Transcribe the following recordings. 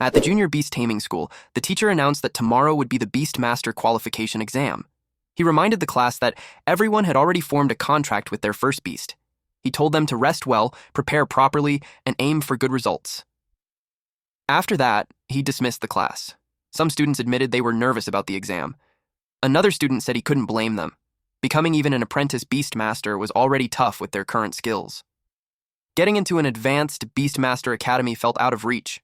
At the Junior Beast Taming School, the teacher announced that tomorrow would be the Beastmaster qualification exam. He reminded the class that everyone had already formed a contract with their first beast. He told them to rest well, prepare properly, and aim for good results. After that, he dismissed the class. Some students admitted they were nervous about the exam. Another student said he couldn't blame them. Becoming even an apprentice Beastmaster was already tough with their current skills. Getting into an advanced Beastmaster Academy felt out of reach.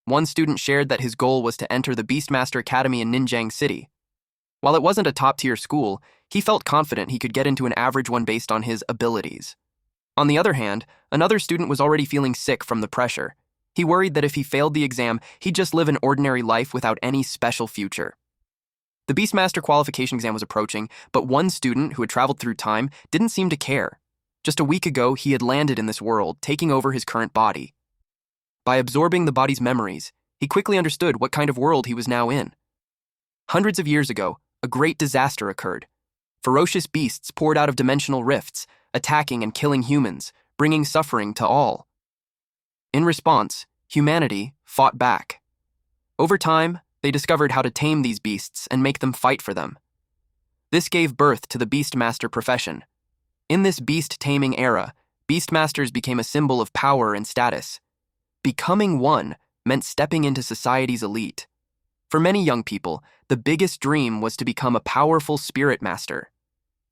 One student shared that his goal was to enter the Beastmaster Academy in Ninjang City. While it wasn't a top-tier school, he felt confident he could get into an average one based on his abilities. On the other hand, another student was already feeling sick from the pressure. He worried that if he failed the exam, he'd just live an ordinary life without any special future. The Beastmaster qualification exam was approaching, but one student who had traveled through time didn't seem to care. Just a week ago, he had landed in this world, taking over his current body. By absorbing the body's memories, he quickly understood what kind of world he was now in. Hundreds of years ago, a great disaster occurred. Ferocious beasts poured out of dimensional rifts, attacking and killing humans, bringing suffering to all. In response, humanity fought back. Over time, they discovered how to tame these beasts and make them fight for them. This gave birth to the Beastmaster profession. In this beast-taming era, Beastmasters became a symbol of power and status. Becoming one meant stepping into society's elite. For many young people, the biggest dream was to become a powerful spirit master.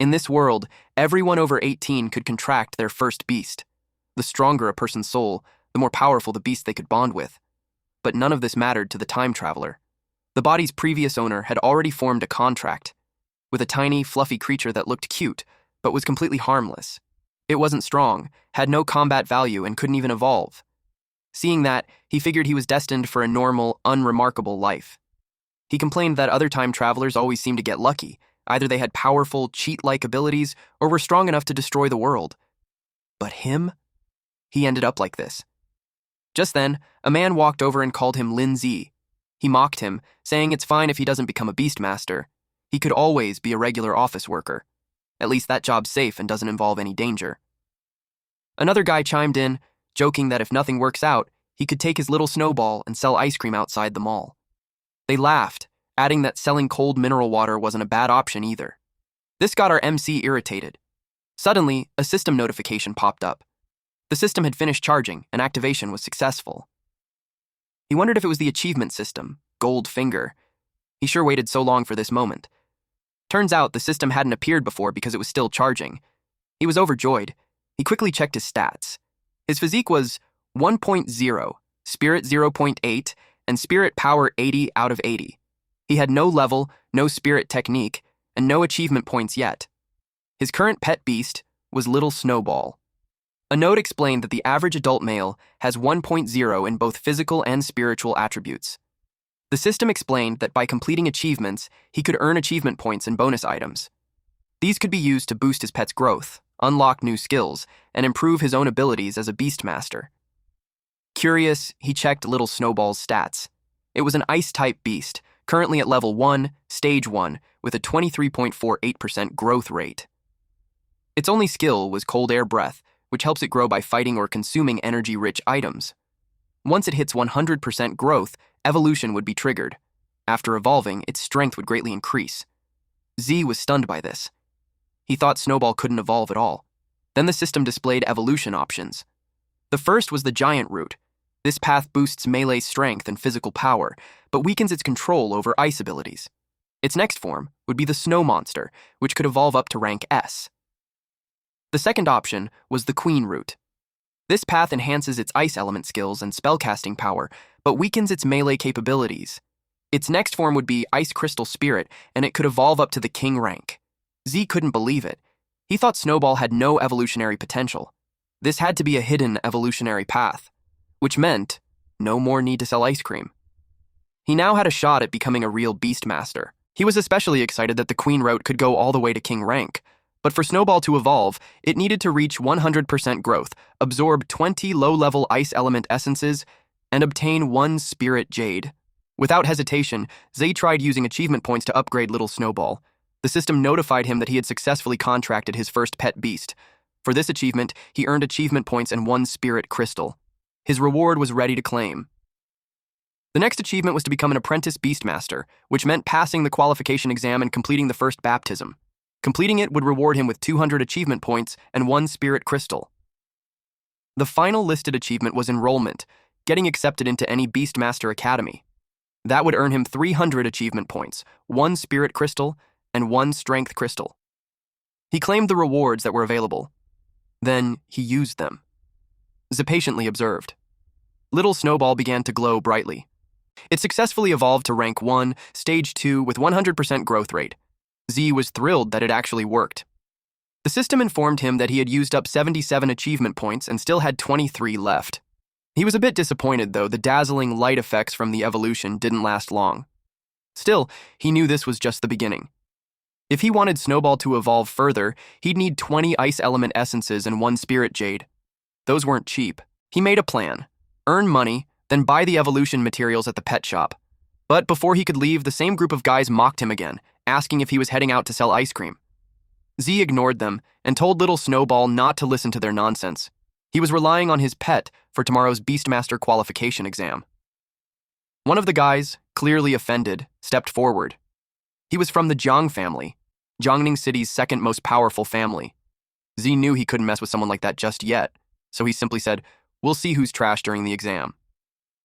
In this world, everyone over 18 could contract their first beast. The stronger a person's soul, the more powerful the beast they could bond with. But none of this mattered to the time traveler. The body's previous owner had already formed a contract with a tiny, fluffy creature that looked cute, but was completely harmless. It wasn't strong, had no combat value, and couldn't even evolve. Seeing that, he figured he was destined for a normal, unremarkable life. He complained that other time travelers always seemed to get lucky. Either they had powerful, cheat-like abilities, or were strong enough to destroy the world. But him? He ended up like this. Just then, a man walked over and called him Lin Zi. He mocked him, saying it's fine if he doesn't become a Beastmaster. He could always be a regular office worker. At least that job's safe and doesn't involve any danger. Another guy chimed in, joking that if nothing works out, he could take his little snowball and sell ice cream outside the mall. They laughed, adding that selling cold mineral water wasn't a bad option either. This got our MC irritated. Suddenly, a system notification popped up. The system had finished charging, and activation was successful. He wondered if it was the achievement system, Gold Finger. He sure waited so long for this moment. Turns out the system hadn't appeared before because it was still charging. He was overjoyed. He quickly checked his stats. His physique was 1.0, spirit 0.8, and spirit power 80 out of 80. He had no level, no spirit technique, and no achievement points yet. His current pet beast was Little Snowball. A note explained that the average adult male has 1.0 in both physical and spiritual attributes. The system explained that by completing achievements, he could earn achievement points and bonus items. These could be used to boost his pet's growth, unlock new skills, and improve his own abilities as a Beastmaster. Curious, he checked Little Snowball's stats. It was an Ice-type beast, currently at level 1, Stage 1, with a 23.48% growth rate. Its only skill was Cold Air Breath, which helps it grow by fighting or consuming energy-rich items. Once it hits 100% growth, evolution would be triggered. After evolving, its strength would greatly increase. Z was stunned by this. He thought Snowball couldn't evolve at all. Then the system displayed evolution options. The first was the Giant Root. This path boosts melee strength and physical power, but weakens its control over ice abilities. Its next form would be the Snow Monster, which could evolve up to rank S. The second option was the Queen Root. This path enhances its ice element skills and spellcasting power, but weakens its melee capabilities. Its next form would be Ice Crystal Spirit, and it could evolve up to the King rank. Z couldn't believe it. He thought Snowball had no evolutionary potential. This had to be a hidden evolutionary path, which meant no more need to sell ice cream. He now had a shot at becoming a real Beastmaster. He was especially excited that the Queen Route could go all the way to King rank. But for Snowball to evolve, it needed to reach 100% growth, absorb 20 low-level ice element essences, and obtain 1 Spirit Jade. Without hesitation, Zay tried using achievement points to upgrade Little Snowball. The system notified him that he had successfully contracted his first pet beast. For this achievement, he earned achievement points and 1 Spirit Crystal. His reward was ready to claim. The next achievement was to become an apprentice beastmaster, which meant passing the qualification exam and completing the first baptism. Completing it would reward him with 200 achievement points and 1 spirit crystal. The final listed achievement was enrollment, getting accepted into any beastmaster academy. That would earn him 300 achievement points, 1 spirit crystal, and 1 strength crystal. He claimed the rewards that were available. Then he used them. Z patiently observed. Little Snowball began to glow brightly. It successfully evolved to rank 1, stage 2 with 100% growth rate. Z was thrilled that it actually worked. The system informed him that he had used up 77 achievement points and still had 23 left. He was a bit disappointed, though. The dazzling light effects from the evolution didn't last long. Still, he knew this was just the beginning. If he wanted Snowball to evolve further, he'd need 20 ice element essences and 1 spirit jade. Those weren't cheap. He made a plan. Earn money, then buy the evolution materials at the pet shop. But before he could leave, the same group of guys mocked him again, asking if he was heading out to sell ice cream. Z ignored them and told little Snowball not to listen to their nonsense. He was relying on his pet for tomorrow's Beastmaster qualification exam. One of the guys, clearly offended, stepped forward. He was from the Jiang family, Jiangning City's second most powerful family. Z knew he couldn't mess with someone like that just yet, so he simply said, "We'll see who's trash during the exam."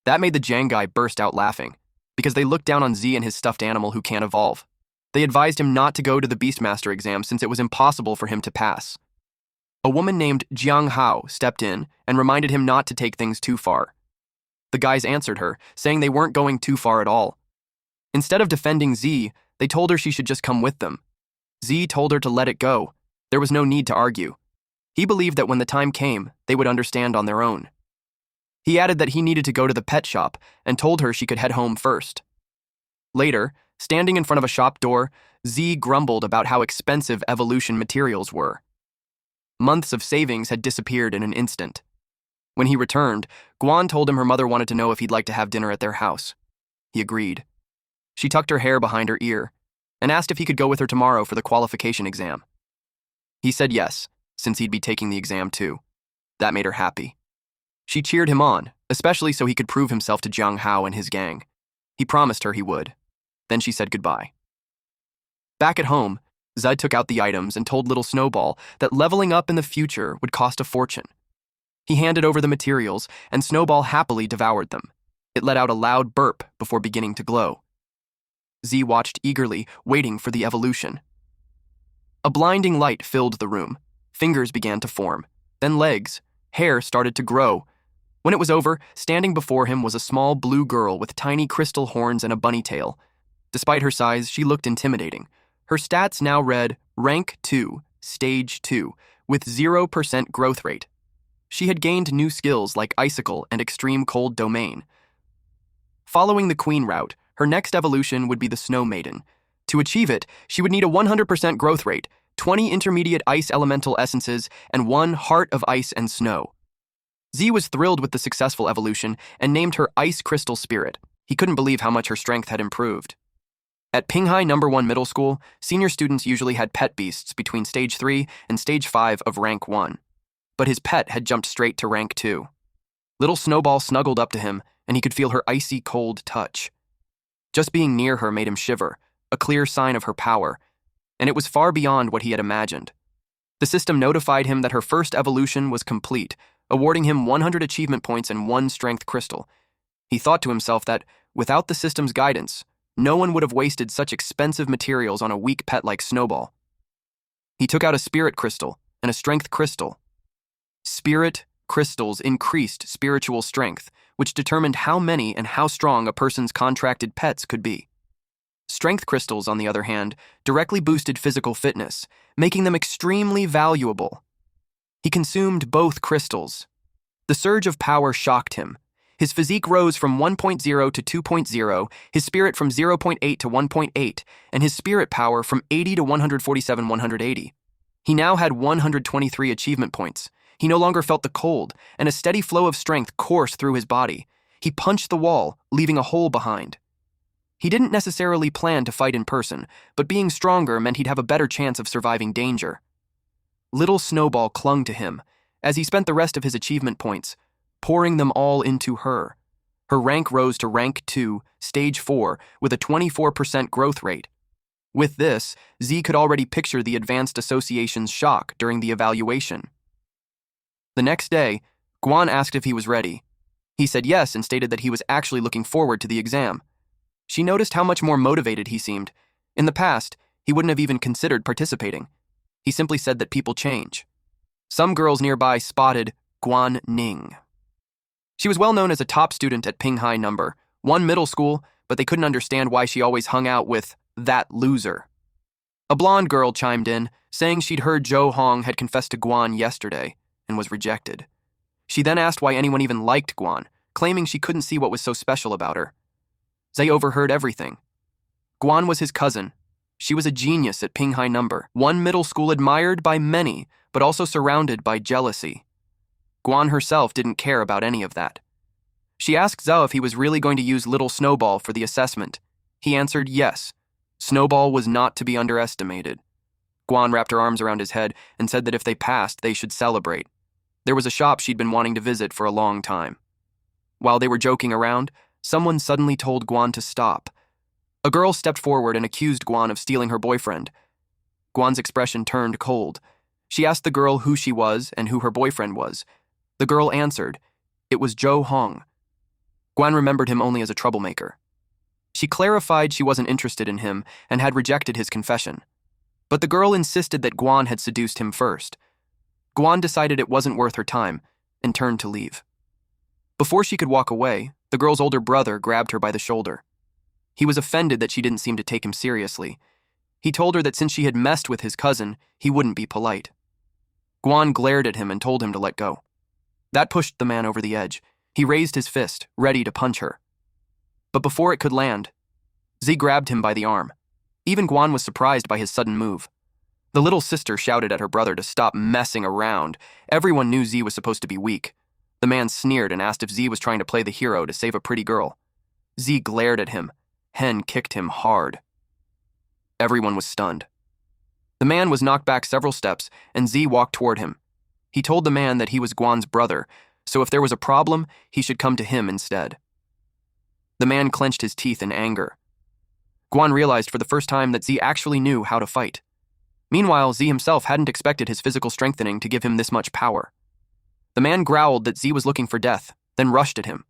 That made the Jiang guy burst out laughing, because they looked down on Z and his stuffed animal who can't evolve. They advised him not to go to the Beastmaster exam since it was impossible for him to pass. A woman named Jiang Hao stepped in and reminded him not to take things too far. The guys answered her, saying they weren't going too far at all. Instead of defending Z, they told her she should just come with them. Z told her to let it go. There was no need to argue. He believed that when the time came, they would understand on their own. He added that he needed to go to the pet shop and told her she could head home first. Later, standing in front of a shop door, Z grumbled about how expensive evolution materials were. Months of savings had disappeared in an instant. When he returned, Guan told him her mother wanted to know if he'd like to have dinner at their house. He agreed. She tucked her hair behind her ear and asked if he could go with her tomorrow for the qualification exam. He said yes, since he'd be taking the exam too. That made her happy. She cheered him on, especially so he could prove himself to Jiang Hao and his gang. He promised her he would. Then she said goodbye. Back at home, Zud took out the items and told little Snowball that leveling up in the future would cost a fortune. He handed over the materials, and Snowball happily devoured them. It let out a loud burp before beginning to glow. Z watched eagerly, waiting for the evolution. A blinding light filled the room. Fingers began to form, then legs. Hair started to grow. When it was over, standing before him was a small blue girl with tiny crystal horns and a bunny tail. Despite her size, she looked intimidating. Her stats now read Rank 2, Stage 2, with 0% growth rate. She had gained new skills like Icicle and Extreme Cold Domain. Following the Queen route, her next evolution would be the Snow Maiden. To achieve it, she would need a 100% growth rate, 20 intermediate ice elemental essences, and 1 Heart of Ice and Snow. Z was thrilled with the successful evolution and named her Ice Crystal Spirit. He couldn't believe how much her strength had improved. At Pinghai No. 1 Middle School, senior students usually had pet beasts between Stage 3 and Stage 5 of Rank 1. But his pet had jumped straight to Rank 2. Little Snowball snuggled up to him, and he could feel her icy cold touch. Just being near her made him shiver, a clear sign of her power, and it was far beyond what he had imagined. The system notified him that her first evolution was complete, awarding him 100 achievement points and 1 strength crystal. He thought to himself that, without the system's guidance, no one would have wasted such expensive materials on a weak pet like Snowball. He took out a spirit crystal and a strength crystal. Spirit crystals increased spiritual strength, which determined how many and how strong a person's contracted pets could be. Strength crystals, on the other hand, directly boosted physical fitness, making them extremely valuable. He consumed both crystals. The surge of power shocked him. His physique rose from 1.0 to 2.0, his spirit from 0.8 to 1.8, and his spirit power from 80 to 147, 180. He now had 123 achievement points. He no longer felt the cold, and a steady flow of strength coursed through his body. He punched the wall, leaving a hole behind. He didn't necessarily plan to fight in person, but being stronger meant he'd have a better chance of surviving danger. Little Snowball clung to him as he spent the rest of his achievement points, pouring them all into her. Her rank rose to rank 2, stage 4, with a 24% growth rate. With this, Z could already picture the Advanced Association's shock during the evaluation. The next day, Guan asked if he was ready. He said yes and stated that he was actually looking forward to the exam. She noticed how much more motivated he seemed. In the past, he wouldn't have even considered participating. He simply said that people change. Some girls nearby spotted Guan Ning. She was well known as a top student at Pinghai No. 1 middle school, but they couldn't understand why she always hung out with that loser. A blonde girl chimed in, saying she'd heard Zhou Hong had confessed to Guan yesterday and was rejected. She then asked why anyone even liked Guan, claiming she couldn't see what was so special about her. Zay overheard everything. Guan was his cousin. She was a genius at Pinghai No. 1 middle school, admired by many, but also surrounded by jealousy. Guan herself didn't care about any of that. She asked Zhao if he was really going to use Little Snowball for the assessment. He answered yes. Snowball was not to be underestimated. Guan wrapped her arms around his head and said that if they passed, they should celebrate. There was a shop she'd been wanting to visit for a long time. While they were joking around, someone suddenly told Guan to stop. A girl stepped forward and accused Guan of stealing her boyfriend. Guan's expression turned cold. She asked the girl who she was and who her boyfriend was. The girl answered. It was Zhou Hong. Guan remembered him only as a troublemaker. She clarified she wasn't interested in him and had rejected his confession. But the girl insisted that Guan had seduced him first. Guan decided it wasn't worth her time and turned to leave. Before she could walk away, the girl's older brother grabbed her by the shoulder. He was offended that she didn't seem to take him seriously. He told her that since she had messed with his cousin, he wouldn't be polite. Guan glared at him and told him to let go. That pushed the man over the edge. He raised his fist, ready to punch her. But before it could land, Z grabbed him by the arm. Even Guan was surprised by his sudden move. The little sister shouted at her brother to stop messing around. Everyone knew Z was supposed to be weak. The man sneered and asked if Z was trying to play the hero to save a pretty girl. Z glared at him. Hen kicked him hard. Everyone was stunned. The man was knocked back several steps, and Z walked toward him. He told the man that he was Guan's brother, so if there was a problem, he should come to him instead. The man clenched his teeth in anger. Guan realized for the first time that Z actually knew how to fight. Meanwhile, Z himself hadn't expected his physical strengthening to give him this much power. The man growled that Z was looking for death, then rushed at him.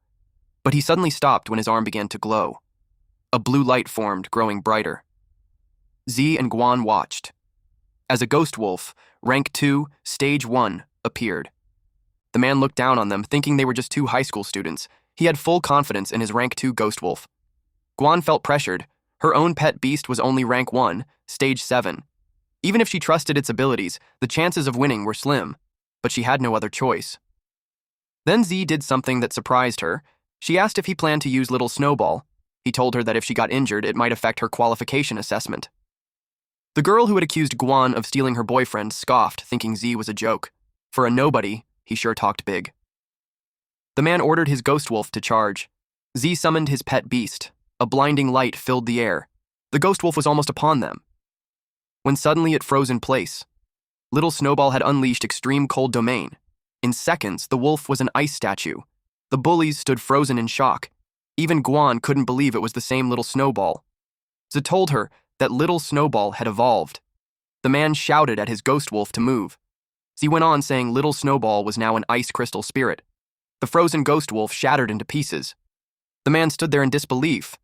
But he suddenly stopped when his arm began to glow. A blue light formed, growing brighter. Z and Guan watched. As a ghost wolf, rank 2, stage 1, appeared. The man looked down on them, thinking they were just 2 high school students. He had full confidence in his rank 2 ghost wolf. Guan felt pressured. Her own pet beast was only rank 1, stage 7. Even if she trusted its abilities, the chances of winning were slim, but she had no other choice. Then Z did something that surprised her. She asked if he planned to use Little Snowball. He told her that if she got injured, it might affect her qualification assessment. The girl who had accused Guan of stealing her boyfriend scoffed, thinking Z was a joke. For a nobody, he sure talked big. The man ordered his ghost wolf to charge. Z summoned his pet beast. A blinding light filled the air. The ghost wolf was almost upon them, when suddenly it froze in place. Little Snowball had unleashed extreme cold domain. In seconds, the wolf was an ice statue. The bullies stood frozen in shock. Even Guan couldn't believe it was the same Little Snowball. Z told her that Little Snowball had evolved. The man shouted at his ghost wolf to move. Z went on saying Little Snowball was now an ice crystal spirit. The frozen ghost wolf shattered into pieces. The man stood there in disbelief.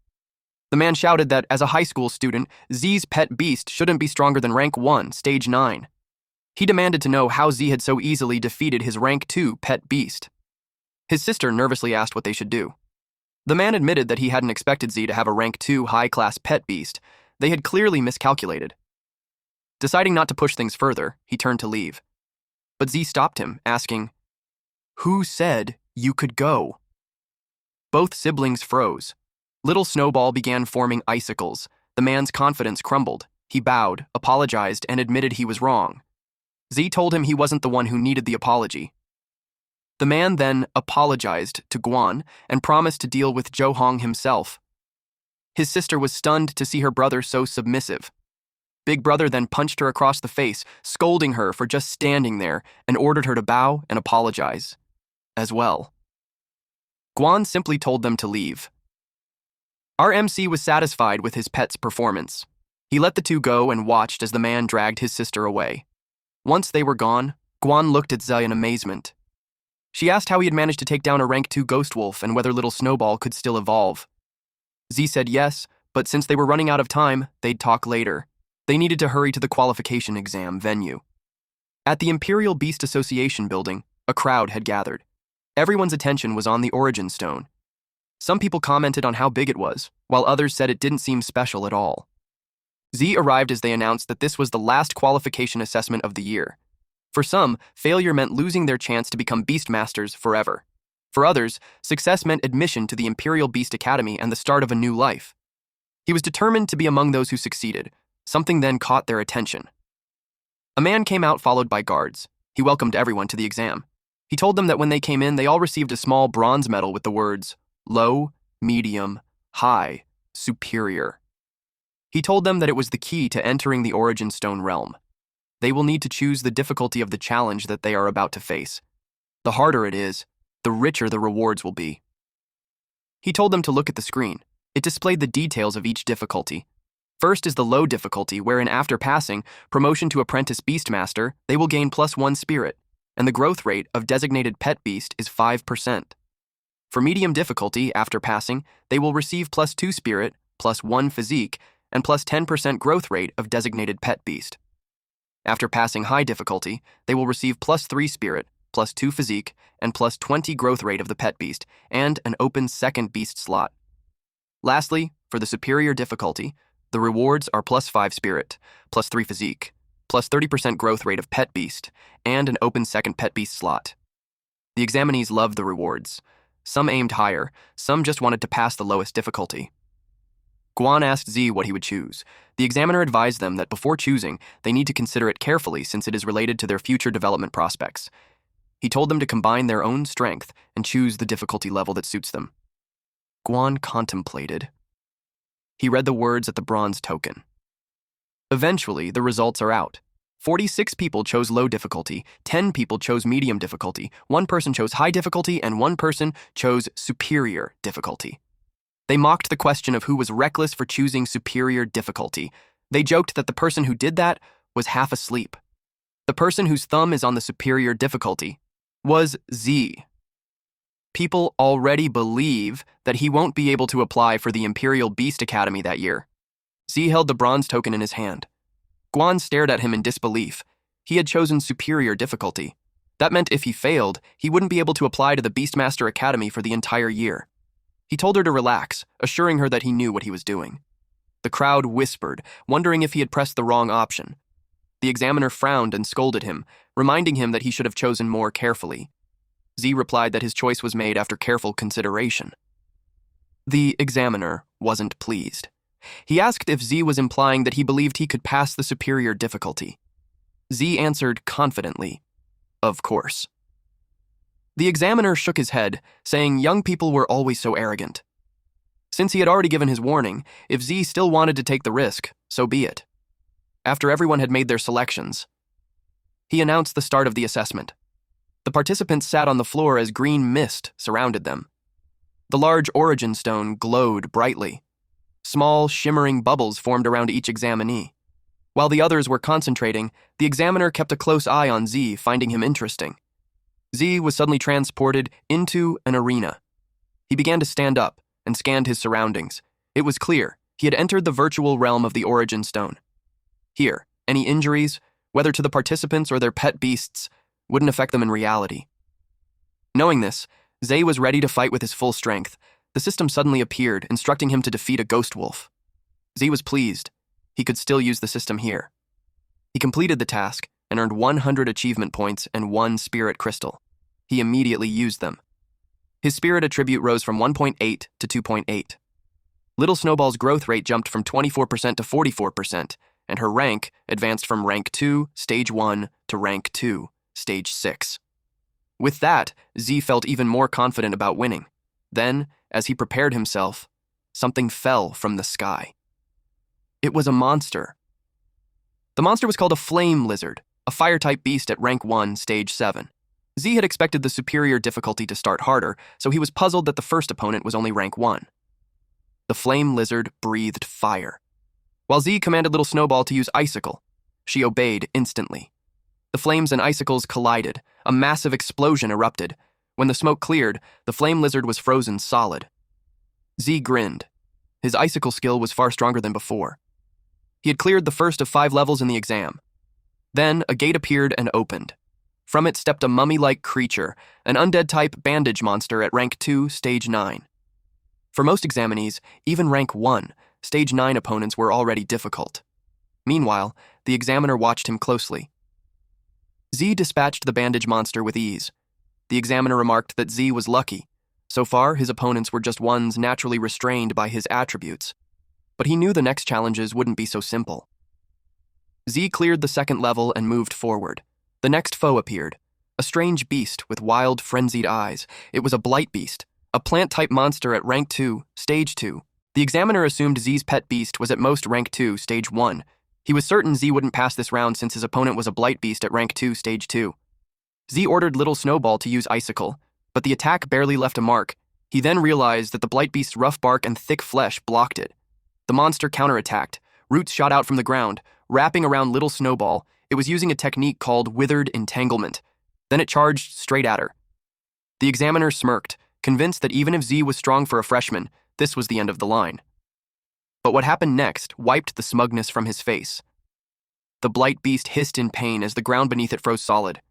The man shouted that, as a high school student, Z's pet beast shouldn't be stronger than rank 1, stage 9. He demanded to know how Z had so easily defeated his rank 2 pet beast. His sister nervously asked what they should do. The man admitted that he hadn't expected Z to have a rank 2 high-class pet beast. They had clearly miscalculated. Deciding not to push things further, he turned to leave. But Z stopped him, asking, "Who said you could go?" Both siblings froze. Little Snowball began forming icicles. The man's confidence crumbled. He bowed, apologized, and admitted he was wrong. Z told him he wasn't the one who needed the apology. The man then apologized to Guan and promised to deal with Zhou Hong himself. His sister was stunned to see her brother so submissive. Big Brother then punched her across the face, scolding her for just standing there, and ordered her to bow and apologize as well. Guan simply told them to leave. Our MC was satisfied with his pet's performance. He let the two go and watched as the man dragged his sister away. Once they were gone, Guan looked at Zhe in amazement. She asked how he had managed to take down a rank 2 ghost wolf and whether little Snowball could still evolve. Zhe said yes, but since they were running out of time, they'd talk later. They needed to hurry to the qualification exam venue. At the Imperial Beast Association building, a crowd had gathered. Everyone's attention was on the origin stone. Some people commented on how big it was, while others said it didn't seem special at all. Zhe arrived as they announced that this was the last qualification assessment of the year. For some, failure meant losing their chance to become Beastmasters forever. For others, success meant admission to the Imperial Beast Academy and the start of a new life. He was determined to be among those who succeeded. Something then caught their attention. A man came out followed by guards. He welcomed everyone to the exam. He told them that when they came in, they all received a small bronze medal with the words, low, medium, high, superior. He told them that it was the key to entering the Origin Stone realm. They will need to choose the difficulty of the challenge that they are about to face. The harder it is, the richer the rewards will be. He told them to look at the screen. It displayed the details of each difficulty. First is the low difficulty, wherein after passing promotion to Apprentice Beastmaster, they will gain +1 spirit, and the growth rate of designated pet beast is 5%. For medium difficulty, after passing, they will receive +2 spirit, +1 physique, and +10% growth rate of designated pet beast. After passing high difficulty, they will receive +3 spirit, +2 physique, and +20 growth rate of the pet beast, and an open second beast slot. Lastly, for the superior difficulty, the rewards are +5 spirit, +3 physique, +30% growth rate of pet beast, and an open second pet beast slot. The examinees loved the rewards. Some aimed higher, some just wanted to pass the lowest difficulty. Guan asked Zhe what he would choose. The examiner advised them that before choosing, they need to consider it carefully since it is related to their future development prospects. He told them to combine their own strength and choose the difficulty level that suits them. Guan contemplated. He read the words at the bronze token. Eventually, the results are out. 46 people chose low difficulty, 10 people chose medium difficulty, 1 person chose high difficulty, and 1 person chose superior difficulty. They mocked the question of who was reckless for choosing superior difficulty. They joked that the person who did that was half asleep. The person whose thumb is on the superior difficulty was Zhe. People already believe that he won't be able to apply for the Imperial Beast Academy that year. Zhe held the bronze token in his hand. Guan stared at him in disbelief. He had chosen superior difficulty. That meant if he failed, he wouldn't be able to apply to the Beastmaster Academy for the entire year. He told her to relax, assuring her that he knew what he was doing. The crowd whispered, wondering if he had pressed the wrong option. The examiner frowned and scolded him, reminding him that he should have chosen more carefully. Zhe replied that his choice was made after careful consideration. The examiner wasn't pleased. He asked if Zhe was implying that he believed he could pass the superior difficulty. Zhe answered confidently, "Of course." The examiner shook his head, saying young people were always so arrogant. Since he had already given his warning, if Zhe still wanted to take the risk, so be it. After everyone had made their selections, he announced the start of the assessment. The participants sat on the floor as green mist surrounded them. The large origin stone glowed brightly. Small, shimmering bubbles formed around each examinee. While the others were concentrating, the examiner kept a close eye on Zhe, finding him interesting. Zhe was suddenly transported into an arena. He began to stand up and scanned his surroundings. It was clear he had entered the virtual realm of the origin stone. Here, any injuries, whether to the participants or their pet beasts, wouldn't affect them in reality. Knowing this, Zhe was ready to fight with his full strength. The system suddenly appeared, instructing him to defeat a ghost wolf. Zhe was pleased. He could still use the system here. He completed the task and earned 100 achievement points and 1 spirit crystal. He immediately used them. His spirit attribute rose from 1.8 to 2.8. Little Snowball's growth rate jumped from 24% to 44%, and her rank advanced from rank 2, stage 1, to rank 2, stage 6. With that, Zhe felt even more confident about winning. Then, as he prepared himself, something fell from the sky. It was a monster. The monster was called a flame lizard, a fire-type beast at rank 1, stage 7. Z had expected the superior difficulty to start harder, so he was puzzled that the first opponent was only rank 1. The flame lizard breathed fire, while Z commanded Little Snowball to use icicle. She obeyed instantly. The flames and icicles collided. A massive explosion erupted. When the smoke cleared, the flame lizard was frozen solid. Z grinned. His icicle skill was far stronger than before. He had cleared the first of 5 levels in the exam. Then a gate appeared and opened. From it stepped a mummy-like creature, an undead-type bandage monster at rank 2, stage 9. For most examinees, even rank 1, stage 9 opponents were already difficult. Meanwhile, the examiner watched him closely. Z dispatched the bandage monster with ease. The examiner remarked that Z was lucky. So far, his opponents were just ones naturally restrained by his attributes. But he knew the next challenges wouldn't be so simple. Z cleared the second level and moved forward. The next foe appeared, a strange beast with wild, frenzied eyes. It was a blight beast, a plant-type monster at rank 2, stage 2. The examiner assumed Z's pet beast was at most rank 2, stage 1. He was certain Z wouldn't pass this round since his opponent was a blight beast at rank 2, stage 2. Z ordered Little Snowball to use icicle, but the attack barely left a mark. He then realized that the blight beast's rough bark and thick flesh blocked it. The monster counterattacked. Roots shot out from the ground, wrapping around Little Snowball. It was using a technique called withered entanglement. Then it charged straight at her. The examiner smirked, convinced that even if Z was strong for a freshman, this was the end of the line. But what happened next wiped the smugness from his face. The blight beast hissed in pain as the ground beneath it froze solid.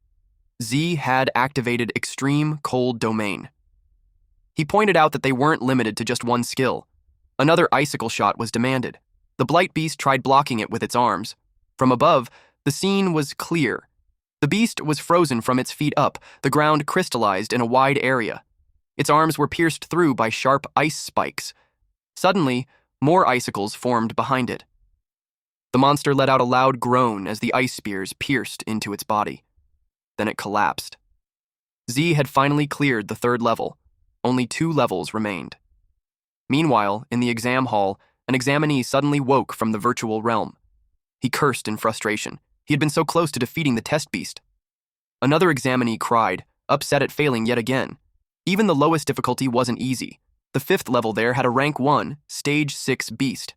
Z had activated Extreme Cold Domain. He pointed out that they weren't limited to just one skill. Another icicle shot was demanded. The blight beast tried blocking it with its arms. From above, the scene was clear. The beast was frozen from its feet up, the ground crystallized in a wide area. Its arms were pierced through by sharp ice spikes. Suddenly, more icicles formed behind it. The monster let out a loud groan as the ice spears pierced into its body. Then it collapsed. Z had finally cleared the 3rd level. Only 2 levels remained. Meanwhile, in the exam hall, an examinee suddenly woke from the virtual realm. He cursed in frustration. He had been so close to defeating the test beast. Another examinee cried, upset at failing yet again. Even the lowest difficulty wasn't easy. The 5th level there had a rank 1, stage 6 beast.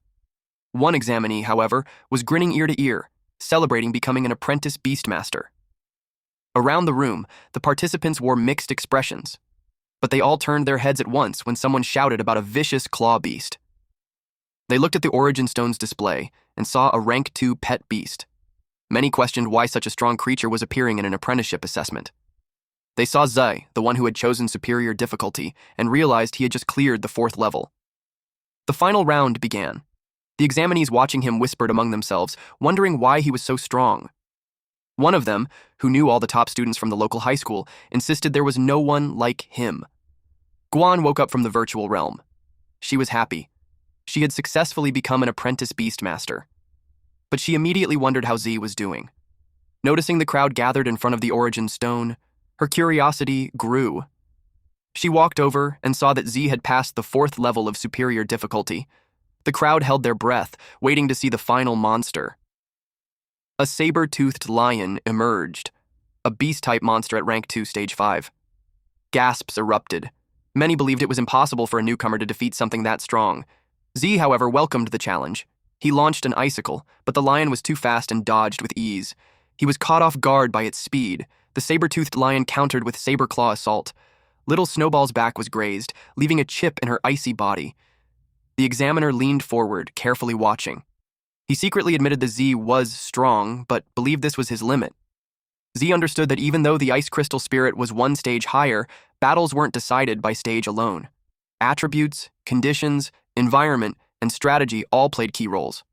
One examinee, however, was grinning ear to ear, celebrating becoming an apprentice beastmaster. Around the room, the participants wore mixed expressions, but they all turned their heads at once when someone shouted about a vicious claw beast. They looked at the Origin Stone's display and saw a rank 2 pet beast. Many questioned why such a strong creature was appearing in an apprenticeship assessment. They saw Zai, the one who had chosen superior difficulty, and realized he had just cleared the 4th level. The final round began. The examinees watching him whispered among themselves, wondering why he was so strong. One of them, who knew all the top students from the local high school, insisted there was no one like him. Guan woke up from the virtual realm. She was happy. She had successfully become an apprentice beastmaster. But she immediately wondered how Z was doing. Noticing the crowd gathered in front of the Origin Stone, her curiosity grew. She walked over and saw that Z had passed the 4th level of superior difficulty. The crowd held their breath, waiting to see the final monster. A saber-toothed lion emerged, a beast-type monster at rank 2, stage 5. Gasps erupted. Many believed it was impossible for a newcomer to defeat something that strong. Z, however, welcomed the challenge. He launched an icicle, but the lion was too fast and dodged with ease. He was caught off guard by its speed. The saber-toothed lion countered with saber-claw assault. Little Snowball's back was grazed, leaving a chip in her icy body. The examiner leaned forward, carefully watching. He secretly admitted the Z was strong, but believed this was his limit. Z understood that even though the ice crystal spirit was 1 stage higher, battles weren't decided by stage alone. Attributes, conditions, environment, and strategy all played key roles.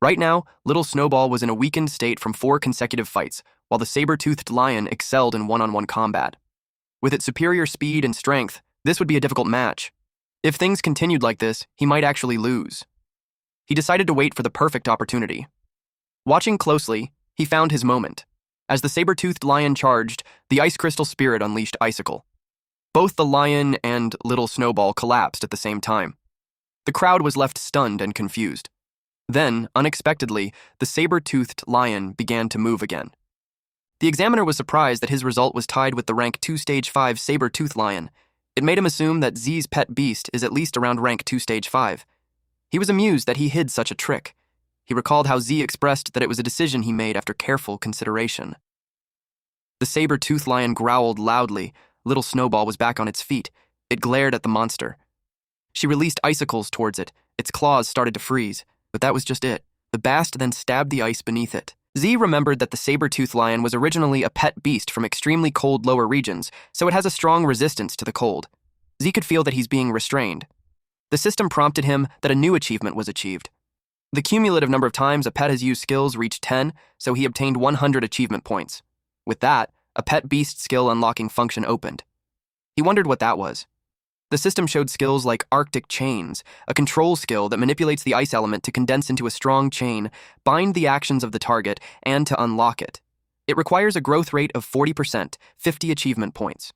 Right now, Little Snowball was in a weakened state from 4 consecutive fights, while the saber-toothed lion excelled in one-on-one combat. With its superior speed and strength, this would be a difficult match. If things continued like this, he might actually lose. He decided to wait for the perfect opportunity. Watching closely, he found his moment. As the saber-toothed lion charged, the ice crystal spirit unleashed icicle. Both the lion and Little Snowball collapsed at the same time. The crowd was left stunned and confused. Then, unexpectedly, the saber-toothed lion began to move again. The examiner was surprised that his result was tied with the rank 2 stage 5 saber-tooth lion. It made him assume that Z's pet beast is at least around rank 2 stage 5. He was amused that he hid such a trick. He recalled how Z expressed that it was a decision he made after careful consideration. The saber-tooth lion growled loudly. Little Snowball was back on its feet. It glared at the monster. She released icicles towards it. Its claws started to freeze, but that was just it. The bast then stabbed the ice beneath it. Z remembered that the saber-tooth lion was originally a pet beast from extremely cold lower regions, so it has a strong resistance to the cold. Z could feel that he's being restrained. The system prompted him that a new achievement was achieved. The cumulative number of times a pet has used skills reached 10, so he obtained 100 achievement points. With that, a pet beast skill unlocking function opened. He wondered what that was. The system showed skills like Arctic Chains, a control skill that manipulates the ice element to condense into a strong chain, bind the actions of the target, and to unlock it. It requires a growth rate of 40%, 50 achievement points.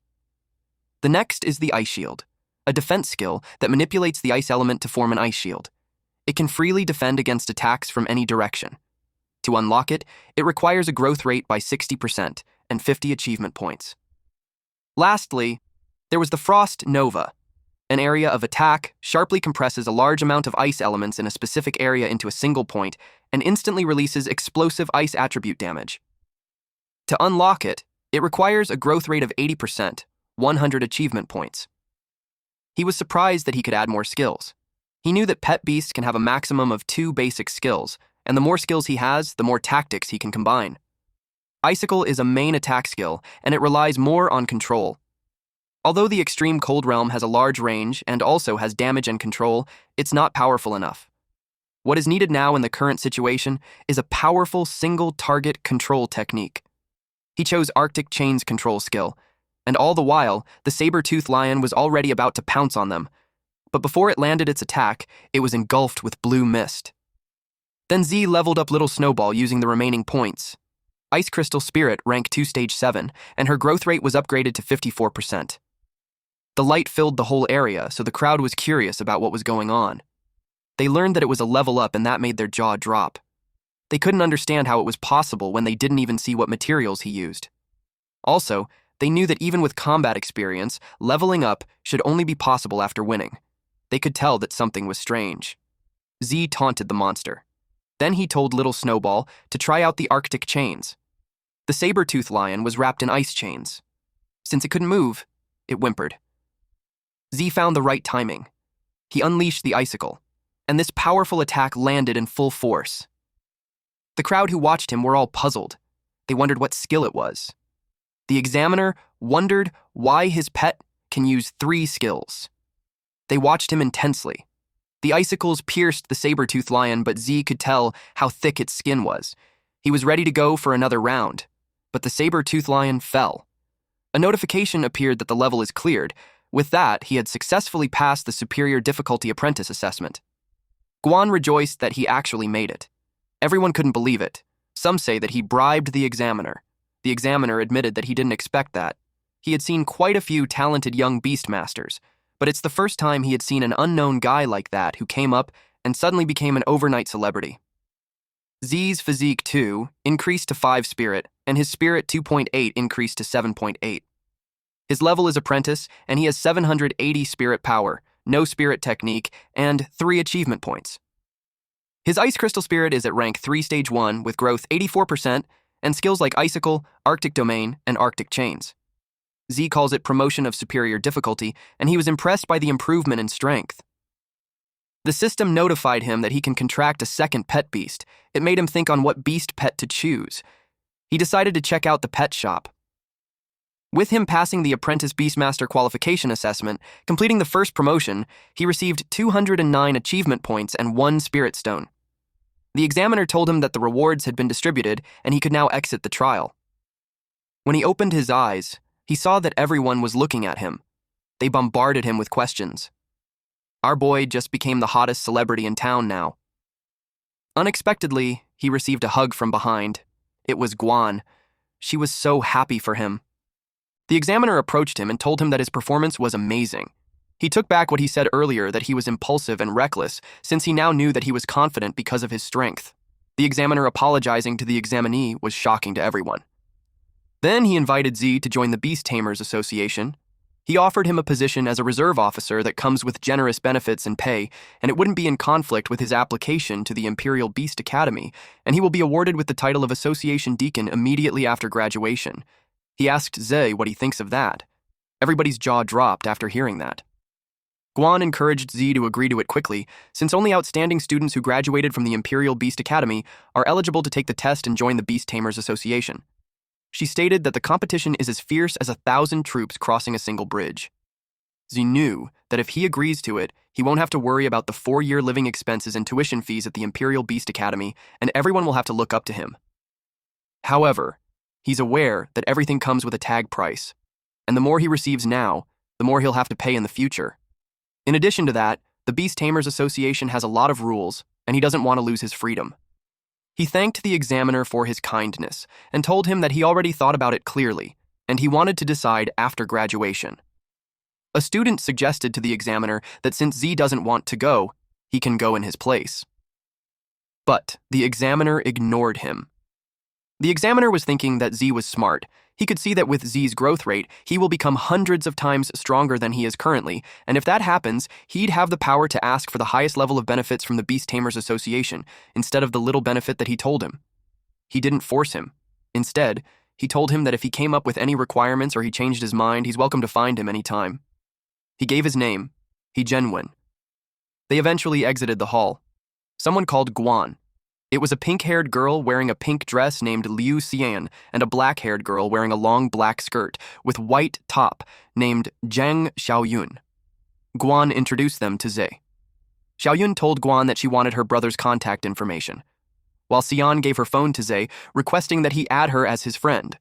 The next is the Ice Shield, a defense skill that manipulates the ice element to form an ice shield. It can freely defend against attacks from any direction. To unlock it, it requires a growth rate by 60% and 50 achievement points. Lastly, there was the Frost Nova. An area of attack sharply compresses a large amount of ice elements in a specific area into a single point and instantly releases explosive ice attribute damage. To unlock it, it requires a growth rate of 80%, 100 achievement points. He was surprised that he could add more skills. He knew that pet beasts can have a maximum of 2 basic skills, and the more skills he has, the more tactics he can combine. Icicle is a main attack skill, and it relies more on control. Although the extreme cold realm has a large range and also has damage and control, it's not powerful enough. What is needed now in the current situation is a powerful single-target control technique. He chose Arctic Chains control skill, and all the while, the saber-tooth lion was already about to pounce on them. But before it landed its attack, it was engulfed with blue mist. Then Z leveled up Little Snowball using the remaining points. Ice Crystal Spirit ranked 2 stage 7, and her growth rate was upgraded to 54%. The light filled the whole area, so the crowd was curious about what was going on. They learned that it was a level up, and that made their jaw drop. They couldn't understand how it was possible when they didn't even see what materials he used. Also, they knew that even with combat experience, leveling up should only be possible after winning. They could tell that something was strange. Z taunted the monster. Then he told Little Snowball to try out the Arctic Chains. The saber-tooth lion was wrapped in ice chains. Since it couldn't move, it whimpered. Z found the right timing. He unleashed the icicle, and this powerful attack landed in full force. The crowd who watched him were all puzzled. They wondered what skill it was. The examiner wondered why his pet can use 3 skills. They watched him intensely. The icicles pierced the saber-tooth lion, but Z could tell how thick its skin was. He was ready to go for another round, but the saber-tooth lion fell. A notification appeared that the level is cleared. With that, he had successfully passed the Superior Difficulty Apprentice assessment. Guan rejoiced that he actually made it. Everyone couldn't believe it. Some say that he bribed the examiner. The examiner admitted that he didn't expect that. He had seen quite a few talented young beastmasters, but it's the first time he had seen an unknown guy like that who came up and suddenly became an overnight celebrity. Z's physique 2 increased to 5 spirit, and his spirit 2.8 increased to 7.8. His level is apprentice, and he has 780 spirit power, no spirit technique, and 3 achievement points. His ice crystal spirit is at rank 3 stage 1 with growth 84% and skills like icicle, Arctic domain, and Arctic chains. Z calls it promotion of superior difficulty, and he was impressed by the improvement in strength. The system notified him that he can contract a second pet beast. It made him think on what beast pet to choose. He decided to check out the pet shop. With him passing the Apprentice Beastmaster Qualification Assessment, completing the first promotion, he received 209 achievement points and 1 Spirit Stone. The examiner told him that the rewards had been distributed and he could now exit the trial. When he opened his eyes, he saw that everyone was looking at him. They bombarded him with questions. Our boy just became the hottest celebrity in town now. Unexpectedly, he received a hug from behind. It was Guan. She was so happy for him. The examiner approached him and told him that his performance was amazing. He took back what he said earlier that he was impulsive and reckless, since he now knew that he was confident because of his strength. The examiner apologizing to the examinee was shocking to everyone. Then he invited Z to join the Beast Tamers Association. He offered him a position as a reserve officer that comes with generous benefits and pay, and it wouldn't be in conflict with his application to the Imperial Beast Academy, and he will be awarded with the title of Association Deacon immediately after graduation. He asked Z what he thinks of that. Everybody's jaw dropped after hearing that. Guan encouraged Z to agree to it quickly, since only outstanding students who graduated from the Imperial Beast Academy are eligible to take the test and join the Beast Tamers Association. She stated that the competition is as fierce as 1,000 troops crossing a single bridge. Z knew that if he agrees to it, he won't have to worry about the 4-year living expenses and tuition fees at the Imperial Beast Academy, and everyone will have to look up to him. However, he's aware that everything comes with a tag price, and the more he receives now, the more he'll have to pay in the future. In addition to that, the Beast Tamers Association has a lot of rules, and he doesn't want to lose his freedom. He thanked the examiner for his kindness and told him that he already thought about it clearly, and he wanted to decide after graduation. A student suggested to the examiner that since Z doesn't want to go, he can go in his place. But the examiner ignored him. The examiner was thinking that Z was smart. He could see that with Z's growth rate, he will become hundreds of times stronger than he is currently, and if that happens, he'd have the power to ask for the highest level of benefits from the Beast Tamers Association, instead of the little benefit that he told him. He didn't force him. Instead, he told him that if he came up with any requirements or he changed his mind, he's welcome to find him any time. He gave his name, Genwen. They eventually exited the hall. Someone called Guan. It was a pink-haired girl wearing a pink dress named Liu Xian and a black-haired girl wearing a long black skirt with white top named Zhang Xiaoyun. Guan introduced them to Ze. Xiaoyun told Guan that she wanted her brother's contact information, while Xian gave her phone to Ze, requesting that he add her as his friend.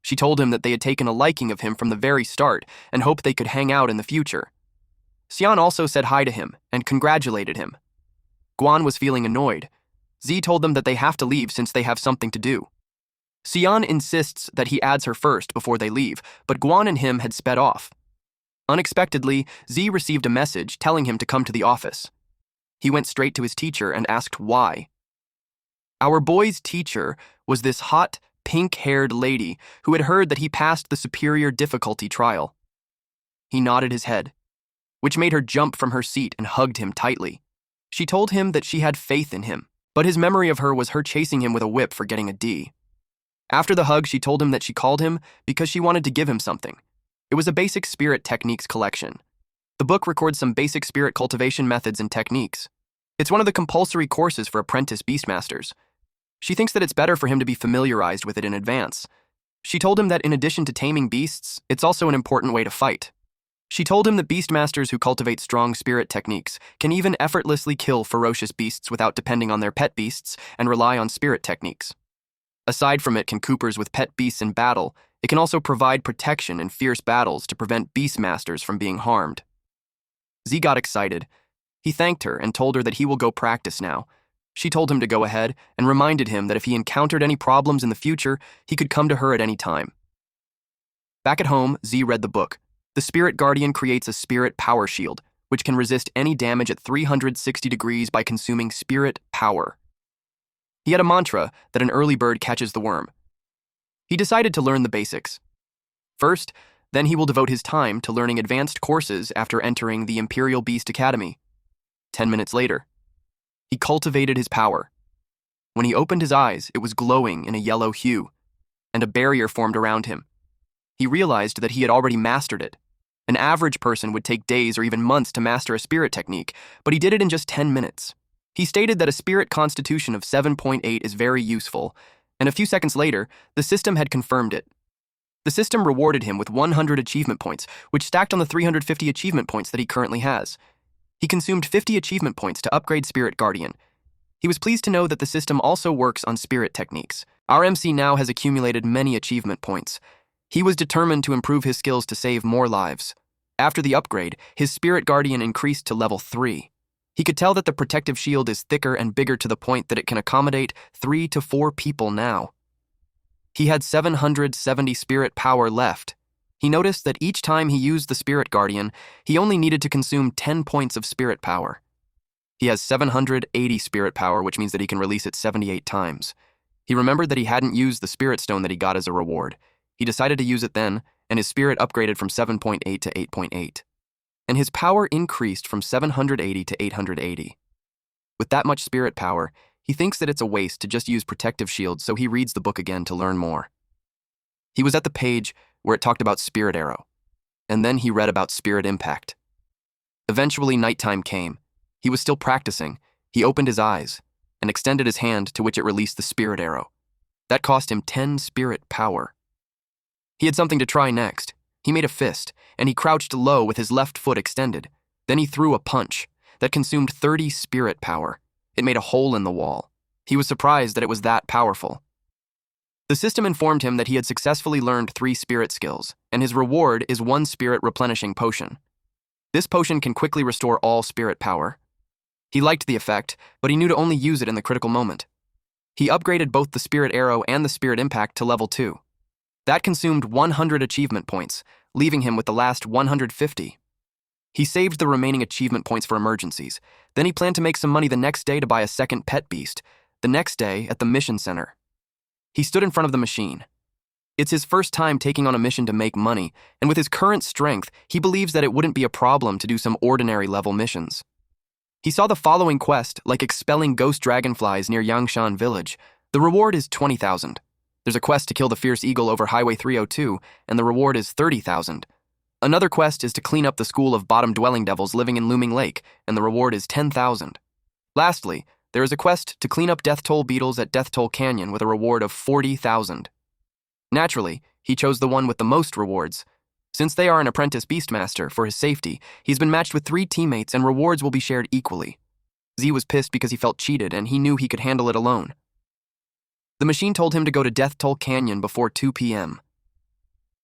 She told him that they had taken a liking of him from the very start and hoped they could hang out in the future. Xian also said hi to him and congratulated him. Guan was feeling annoyed. Z told them that they have to leave since they have something to do. Xian insists that he adds her first before they leave, but Guan and him had sped off. Unexpectedly, Z received a message telling him to come to the office. He went straight to his teacher and asked why. Our boy's teacher was this hot, pink-haired lady who had heard that he passed the superior difficulty trial. He nodded his head, which made her jump from her seat and hugged him tightly. She told him that she had faith in him, but his memory of her was her chasing him with a whip for getting a D. After the hug, she told him that she called him because she wanted to give him something. It was a basic spirit techniques collection. The book records some basic spirit cultivation methods and techniques. It's one of the compulsory courses for apprentice beastmasters. She thinks that it's better for him to be familiarized with it in advance. She told him that in addition to taming beasts, it's also an important way to fight. She told him that beastmasters who cultivate strong spirit techniques can even effortlessly kill ferocious beasts without depending on their pet beasts and rely on spirit techniques. Aside from it can coopers with pet beasts in battle, it can also provide protection in fierce battles to prevent beastmasters from being harmed. Z got excited. He thanked her and told her that he will go practice now. She told him to go ahead and reminded him that if he encountered any problems in the future, he could come to her at any time. Back at home, Z read the book. The Spirit Guardian creates a spirit power shield, which can resist any damage at 360 degrees by consuming spirit power. He had a mantra that an early bird catches the worm. He decided to learn the basics. First, then he will devote his time to learning advanced courses after entering the Imperial Beast Academy. 10 minutes later, he cultivated his power. When he opened his eyes, it was glowing in a yellow hue, and a barrier formed around him. He realized that he had already mastered it. An average person would take days or even months to master a spirit technique, but he did it in just 10 minutes. He stated that a spirit constitution of 7.8 is very useful, and a few seconds later, the system had confirmed it. The system rewarded him with 100 achievement points, which stacked on the 350 achievement points that he currently has. He consumed 50 achievement points to upgrade Spirit Guardian. He was pleased to know that the system also works on spirit techniques. Our MC now has accumulated many achievement points. He was determined to improve his skills to save more lives. After the upgrade, his Spirit Guardian increased to level 3. He could tell that the protective shield is thicker and bigger to the point that it can accommodate 3 to 4 people now. He had 770 spirit power left. He noticed that each time he used the Spirit Guardian, he only needed to consume 10 points of spirit power. He has 780 spirit power, which means that he can release it 78 times. He remembered that he hadn't used the Spirit Stone that he got as a reward. He decided to use it then, and his spirit upgraded from 7.8 to 8.8. And his power increased from 780 to 880. With that much spirit power, he thinks that it's a waste to just use protective shields, so he reads the book again to learn more. He was at the page where it talked about Spirit Arrow, and then he read about Spirit Impact. Eventually, nighttime came. He was still practicing. He opened his eyes and extended his hand, to which it released the Spirit Arrow. That cost him 10 spirit power. He had something to try next. He made a fist, and he crouched low with his left foot extended. Then he threw a punch that consumed 30 spirit power. It made a hole in the wall. He was surprised that it was that powerful. The system informed him that he had successfully learned 3 spirit skills, and his reward is 1 spirit replenishing potion. This potion can quickly restore all spirit power. He liked the effect, but he knew to only use it in the critical moment. He upgraded both the Spirit Arrow and the Spirit Impact to level 2. That consumed 100 achievement points, leaving him with the last 150. He saved the remaining achievement points for emergencies. Then he planned to make some money the next day to buy a second pet beast, the next day at the mission center. He stood in front of the machine. It's his first time taking on a mission to make money, and with his current strength, he believes that it wouldn't be a problem to do some ordinary level missions. He saw the following quest, like expelling ghost dragonflies near Yangshan village. The reward is 20,000. There's a quest to kill the fierce eagle over Highway 302, and the reward is 30,000. Another quest is to clean up the school of bottom-dwelling devils living in Looming Lake, and the reward is 10,000. Lastly, there is a quest to clean up Death Toll beetles at Death Toll Canyon with a reward of 40,000. Naturally, he chose the one with the most rewards. Since they are an apprentice beastmaster, for his safety, he's been matched with 3 teammates and rewards will be shared equally. Z was pissed because he felt cheated and he knew he could handle it alone. The machine told him to go to Death Toll Canyon before 2 p.m.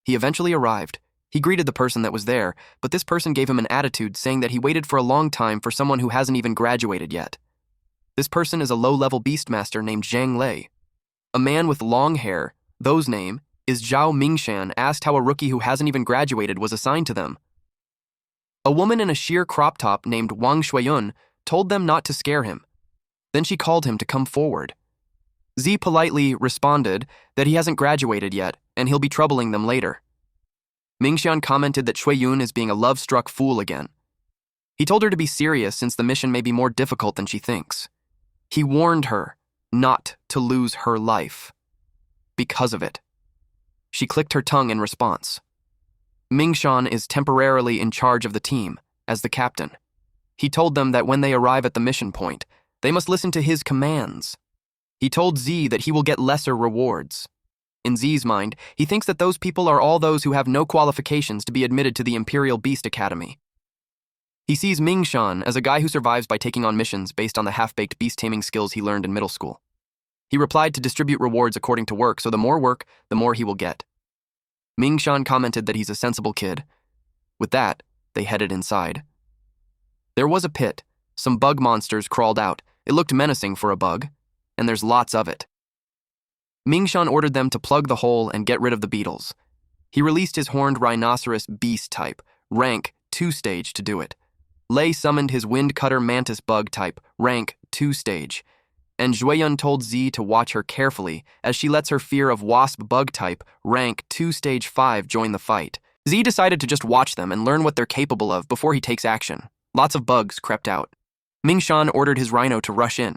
He eventually arrived. He greeted the person that was there, but this person gave him an attitude saying that he waited for a long time for someone who hasn't even graduated yet. This person is a low-level beastmaster named Zhang Lei. A man with long hair, whose name is Zhao Mingshan, asked how a rookie who hasn't even graduated was assigned to them. A woman in a sheer crop top named Wang Shuiyun told them not to scare him. Then she called him to come forward. Z politely responded that he hasn't graduated yet and he'll be troubling them later. Mingshan commented that Shuiyun is being a love-struck fool again. He told her to be serious since the mission may be more difficult than she thinks. He warned her not to lose her life because of it. She clicked her tongue in response. Mingshan is temporarily in charge of the team, as the captain. He told them that when they arrive at the mission point, they must listen to his commands. He told Z that he will get lesser rewards. In Z's mind, he thinks that those people are all those who have no qualifications to be admitted to the Imperial Beast Academy. He sees Mingshan as a guy who survives by taking on missions based on the half-baked beast-taming skills he learned in middle school. He replied to distribute rewards according to work, so the more work, the more he will get. Mingshan commented that he's a sensible kid. With that, they headed inside. There was a pit. Some bug monsters crawled out. It looked menacing for a bug, and there's lots of it. Mingshan ordered them to plug the hole and get rid of the beetles. He released his horned rhinoceros beast type, rank 2 stage, to do it. Lei summoned his wind cutter mantis bug type, rank 2 stage. And Zhuiyun told Z to watch her carefully as she lets her fear of wasp bug type, rank 2 stage 5, join the fight. Z decided to just watch them and learn what they're capable of before he takes action. Lots of bugs crept out. Mingshan ordered his rhino to rush in.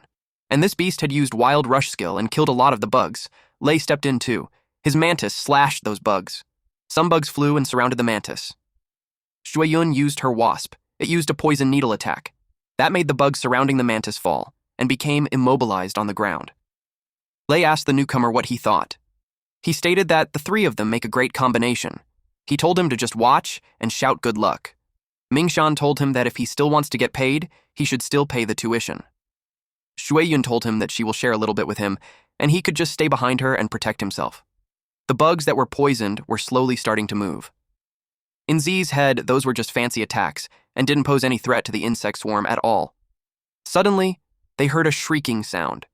And this beast had used wild rush skill and killed a lot of the bugs. Lei stepped in too. His mantis slashed those bugs. Some bugs flew and surrounded the mantis. Shuiyun used her wasp. It used a poison needle attack. That made the bugs surrounding the mantis fall and became immobilized on the ground. Lei asked the newcomer what he thought. He stated that the 3 of them make a great combination. He told him to just watch and shout good luck. Mingshan told him that if he still wants to get paid, he should still pay the tuition. Shuiyun told him that she will share a little bit with him, and he could just stay behind her and protect himself. The bugs that were poisoned were slowly starting to move. In Z's head, those were just fancy attacks and didn't pose any threat to the insect swarm at all. Suddenly, they heard a shrieking sound.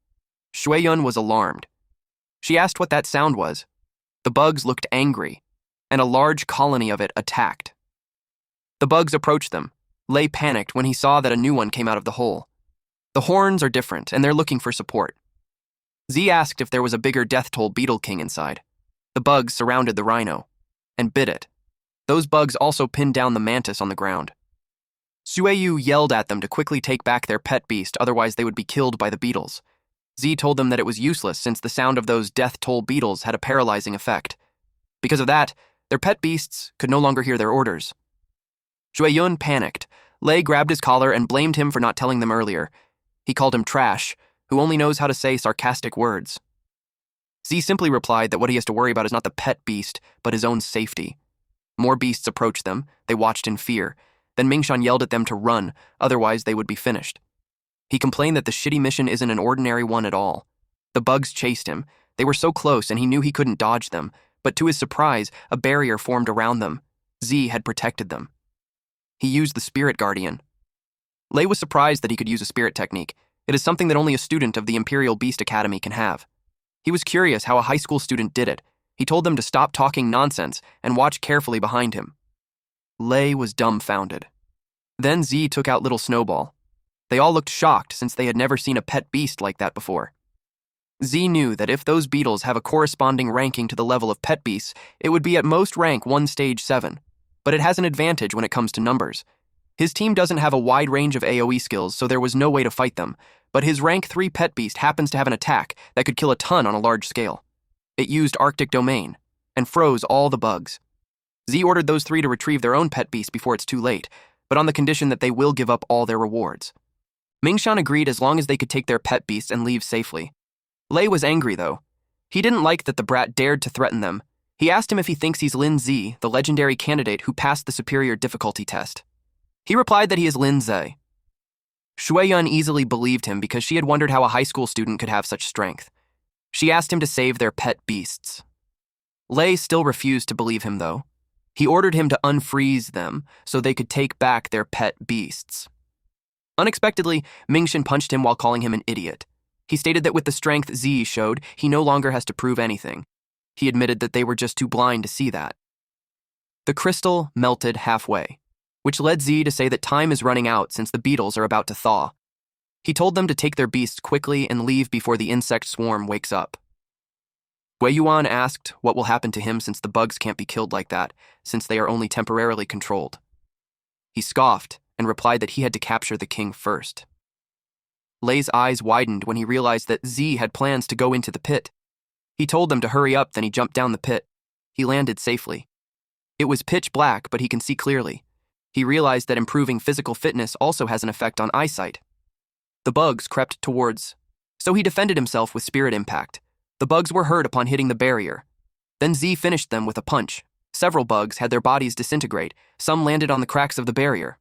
Shuiyun was alarmed. She asked what that sound was. The bugs looked angry, and a large colony of it attacked. The bugs approached them. Lei panicked when he saw that a new one came out of the hole. The horns are different, and they're looking for support. Z asked if there was a bigger Death Toll Beetle King inside. The bugs surrounded the rhino and bit it. Those bugs also pinned down the mantis on the ground. Sueyu yelled at them to quickly take back their pet beast, otherwise they would be killed by the beetles. Z told them that it was useless since the sound of those death toll beetles had a paralyzing effect. Because of that, their pet beasts could no longer hear their orders. Shueyun panicked. Lei grabbed his collar and blamed him for not telling them earlier. He called him trash, who only knows how to say sarcastic words. Z simply replied that what he has to worry about is not the pet beast, but his own safety. More beasts approached them. They watched in fear. Then Mingshan yelled at them to run, otherwise they would be finished. He complained that the shitty mission isn't an ordinary one at all. The bugs chased him. They were so close and he knew he couldn't dodge them, but to his surprise, a barrier formed around them. Z had protected them. He used the spirit guardian. Lei was surprised that he could use a spirit technique. It is something that only a student of the Imperial Beast Academy can have. He was curious how a high school student did it. He told them to stop talking nonsense and watch carefully behind him. Lei was dumbfounded. Then Z took out Little Snowball. They all looked shocked since they had never seen a pet beast like that before. Z knew that if those beetles have a corresponding ranking to the level of pet beasts, it would be at most rank 1 stage 7. But it has an advantage when it comes to numbers. His team doesn't have a wide range of AoE skills, so there was no way to fight them, but his rank 3 pet beast happens to have an attack that could kill a ton on a large scale. It used Arctic Domain and froze all the bugs. Z ordered those 3 to retrieve their own pet beast before it's too late, but on the condition that they will give up all their rewards. Mingshan agreed as long as they could take their pet beasts and leave safely. Lei was angry, though. He didn't like that the brat dared to threaten them. He asked him if he thinks he's Lin Zi, the legendary candidate who passed the superior difficulty test. He replied that he is Lin Zi. Shueyun easily believed him because she had wondered how a high school student could have such strength. She asked him to save their pet beasts. Lei still refused to believe him, though. He ordered him to unfreeze them so they could take back their pet beasts. Unexpectedly, Mingshan punched him while calling him an idiot. He stated that with the strength Z showed, he no longer has to prove anything. He admitted that they were just too blind to see that. The crystal melted halfway, which led Z to say that time is running out since the beetles are about to thaw. He told them to take their beasts quickly and leave before the insect swarm wakes up. Wei Yuan asked what will happen to him since the bugs can't be killed like that, since they are only temporarily controlled. He scoffed and replied that he had to capture the king first. Lei's eyes widened when he realized that Z had plans to go into the pit. He told them to hurry up, then he jumped down the pit. He landed safely. It was pitch black, but he can see clearly. He realized that improving physical fitness also has an effect on eyesight. The bugs crept towards, so he defended himself with spirit impact. The bugs were hurt upon hitting the barrier. Then Z finished them with a punch. Several bugs had their bodies disintegrate. Some landed on the cracks of the barrier.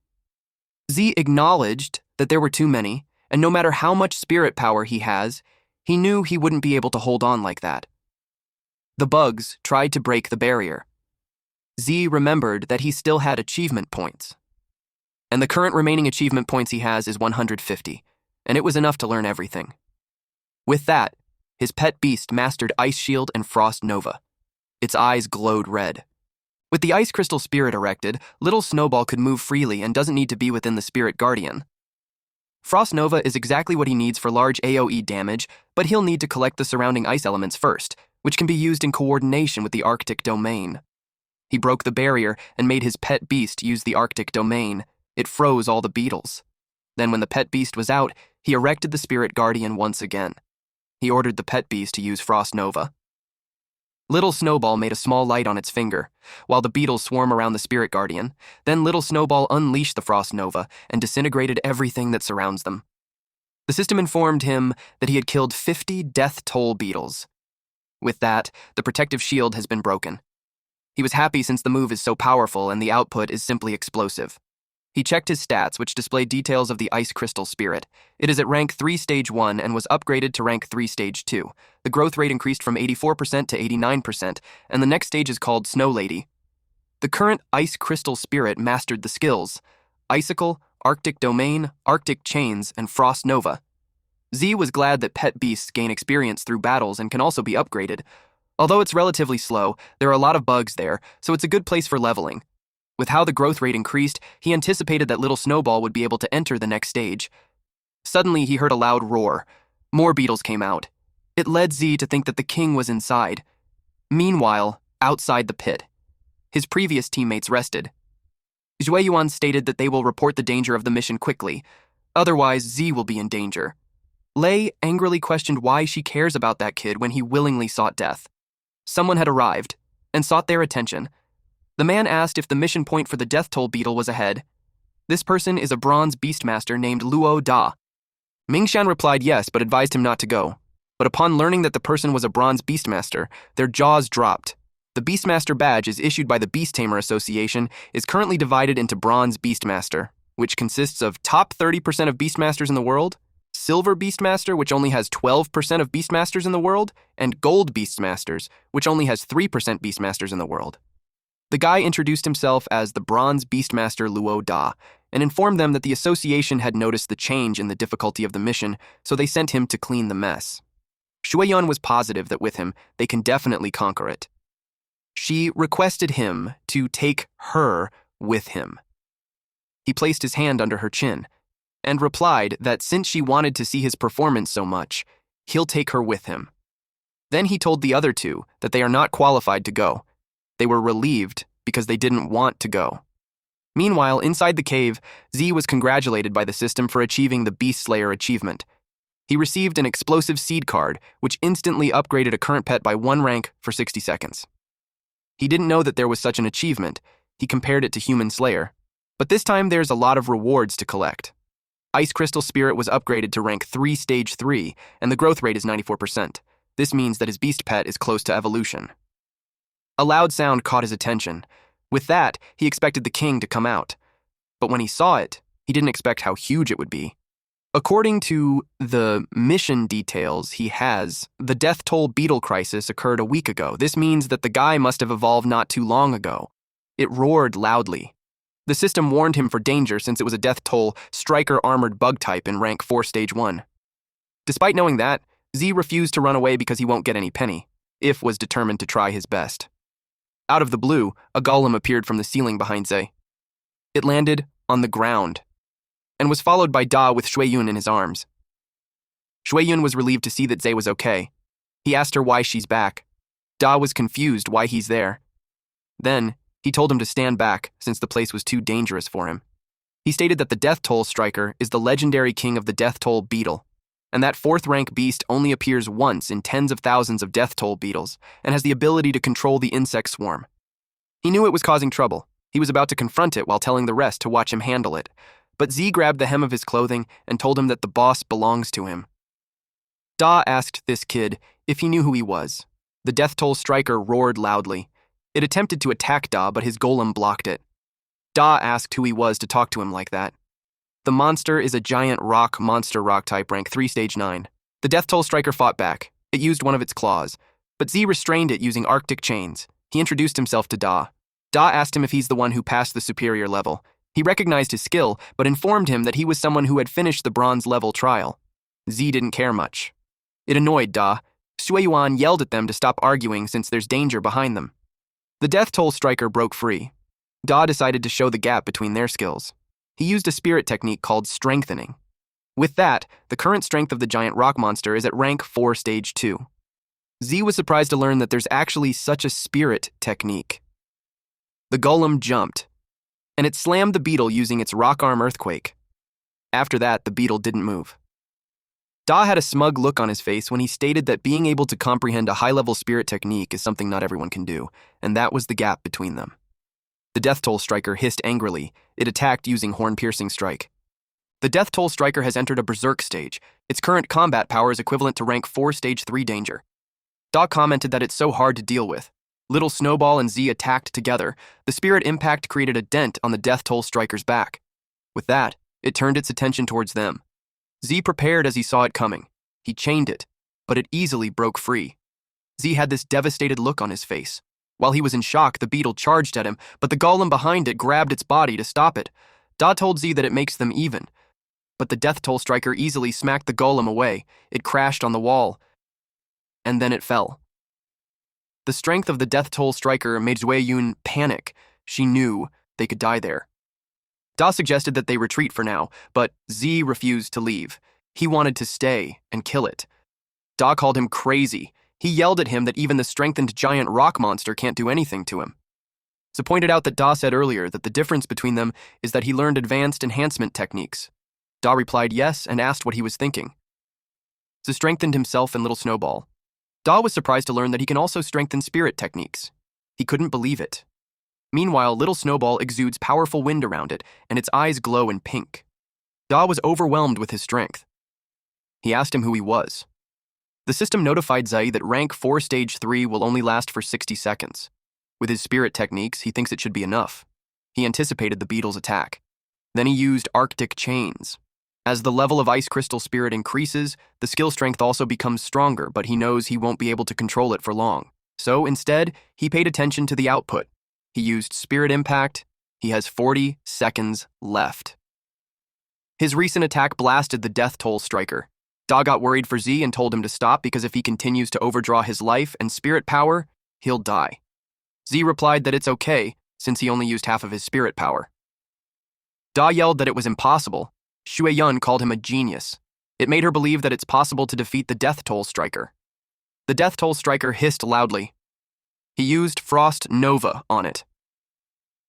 Z acknowledged that there were too many, and no matter how much spirit power he has, he knew he wouldn't be able to hold on like that. The bugs tried to break the barrier. Z remembered that he still had achievement points. And the current remaining achievement points he has is 150, and it was enough to learn everything. With that, his pet beast mastered Ice Shield and Frost Nova. Its eyes glowed red. With the Ice Crystal Spirit erected, Little Snowball could move freely and doesn't need to be within the Spirit Guardian. Frost Nova is exactly what he needs for large AoE damage, but he'll need to collect the surrounding ice elements first, which can be used in coordination with the Arctic Domain. He broke the barrier and made his pet beast use the Arctic Domain. It froze all the beetles. Then when the pet beast was out, he erected the Spirit Guardian once again. He ordered the pet beast to use Frost Nova. Little Snowball made a small light on its finger, while the beetles swarm around the Spirit Guardian. Then Little Snowball unleashed the Frost Nova and disintegrated everything that surrounds them. The system informed him that he had killed 50 death toll beetles. With that, the protective shield has been broken. He was happy since the move is so powerful and the output is simply explosive. He checked his stats, which displayed details of the Ice Crystal Spirit. It is at rank 3 Stage 1 and was upgraded to rank 3 Stage 2. The growth rate increased from 84% to 89%, and the next stage is called Snow Lady. The current Ice Crystal Spirit mastered the skills Icicle, Arctic Domain, Arctic Chains, and Frost Nova. Z was glad that pet beasts gain experience through battles and can also be upgraded. Although it's relatively slow, there are a lot of bugs there, so it's a good place for leveling. With how the growth rate increased, he anticipated that Little Snowball would be able to enter the next stage. Suddenly, he heard a loud roar. More beetles came out. It led Z to think that the king was inside. Meanwhile, outside the pit, his previous teammates rested. Zhueyuan stated that they will report the danger of the mission quickly, otherwise Z will be in danger. Lei angrily questioned why she cares about that kid when he willingly sought death. Someone had arrived and sought their attention. The man asked if the mission point for the death toll beetle was ahead. This person is a bronze beastmaster named Luo Da. Mingshan replied yes, but advised him not to go. But upon learning that the person was a bronze beastmaster, their jaws dropped. The Beastmaster badge is issued by the Beast Tamer Association, is currently divided into Bronze Beastmaster, which consists of top 30% of Beastmasters in the world, Silver Beastmaster, which only has 12% of Beastmasters in the world, and Gold Beastmasters, which only has 3% Beastmasters in the world. The guy introduced himself as the Bronze Beastmaster Luo Da, and informed them that the association had noticed the change in the difficulty of the mission, so they sent him to clean the mess. Shueyan was positive that with him, they can definitely conquer it. She requested him to take her with him. He placed his hand under her chin and replied that since she wanted to see his performance so much, he'll take her with him. Then he told the other two that they are not qualified to go. They were relieved because they didn't want to go. Meanwhile, inside the cave, Z was congratulated by the system for achieving the Beast Slayer achievement. He received an explosive seed card, which instantly upgraded a current pet by 1 rank for 60 seconds. He didn't know that there was such an achievement. He compared it to Human Slayer. But this time there's a lot of rewards to collect. Ice Crystal Spirit was upgraded to rank 3 stage 3, and the growth rate is 94%. This means that his beast pet is close to evolution. A loud sound caught his attention. With that, he expected the king to come out. But when he saw it, he didn't expect how huge it would be. According to the mission details he has, the death toll beetle crisis occurred a week ago. This means that the guy must have evolved not too long ago. It roared loudly. The system warned him for danger since it was a death toll striker armored bug type in rank 4 stage 1. Despite knowing that, Z refused to run away because he won't get any penny. If was determined to try his best. Out of the blue, a golem appeared from the ceiling behind Z. It landed on the ground and was followed by Da with Shueyun in his arms. Shueyun was relieved to see that Zay was okay. He asked her why she's back. Da was confused why he's there. Then, he told him to stand back since the place was too dangerous for him. He stated that the Death Toll Striker is the legendary king of the Death Toll Beetle, and that 4th rank beast only appears once in tens of thousands of Death Toll beetles and has the ability to control the insect swarm. He knew it was causing trouble. He was about to confront it while telling the rest to watch him handle it. But Z grabbed the hem of his clothing and told him that the boss belongs to him. Da asked this kid if he knew who he was. The Death Toll Striker roared loudly. It attempted to attack Da, but his golem blocked it. Da asked who he was to talk to him like that. The monster is a giant monster rock type rank 3 stage 9. The Death Toll Striker fought back. It used one of its claws, but Z restrained it using Arctic chains. He introduced himself to Da. Da asked him if he's the one who passed the superior level. He recognized his skill, but informed him that he was someone who had finished the bronze level trial. Z didn't care much. It annoyed Da. Shueyuan yelled at them to stop arguing since there's danger behind them. The Death Toll Striker broke free. Da decided to show the gap between their skills. He used a spirit technique called Strengthening. With that, the current strength of the giant rock monster is at rank 4 stage 2. Z was surprised to learn that there's actually such a spirit technique. The golem jumped, and it slammed the beetle using its rock arm earthquake. After that, the beetle didn't move. Da had a smug look on his face when he stated that being able to comprehend a high-level spirit technique is something not everyone can do, and that was the gap between them. The Death Toll Striker hissed angrily. It attacked using Horn-Piercing Strike. The Death Toll Striker has entered a Berserk stage. Its current combat power is equivalent to rank 4 stage 3 danger. Da commented that it's so hard to deal with. Little Snowball and Z attacked together. The spirit impact created a dent on the Death Toll Striker's back. With that, it turned its attention towards them. Z prepared as he saw it coming. He chained it, but it easily broke free. Z had this devastated look on his face. While he was in shock, the beetle charged at him, but the golem behind it grabbed its body to stop it. Da told Z that it makes them even. But the Death Toll Striker easily smacked the golem away. It crashed on the wall, and then it fell. The strength of the Death Toll Striker made Zhueyun panic. She knew they could die there. Da suggested that they retreat for now, but Z refused to leave. He wanted to stay and kill it. Da called him crazy. He yelled at him that even the strengthened giant rock monster can't do anything to him. Ze pointed out that Da said earlier that the difference between them is that he learned advanced enhancement techniques. Da replied yes and asked what he was thinking. Ze strengthened himself and Little Snowball. Da was surprised to learn that he can also strengthen spirit techniques. He couldn't believe it. Meanwhile, Little Snowball exudes powerful wind around it, and its eyes glow in pink. Da was overwhelmed with his strength. He asked him who he was. The system notified Zai that rank 4 stage 3 will only last for 60 seconds. With his spirit techniques, he thinks it should be enough. He anticipated the beetle's attack. Then he used Arctic Chains. As the level of Ice Crystal Spirit increases, the skill strength also becomes stronger, but he knows he won't be able to control it for long. So instead, he paid attention to the output. He used Spirit Impact. He has 40 seconds left. His recent attack blasted the Death Toll Striker. Da got worried for Z and told him to stop because if he continues to overdraw his life and spirit power, he'll die. Z replied that it's okay, since he only used half of his spirit power. Da yelled that it was impossible. Shui Yun called him a genius. It made her believe that it's possible to defeat the Death Toll Striker. The Death Toll Striker hissed loudly. He used Frost Nova on it.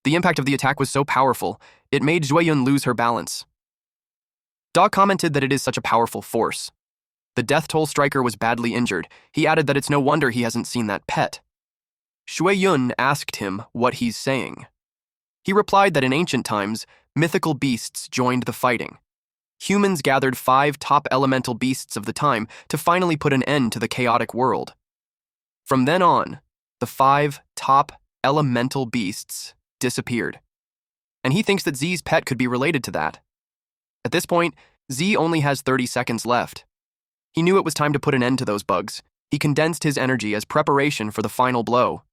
The impact of the attack was so powerful, it made Shui Yun lose her balance. Da commented that it is such a powerful force. The Death Toll Striker was badly injured. He added that it's no wonder he hasn't seen that pet. Shui Yun asked him what he's saying. He replied that in ancient times, mythical beasts joined the fighting. Humans gathered 5 top elemental beasts of the time to finally put an end to the chaotic world. From then on, the 5 top elemental beasts disappeared. And he thinks that Z's pet could be related to that. At this point, Z only has 30 seconds left. He knew it was time to put an end to those bugs. He condensed his energy as preparation for the final blow.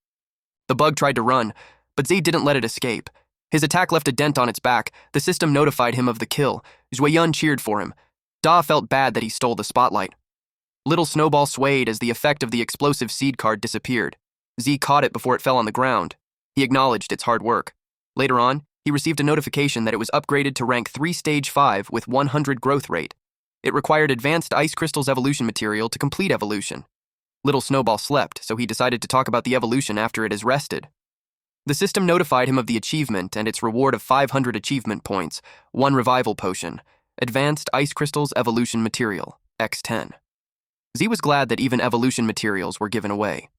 The bug tried to run, but Z didn't let it escape. His attack left a dent on its back. The system notified him of the kill. Shui Yun cheered for him. Da felt bad that he stole the spotlight. Little Snowball swayed as the effect of the explosive seed card disappeared. Z caught it before it fell on the ground. He acknowledged its hard work. Later on, he received a notification that it was upgraded to rank 3 stage 5 with 100 growth rate. It required advanced Ice Crystal's evolution material to complete evolution. Little Snowball slept, so he decided to talk about the evolution after it has rested. The system notified him of the achievement and its reward of 500 achievement points, 1 revival potion, advanced Ice Crystal's evolution material, X10. Z was glad that even evolution materials were given away.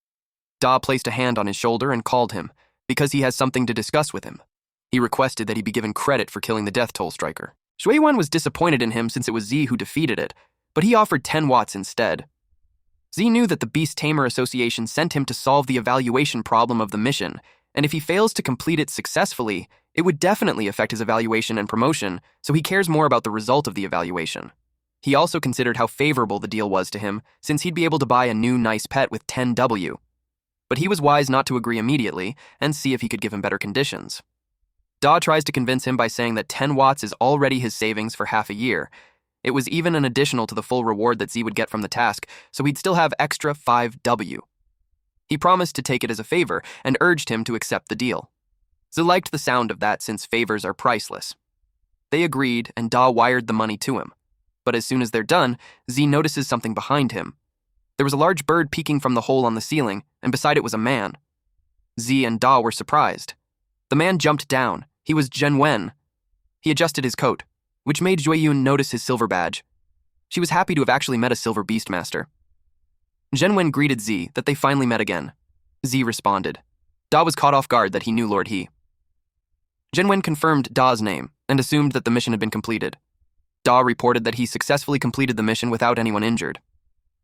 Da placed a hand on his shoulder and called him, because he has something to discuss with him. He requested that he be given credit for killing the Death Toll Striker. Shui Yun was disappointed in him since it was Z who defeated it, but he offered 10 watts instead. Z knew that the Beast Tamer Association sent him to solve the evaluation problem of the mission, and if he fails to complete it successfully, it would definitely affect his evaluation and promotion, so he cares more about the result of the evaluation. He also considered how favorable the deal was to him, since he'd be able to buy a new nice pet with 10W. But he was wise not to agree immediately and see if he could give him better conditions. Da tries to convince him by saying that 10 watts is already his savings for half a year. It was even an additional to the full reward that Z would get from the task, so he'd still have extra 5W. He promised to take it as a favor and urged him to accept the deal. Z liked the sound of that since favors are priceless. They agreed and Da wired the money to him. But as soon as they're done, Z notices something behind him. There was a large bird peeking from the hole on the ceiling, and beside it was a man. Z and Da were surprised. The man jumped down. He was Zhenwen. He adjusted his coat, which made Shui Yun notice his silver badge. She was happy to have actually met a silver beastmaster. Zhenwen greeted Z that they finally met again. Z responded. Da was caught off guard that he knew Lord He. Zhenwen confirmed Da's name and assumed that the mission had been completed. Da reported that he successfully completed the mission without anyone injured.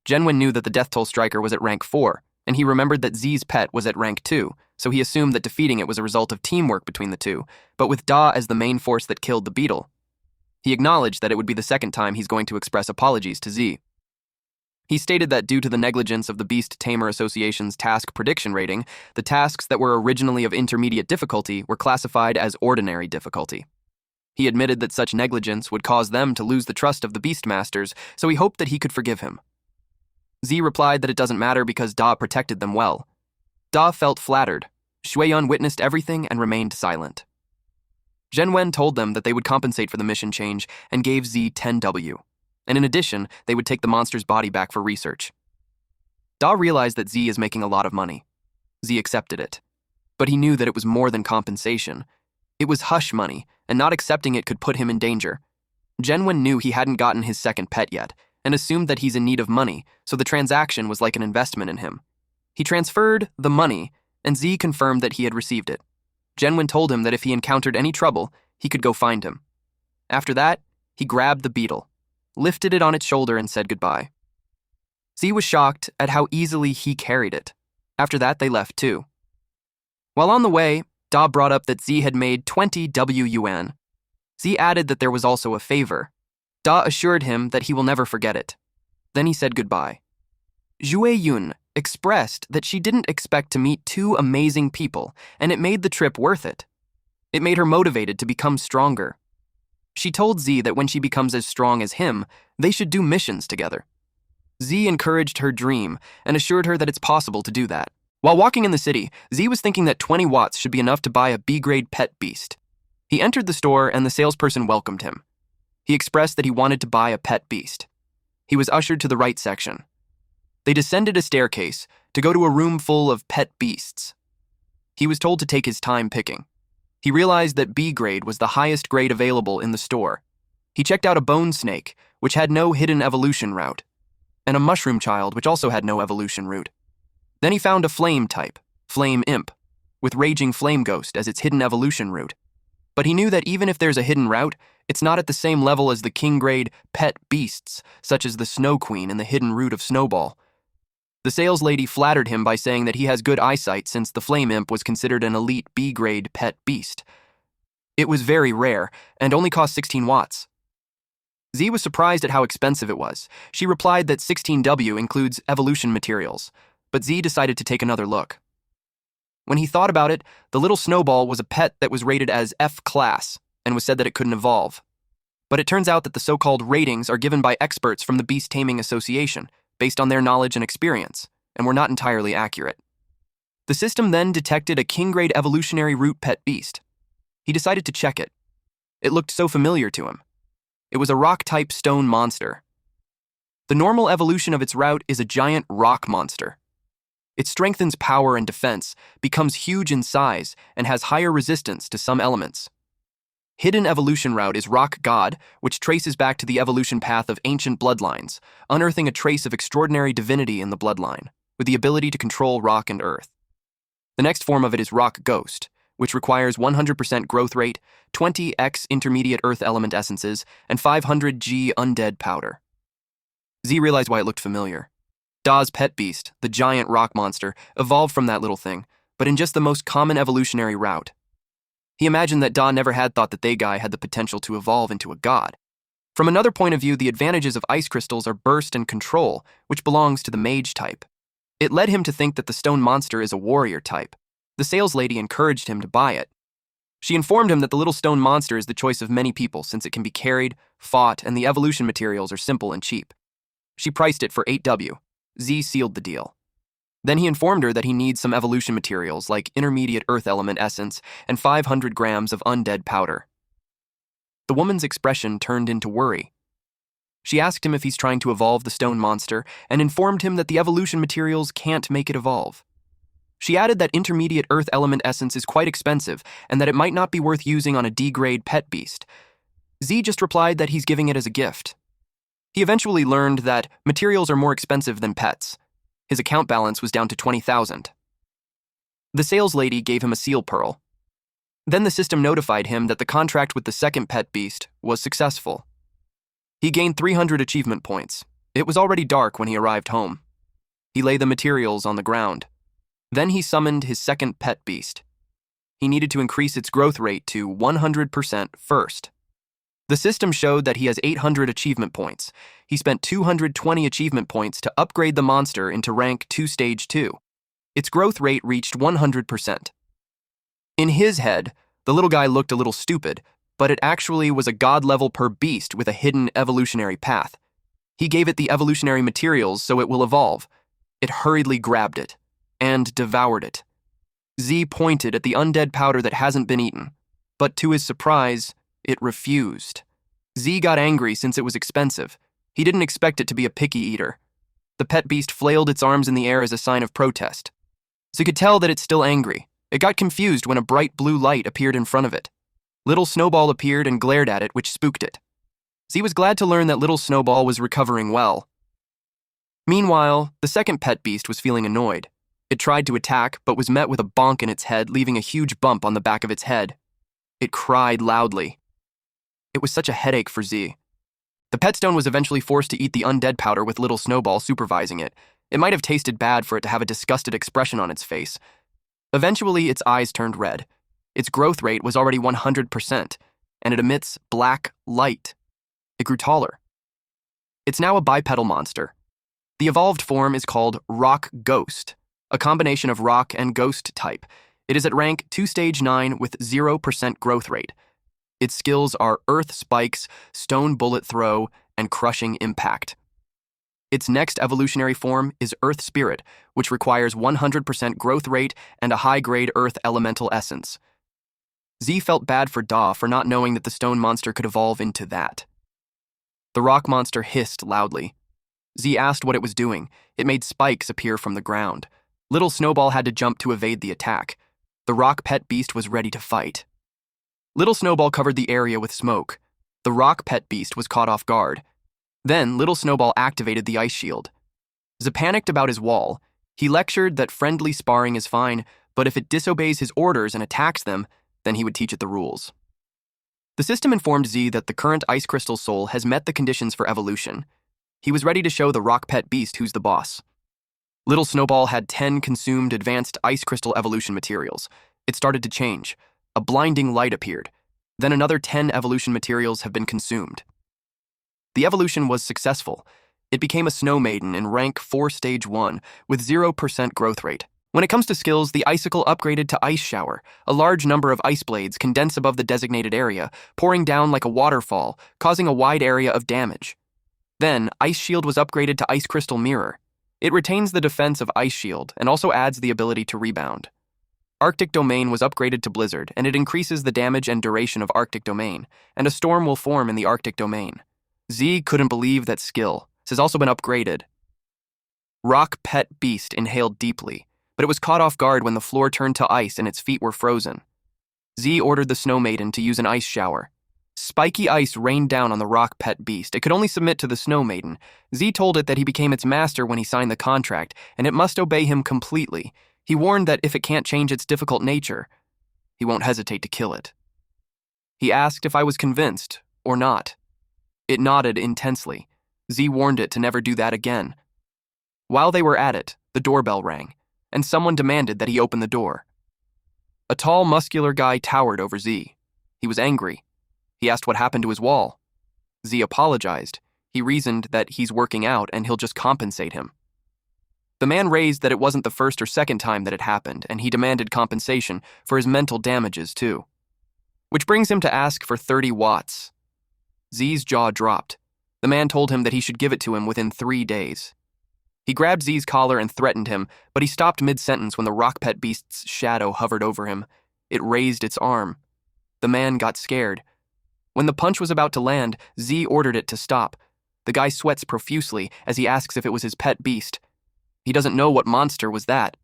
Zhenwen knew that the Death Toll Striker was at rank 4, and he remembered that Z's pet was at rank 2, so he assumed that defeating it was a result of teamwork between the two, but with Da as the main force that killed the beetle. He acknowledged that it would be the second time he's going to express apologies to Z. He stated that due to the negligence of the Beast Tamer Association's task prediction rating, the tasks that were originally of intermediate difficulty were classified as ordinary difficulty. He admitted that such negligence would cause them to lose the trust of the Beastmasters, so he hoped that he could forgive him. Z replied that it doesn't matter because Da protected them well. Da felt flattered. Shui Yun witnessed everything and remained silent. Zhenwen told them that they would compensate for the mission change and gave Z 10W. And in addition, they would take the monster's body back for research. Da realized that Z is making a lot of money. Z accepted it. But he knew that it was more than compensation. It was hush money, and not accepting it could put him in danger. Genwen knew he hadn't gotten his second pet yet, and assumed that he's in need of money, so the transaction was like an investment in him. He transferred the money, and Z confirmed that he had received it. Genwen told him that if he encountered any trouble, he could go find him. After that, he grabbed the beetle, lifted it on its shoulder, and said goodbye. Z was shocked at how easily he carried it. After that, they left too. While on the way, Da brought up that Z had made 20 WUN. Z added that there was also a favor. Da assured him that he will never forget it. Then he said goodbye. Jue Yun expressed that she didn't expect to meet two amazing people, and it made the trip worth it. It made her motivated to become stronger. She told Z that when she becomes as strong as him, they should do missions together. Z encouraged her dream and assured her that it's possible to do that. While walking in the city, Z was thinking that 20 watts should be enough to buy a B-grade pet beast. He entered the store and the salesperson welcomed him. He expressed that he wanted to buy a pet beast. He was ushered to the right section. They descended a staircase to go to a room full of pet beasts. He was told to take his time picking. He realized that B-grade was the highest grade available in the store. He checked out a bone snake, which had no hidden evolution route, and a mushroom child, which also had no evolution route. Then he found a flame type, Flame Imp, with Raging Flame Ghost as its hidden evolution route. But he knew that even if there's a hidden route, it's not at the same level as the king-grade pet beasts, such as the Snow Queen and the hidden route of Snowball. The sales lady flattered him by saying that he has good eyesight since the Flame Imp was considered an elite B-grade pet beast. It was very rare and only cost 16 watts. Z was surprised at how expensive it was. She replied that 16W includes evolution materials, but Z decided to take another look. When he thought about it, the little Snowball was a pet that was rated as F-class and was said that it couldn't evolve. But it turns out that the so-called ratings are given by experts from the Beast Taming Association, based on their knowledge and experience, and were not entirely accurate. The system then detected a king-grade evolutionary root pet beast. He decided to check it. It looked so familiar to him. It was a rock-type stone monster. The normal evolution of its route is a giant rock monster. It strengthens power and defense, becomes huge in size, and has higher resistance to some elements. Hidden evolution route is Rock God, which traces back to the evolution path of ancient bloodlines, unearthing a trace of extraordinary divinity in the bloodline, with the ability to control rock and earth. The next form of it is Rock Ghost, which requires 100% growth rate, 20x intermediate earth element essences, and 500G undead powder. Z realized why it looked familiar. Da's pet beast, the giant rock monster, evolved from that little thing, but in just the most common evolutionary route. He imagined that Da never had thought that they guy had the potential to evolve into a god. From another point of view, the advantages of ice crystals are burst and control, which belongs to the mage type. It led him to think that the stone monster is a warrior type. The sales lady encouraged him to buy it. She informed him that the little stone monster is the choice of many people since it can be carried, fought, and the evolution materials are simple and cheap. She priced it for 8W. Z sealed the deal. Then he informed her that he needs some evolution materials like intermediate earth element essence and 500 grams of undead powder. The woman's expression turned into worry. She asked him if he's trying to evolve the stone monster and informed him that the evolution materials can't make it evolve. She added that intermediate earth element essence is quite expensive and that it might not be worth using on a D-grade pet beast. Z just replied that he's giving it as a gift. He eventually learned that materials are more expensive than pets. His account balance was down to 20,000. The sales lady gave him a seal pearl. Then the system notified him that the contract with the second pet beast was successful. He gained 300 achievement points. It was already dark when he arrived home. He laid the materials on the ground. Then he summoned his second pet beast. He needed to increase its growth rate to 100% first. The system showed that he has 800 achievement points. He spent 220 achievement points to upgrade the monster into rank 2 stage 2. Its growth rate reached 100%. In his head, the little guy looked a little stupid, but it actually was a god level per beast with a hidden evolutionary path. He gave it the evolutionary materials so it will evolve. It hurriedly grabbed it and devoured it. Z pointed at the undead powder that hasn't been eaten, but to his surprise, it refused. Z got angry since it was expensive. He didn't expect it to be a picky eater. The pet beast flailed its arms in the air as a sign of protest. Z could tell that it's still angry. It got confused when a bright blue light appeared in front of it. Little Snowball appeared and glared at it, which spooked it. Z was glad to learn that Little Snowball was recovering well. Meanwhile, the second pet beast was feeling annoyed. It tried to attack, but was met with a bonk in its head, leaving a huge bump on the back of its head. It cried loudly. It was such a headache for Z. The pet stone was eventually forced to eat the undead powder with Little Snowball supervising it. It might have tasted bad for it to have a disgusted expression on its face. Eventually, its eyes turned red. Its growth rate was already 100%, and it emits black light. It grew taller. It's now a bipedal monster. The evolved form is called Rock Ghost, a combination of rock and ghost type. It is at rank 2 stage 9 with 0% growth rate. Its skills are Earth Spikes, Stone Bullet Throw, and Crushing Impact. Its next evolutionary form is Earth Spirit, which requires 100% growth rate and a high-grade Earth Elemental Essence. Z felt bad for Da for not knowing that the stone monster could evolve into that. The rock monster hissed loudly. Z asked what it was doing. It made spikes appear from the ground. Little Snowball had to jump to evade the attack. The rock pet beast was ready to fight. Little Snowball covered the area with smoke. The rock pet beast was caught off guard. Then Little Snowball activated the ice shield. Z panicked about his wall. He lectured that friendly sparring is fine, but if it disobeys his orders and attacks them, then he would teach it the rules. The system informed Z that the current Ice Crystal Soul has met the conditions for evolution. He was ready to show the rock pet beast who's the boss. Little Snowball had 10 consumed advanced Ice Crystal evolution materials. It started to change. A blinding light appeared. Then another 10 evolution materials have been consumed. The evolution was successful. It became a Snow Maiden in rank 4 stage 1 with 0% growth rate. When it comes to skills, the Icicle upgraded to Ice Shower. A large number of ice blades condense above the designated area, pouring down like a waterfall, causing a wide area of damage. Then, Ice Shield was upgraded to Ice Crystal Mirror. It retains the defense of Ice Shield and also adds the ability to rebound. Arctic Domain was upgraded to Blizzard, and it increases the damage and duration of Arctic Domain, and a storm will form in the Arctic Domain. Z couldn't believe that skill. This has also been upgraded. Rock Pet Beast inhaled deeply, but it was caught off guard when the floor turned to ice and its feet were frozen. Z ordered the Snow Maiden to use an ice shower. Spiky ice rained down on the rock pet beast. It could only submit to the Snow Maiden. Z told it that he became its master when he signed the contract, and it must obey him completely. He warned that if it can't change its difficult nature, he won't hesitate to kill it. He asked if I was convinced, or not. It nodded intensely. Z warned it to never do that again. While they were at it, the doorbell rang, and someone demanded that he open the door. A tall, muscular guy towered over Z. He was angry. He asked what happened to his wall. Z apologized. He reasoned that he's working out and he'll just compensate him. The man raised that it wasn't the first or second time that it happened, and he demanded compensation for his mental damages, too. Which brings him to ask for 30 watts. Z's jaw dropped. The man told him that he should give it to him within 3 days. He grabbed Z's collar and threatened him, but he stopped mid-sentence when the rock pet beast's shadow hovered over him. It raised its arm. The man got scared. When the punch was about to land, Z ordered it to stop. The guy sweats profusely as he asks if it was his pet beast. He doesn't know what monster was that.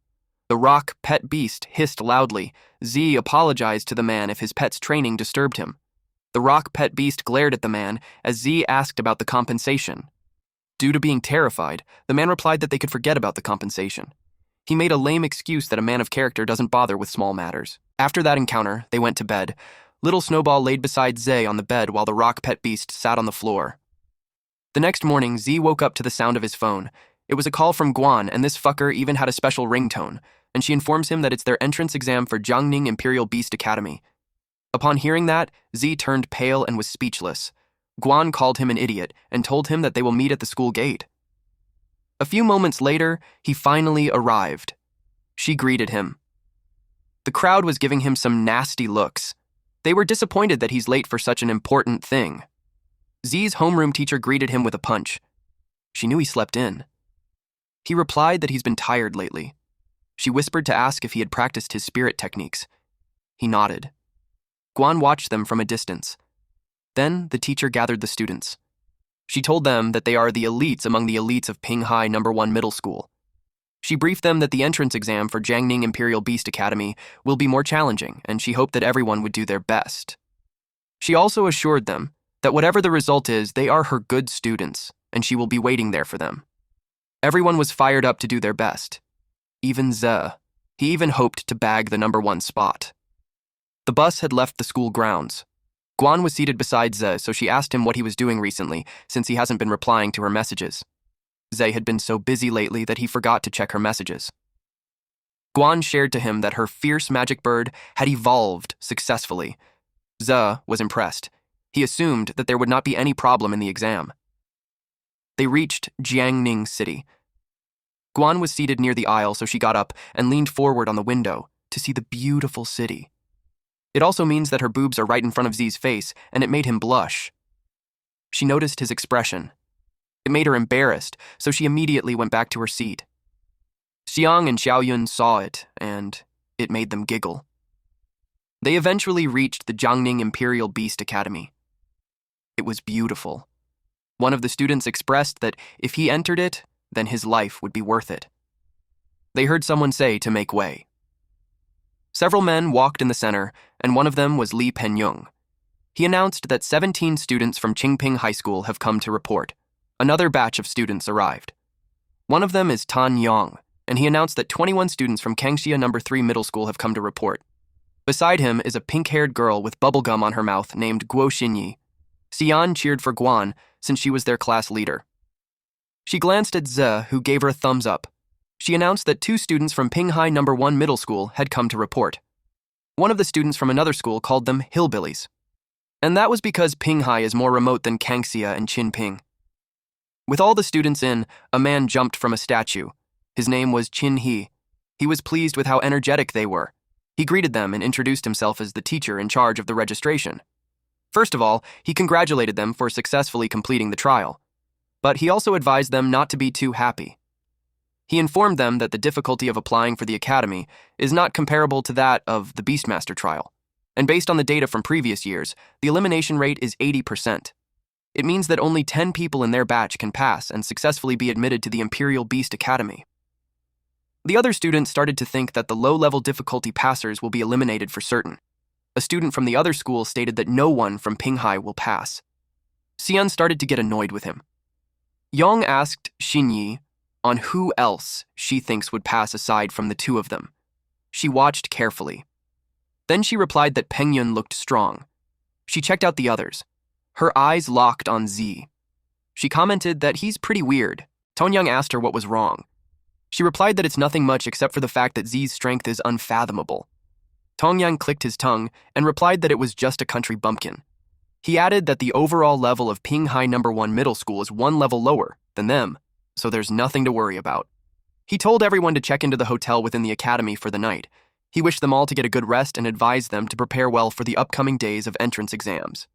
The rock pet beast hissed loudly. Z apologized to the man if his pet's training disturbed him. The rock pet beast glared at the man as Z asked about the compensation. Due to being terrified, the man replied that they could forget about the compensation. He made a lame excuse that a man of character doesn't bother with small matters. After that encounter, they went to bed. Little Snowball laid beside Z on the bed while the rock pet beast sat on the floor. The next morning, Z woke up to the sound of his phone. It was a call from Guan, and this fucker even had a special ringtone, and she informs him that it's their entrance exam for Jiangning Imperial Beast Academy. Upon hearing that, Z turned pale and was speechless. Guan called him an idiot and told him that they will meet at the school gate. A few moments later, he finally arrived. She greeted him. The crowd was giving him some nasty looks. They were disappointed that he's late for such an important thing. Z's homeroom teacher greeted him with a punch. She knew he slept in. He replied that he's been tired lately. She whispered to ask if he had practiced his spirit techniques. He nodded. Guan watched them from a distance. Then the teacher gathered the students. She told them that they are the elites among the elites of Pinghai #1 Middle School. She briefed them that the entrance exam for Jiangning Imperial Beast Academy will be more challenging, and she hoped that everyone would do their best. She also assured them that whatever the result is, they are her good students, and she will be waiting there for them. Everyone was fired up to do their best. Even Ze. He even hoped to bag the #1 spot. The bus had left the school grounds. Guan was seated beside Ze, so she asked him what he was doing recently, since he hasn't been replying to her messages. Ze had been so busy lately that he forgot to check her messages. Guan shared to him that her fierce magic bird had evolved successfully. Ze was impressed. He assumed that there would not be any problem in the exam. They reached Jiangning City. Guan was seated near the aisle, so she got up and leaned forward on the window to see the beautiful city. It also means that her boobs are right in front of Zi's face, and it made him blush. She noticed his expression. It made her embarrassed, so she immediately went back to her seat. Xiang and Xiaoyun saw it, and it made them giggle. They eventually reached the Jiangning Imperial Beast Academy. It was beautiful. One of the students expressed that if he entered it, then his life would be worth it. They heard someone say to make way. Several men walked in the center, and one of them was Li Penyung. He announced that 17 students from Qingping High School have come to report. Another batch of students arrived. One of them is Tan Yang, and he announced that 21 students from Kangxia #3 Middle School have come to report. Beside him is a pink-haired girl with bubblegum on her mouth named Guo Xinyi. Xian cheered for Guan since she was their class leader. She glanced at Ze, who gave her a thumbs up. She announced that 2 students from Pinghai #1 Middle School had come to report. One of the students from another school called them hillbillies. And that was because Pinghai is more remote than Kangxia and Qinping. With all the students in, a man jumped from a statue. His name was Qin He. He was pleased with how energetic they were. He greeted them and introduced himself as the teacher in charge of the registration. First of all, he congratulated them for successfully completing the trial. But he also advised them not to be too happy. He informed them that the difficulty of applying for the academy is not comparable to that of the Beastmaster trial. And based on the data from previous years, the elimination rate is 80%. It means that only 10 people in their batch can pass and successfully be admitted to the Imperial Beast Academy. The other students started to think that the low-level difficulty passers will be eliminated for certain. A student from the other school stated that no one from Pinghai will pass. Xian started to get annoyed with him. Yang asked Xinyi on who else she thinks would pass aside from the 2 of them. She watched carefully. Then she replied that Pengyun looked strong. She checked out the others. Her eyes locked on Z. She commented that he's pretty weird. Tonyang asked her what was wrong. She replied that it's nothing much except for the fact that Z's strength is unfathomable. Tongyang clicked his tongue and replied that it was just a country bumpkin. He added that the overall level of Pinghai #1 Middle School is 1 level lower than them, so there's nothing to worry about. He told everyone to check into the hotel within the academy for the night. He wished them all to get a good rest and advised them to prepare well for the upcoming days of entrance exams.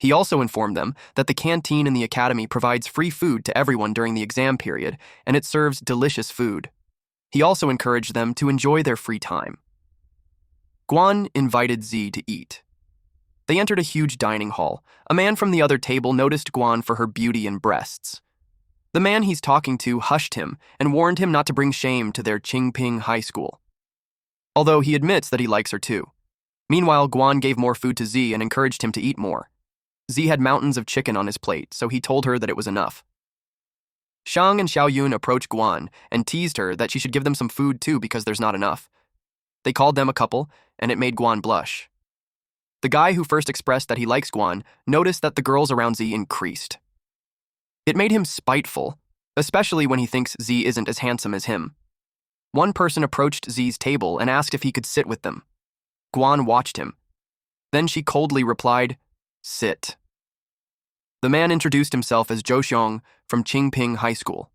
He also informed them that the canteen in the academy provides free food to everyone during the exam period, and it serves delicious food. He also encouraged them to enjoy their free time. Guan invited Z to eat. They entered a huge dining hall. A man from the other table noticed Guan for her beauty and breasts. The man he's talking to hushed him and warned him not to bring shame to their Qingping High School. Although he admits that he likes her too. Meanwhile, Guan gave more food to Z and encouraged him to eat more. Z had mountains of chicken on his plate, so he told her that it was enough. Xiang and Xiaoyun approached Guan and teased her that she should give them some food too because there's not enough. They called them a couple, and it made Guan blush. The guy who first expressed that he likes Guan noticed that the girls around Z increased. It made him spiteful, especially when he thinks Z isn't as handsome as him. One person approached Z's table and asked if he could sit with them. Guan watched him. Then she coldly replied, "Sit." The man introduced himself as Zhou Xiong from Qingping High School.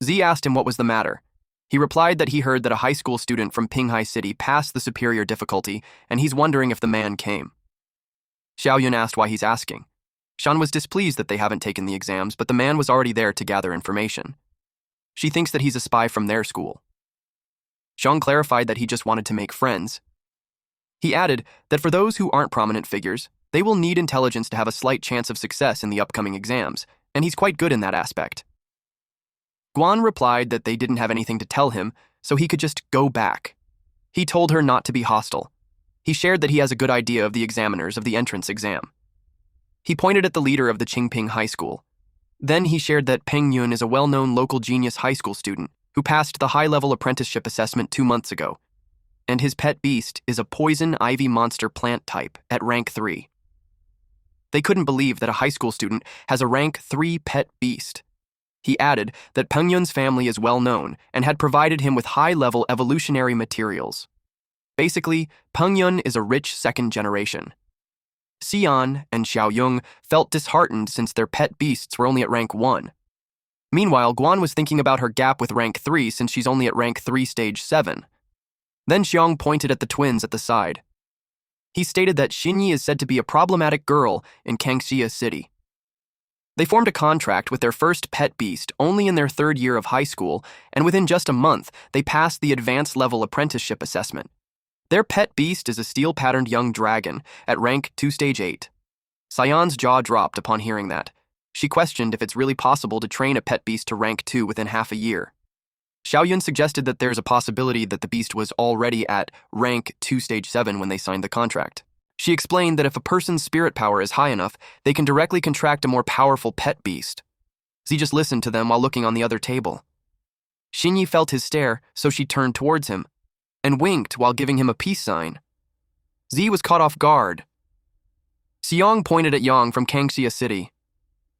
Z asked him what was the matter. He replied that he heard that a high school student from Pinghai City passed the superior difficulty, and he's wondering if the man came. Xiaoyun asked why he's asking. Shan was displeased that they haven't taken the exams, but the man was already there to gather information. She thinks that he's a spy from their school. Xiang clarified that he just wanted to make friends. He added that for those who aren't prominent figures, They will need intelligence to have a slight chance of success in the upcoming exams, and he's quite good in that aspect. Guan replied that they didn't have anything to tell him, so he could just go back. He told her not to be hostile. He shared that he has a good idea of the examiners of the entrance exam. He pointed at the leader of the Qingping High School. Then he shared that Peng Yun is a well-known local genius high school student who passed the high-level apprenticeship assessment 2 months ago, and his pet beast is a poison ivy monster plant type at rank 3. They couldn't believe that a high school student has a rank 3 pet beast. He added that Peng Yun's family is well-known and had provided him with high-level evolutionary materials. Basically, Peng Yun is a rich second generation. Xian and Xiaoyong felt disheartened since their pet beasts were only at rank 1. Meanwhile, Guan was thinking about her gap with rank 3 since she's only at rank 3 stage 7. Then Xiong pointed at the twins at the side. He stated that Xinyi is said to be a problematic girl in Kangxia City. They formed a contract with their first pet beast only in their 3rd year of high school, and within just a month, they passed the advanced level apprenticeship assessment. Their pet beast is a steel-patterned young dragon at rank 2 stage 8. Xian's jaw dropped upon hearing that. She questioned if it's really possible to train a pet beast to rank 2 within half a year. Xiaoyun suggested that there's a possibility that the beast was already at rank 2 stage 7 when they signed the contract. She explained that if a person's spirit power is high enough, they can directly contract a more powerful pet beast. Z just listened to them while looking on the other table. Xinyi felt his stare, so she turned towards him and winked while giving him a peace sign. Z was caught off guard. Xiong pointed at Yang from Kangxia City.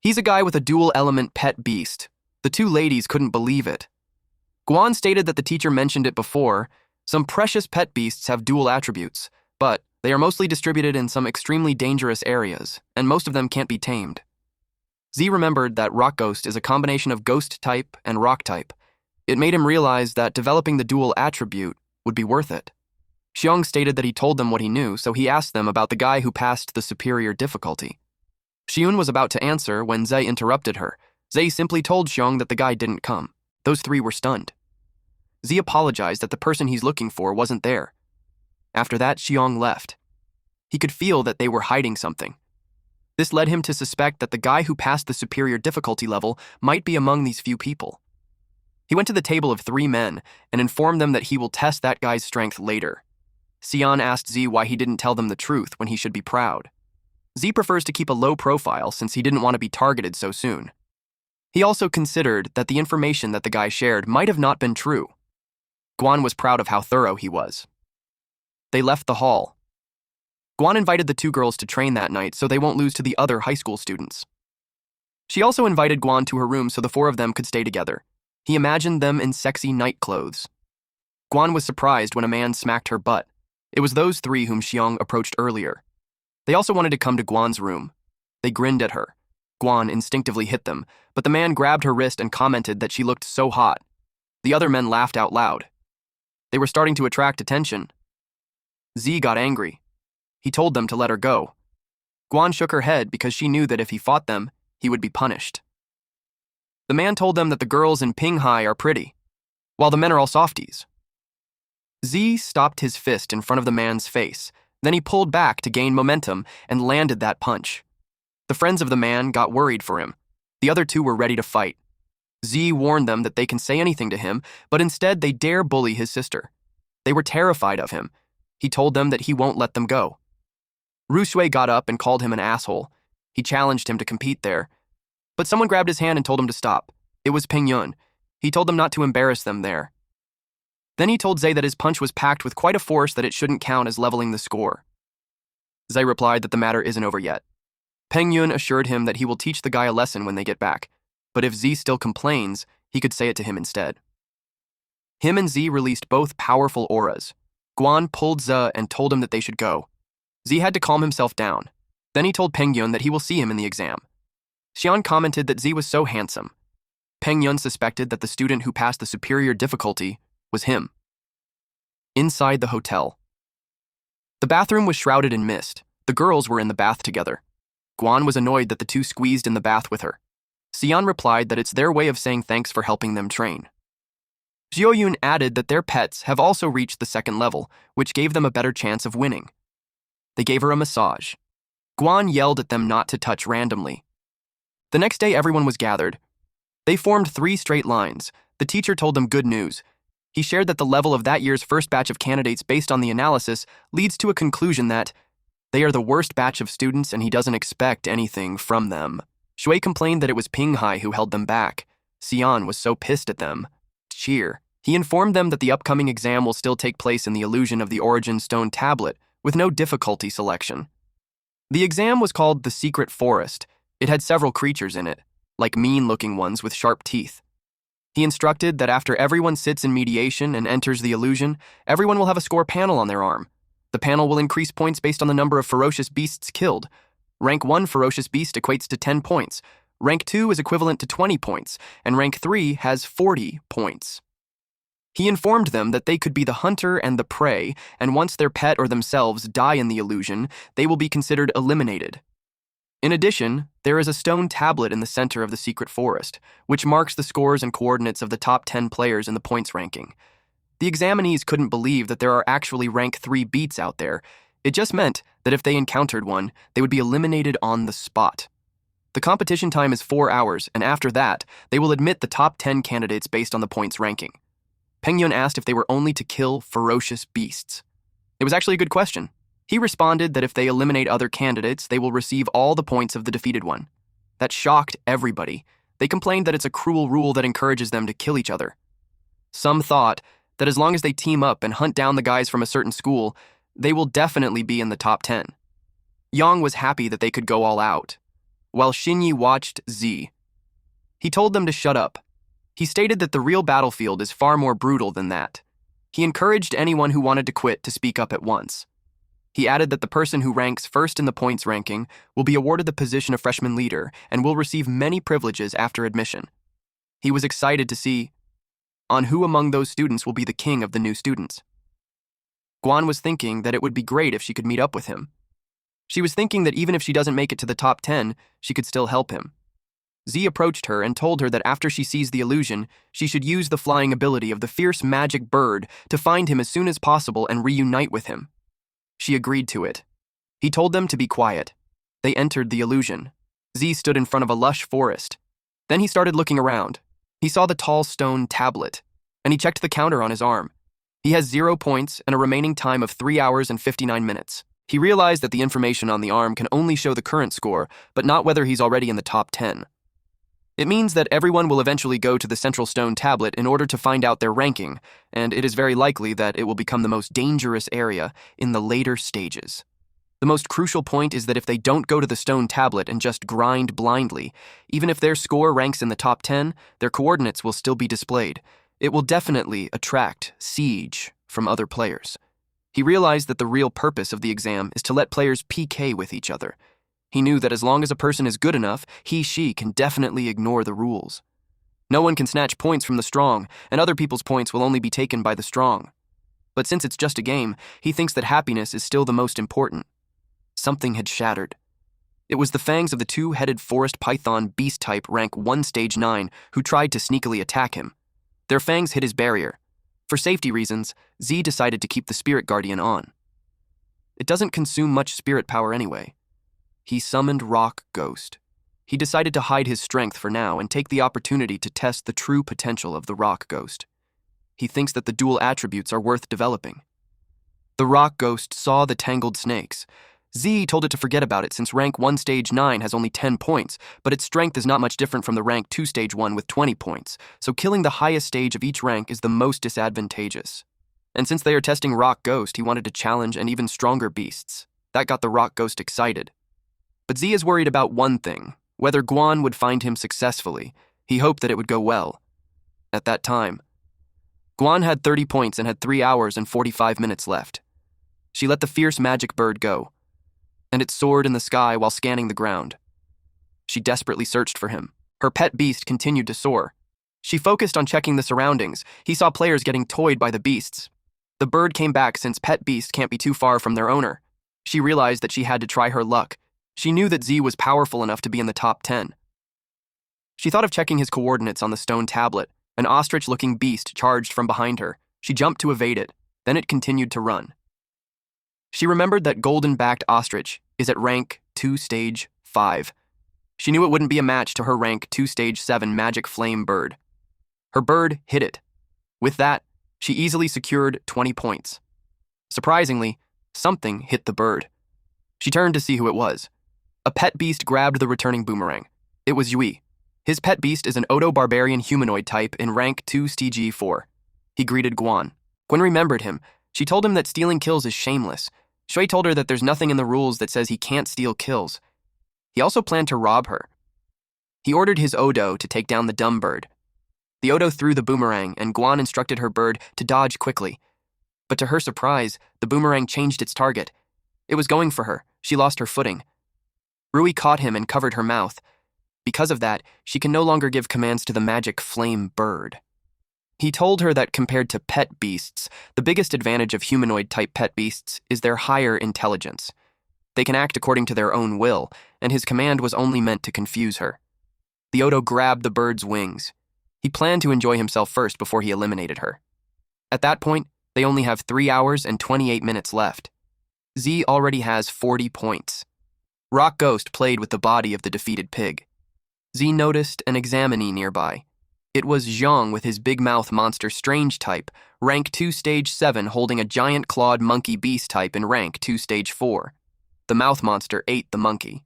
He's a guy with a dual-element pet beast. The two ladies couldn't believe it. Guan stated that the teacher mentioned it before. Some precious pet beasts have dual attributes, but they are mostly distributed in some extremely dangerous areas, and most of them can't be tamed. Z remembered that Rock Ghost is a combination of ghost type and rock type. It made him realize that developing the dual attribute would be worth it. Xiong stated that he told them what he knew, so he asked them about the guy who passed the superior difficulty. Xiun was about to answer when Zhe interrupted her. Zhe simply told Xiong that the guy didn't come. Those three were stunned. Zhe apologized that the person he's looking for wasn't there. After that, Xiong left. He could feel that they were hiding something. This led him to suspect that the guy who passed the superior difficulty level might be among these few people. He went to the table of 3 men and informed them that he will test that guy's strength later. Xian asked Z why he didn't tell them the truth when he should be proud. Z prefers to keep a low profile since he didn't want to be targeted so soon. He also considered that the information that the guy shared might have not been true. Guan was proud of how thorough he was. They left the hall. Guan invited the 2 girls to train that night so they won't lose to the other high school students. She also invited Guan to her room so the 4 of them could stay together. He imagined them in sexy night clothes. Guan was surprised when a man smacked her butt. It was those 3 whom Xiong approached earlier. They also wanted to come to Guan's room. They grinned at her. Guan instinctively hit them, but the man grabbed her wrist and commented that she looked so hot. The other men laughed out loud. They were starting to attract attention. Z got angry. He told them to let her go. Guan shook her head because she knew that if he fought them, he would be punished. The man told them that the girls in Ping Hai are pretty, while the men are all softies. Z stopped his fist in front of the man's face. Then he pulled back to gain momentum and landed that punch. The friends of the man got worried for him. The other 2 were ready to fight. Z warned them that they can say anything to him, but instead they dare bully his sister. They were terrified of him. He told them that he won't let them go. Ru Shui got up and called him an asshole. He challenged him to compete there. But someone grabbed his hand and told him to stop. It was Peng Yun. He told them not to embarrass them there. Then he told Zhe that his punch was packed with quite a force that it shouldn't count as leveling the score. Zhe replied that the matter isn't over yet. Peng Yun assured him that he will teach the guy a lesson when they get back, but if Z still complains, he could say it to him instead. Him and Z released both powerful auras. Guan pulled Zhe and told him that they should go. Z had to calm himself down. Then he told Peng Yun that he will see him in the exam. Xian commented that Z was so handsome. Peng Yun suspected that the student who passed the superior difficulty was him. Inside the hotel. The bathroom was shrouded in mist. The girls were in the bath together. Guan was annoyed that the 2 squeezed in the bath with her. Xian replied that it's their way of saying thanks for helping them train. Zhou added that their pets have also reached the 2nd level, which gave them a better chance of winning. They gave her a massage. Guan yelled at them not to touch randomly. The next day, everyone was gathered. They formed 3 straight lines. The teacher told them good news. He shared that the level of that year's first batch of candidates based on the analysis leads to a conclusion that they are the worst batch of students and he doesn't expect anything from them. Shui complained that it was Pinghai who held them back. Xian was so pissed at them. Cheer. He informed them that the upcoming exam will still take place in the illusion of the origin stone tablet, with no difficulty selection. The exam was called the Secret Forest. It had several creatures in it, like mean-looking ones with sharp teeth. He instructed that after everyone sits in mediation and enters the illusion, everyone will have a score panel on their arm. The panel will increase points based on the number of ferocious beasts killed. Rank 1 ferocious beast equates to 10 points. Rank 2 is equivalent to 20 points, and Rank 3 has 40 points. He informed them that they could be the hunter and the prey, and once their pet or themselves die in the illusion, they will be considered eliminated. In addition, there is a stone tablet in the center of the secret forest, which marks the scores and coordinates of the top 10 players in the points ranking. The examinees couldn't believe that there are actually Rank 3 beats out there. It just meant that if they encountered one, they would be eliminated on the spot. The competition time is 4 hours, and after that, they will admit the top 10 candidates based on the points ranking. Pengyun asked if they were only to kill ferocious beasts. It was actually a good question. He responded that if they eliminate other candidates, they will receive all the points of the defeated one. That shocked everybody. They complained that it's a cruel rule that encourages them to kill each other. Some thought that as long as they team up and hunt down the guys from a certain school, they will definitely be in the top 10. Yang was happy that they could go all out, while Xinyi watched Z. He told them to shut up. He stated that the real battlefield is far more brutal than that. He encouraged anyone who wanted to quit to speak up at once. He added that the person who ranks first in the points ranking will be awarded the position of freshman leader and will receive many privileges after admission. He was excited to see on who among those students will be the king of the new students. Guan was thinking that it would be great if she could meet up with him. She was thinking that even if she doesn't make it to the top 10, she could still help him. Z approached her and told her that after she sees the illusion, she should use the flying ability of the fierce magic bird to find him as soon as possible and reunite with him. She agreed to it. He told them to be quiet. They entered the illusion. Z stood in front of a lush forest. Then he started looking around. He saw the tall stone tablet, and he checked the counter on his arm. He has 0 points and a remaining time of 3 hours and 59 minutes. He realized that the information on the arm can only show the current score, but not whether he's already in the top 10. It means that everyone will eventually go to the central stone tablet in order to find out their ranking, and it is very likely that it will become the most dangerous area in the later stages. The most crucial point is that if they don't go to the stone tablet and just grind blindly, even if their score ranks in the top 10, their coordinates will still be displayed. It will definitely attract siege from other players. He realized that the real purpose of the exam is to let players PK with each other. He knew that as long as a person is good enough, she can definitely ignore the rules. No one can snatch points from the strong, and other people's points will only be taken by the strong. But since it's just a game, he thinks that happiness is still the most important. Something had shattered. It was the fangs of the 2-headed forest python beast type rank 1 stage 9 who tried to sneakily attack him. Their fangs hit his barrier. For safety reasons, Z decided to keep the spirit guardian on. It doesn't consume much spirit power anyway. He summoned Rock Ghost. He decided to hide his strength for now and take the opportunity to test the true potential of the Rock Ghost. He thinks that the dual attributes are worth developing. The Rock Ghost saw the tangled snakes. Z told it to forget about it since rank 1 stage 9 has only 10 points, but its strength is not much different from the rank 2 stage 1 with 20 points, so killing the highest stage of each rank is the most disadvantageous. And since they are testing Rock Ghost, he wanted to challenge an even stronger beasts. That got the Rock Ghost excited. But Z is worried about one thing, whether Guan would find him successfully. He hoped that it would go well. At that time, Guan had 30 points and had 3 hours and 45 minutes left. She let the fierce magic bird go, and it soared in the sky while scanning the ground. She desperately searched for him. Her pet beast continued to soar. She focused on checking the surroundings. He saw players getting toyed by the beasts. The bird came back since pet beasts can't be too far from their owner. She realized that she had to try her luck. She knew that Z was powerful enough to be in the top 10. She thought of checking his coordinates on the stone tablet. An ostrich-looking beast charged from behind her. She jumped to evade it. Then it continued to run. She remembered that golden-backed ostrich is at rank 2 Stage 5. She knew it wouldn't be a match to her rank 2 Stage 7 Magic Flame bird. Her bird hit it. With that, she easily secured 20 points. Surprisingly, something hit the bird. She turned to see who it was. A pet beast grabbed the returning boomerang. It was Yui. His pet beast is an Odo-barbarian humanoid type in rank 2 Stage 4. He greeted Guan. Gwen remembered him. She told him that stealing kills is shameless. Shui told her that there's nothing in the rules that says he can't steal kills. He also planned to rob her. He ordered his Odo to take down the dumb bird. The Odo threw the boomerang, and Guan instructed her bird to dodge quickly. But to her surprise, the boomerang changed its target. It was going for her. She lost her footing. Rui caught him and covered her mouth. Because of that, she can no longer give commands to the magic flame bird. He told her that compared to pet beasts, the biggest advantage of humanoid-type pet beasts is their higher intelligence. They can act according to their own will, and his command was only meant to confuse her. The Odo grabbed the bird's wings. He planned to enjoy himself first before he eliminated her. At that point, they only have 3 hours and 28 minutes left. Z already has 40 points. Rock Ghost played with the body of the defeated pig. Z noticed an examinee nearby. It was Zhang with his big mouth monster strange type, rank 2 Stage 7, holding a giant clawed monkey beast type in rank 2 Stage 4. The mouth monster ate the monkey.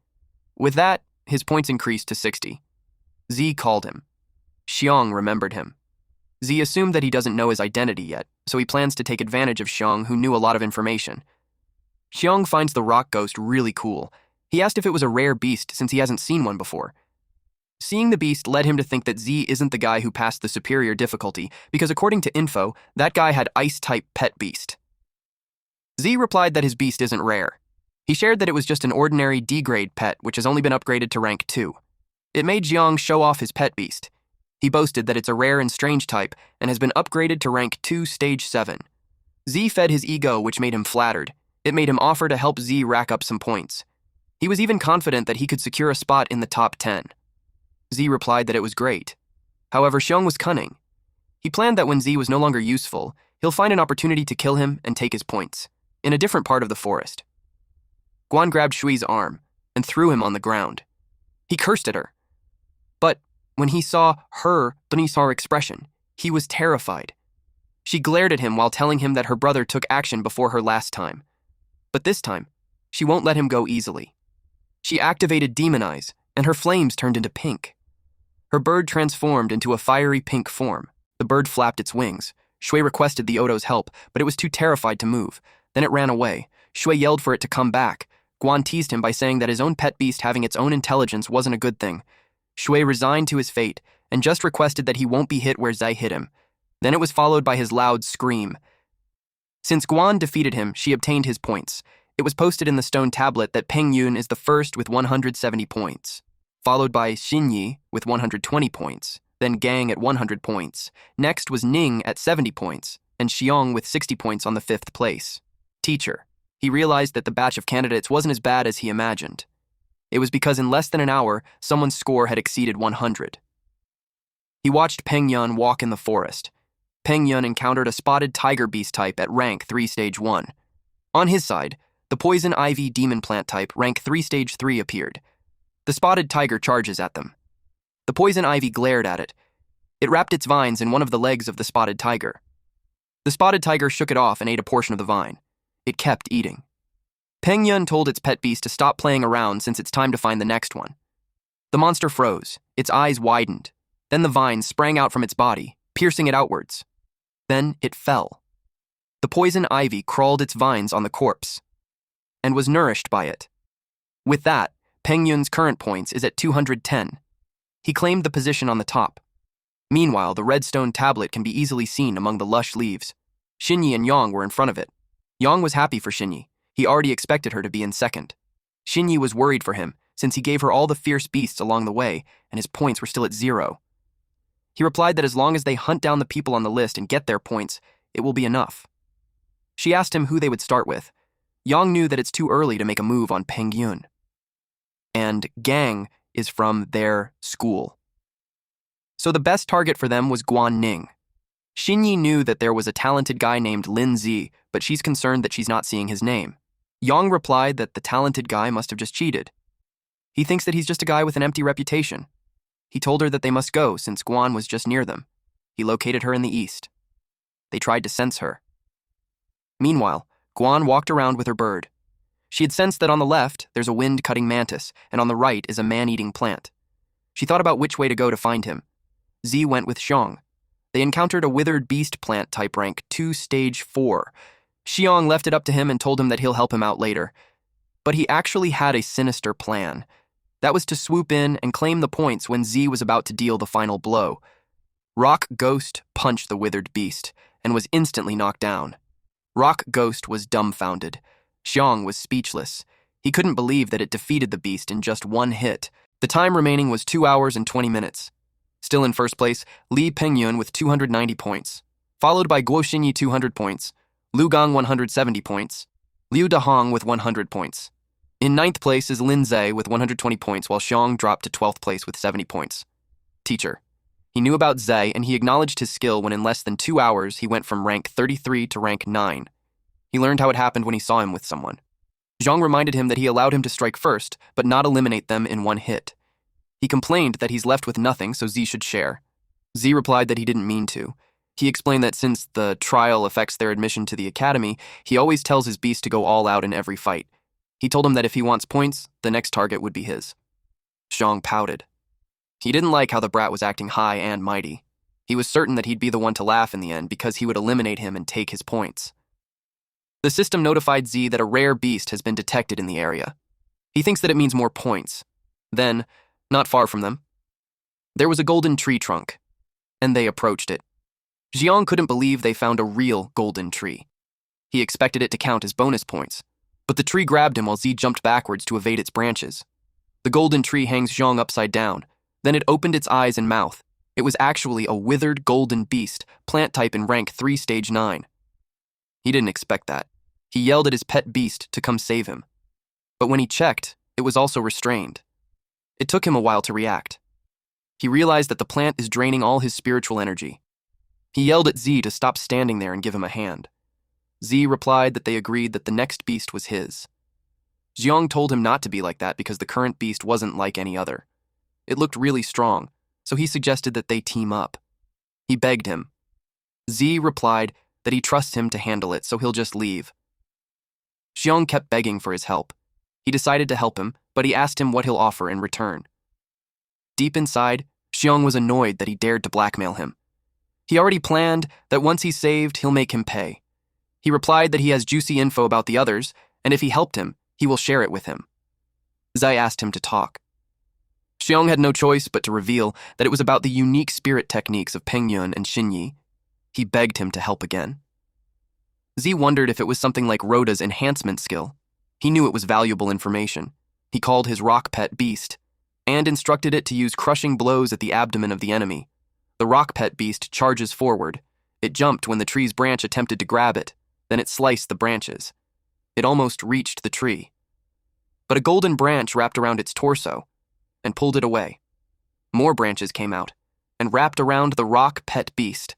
With that, his points increased to 60. Z called him. Xiang remembered him. Z assumed that he doesn't know his identity yet, so he plans to take advantage of Xiang, who knew a lot of information. Xiang finds the rock ghost really cool. He asked if it was a rare beast since he hasn't seen one before. Seeing the beast led him to think that Z isn't the guy who passed the superior difficulty, because according to info, that guy had ice-type pet beast. Z replied that his beast isn't rare. He shared that it was just an ordinary D-grade pet, which has only been upgraded to rank 2. It made Jiang show off his pet beast. He boasted that it's a rare and strange type, and has been upgraded to rank 2 Stage 7. Z fed his ego, which made him flattered. It made him offer to help Z rack up some points. He was even confident that he could secure a spot in the top 10. Z replied that it was great. However, Xiong was cunning. He planned that when Z was no longer useful, he'll find an opportunity to kill him and take his points, in a different part of the forest. Guan grabbed Shui's arm and threw him on the ground. He cursed at her. But when he saw her Dunisar expression, he was terrified. She glared at him while telling him that her brother took action before her last time. But this time, she won't let him go easily. She activated Demon Eyes, and her flames turned into pink. Her bird transformed into a fiery pink form. The bird flapped its wings. Shui requested the Odo's help, but it was too terrified to move. Then it ran away. Shui yelled for it to come back. Guan teased him by saying that his own pet beast having its own intelligence wasn't a good thing. Shui resigned to his fate and just requested that he won't be hit where Zai hit him. Then it was followed by his loud scream. Since Guan defeated him, she obtained his points. It was posted in the stone tablet that Peng Yun is the first with 170 points, followed by Xinyi with 120 points, then Gang at 100 points. Next was Ning at 70 points, and Xiong with 60 points on the 5th place. Teacher. He realized that the batch of candidates wasn't as bad as he imagined. It was because in less than an hour, someone's score had exceeded 100. He watched Peng Yun walk in the forest. Peng Yun encountered a spotted tiger beast type at rank 3 Stage 1. On his side, the poison ivy demon plant type rank 3 Stage 3 appeared. The spotted tiger charges at them. The poison ivy glared at it. It wrapped its vines in one of the legs of the spotted tiger. The spotted tiger shook it off and ate a portion of the vine. It kept eating. Peng Yun told its pet beast to stop playing around since it's time to find the next one. The monster froze. Its eyes widened. Then the vines sprang out from its body, piercing it outwards. Then it fell. The poison ivy crawled its vines on the corpse and was nourished by it. With that, Peng Yun's current points is at 210. He claimed the position on the top. Meanwhile, the redstone tablet can be easily seen among the lush leaves. Xinyi and Yang were in front of it. Yang was happy for Xinyi. He already expected her to be in second. Xinyi was worried for him, since he gave her all the fierce beasts along the way, and his points were still at 0. He replied that as long as they hunt down the people on the list and get their points, it will be enough. She asked him who they would start with. Yang knew that it's too early to make a move on Peng Yun. And Gang is from their school. So the best target for them was Guan Ning. Xinyi knew that there was a talented guy named Lin Zi, but she's concerned that she's not seeing his name. Yang replied that the talented guy must have just cheated. He thinks that he's just a guy with an empty reputation. He told her that they must go since Guan was just near them. He located her in the east. They tried to sense her. Meanwhile, Guan walked around with her bird. She had sensed that on the left, there's a wind-cutting mantis, and on the right is a man-eating plant. She thought about which way to go to find him. Z went with Xiong. They encountered a withered beast plant type rank 2 stage 4. Xiong left it up to him and told him that he'll help him out later. But he actually had a sinister plan. That was to swoop in and claim the points when Z was about to deal the final blow. Rock Ghost punched the withered beast and was instantly knocked down. Rock Ghost was dumbfounded. Xiong was speechless. He couldn't believe that it defeated the beast in just one hit. The time remaining was 2 hours and 20 minutes. Still in first place, Li Pengyun with 290 points, followed by Guo Xinyi 200 points, Lu Gang 170 points, Liu Dahong with 100 points. In ninth place is Lin Zhe with 120 points, while Xiong dropped to 12th place with 70 points. Teacher. He knew about Zhe, and he acknowledged his skill when in less than 2 hours he went from rank 33 to rank 9. He learned how it happened when he saw him with someone. Zhang reminded him that he allowed him to strike first, but not eliminate them in one hit. He complained that he's left with nothing, so Z should share. Z replied that he didn't mean to. He explained that since the trial affects their admission to the academy, he always tells his beast to go all out in every fight. He told him that if he wants points, the next target would be his. Zhang pouted. He didn't like how the brat was acting high and mighty. He was certain that he'd be the one to laugh in the end because he would eliminate him and take his points. The system notified Z that a rare beast has been detected in the area. He thinks that it means more points. Then, not far from them, there was a golden tree trunk, and they approached it. Xiong couldn't believe they found a real golden tree. He expected it to count as bonus points, but the tree grabbed him while Z jumped backwards to evade its branches. The golden tree hangs Xiong upside down. Then it opened its eyes and mouth. It was actually a withered golden beast, plant type in rank 3 stage 9. He didn't expect that. He yelled at his pet beast to come save him. But when he checked, it was also restrained. It took him a while to react. He realized that the plant is draining all his spiritual energy. He yelled at Z to stop standing there and give him a hand. Z replied that they agreed that the next beast was his. Xiong told him not to be like that because the current beast wasn't like any other. It looked really strong, so he suggested that they team up. He begged him. Z replied that he trusts him to handle it, so he'll just leave. Xiong kept begging for his help. He decided to help him, but he asked him what he'll offer in return. Deep inside, Xiong was annoyed that he dared to blackmail him. He already planned that once he's saved, he'll make him pay. He replied that he has juicy info about the others, and if he helped him, he will share it with him. Zai asked him to talk. Xiong had no choice but to reveal that it was about the unique spirit techniques of Pengyun and Xinyi. He begged him to help again. Z wondered if it was something like Rhoda's enhancement skill. He knew it was valuable information. He called his rock pet beast, and instructed it to use crushing blows at the abdomen of the enemy. The rock pet beast charges forward. It jumped when the tree's branch attempted to grab it, then it sliced the branches. It almost reached the tree. But a golden branch wrapped around its torso and pulled it away. More branches came out and wrapped around the rock pet beast.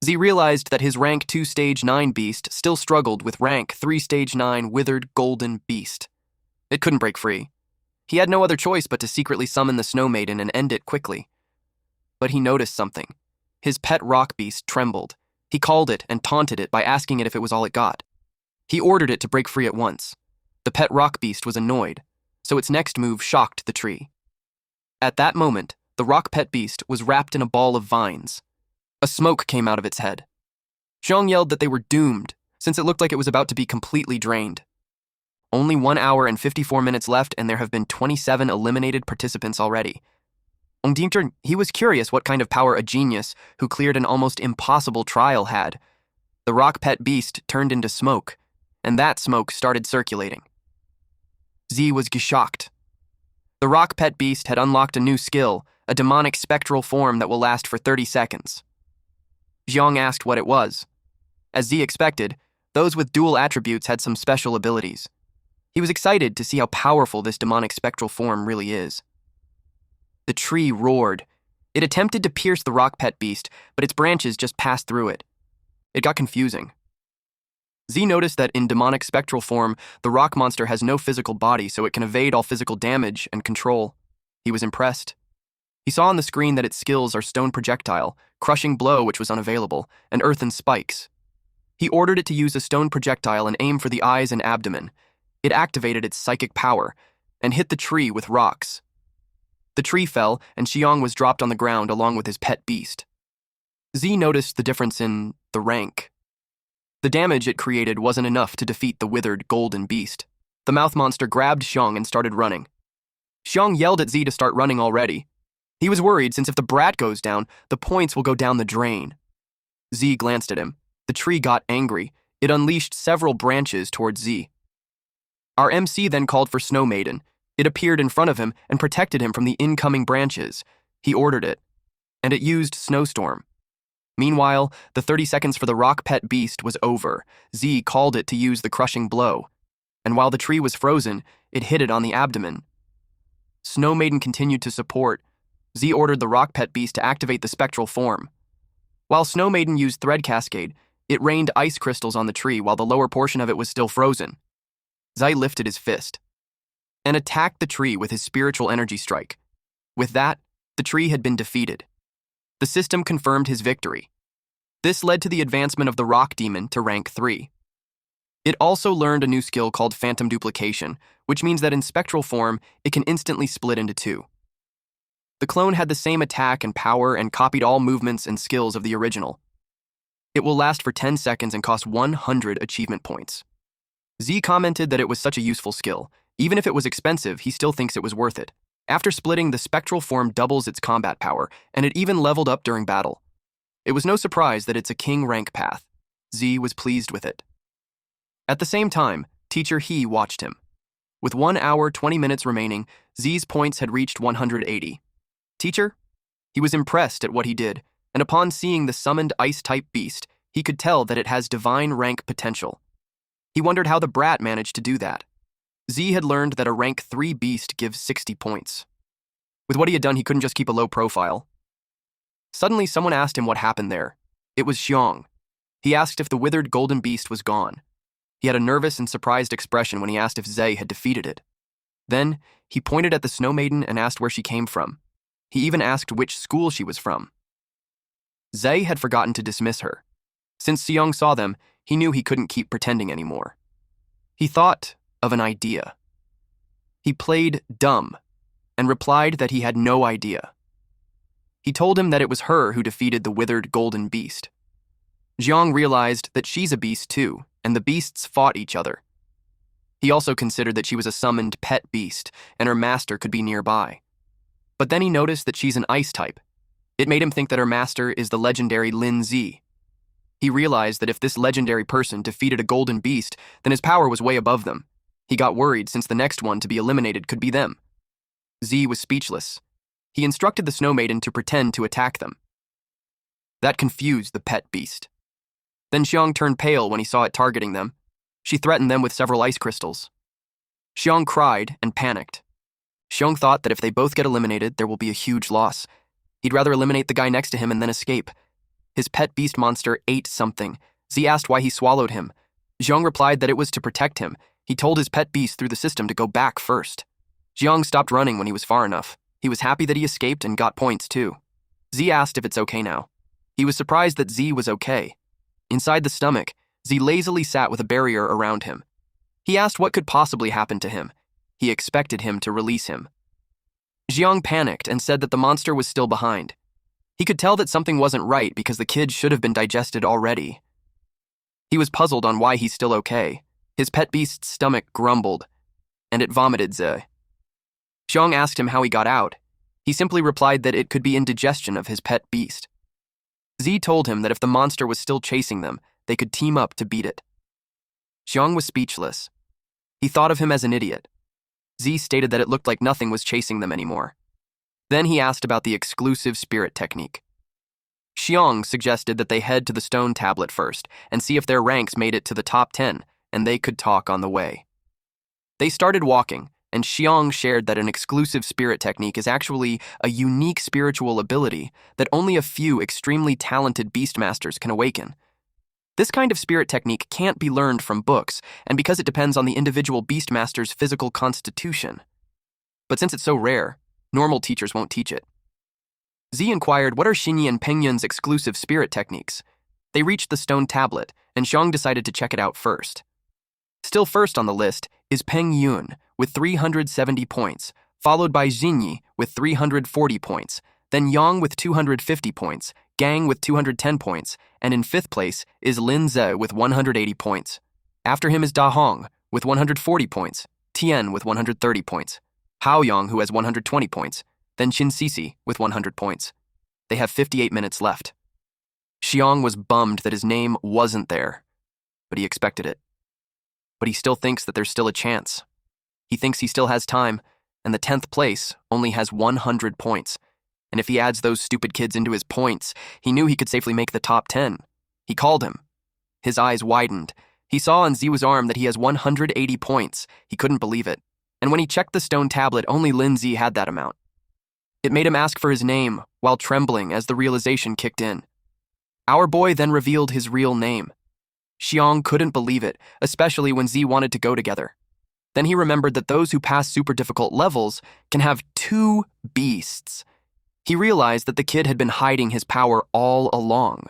Z realized that his rank 2 stage 9 beast still struggled with rank 3 stage 9 withered golden beast. It couldn't break free. He had no other choice but to secretly summon the Snow Maiden and end it quickly. But he noticed something. His pet rock beast trembled. He called it and taunted it by asking it if it was all it got. He ordered it to break free at once. The pet rock beast was annoyed, so its next move shocked the tree. At that moment, the rock pet beast was wrapped in a ball of vines. A smoke came out of its head. Xiong yelled that they were doomed, since it looked like it was about to be completely drained. Only 1 hour and 54 minutes left, and there have been 27 eliminated participants already. Ongdingter, he was curious what kind of power a genius who cleared an almost impossible trial had. The rock pet beast turned into smoke, and that smoke started circulating. Z was shocked. The rock pet beast had unlocked a new skill, a demonic spectral form that will last for 30 seconds. Xiong asked what it was. As Z expected, those with dual attributes had some special abilities. He was excited to see how powerful this demonic spectral form really is. The tree roared. It attempted to pierce the rock pet beast, but its branches just passed through it. It got confusing. Z noticed that in demonic spectral form, the rock monster has no physical body, so it can evade all physical damage and control. He was impressed. He saw on the screen that its skills are stone projectile, crushing blow, which was unavailable, and earthen spikes. He ordered it to use a stone projectile and aim for the eyes and abdomen. It activated its psychic power and hit the tree with rocks. The tree fell, and Xiong was dropped on the ground along with his pet beast. Z noticed the difference in the rank. The damage it created wasn't enough to defeat the withered golden beast. The mouth monster grabbed Xiong and started running. Xiong yelled at Z to start running already. He was worried, since if the brat goes down, the points will go down the drain. Z glanced at him. The tree got angry. It unleashed several branches towards Z. Our MC then called for Snow Maiden. It appeared in front of him and protected him from the incoming branches. He ordered it, and it used Snowstorm. Meanwhile, the 30 seconds for the rock pet beast was over. Z called it to use the crushing blow, and while the tree was frozen, it hit it on the abdomen. Snow Maiden continued to support. Z ordered the rock pet beast to activate the spectral form. While Snow Maiden used Thread Cascade, it rained ice crystals on the tree while the lower portion of it was still frozen. Z lifted his fist and attacked the tree with his spiritual energy strike. With that, the tree had been defeated. The system confirmed his victory. This led to the advancement of the rock demon to rank 3. It also learned a new skill called Phantom Duplication, which means that in spectral form, it can instantly split into 2. The clone had the same attack and power and copied all movements and skills of the original. It will last for 10 seconds and cost 100 achievement points. Z commented that it was such a useful skill. Even if it was expensive, he still thinks it was worth it. After splitting, the spectral form doubles its combat power, and it even leveled up during battle. It was no surprise that it's a king rank path. Z was pleased with it. At the same time, Teacher He watched him. With 1 hour, 20 minutes remaining, Z's points had reached 180. Teacher? He was impressed at what he did, and upon seeing the summoned ice-type beast, he could tell that it has divine rank potential. He wondered how the brat managed to do that. Z had learned that a rank 3 beast gives 60 points. With what he had done, he couldn't just keep a low profile. Suddenly, someone asked him what happened there. It was Xiong. He asked if the withered golden beast was gone. He had a nervous and surprised expression when he asked if Z had defeated it. Then, he pointed at the Snow Maiden and asked where she came from. He even asked which school she was from. Z had forgotten to dismiss her. Since Xiong saw them, he knew he couldn't keep pretending anymore. He thought of an idea. He played dumb and replied that he had no idea. He told him that it was her who defeated the withered golden beast. Xiong realized that she's a beast too, and the beasts fought each other. He also considered that she was a summoned pet beast, and her master could be nearby. But then he noticed that she's an ice type. It made him think that her master is the legendary Lin Z. He realized that if this legendary person defeated a golden beast, then his power was way above them. He got worried, since the next one to be eliminated could be them. Z was speechless. He instructed the Snow Maiden to pretend to attack them. That confused the pet beast. Then Xiong turned pale when he saw it targeting them. She threatened them with several ice crystals. Xiong cried and panicked. Xiong thought that if they both get eliminated, there will be a huge loss. He'd rather eliminate the guy next to him and then escape. His pet beast monster ate something. Z asked why he swallowed him. Xiong replied that it was to protect him. He told his pet beast through the system to go back first. Xiong stopped running when he was far enough. He was happy that he escaped and got points too. Z asked if it's okay now. He was surprised that Z was okay. Inside the stomach, Z lazily sat with a barrier around him. He asked what could possibly happen to him. He expected him to release him. Xiong panicked and said that the monster was still behind. He could tell that something wasn't right because the kid should have been digested already. He was puzzled on why he's still okay. His pet beast's stomach grumbled, and it vomited Z. Xiong asked him how he got out. He simply replied that it could be indigestion of his pet beast. Z told him that if the monster was still chasing them, they could team up to beat it. Xiong was speechless. He thought of him as an idiot. Z stated that it looked like nothing was chasing them anymore. Then he asked about the exclusive spirit technique. Xiong suggested that they head to the stone tablet first and see if their ranks made it to the top 10, and they could talk on the way. They started walking, and Xiong shared that an exclusive spirit technique is actually a unique spiritual ability that only a few extremely talented beastmasters can awaken. This kind of spirit technique can't be learned from books, and because it depends on the individual beastmaster's physical constitution. But since it's so rare, normal teachers won't teach it. Z inquired what are Xinyi and Pengyun's exclusive spirit techniques. They reached the stone tablet, and Xiang decided to check it out first. Still first on the list is Pengyun with 370 points, followed by Xinyi with 340 points, then Yang with 250 points, Gang with 210 points, and in fifth place is Lin Ze with 180 points. After him is Da Hong with 140 points, Tian with 130 points, Hao Yang who has 120 points, then Qin Sisi with 100 points. They have 58 minutes left. Xiang was bummed that his name wasn't there, but he expected it. But he still thinks that there's still a chance. He thinks he still has time, and the 10th place only has 100 points. And if he adds those stupid kids into his points, he knew he could safely make the top 10. He called him. His eyes widened. He saw on Ziwa's arm that he has 180 points. He couldn't believe it. And when he checked the stone tablet, only Lin Zi had that amount. It made him ask for his name, while trembling as the realization kicked in. Our boy then revealed his real name. Xiang couldn't believe it, especially when Z wanted to go together. Then he remembered that those who pass super difficult levels can have 2 beasts. He realized that the kid had been hiding his power all along.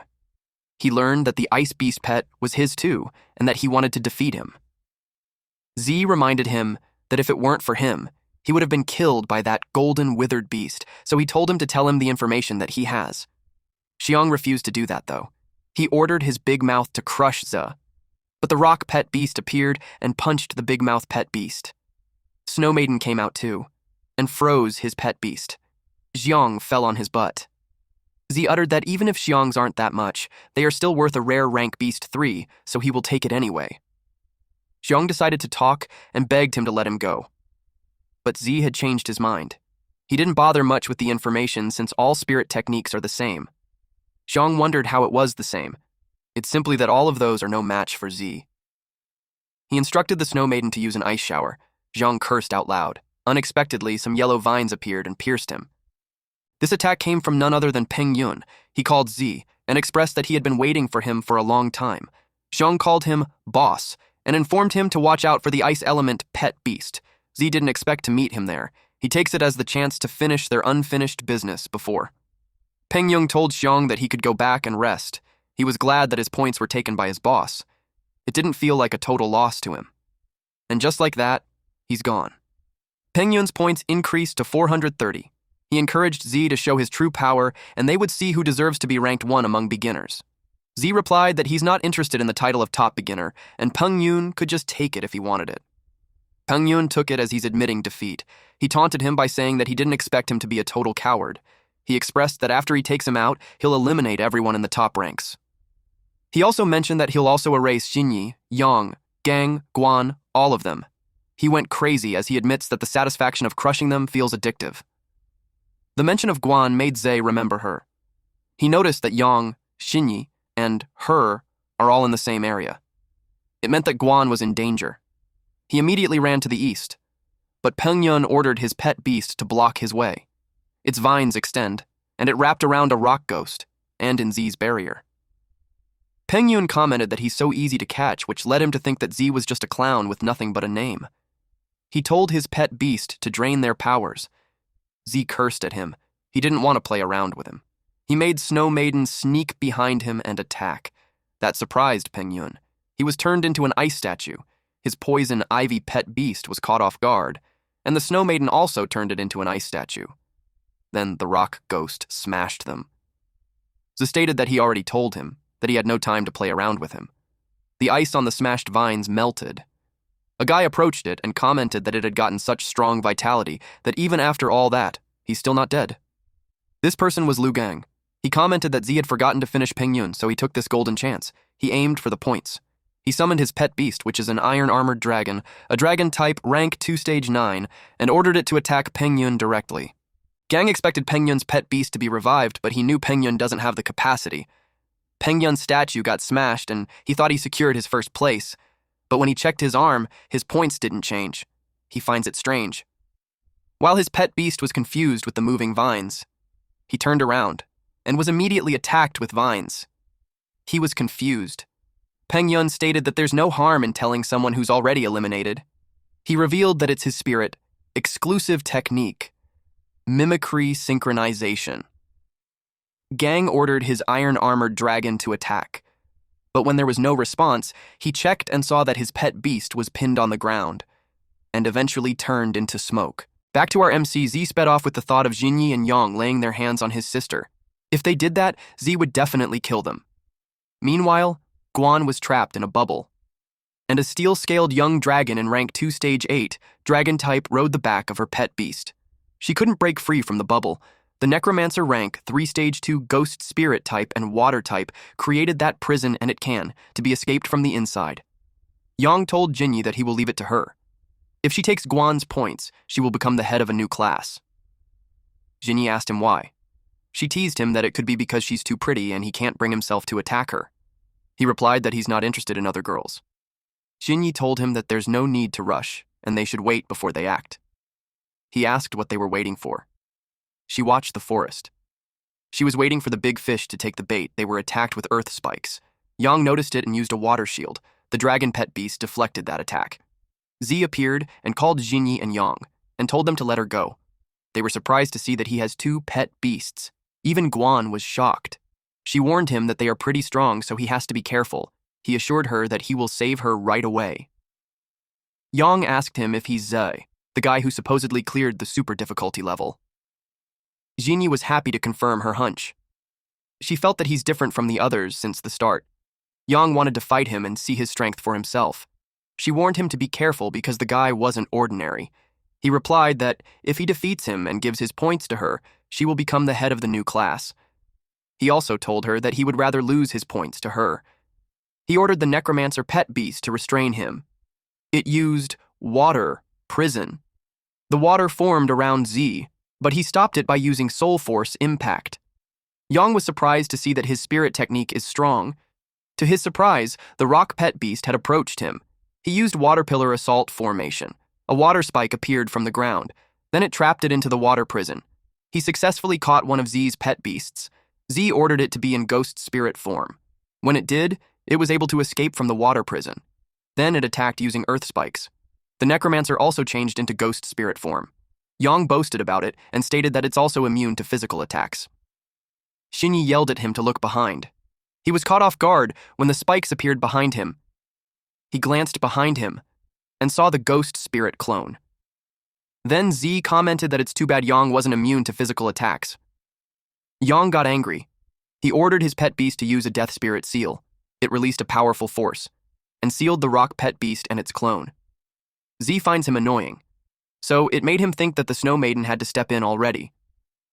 He learned that the ice beast pet was his too, and that he wanted to defeat him. Z reminded him that if it weren't for him, he would have been killed by that golden withered beast, so he told him to tell him the information that he has. Xiang refused to do that, though. He ordered his big mouth to crush Ze, but the rock pet beast appeared and punched the big mouth pet beast. Snow Maiden came out too, and froze his pet beast. Xiang fell on his butt. Z uttered that even if Xiang's aren't that much, they are still worth a rare rank beast 3, so he will take it anyway. Xiang decided to talk and begged him to let him go. But Z had changed his mind. He didn't bother much with the information since all spirit techniques are the same. Xiang wondered how it was the same. It's simply that all of those are no match for Z. He instructed the Snow Maiden to use an ice shower. Xiang cursed out loud. Unexpectedly, some yellow vines appeared and pierced him. This attack came from none other than Pengyun. He called Z and expressed that he had been waiting for him for a long time. Xiang called him boss and informed him to watch out for the ice element pet beast. Z didn't expect to meet him there. He takes it as the chance to finish their unfinished business before. Pengyun told Xiang that he could go back and rest. He was glad that his points were taken by his boss. It didn't feel like a total loss to him. And just like that, he's gone. Pengyun's points increased to 430. He encouraged Z to show his true power, and they would see who deserves to be ranked 1 among beginners. Z replied that he's not interested in the title of top beginner, and Pengyun could just take it if he wanted it. Pengyun took it as he's admitting defeat. He taunted him by saying that he didn't expect him to be a total coward. He expressed that after he takes him out, he'll eliminate everyone in the top ranks. He also mentioned that he'll also erase Xinyi, Yang, Gang, Guan, all of them. He went crazy as he admits that the satisfaction of crushing them feels addictive. The mention of Guan made Ze remember her. He noticed that Yang, Xinyi, and her are all in the same area. It meant that Guan was in danger. He immediately ran to the east, but Pengyun ordered his pet beast to block his way. Its vines extend, and it wrapped around a rock ghost, and in Z's barrier. Pengyun commented that he's so easy to catch, which led him to think that Z was just a clown with nothing but a name. He told his pet beast to drain their powers. Z cursed at him. He didn't want to play around with him. He made Snow Maiden sneak behind him and attack. That surprised Pengyun. He was turned into an ice statue. His poison ivy pet beast was caught off guard, and the Snow Maiden also turned it into an ice statue. Then the rock ghost smashed them. Z stated that he already told him, that he had no time to play around with him. The ice on the smashed vines melted. A guy approached it and commented that it had gotten such strong vitality that even after all that, he's still not dead. This person was Lu Gang. He commented that Z had forgotten to finish Pengyun, so he took this golden chance. He aimed for the points. He summoned his pet beast, which is an iron-armored dragon, a dragon type rank 2 stage 9, and ordered it to attack Pengyun directly. Gang expected Pengyun's pet beast to be revived, but he knew Pengyun doesn't have the capacity. Pengyun's statue got smashed, and he thought he secured his first place. But when he checked his arm, his points didn't change. He finds it strange. While his pet beast was confused with the moving vines, he turned around and was immediately attacked with vines. He was confused. Peng Yun stated that there's no harm in telling someone who's already eliminated. He revealed that it's his spirit, exclusive technique, mimicry synchronization. Gang ordered his iron-armored dragon to attack, but when there was no response, he checked and saw that his pet beast was pinned on the ground, and eventually turned into smoke. Back to our MC, Z sped off with the thought of Jinyi and Yang laying their hands on his sister. If they did that, Z would definitely kill them. Meanwhile, Guan was trapped in a bubble, and a steel-scaled young dragon in rank 2 stage 8, dragon type, rode the back of her pet beast. She couldn't break free from the bubble. The necromancer rank 3 stage 2 ghost spirit type and water type created that prison, and it can, to be escaped from the inside. Yang told Jinyi that he will leave it to her. If she takes Guan's points, she will become the head of a new class. Jinyi asked him why. She teased him that it could be because she's too pretty and he can't bring himself to attack her. He replied that he's not interested in other girls. Jinyi told him that there's no need to rush, and they should wait before they act. He asked what they were waiting for. She watched the forest. She was waiting for the big fish to take the bait. They were attacked with earth spikes. Yang noticed it and used a water shield. The dragon pet beast deflected that attack. Z appeared and called Jinyi and Yang, and told them to let her go. They were surprised to see that he has 2 pet beasts. Even Guan was shocked. She warned him that they are pretty strong, so he has to be careful. He assured her that he will save her right away. Yang asked him if he's Zhe, the guy who supposedly cleared the super difficulty level. Jinyi was happy to confirm her hunch. She felt that he's different from the others since the start. Yang wanted to fight him and see his strength for himself. She warned him to be careful because the guy wasn't ordinary. He replied that if he defeats him and gives his points to her, she will become the head of the new class. He also told her that he would rather lose his points to her. He ordered the necromancer pet beast to restrain him. It used water prison. The water formed around Z, but he stopped it by using soul force impact. Yang was surprised to see that his spirit technique is strong. To his surprise, the rock pet beast had approached him. He used water pillar assault formation. A water spike appeared from the ground. Then it trapped it into the water prison. He successfully caught one of Z's pet beasts. Z ordered it to be in ghost spirit form. When it did, it was able to escape from the water prison. Then it attacked using earth spikes. The necromancer also changed into ghost spirit form. Yang boasted about it and stated that it's also immune to physical attacks. Jinyi yelled at him to look behind. He was caught off guard when the spikes appeared behind him. He glanced behind him and saw the ghost spirit clone. Then Z commented that it's too bad Yang wasn't immune to physical attacks. Yang got angry. He ordered his pet beast to use a death spirit seal. It released a powerful force and sealed the rock pet beast and its clone. Z finds him annoying, so it made him think that the Snow Maiden had to step in already.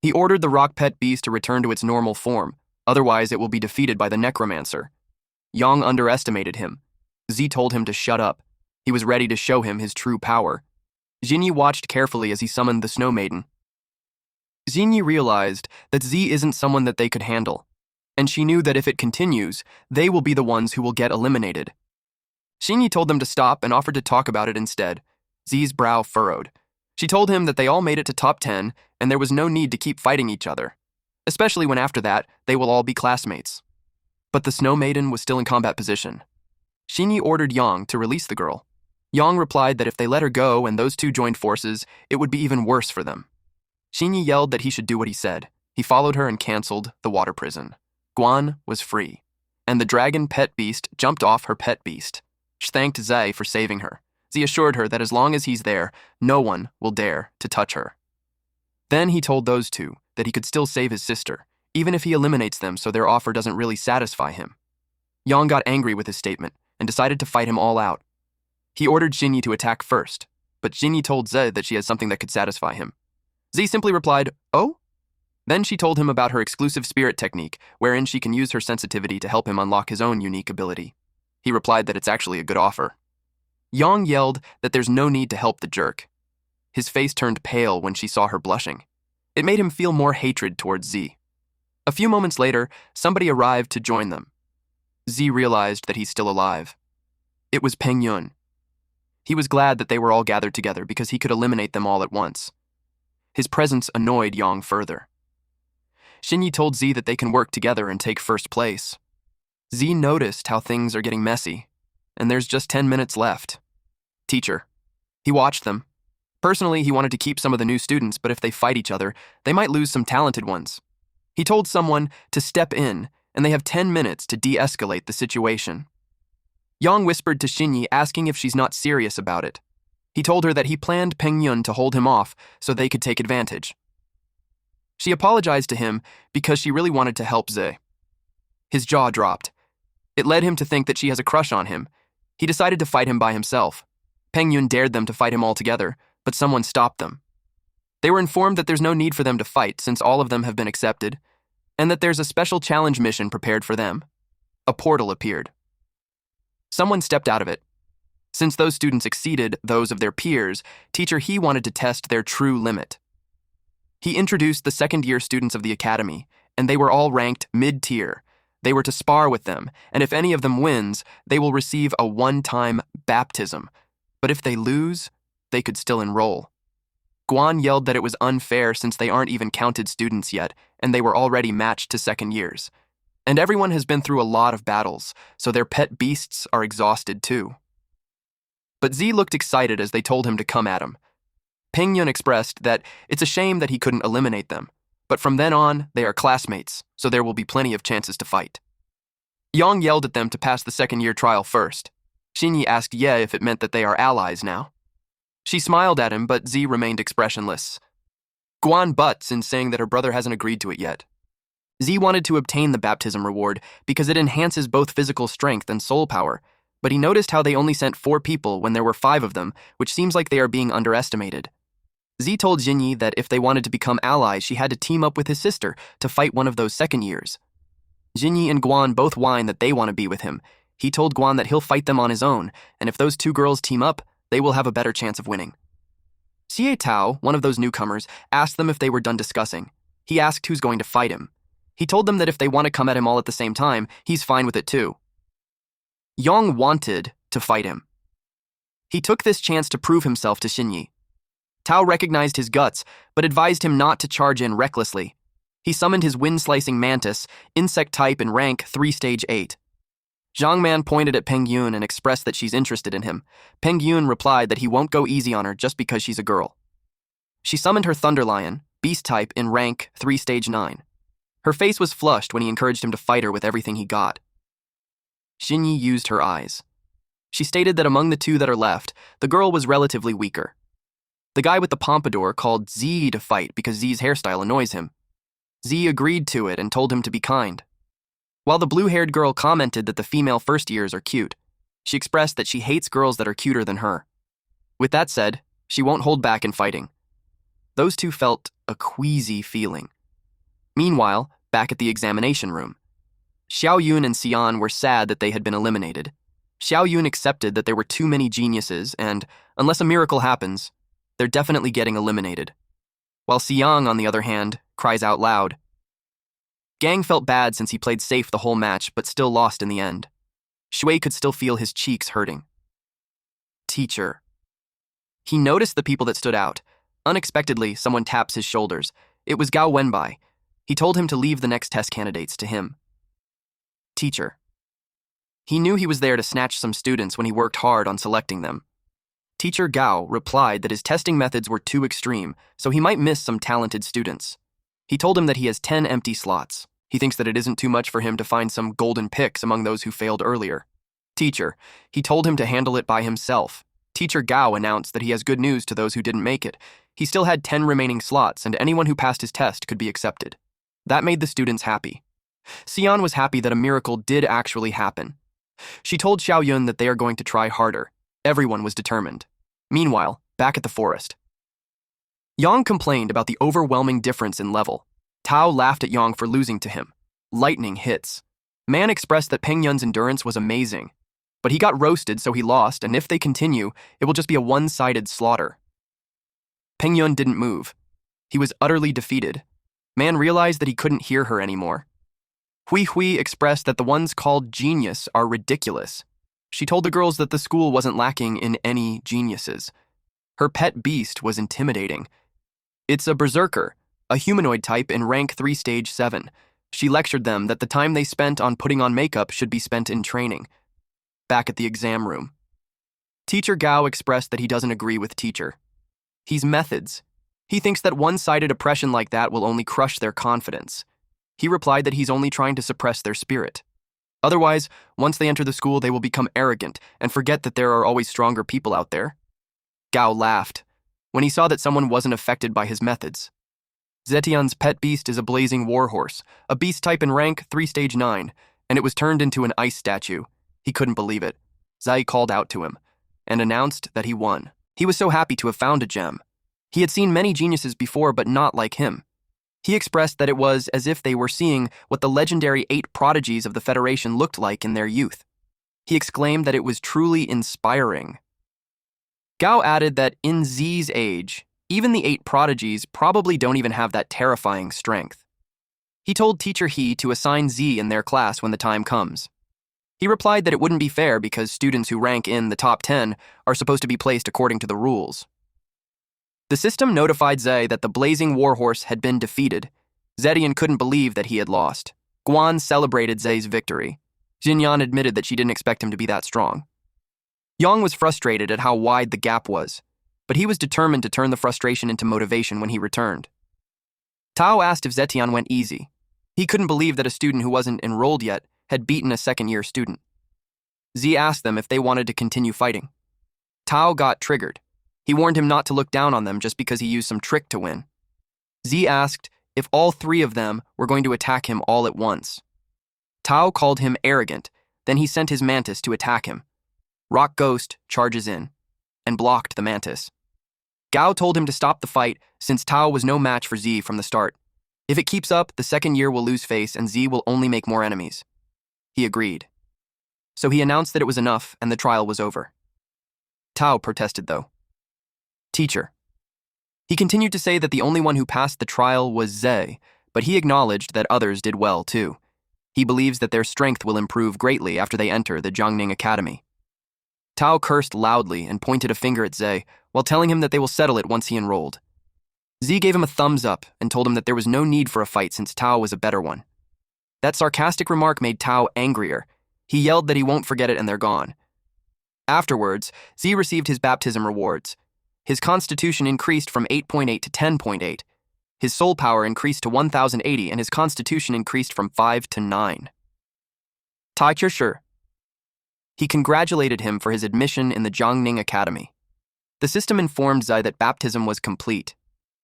He ordered the rock pet beast to return to its normal form, otherwise it will be defeated by the necromancer. Yang underestimated him. Z told him to shut up. He was ready to show him his true power. Jinyi watched carefully as he summoned the Snow Maiden. Jinyi realized that Z isn't someone that they could handle, and she knew that if it continues, they will be the ones who will get eliminated. Jinyi told them to stop and offered to talk about it instead. Z's brow furrowed. She told him that they all made it to top 10 and there was no need to keep fighting each other, especially when after that, they will all be classmates. But the Snow Maiden was still in combat position. Jinyi ordered Yang to release the girl. Yang replied that if they let her go and those two joined forces, it would be even worse for them. Jinyi yelled that he should do what he said. He followed her and canceled the water prison. Guan was free, and the dragon pet beast jumped off her pet beast. She thanked Zhe for saving her. Z assured her that as long as he's there, no one will dare to touch her. Then he told those two that he could still save his sister, even if he eliminates them so their offer doesn't really satisfy him. Yang got angry with his statement and decided to fight him all out. He ordered Jinyi to attack first, but Jinyi told Zhe that she has something that could satisfy him. Z simply replied, "Oh?" Then she told him about her exclusive spirit technique, wherein she can use her sensitivity to help him unlock his own unique ability. He replied that it's actually a good offer. Yang yelled that there's no need to help the jerk. His face turned pale when she saw her blushing. It made him feel more hatred towards Z. A few moments later, somebody arrived to join them. Z realized that he's still alive. It was Peng Yun. He was glad that they were all gathered together because he could eliminate them all at once. His presence annoyed Yang further. Jinyi told Z that they can work together and take first place. Z noticed how things are getting messy, and there's just 10 minutes left. Teacher. He watched them. Personally, he wanted to keep some of the new students, but if they fight each other, they might lose some talented ones. He told someone to step in, and they have 10 minutes to de-escalate the situation. Yang whispered to Xinyi, asking if she's not serious about it. He told her that he planned Pengyun to hold him off so they could take advantage. She apologized to him because she really wanted to help Ze. His jaw dropped. It led him to think that she has a crush on him. He decided to fight him by himself. Pengyun dared them to fight him all together, but someone stopped them. They were informed that there's no need for them to fight since all of them have been accepted, and that there's a special challenge mission prepared for them. A portal appeared. Someone stepped out of it. Since those students exceeded those of their peers, Teacher He wanted to test their true limit. He introduced the second-year students of the academy, and they were all ranked mid-tier. They were to spar with them, and if any of them wins, they will receive a one-time baptism. But if they lose, they could still enroll. Guan yelled that it was unfair since they aren't even counted students yet, and they were already matched to second years. And everyone has been through a lot of battles, so their pet beasts are exhausted too. But Z looked excited as they told him to come at him. Pengyun expressed that it's a shame that he couldn't eliminate them, but from then on, they are classmates, so there will be plenty of chances to fight. Yang yelled at them to pass the second-year trial first. Xinyi asked Ye if it meant that they are allies now. She smiled at him, but Z remained expressionless. Guan butts in saying that her brother hasn't agreed to it yet. Z wanted to obtain the baptism reward because it enhances both physical strength and soul power, but he noticed how they only sent 4 people when there were 5 of them, which seems like they are being underestimated. Z told Xinyi that if they wanted to become allies, she had to team up with his sister to fight one of those second years. Xinyi and Guan both whine that they want to be with him. He told Guan that he'll fight them on his own, and if those 2 girls team up, they will have a better chance of winning. Xie Tao, one of those newcomers, asked them if they were done discussing. He asked who's going to fight him. He told them that if they want to come at him all at the same time, he's fine with it too. Yang wanted to fight him. He took this chance to prove himself to Xinyi. Tao recognized his guts, but advised him not to charge in recklessly. He summoned his wind-slicing mantis, insect type and rank 3 stage 8. Zhang Man pointed at Pengyun and expressed that she's interested in him. Pengyun replied that he won't go easy on her just because she's a girl. She summoned her Thunder Lion, beast type in rank 3 stage 9. Her face was flushed when he encouraged him to fight her with everything he got. Xinyi used her eyes. She stated that among the 2 that are left, the girl was relatively weaker. The guy with the pompadour called Z to fight because Z's hairstyle annoys him. Z agreed to it and told him to be kind. While the blue-haired girl commented that the female first years are cute, she expressed that she hates girls that are cuter than her. With that said, she won't hold back in fighting. Those 2 felt a queasy feeling. Meanwhile, back at the examination room, Xiao Yun and Xian were sad that they had been eliminated. Xiao Yun accepted that there were too many geniuses and, unless a miracle happens, they're definitely getting eliminated. While Xiang, on the other hand, cries out loud. Gang felt bad since he played safe the whole match but still lost in the end. Shui could still feel his cheeks hurting. Teacher. He noticed the people that stood out. Unexpectedly, someone taps his shoulders. It was Gao Wenbai. He told him to leave the next test candidates to him. Teacher. He knew he was there to snatch some students when he worked hard on selecting them. Teacher Gao replied that his testing methods were too extreme, so he might miss some talented students. He told him that he has 10 empty slots. He thinks that it isn't too much for him to find some golden picks among those who failed earlier. Teacher. He told him to handle it by himself. Teacher Gao announced that he has good news to those who didn't make it. He still had 10 remaining slots, and anyone who passed his test could be accepted. That made the students happy. Xian was happy that a miracle did actually happen. She told Xiao Yun that they are going to try harder. Everyone was determined. Meanwhile, back at the forest. Yang complained about the overwhelming difference in level. Tao laughed at Yang for losing to him. Lightning hits. Man expressed that Peng Yun's endurance was amazing. But he got roasted, so he lost, and if they continue, it will just be a one-sided slaughter. Peng Yun didn't move. He was utterly defeated. Man realized that he couldn't hear her anymore. Hui Hui expressed that the ones called genius are ridiculous. She told the girls that the school wasn't lacking in any geniuses. Her pet beast was intimidating. It's a berserker, a humanoid type in rank 3 stage 7. She lectured them that the time they spent on putting on makeup should be spent in training. Back at the exam room, Teacher Gao expressed that he doesn't agree with Teacher. He's methods. He thinks that one-sided oppression like that will only crush their confidence. He replied that he's only trying to suppress their spirit. Otherwise, once they enter the school, they will become arrogant and forget that there are always stronger people out there. Gao laughed when he saw that someone wasn't affected by his methods. Zetian's pet beast is a blazing warhorse, a beast type in rank 3 stage 9, and it was turned into an ice statue. He couldn't believe it. Zai called out to him and announced that he won. He was so happy to have found a gem. He had seen many geniuses before, but not like him. He expressed that it was as if they were seeing what the legendary 8 prodigies of the Federation looked like in their youth. He exclaimed that it was truly inspiring. Gao added that in Z's age, even the 8 prodigies probably don't even have that terrifying strength. He told Teacher He to assign Z in their class when the time comes. He replied that it wouldn't be fair because students who rank in the top 10 are supposed to be placed according to the rules. The system notified Zai that the blazing warhorse had been defeated. Zetian couldn't believe that he had lost. Guan celebrated Zai's victory. Jinyan admitted that she didn't expect him to be that strong. Yang was frustrated at how wide the gap was, but he was determined to turn the frustration into motivation when he returned. Tao asked if Zetian went easy. He couldn't believe that a student who wasn't enrolled yet had beaten a second-year student. Z asked them if they wanted to continue fighting. Tao got triggered. He warned him not to look down on them just because he used some trick to win. Z asked if all 3 of them were going to attack him all at once. Tao called him arrogant, then he sent his mantis to attack him. Rock Ghost charges in and blocked the mantis. Gao told him to stop the fight since Tao was no match for Z from the start. If it keeps up, the second year will lose face and Z will only make more enemies. He agreed. So he announced that it was enough and the trial was over. Tao protested though. Teacher. He continued to say that the only one who passed the trial was Zai, but he acknowledged that others did well too. He believes that their strength will improve greatly after they enter the Jiangning Academy. Tao cursed loudly and pointed a finger at Zai while telling him that they will settle it once he enrolled. Z gave him a thumbs up and told him that there was no need for a fight since Tao was a better one. That sarcastic remark made Tao angrier. He yelled that he won't forget it and they're gone. Afterwards, Z received his baptism rewards. His constitution increased from 8.8 to 10.8. His soul power increased to 1080 and his constitution increased from 5 to 9. Teacher Shi. He congratulated him for his admission in the Jiangning Academy. The system informed Zai that baptism was complete.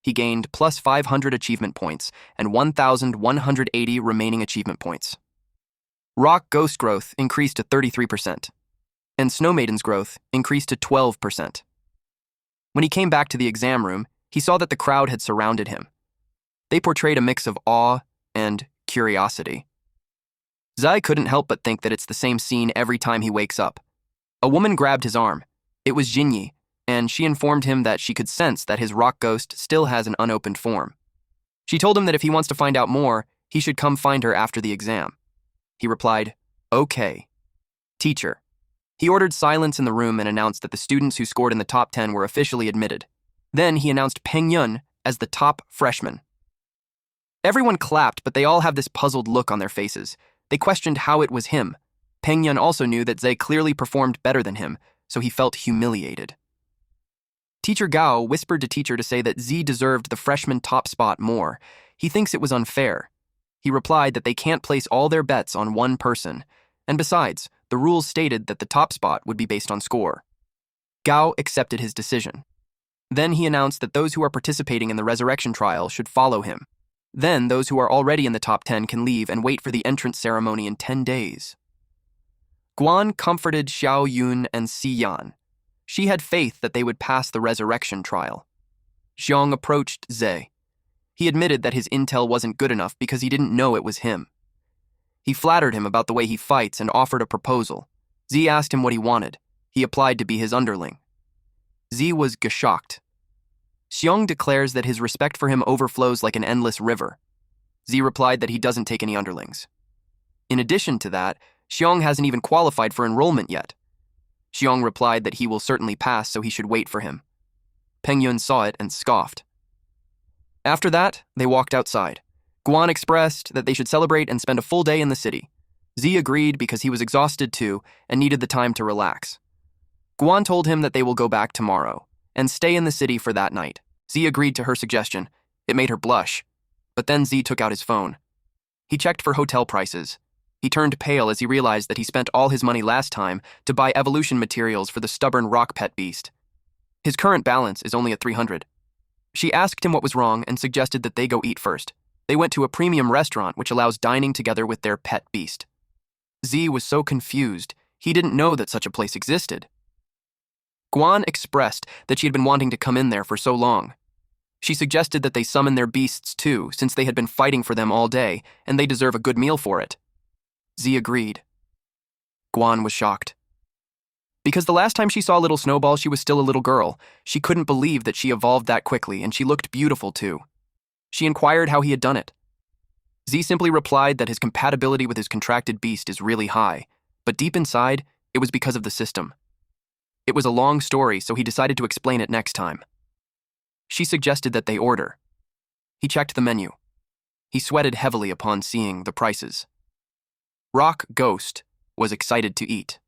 He gained plus 500 achievement points and 1,180 remaining achievement points. Rock Ghost growth increased to 33%, and Snow Maiden's growth increased to 12%. When he came back to the exam room, he saw that the crowd had surrounded him. They portrayed a mix of awe and curiosity. Zai couldn't help but think that it's the same scene every time he wakes up. A woman grabbed his arm. It was Jinyi, and she informed him that she could sense that his rock ghost still has an unopened form. She told him that if he wants to find out more, he should come find her after the exam. He replied, "Okay." Teacher. He ordered silence in the room and announced that the students who scored in the top 10 were officially admitted. Then he announced Peng Yun as the top freshman. Everyone clapped, but they all have this puzzled look on their faces. They questioned how it was him. Peng Yun also knew that Zai clearly performed better than him, so he felt humiliated. Teacher Gao whispered to Teacher to say that Z deserved the freshman top spot more. He thinks it was unfair. He replied that they can't place all their bets on one person, and besides, the rules stated that the top spot would be based on score. Gao accepted his decision. Then he announced that those who are participating in the resurrection trial should follow him. Then those who are already in the top 10 can leave and wait for the entrance ceremony in 10 days. Guan comforted Xiao Yun and Si Yan. She had faith that they would pass the resurrection trial. Xiong approached Zai. He admitted that his intel wasn't good enough because he didn't know it was him. He flattered him about the way he fights and offered a proposal. Z asked him what he wanted. He applied to be his underling. Z was geshocked. Xiong declares that his respect for him overflows like an endless river. Z replied that he doesn't take any underlings. In addition to that, Xiong hasn't even qualified for enrollment yet. Xiong replied that he will certainly pass, so he should wait for him. Peng Yun saw it and scoffed. After that, they walked outside. Guan expressed that they should celebrate and spend a full day in the city. Z agreed because he was exhausted too and needed the time to relax. Guan told him that they will go back tomorrow and stay in the city for that night. Z agreed to her suggestion. It made her blush. But then Z took out his phone. He checked for hotel prices. He turned pale as he realized that he spent all his money last time to buy evolution materials for the stubborn rock pet beast. His current balance is only at 300. She asked him what was wrong and suggested that they go eat first. They went to a premium restaurant which allows dining together with their pet beast. Z was so confused, he didn't know that such a place existed. Guan expressed that she had been wanting to come in there for so long. She suggested that they summon their beasts too, since they had been fighting for them all day, and they deserve a good meal for it. Z agreed. Guan was shocked. Because the last time she saw Little Snowball, she was still a little girl. She couldn't believe that she evolved that quickly, and she looked beautiful too. She inquired how he had done it. Z simply replied that his compatibility with his contracted beast is really high, but deep inside, it was because of the system. It was a long story, so he decided to explain it next time. She suggested that they order. He checked the menu. He sweated heavily upon seeing the prices. Rock Ghost was excited to eat,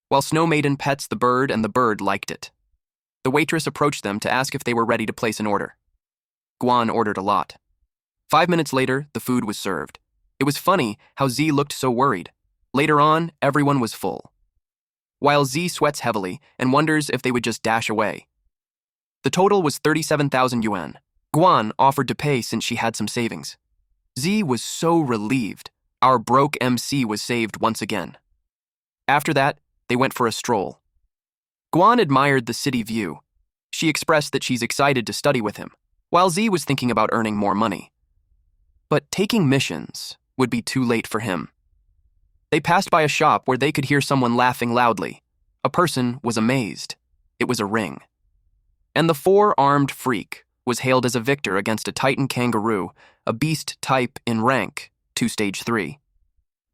while Snow Maiden pets the bird and the bird liked it. The waitress approached them to ask if they were ready to place an order. Guan ordered a lot. 5 minutes later, the food was served. It was funny how Z looked so worried. Later on, everyone was full, while Z sweats heavily and wonders if they would just dash away. The total was 37,000 yuan. Guan offered to pay since she had some savings. Z was so relieved. Our broke MC was saved once again. After that, they went for a stroll. Guan admired the city view. She expressed that she's excited to study with him, while Z was thinking about earning more money. But taking missions would be too late for him. They passed by a shop where they could hear someone laughing loudly. A person was amazed. It was a ring. And the four-armed freak was hailed as a victor against a Titan kangaroo, a beast type in rank, 2 stage 3.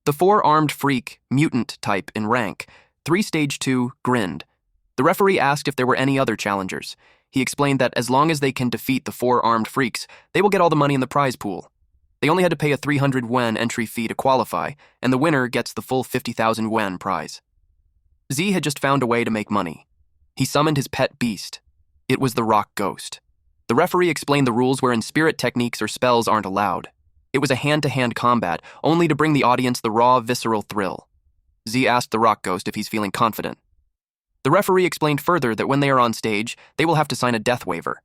The four-armed freak, mutant type in rank, 3 stage 2, grinned. The referee asked if there were any other challengers. He explained that as long as they can defeat the four-armed freaks, they will get all the money in the prize pool. They only had to pay a 300 yuan entry fee to qualify, and the winner gets the full 50,000 yuan prize. Z had just found a way to make money. He summoned his pet beast. It was the Rock Ghost. The referee explained the rules wherein spirit techniques or spells aren't allowed. It was a hand-to-hand combat, only to bring the audience the raw, visceral thrill. Z asked the Rock Ghost if he's feeling confident. The referee explained further that when they are on stage, they will have to sign a death waiver.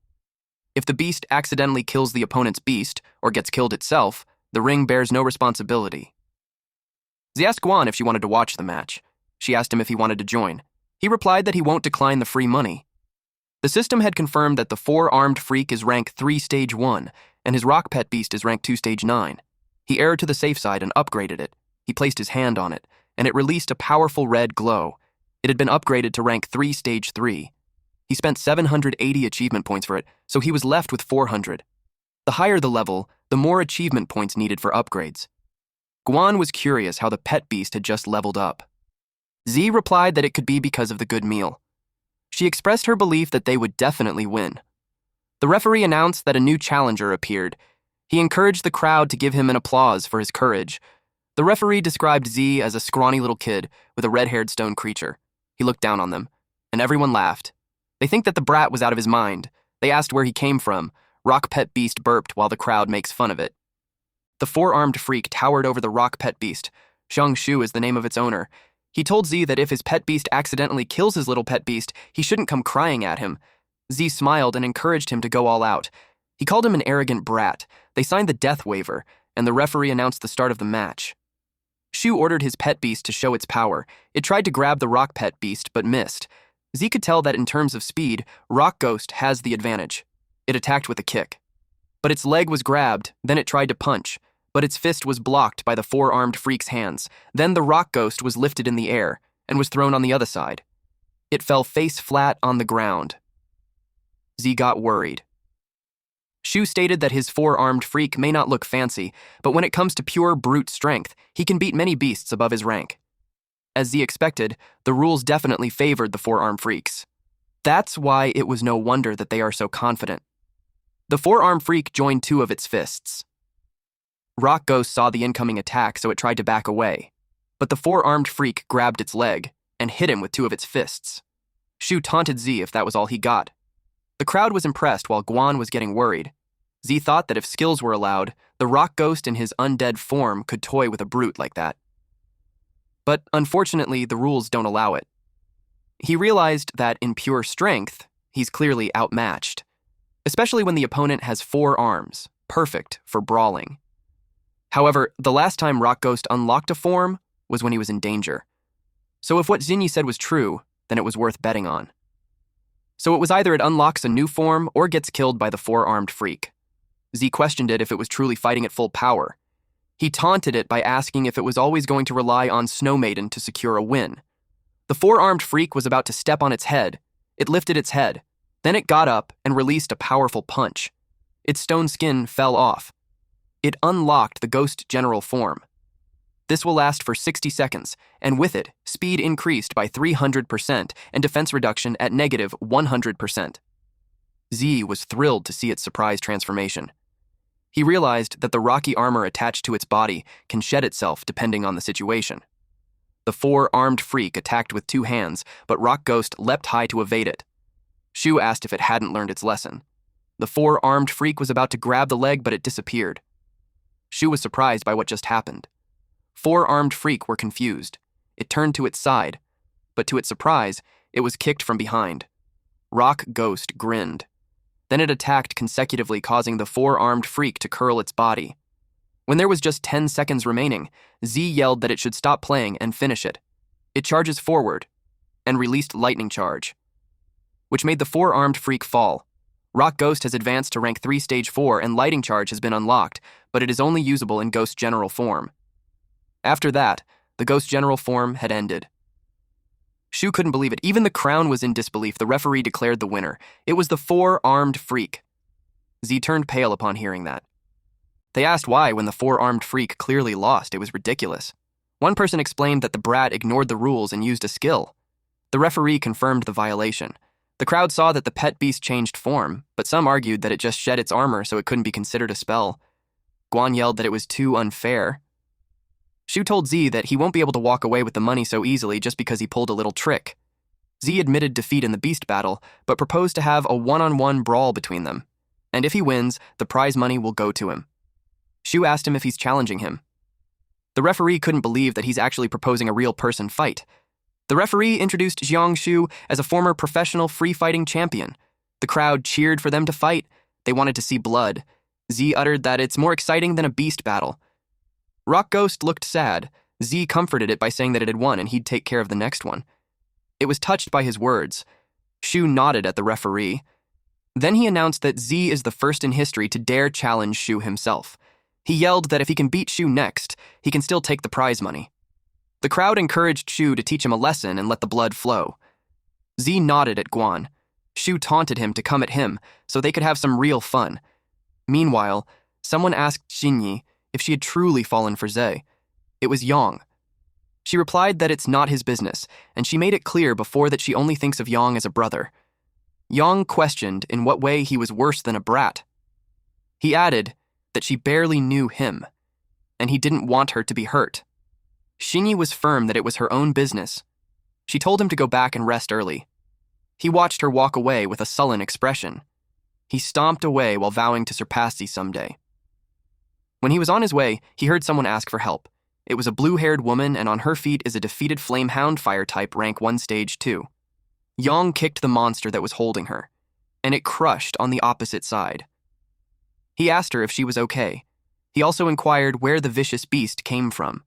If the beast accidentally kills the opponent's beast, or gets killed itself, the ring bears no responsibility. Z asked Guan if she wanted to watch the match. She asked him if he wanted to join. He replied that he won't decline the free money. The system had confirmed that the four-armed freak is rank 3 stage 1, and his rock pet beast is rank 2 stage 9. He erred to the safe side and upgraded it. He placed his hand on it, and it released a powerful red glow. It had been upgraded to rank 3 stage 3. He spent 780 achievement points for it, so he was left with 400. The higher the level, the more achievement points needed for upgrades. Guan was curious how the pet beast had just leveled up. Z replied that it could be because of the good meal. She expressed her belief that they would definitely win. The referee announced that a new challenger appeared. He encouraged the crowd to give him an applause for his courage. The referee described Z as a scrawny little kid with a red-haired stone creature. He looked down on them, and everyone laughed. They think that the brat was out of his mind. They asked where he came from. Rock Pet Beast burped while the crowd makes fun of it. The four-armed freak towered over the Rock Pet Beast. Zhang Shu is the name of its owner. He told Z that if his pet beast accidentally kills his little pet beast, he shouldn't come crying at him. Z smiled and encouraged him to go all out. He called him an arrogant brat. They signed the death waiver, and the referee announced the start of the match. Shu ordered his pet beast to show its power. It tried to grab the Rock Pet Beast, but missed. Z could tell that in terms of speed, Rock Ghost has the advantage. It attacked with a kick. But its leg was grabbed, then it tried to punch, but its fist was blocked by the four-armed freak's hands. Then the Rock Ghost was lifted in the air and was thrown on the other side. It fell face flat on the ground. Z got worried. Shu stated that his four-armed freak may not look fancy, but when it comes to pure brute strength, he can beat many beasts above his rank. As Z expected, the rules definitely favored the four-armed freaks. That's why it was no wonder that they are so confident. The four-armed freak joined 2 of its fists. Rock Ghost saw the incoming attack, so it tried to back away. But the four-armed freak grabbed its leg and hit him with two of its fists. Shu taunted Z if that was all he got. The crowd was impressed while Guan was getting worried. Z thought that if skills were allowed, the Rock Ghost in his undead form could toy with a brute like that. But unfortunately, the rules don't allow it. He realized that in pure strength, he's clearly outmatched, especially when the opponent has 4 arms, perfect for brawling. However, the last time Rock Ghost unlocked a form was when he was in danger. So if what Xinyi said was true, then it was worth betting on. So it was either it unlocks a new form or gets killed by the 4-armed freak. Z questioned it if it was truly fighting at full power. He taunted it by asking if it was always going to rely on Snow Maiden to secure a win. The 4-armed freak was about to step on its head. It lifted its head. Then it got up and released a powerful punch. Its stone skin fell off. It unlocked the Ghost General form. This will last for 60 seconds, and with it, speed increased by 300% and defense reduction at negative 100%. Z was thrilled to see its surprise transformation. He realized that the rocky armor attached to its body can shed itself depending on the situation. The 4-armed freak attacked with 2 hands, but Rock Ghost leapt high to evade it. Shu asked if it hadn't learned its lesson. The 4-armed freak was about to grab the leg, but it disappeared. Shu was surprised by what just happened. 4-armed freak were confused. It turned to its side, but to its surprise, it was kicked from behind. Rock Ghost grinned. Then it attacked consecutively, causing the 4-armed freak to curl its body. When there was just 10 seconds remaining, Z yelled that it should stop playing and finish it. It charges forward and released Lightning Charge, which made the 4-armed freak fall. Rock Ghost has advanced to rank 3 Stage 4 and Lightning Charge has been unlocked, but it is only usable in Ghost General form. After that, the Ghost General form had ended. Shu couldn't believe it. Even the crown was in disbelief. The referee declared the winner. It was the 4-armed freak. Z turned pale upon hearing that. They asked why when the 4-armed freak clearly lost. It was ridiculous. One person explained that the brat ignored the rules and used a skill. The referee confirmed the violation. The crowd saw that the pet beast changed form, but some argued that it just shed its armor so it couldn't be considered a spell. Guan yelled that it was too unfair. Shu told Z that he won't be able to walk away with the money so easily just because he pulled a little trick. Z admitted defeat in the beast battle, but proposed to have a one-on-one brawl between them. And if he wins, the prize money will go to him. Shu asked him if he's challenging him. The referee couldn't believe that he's actually proposing a real person fight. The referee introduced Jiang Shu as a former professional free-fighting champion. The crowd cheered for them to fight. They wanted to see blood. Z uttered that it's more exciting than a beast battle. Rock Ghost looked sad. Z comforted it by saying that it had won and he'd take care of the next one. It was touched by his words. Shu nodded at the referee. Then he announced that Z is the first in history to dare challenge Shu himself. He yelled that if he can beat Shu next, he can still take the prize money. The crowd encouraged Shu to teach him a lesson and let the blood flow. Z nodded at Guan. Shu taunted him to come at him so they could have some real fun. Meanwhile, someone asked Xinyi if she had truly fallen for Ze. It was Yang. She replied that it's not his business, and she made it clear before that she only thinks of Yang as a brother. Yang questioned in what way he was worse than a brat. He added that she barely knew him, and he didn't want her to be hurt. Xinyi was firm that it was her own business. She told him to go back and rest early. He watched her walk away with a sullen expression. He stomped away while vowing to surpass Z someday. When he was on his way, he heard someone ask for help. It was a blue-haired woman, and on her feet is a defeated Flamehound fire type rank 1 Stage 2. Yang kicked the monster that was holding her, and it crushed on the opposite side. He asked her if she was okay. He also inquired where the vicious beast came from.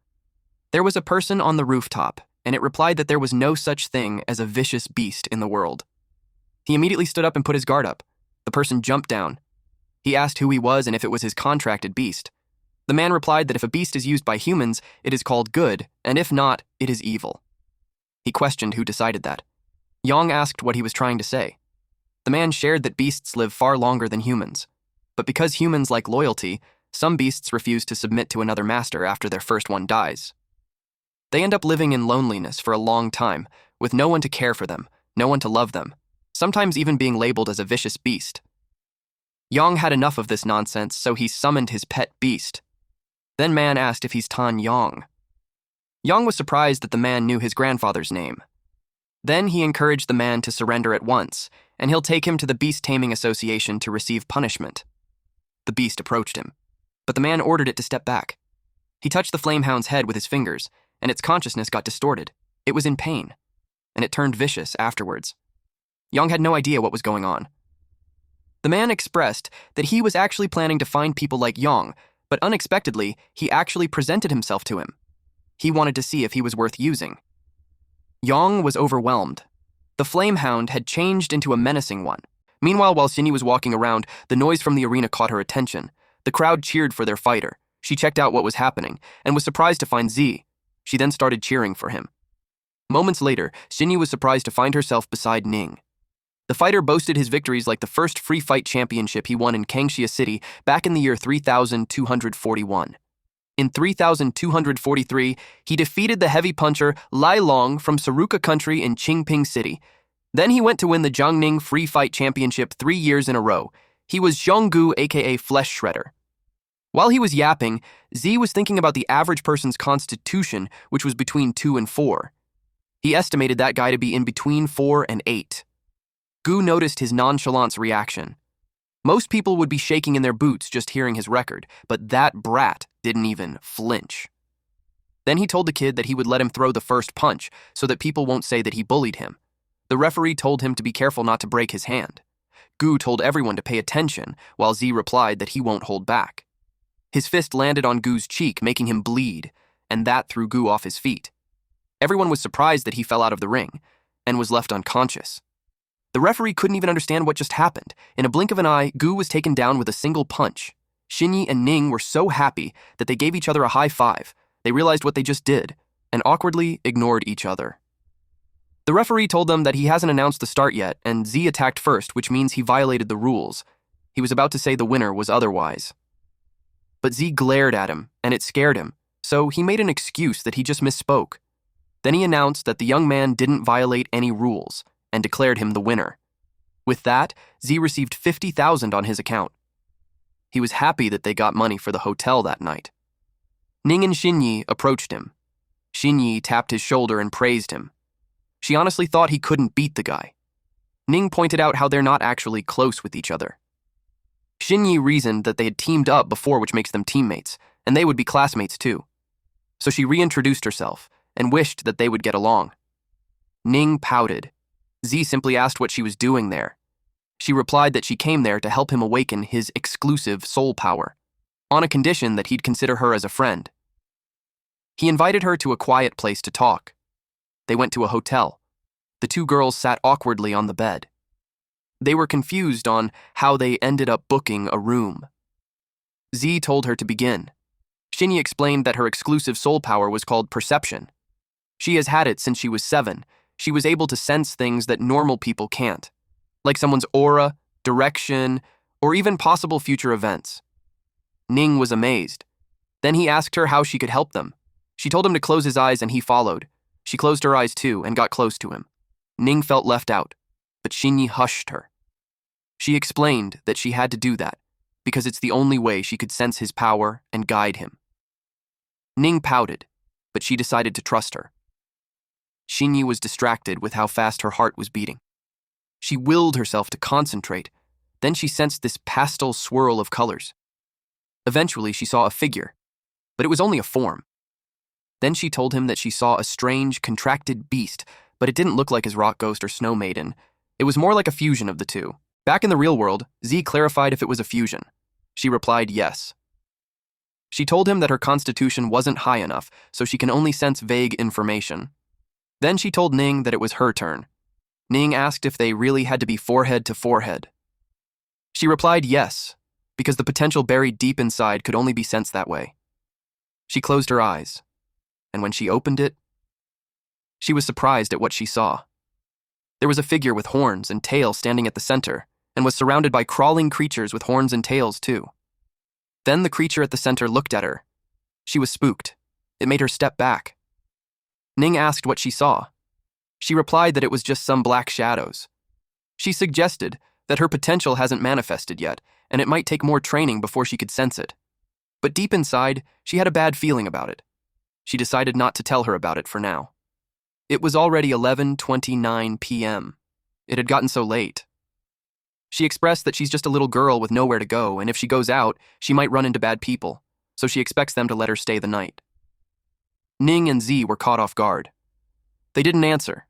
There was a person on the rooftop, and it replied that there was no such thing as a vicious beast in the world. He immediately stood up and put his guard up. The person jumped down. He asked who he was and if it was his contracted beast. The man replied that if a beast is used by humans, it is called good, and if not, it is evil. He questioned who decided that. Yang asked what he was trying to say. The man shared that beasts live far longer than humans. But because humans like loyalty, some beasts refuse to submit to another master after their first one dies. They end up living in loneliness for a long time, with no one to care for them, no one to love them, sometimes even being labeled as a vicious beast. Yang had enough of this nonsense, so he summoned his pet beast. Then man asked if he's Tan Yong. Yong was surprised that the man knew his grandfather's name. Then he encouraged the man to surrender at once, and he'll take him to the Beast Taming Association to receive punishment. The beast approached him, but the man ordered it to step back. He touched the flamehound's head with his fingers, and its consciousness got distorted. It was in pain, and it turned vicious afterwards. Yong had no idea what was going on. The man expressed that he was actually planning to find people like Yong, but unexpectedly, he actually presented himself to him. He wanted to see if he was worth using. Yong was overwhelmed. The flamehound had changed into a menacing one. Meanwhile, while Xinyi was walking around, the noise from the arena caught her attention. The crowd cheered for their fighter. She checked out what was happening, and was surprised to find Z. She then started cheering for him. Moments later, Xinyi was surprised to find herself beside Ning. The fighter boasted his victories like the first free fight championship he won in Kangxia City back in the year 3241. In 3243, he defeated the heavy puncher Lai Long from Saruka Country in Qingping City. Then he went to win the Jiangning Free Fight Championship 3 years in a row. He was Zhonggu, aka Flesh Shredder. While he was yapping, Z was thinking about the average person's constitution, which was between 2 and 4. He estimated that guy to be in between 4 and 8. Gu noticed his nonchalance reaction. Most people would be shaking in their boots just hearing his record, but that brat didn't even flinch. Then he told the kid that he would let him throw the first punch so that people won't say that he bullied him. The referee told him to be careful not to break his hand. Gu told everyone to pay attention, while Z replied that he won't hold back. His fist landed on Gu's cheek, making him bleed, and that threw Gu off his feet. Everyone was surprised that he fell out of the ring and was left unconscious. The referee couldn't even understand what just happened. In a blink of an eye, Gu was taken down with a single punch. Xinyi and Ning were so happy that they gave each other a high five. They realized what they just did and awkwardly ignored each other. The referee told them that he hasn't announced the start yet, and Z attacked first, which means he violated the rules. He was about to say the winner was otherwise. But Z glared at him, and it scared him, so he made an excuse that he just misspoke. Then he announced that the young man didn't violate any rules, and declared him the winner. With that, Z received 50,000 on his account. He was happy that they got money for the hotel that night. Ning and Xinyi approached him. Xinyi tapped his shoulder and praised him. She honestly thought he couldn't beat the guy. Ning pointed out how they're not actually close with each other. Xinyi reasoned that they had teamed up before, which makes them teammates, and they would be classmates too. So she reintroduced herself and wished that they would get along. Ning pouted. Z simply asked what she was doing there. She replied that she came there to help him awaken his exclusive soul power, on a condition that he'd consider her as a friend. He invited her to a quiet place to talk. They went to a hotel. The two girls sat awkwardly on the bed. They were confused on how they ended up booking a room. Z told her to begin. Xinyi explained that her exclusive soul power was called perception. She has had it since she was 7. She was able to sense things that normal people can't, like someone's aura, direction, or even possible future events. Ning was amazed. Then he asked her how she could help them. She told him to close his eyes and he followed. She closed her eyes too and got close to him. Ning felt left out, but Xinyi hushed her. She explained that she had to do that because it's the only way she could sense his power and guide him. Ning pouted, but she decided to trust her. Xinyi was distracted with how fast her heart was beating. She willed herself to concentrate. Then she sensed this pastel swirl of colors. Eventually, she saw a figure, but it was only a form. Then she told him that she saw a strange, contracted beast, but it didn't look like his rock ghost or snow maiden. It was more like a fusion of the two. Back in the real world, Z clarified if it was a fusion. She replied yes. She told him that her constitution wasn't high enough, so she can only sense vague information. Then she told Ning that it was her turn. Ning asked if they really had to be forehead to forehead. She replied yes, because the potential buried deep inside could only be sensed that way. She closed her eyes, and when she opened it, she was surprised at what she saw. There was a figure with horns and tail standing at the center, and was surrounded by crawling creatures with horns and tails too. Then the creature at the center looked at her. She was spooked. It made her step back. Ning asked what she saw. She replied that it was just some black shadows. She suggested that her potential hasn't manifested yet, and it might take more training before she could sense it. But deep inside, she had a bad feeling about it. She decided not to tell her about it for now. It was already 11:29 p.m. It had gotten so late. She expressed that she's just a little girl with nowhere to go, and if she goes out, she might run into bad people, so she expects them to let her stay the night. Ning and Z were caught off guard. They didn't answer,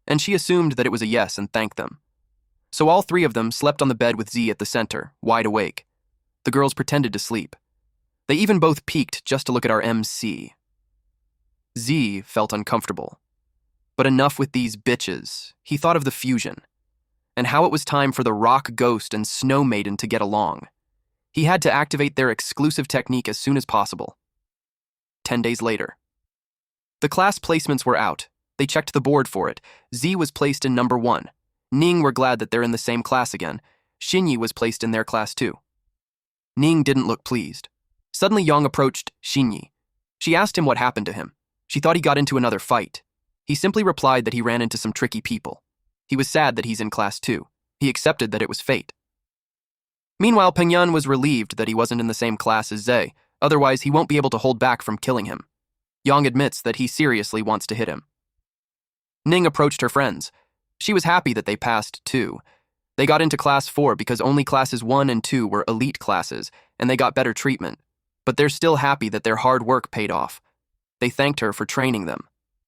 and she assumed that it was a yes and thanked them. So all three of them slept on the bed with Z at the center, wide awake. The girls pretended to sleep. They even both peeked just to look at our MC. Z felt uncomfortable. But enough with these bitches. He thought of the fusion, and how it was time for the rock ghost and snow maiden to get along. He had to activate their exclusive technique as soon as possible. 10 days later. The class placements were out. They checked the board for it. Z was placed in number 1. Ning were glad that they're in the same class again. Xinyi was placed in their class too. Ning didn't look pleased. Suddenly Yang approached Xinyi. She asked him what happened to him. She thought he got into another fight. He simply replied that he ran into some tricky people. He was sad that he's in class too. He accepted that it was fate. Meanwhile, Pengyun was relieved that he wasn't in the same class as Zhe, otherwise he won't be able to hold back from killing him. Yang admits that he seriously wants to hit him. Ning approached her friends. She was happy that they passed too. They got into class 4 because only classes 1 and 2 were elite classes, and they got better treatment. But they're still happy that their hard work paid off. They thanked her for training them.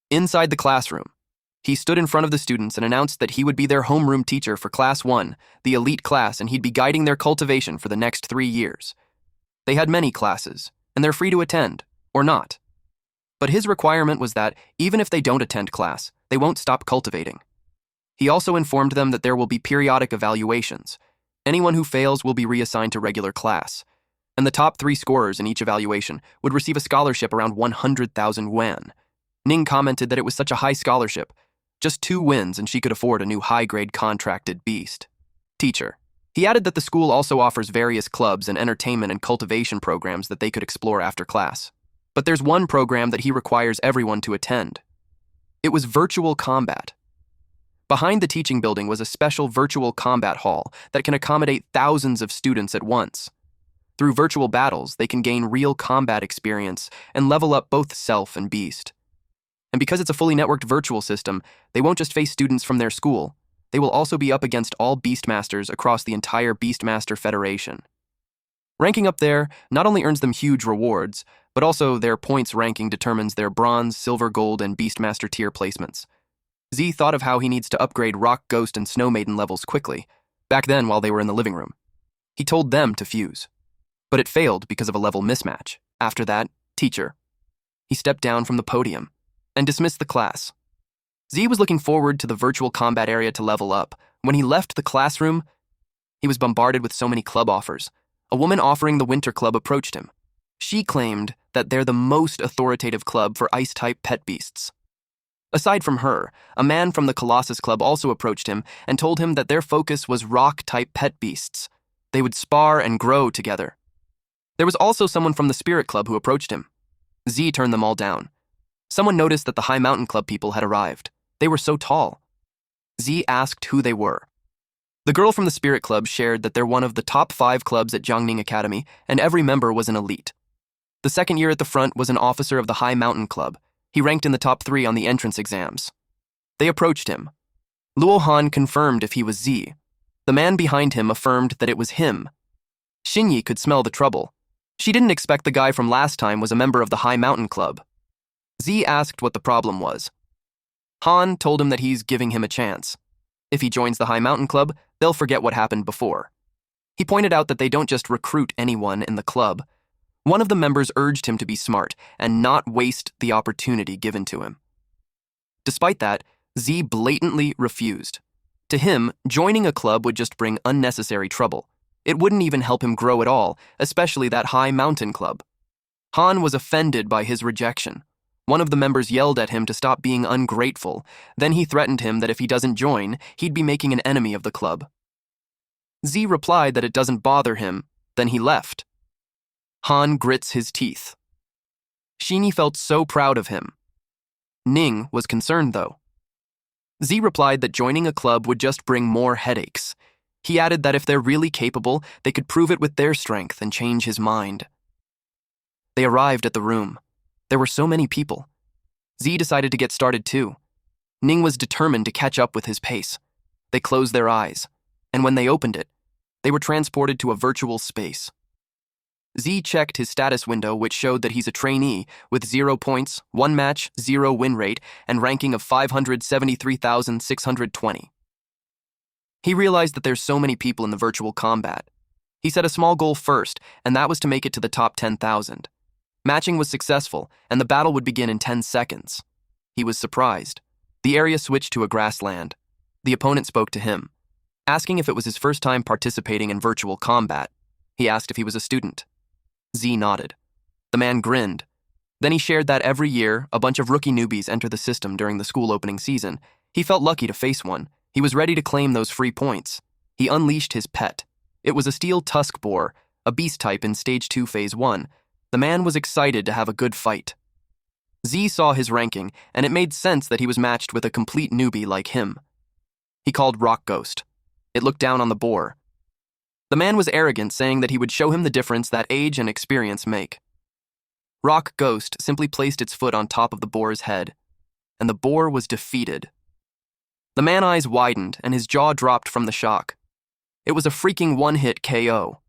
Inside the classroom, he stood in front of the students and announced that he would be their homeroom teacher for class 1, the elite class, and he'd be guiding their cultivation for the next 3 years. They had many classes, and they're free to attend, or not. But his requirement was that, even if they don't attend class, they won't stop cultivating. He also informed them that there will be periodic evaluations. Anyone who fails will be reassigned to regular class, and the top 3 scorers in each evaluation would receive a scholarship around 100,000 yuan. Ning commented that it was such a high scholarship, just 2 wins and she could afford a new high-grade contracted beast. Teacher. He added that the school also offers various clubs and entertainment and cultivation programs that they could explore after class. But there's one program that he requires everyone to attend. It was virtual combat. Behind the teaching building was a special virtual combat hall that can accommodate thousands of students at once. Through virtual battles, they can gain real combat experience and level up both self and beast. And because it's a fully networked virtual system, they won't just face students from their school. They will also be up against all Beastmasters across the entire Beastmaster Federation. Ranking up there not only earns them huge rewards, but also their points ranking determines their bronze, silver, gold, and Beastmaster tier placements. Z thought of how he needs to upgrade Rock, Ghost, and Snow Maiden levels quickly, back then while they were in the living room. He told them to fuse. But it failed because of a level mismatch. After that, teacher. He stepped down from the podium and dismissed the class. Z was looking forward to the virtual combat area to level up. When he left the classroom, he was bombarded with so many club offers. A woman offering the Winter Club approached him. She claimed that they're the most authoritative club for ice-type pet beasts. Aside from her, a man from the Colossus Club also approached him and told him that their focus was rock-type pet beasts. They would spar and grow together. There was also someone from the Spirit Club who approached him. Z turned them all down. Someone noticed that the High Mountain Club people had arrived. They were so tall. Z asked who they were. The girl from the Spirit Club shared that they're one of the top 5 clubs at Jiangning Academy, and every member was an elite. The second year at the front was an officer of the High Mountain Club. He ranked in the top 3 on the entrance exams. They approached him. Luo Han confirmed if he was Z. The man behind him affirmed that it was him. Xinyi could smell the trouble. She didn't expect the guy from last time was a member of the High Mountain Club. Z asked what the problem was. Han told him that he's giving him a chance. If he joins the High Mountain Club, they'll forget what happened before. He pointed out that they don't just recruit anyone in the club. One of the members urged him to be smart and not waste the opportunity given to him. Despite that, Z blatantly refused. To him, joining a club would just bring unnecessary trouble. It wouldn't even help him grow at all, especially that High Mountain Club. Han was offended by his rejection. One of the members yelled at him to stop being ungrateful. Then he threatened him that if he doesn't join, he'd be making an enemy of the club. Z replied that it doesn't bother him, then he left. Han grits his teeth. Xinyi felt so proud of him. Ning was concerned, though. Z replied that joining a club would just bring more headaches. He added that if they're really capable, they could prove it with their strength and change his mind. They arrived at the room. There were so many people. Z decided to get started too. Ning was determined to catch up with his pace. They closed their eyes, and when they opened it, they were transported to a virtual space. Z checked his status window, which showed that he's a trainee with 0 points, 1 match, 0 win rate, and ranking of 573,620. He realized that there's so many people in the virtual combat. He set a small goal first, and that was to make it to the top 10,000. Matching was successful, and the battle would begin in 10 seconds. He was surprised. The area switched to a grassland. The opponent spoke to him, asking if it was his first time participating in virtual combat. He asked if he was a student. Z nodded. The man grinned. Then he shared that every year, a bunch of rookie newbies enter the system during the school opening season. He felt lucky to face one. He was ready to claim those free points. He unleashed his pet. It was a steel tusk boar, a beast type in Stage 2 Phase 1. The man was excited to have a good fight. Z saw his ranking, and it made sense that he was matched with a complete newbie like him. He called Rock Ghost. It looked down on the boar. The man was arrogant, saying that he would show him the difference that age and experience make. Rock Ghost simply placed its foot on top of the boar's head, and the boar was defeated. The man's eyes widened, and his jaw dropped from the shock. It was a freaking one-hit KO.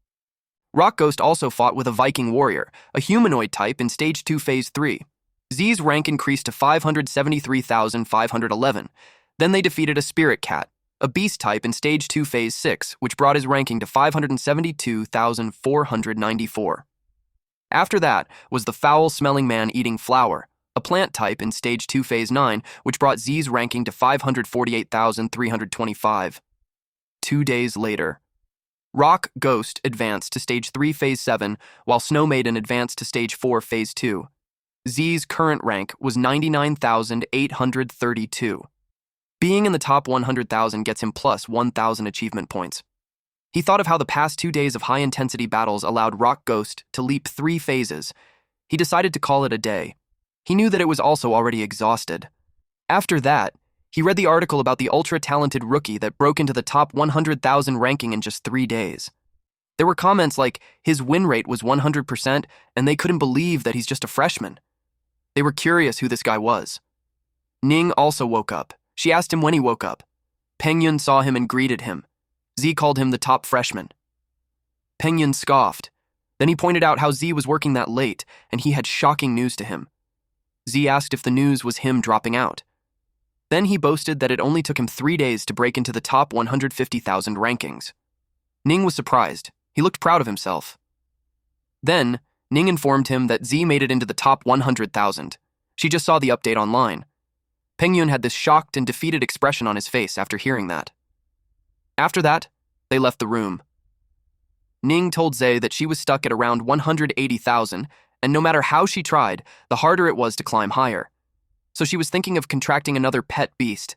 Rock Ghost also fought with a Viking warrior, a humanoid type in Stage 2 Phase 3. Z's rank increased to 573,511. Then they defeated a spirit cat, a beast type in Stage 2 Phase 6, which brought his ranking to 572,494. After that was the foul-smelling man eating flower, a plant type in Stage 2 Phase 9, which brought Z's ranking to 548,325. 2 days later, Rock Ghost advanced to Stage 3 Phase 7, while Snow Maiden advanced to Stage 4 Phase 2. Z's current rank was 99,832. Being in the top 100,000 gets him plus 1,000 achievement points. He thought of how the past 2 days of high-intensity battles allowed Rock Ghost to leap 3 phases. He decided to call it a day. He knew that it was also already exhausted. After that, he read the article about the ultra-talented rookie that broke into the top 100,000 ranking in just 3 days. There were comments like his win rate was 100% and they couldn't believe that he's just a freshman. They were curious who this guy was. Ning also woke up. She asked him when he woke up. Pengyun saw him and greeted him. Z called him the top freshman. Pengyun scoffed. Then he pointed out how Z was working that late, and he had shocking news to him. Z asked if the news was him dropping out. Then he boasted that it only took him 3 days to break into the top 150,000 rankings. Ning was surprised. He looked proud of himself. Then, Ning informed him that Z made it into the top 100,000. She just saw the update online. Pengyun had this shocked and defeated expression on his face after hearing that. After that, they left the room. Ning told Zay that she was stuck at around 180,000, and no matter how she tried, the harder it was to climb higher. So she was thinking of contracting another pet beast.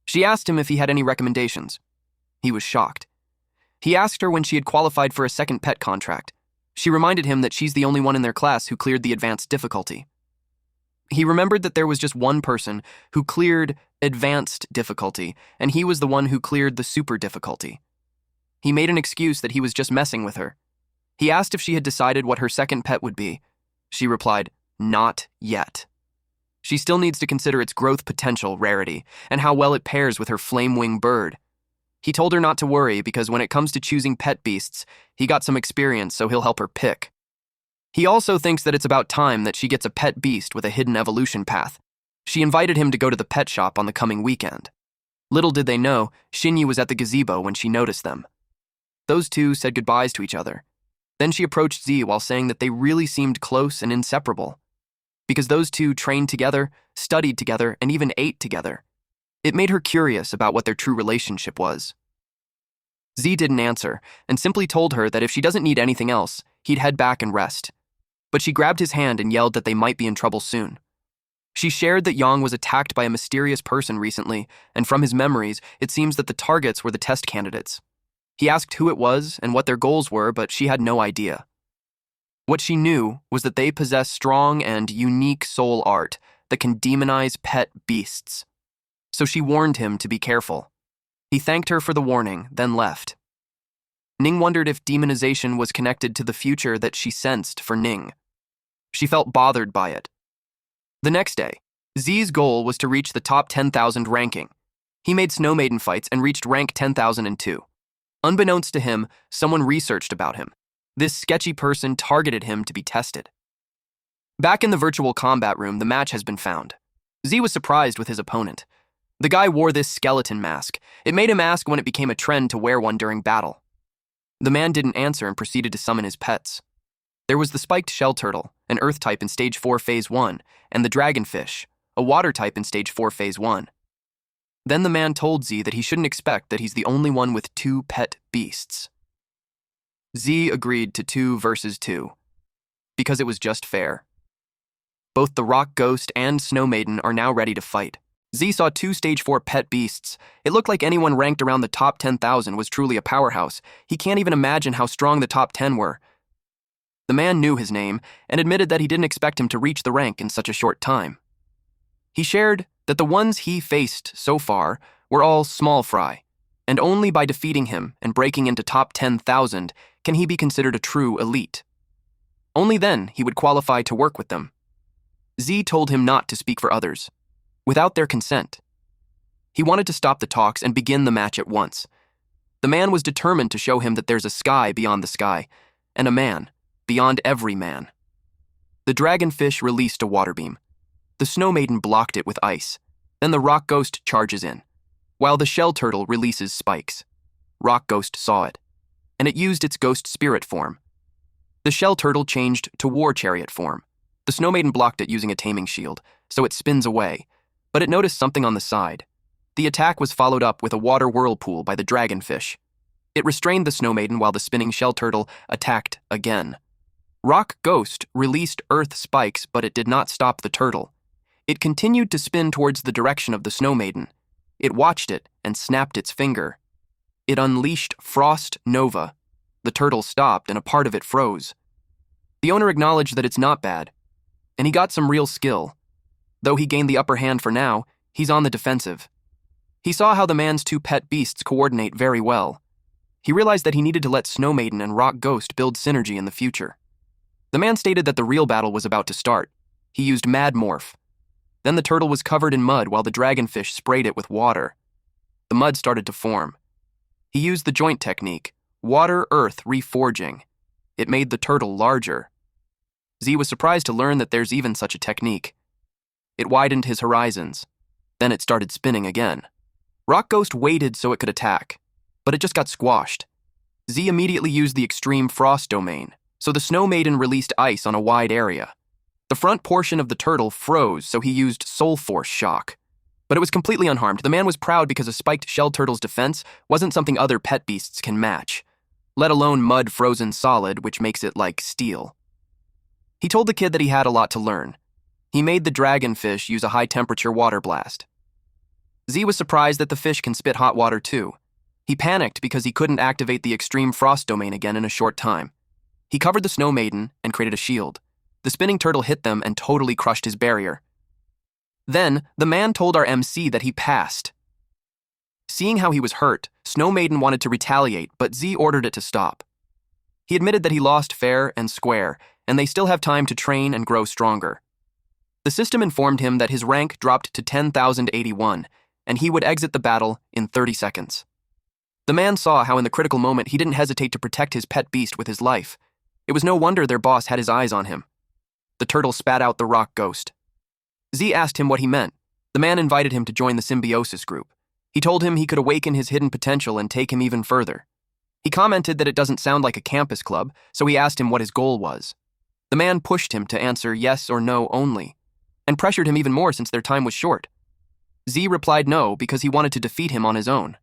She asked him if he had any recommendations. He was shocked. He asked her when she had qualified for a second pet contract. She reminded him that she's the only one in their class who cleared the advanced difficulty. He remembered that there was just one person who cleared advanced difficulty, and he was the one who cleared the super difficulty. He made an excuse that he was just messing with her. He asked if she had decided what her second pet would be. She replied, "Not yet." She still needs to consider its growth potential, rarity, and how well it pairs with her flame-wing bird. He told her not to worry because when it comes to choosing pet beasts, he got some experience, so he'll help her pick. He also thinks that it's about time that she gets a pet beast with a hidden evolution path. She invited him to go to the pet shop on the coming weekend. Little did they know, Shinyi was at the gazebo when she noticed them. Those two said goodbyes to each other. Then she approached Z while saying that they really seemed close and inseparable. Because those two trained together, studied together, and even ate together. It made her curious about what their true relationship was. Z didn't answer, and simply told her that if she doesn't need anything else, he'd head back and rest. But she grabbed his hand and yelled that they might be in trouble soon. She shared that Yang was attacked by a mysterious person recently, and from his memories, it seems that the targets were the test candidates. He asked who it was and what their goals were, but she had no idea. What she knew was that they possess strong and unique soul art that can demonize pet beasts. So she warned him to be careful. He thanked her for the warning, then left. Ning wondered if demonization was connected to the future that she sensed for Ning. She felt bothered by it. The next day, Z's goal was to reach the top 10,000 ranking. He made Snow Maiden fights and reached rank 10,002. Unbeknownst to him, someone researched about him. This sketchy person targeted him to be tested. Back in the virtual combat room, the match has been found. Z was surprised with his opponent. The guy wore this skeleton mask. It made him ask when it became a trend to wear one during battle. The man didn't answer and proceeded to summon his pets. There was the spiked shell turtle, an earth type in Stage 4 Phase 1, and the dragonfish, a water type in Stage 4 Phase 1. Then the man told Z that he shouldn't expect that he's the only one with 2 pet beasts. Z agreed to 2 versus 2, because it was just fair. Both the Rock Ghost and Snow Maiden are now ready to fight. Z saw 2 Stage 4 pet beasts. It looked like anyone ranked around the top 10,000 was truly a powerhouse. He can't even imagine how strong the top 10 were. The man knew his name and admitted that he didn't expect him to reach the rank in such a short time. He shared that the ones he faced so far were all small fry, and only by defeating him and breaking into top 10,000 can he be considered a true elite. Only then he would qualify to work with them. Z told him not to speak for others, without their consent. He wanted to stop the talks and begin the match at once. The man was determined to show him that there's a sky beyond the sky, and a man beyond every man. The dragonfish released a water beam. The Snow Maiden blocked it with ice. Then the Rock Ghost charges in, while the shell turtle releases spikes. Rock Ghost saw it, and it used its ghost spirit form. The shell turtle changed to war chariot form. The Snow Maiden blocked it using a taming shield, so it spins away, but it noticed something on the side. The attack was followed up with a water whirlpool by the dragonfish. It restrained the Snow Maiden while the spinning shell turtle attacked again. Rock Ghost released earth spikes, but it did not stop the turtle. It continued to spin towards the direction of the Snow Maiden. It watched it and snapped its finger. It unleashed Frost Nova. The turtle stopped and a part of it froze. The owner acknowledged that it's not bad, and he got some real skill. Though he gained the upper hand for now, he's on the defensive. He saw how the man's 2 pet beasts coordinate very well. He realized that he needed to let Snow Maiden and Rock Ghost build synergy in the future. The man stated that the real battle was about to start. He used Mad Morph. Then the turtle was covered in mud while the dragonfish sprayed it with water. The mud started to form. He used the joint technique, water-earth reforging. It made the turtle larger. Z was surprised to learn that there's even such a technique. It widened his horizons. Then it started spinning again. Rock Ghost waited so it could attack, but it just got squashed. Z immediately used the extreme frost domain, so the Snow Maiden released ice on a wide area. The front portion of the turtle froze, so he used Soul Force Shock. But it was completely unharmed. The man was proud because a spiked shell turtle's defense wasn't something other pet beasts can match, let alone mud frozen solid, which makes it like steel. He told the kid that he had a lot to learn. He made the dragonfish use a high-temperature water blast. Z was surprised that the fish can spit hot water too. He panicked because he couldn't activate the extreme frost domain again in a short time. He covered the Snow Maiden and created a shield. The spinning turtle hit them and totally crushed his barrier. Then, the man told our MC that he passed. Seeing how he was hurt, Snow Maiden wanted to retaliate, but Z ordered it to stop. He admitted that he lost fair and square, and they still have time to train and grow stronger. The system informed him that his rank dropped to 10,081, and he would exit the battle in 30 seconds. The man saw how in the critical moment he didn't hesitate to protect his pet beast with his life. It was no wonder their boss had his eyes on him. The turtle spat out the Rock Ghost. Z asked him what he meant. The man invited him to join the symbiosis group. He told him he could awaken his hidden potential and take him even further. He commented that it doesn't sound like a campus club, so he asked him what his goal was. The man pushed him to answer yes or no only, and pressured him even more since their time was short. Z replied no because he wanted to defeat him on his own.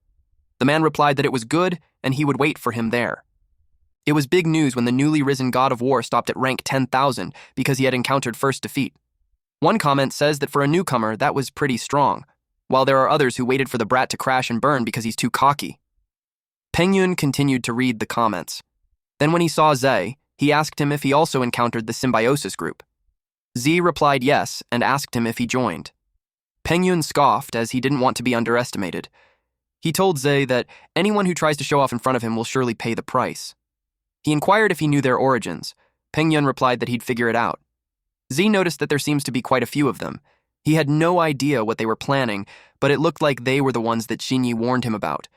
The man replied that it was good and he would wait for him there. It was big news when the newly risen god of war stopped at rank 10,000 because he had encountered first defeat. One comment says that for a newcomer, that was pretty strong, while there are others who waited for the brat to crash and burn because he's too cocky. Pengyun continued to read the comments. Then when he saw Z, he asked him if he also encountered the symbiosis group. Z replied yes and asked him if he joined. Pengyun scoffed as he didn't want to be underestimated. He told Z that anyone who tries to show off in front of him will surely pay the price. He inquired if he knew their origins. Pengyun replied that he'd figure it out. Z noticed that there seems to be quite a few of them. He had no idea what they were planning, but it looked like they were the ones that Shinyi warned him about.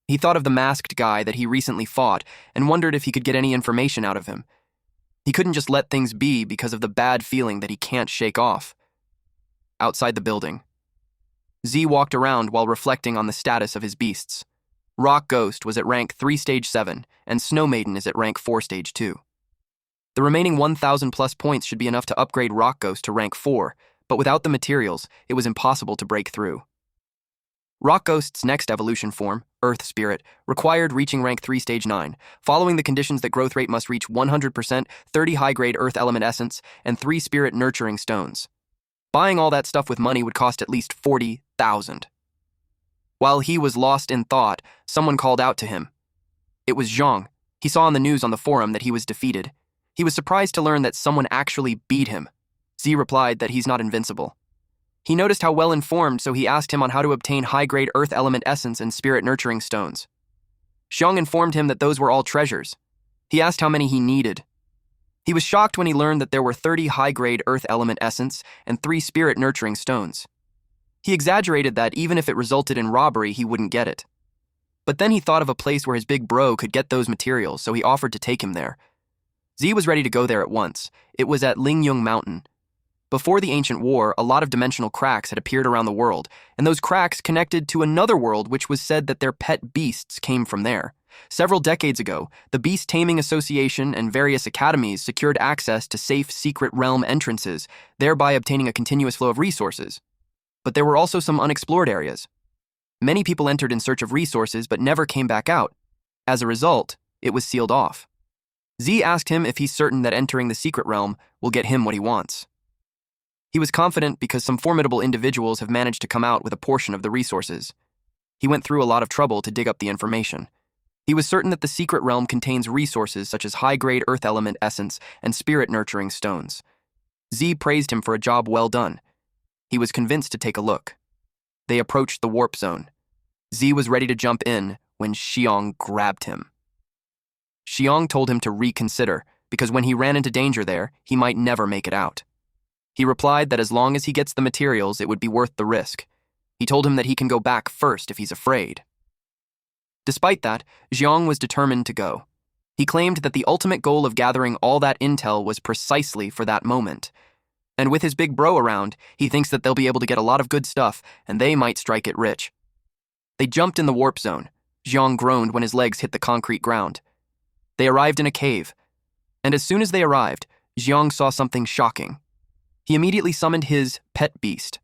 He thought of the masked guy that he recently fought and wondered if he could get any information out of him. He couldn't just let things be because of the bad feeling that he can't shake off. Outside the building, Z walked around while reflecting on the status of his beasts. Rock Ghost was at rank 3 stage 7, and Snow Maiden is at rank 4 stage 2. The remaining 1,000 plus points should be enough to upgrade Rock Ghost to rank 4, but without the materials, it was impossible to break through. Rock Ghost's next evolution form, Earth Spirit, required reaching rank 3 stage 9, following the conditions that growth rate must reach 100%, 30 high-grade Earth Element Essence, and 3 Spirit Nurturing Stones. Buying all that stuff with money would cost at least 40,000. While he was lost in thought, someone called out to him. It was Zhang. He saw on the news on the forum that he was defeated. He was surprised to learn that someone actually beat him. Z replied that he's not invincible. He noticed how well-informed, so he asked him on how to obtain high-grade Earth Element Essence and Spirit Nurturing Stones. Zhang informed him that those were all treasures. He asked how many he needed. He was shocked when he learned that there were 30 high-grade Earth Element Essence and 3 Spirit Nurturing Stones. He exaggerated that even if it resulted in robbery, he wouldn't get it. But then he thought of a place where his big bro could get those materials, so he offered to take him there. Z was ready to go there at once. It was at Lingyung Mountain. Before the Ancient War, a lot of dimensional cracks had appeared around the world, and those cracks connected to another world which was said that their pet beasts came from there. Several decades ago, the Beast Taming Association and various academies secured access to safe, secret realm entrances, thereby obtaining a continuous flow of resources. But there were also some unexplored areas. Many people entered in search of resources but never came back out. As a result, it was sealed off. Z asked him if he's certain that entering the secret realm will get him what he wants. He was confident because some formidable individuals have managed to come out with a portion of the resources. He went through a lot of trouble to dig up the information. He was certain that the secret realm contains resources such as high-grade Earth Element Essence and Spirit Nurturing Stones. Z praised him for a job well done. He was convinced to take a look. They approached the warp zone. Z was ready to jump in when Xiong grabbed him. Xiong told him to reconsider, because when he ran into danger there, he might never make it out. He replied that as long as he gets the materials, it would be worth the risk. He told him that he can go back first if he's afraid. Despite that, Xiong was determined to go. He claimed that the ultimate goal of gathering all that intel was precisely for that moment. And with his big bro around, he thinks that they'll be able to get a lot of good stuff, and they might strike it rich. They jumped in the warp zone. Xiong groaned when his legs hit the concrete ground. They arrived in a cave, and as soon as they arrived, Xiong saw something shocking. He immediately summoned his pet beast.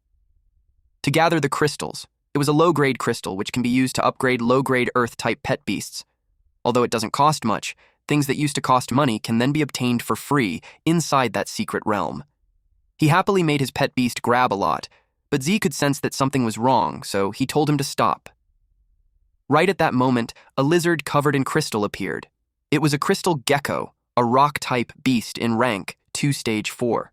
To gather the crystals, it was a low-grade crystal which can be used to upgrade low-grade Earth-type pet beasts. Although it doesn't cost much, things that used to cost money can then be obtained for free inside that secret realm. He happily made his pet beast grab a lot, but Z could sense that something was wrong, so he told him to stop. Right at that moment, a lizard covered in crystal appeared. It was a crystal gecko, a rock-type beast in rank 2 stage 4.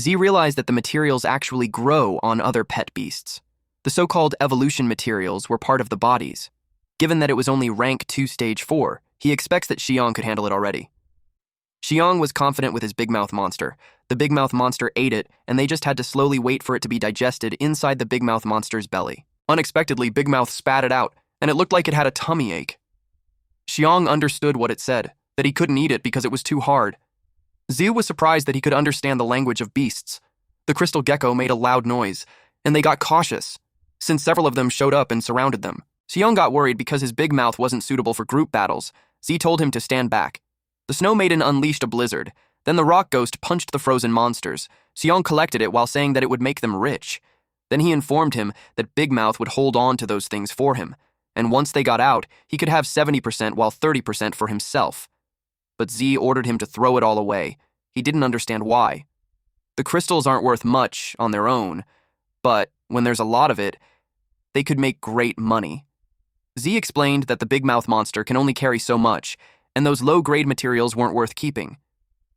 Z realized that the materials actually grow on other pet beasts. The so-called evolution materials were part of the bodies. Given that it was only rank 2 stage 4, he expects that Xiong could handle it already. Xiong was confident with his big mouth monster. The big mouth monster ate it, and they just had to slowly wait for it to be digested inside the big mouth monster's belly. Unexpectedly, Big Mouth spat it out, and it looked like it had a tummy ache. Xiong understood what it said, that he couldn't eat it because it was too hard. Z was surprised that he could understand the language of beasts. The crystal gecko made a loud noise, and they got cautious, since several of them showed up and surrounded them. Xiong got worried because his big mouth wasn't suitable for group battles. Z told him to stand back. The Snow Maiden unleashed a blizzard. Then the Rock Ghost punched the frozen monsters. Xiong collected it while saying that it would make them rich. Then he informed him that Big Mouth would hold on to those things for him, and once they got out, he could have 70% while 30% for himself. But Z ordered him to throw it all away. He didn't understand why. The crystals aren't worth much on their own, but when there's a lot of it, they could make great money. Z explained that the Big Mouth monster can only carry so much, and those low-grade materials weren't worth keeping.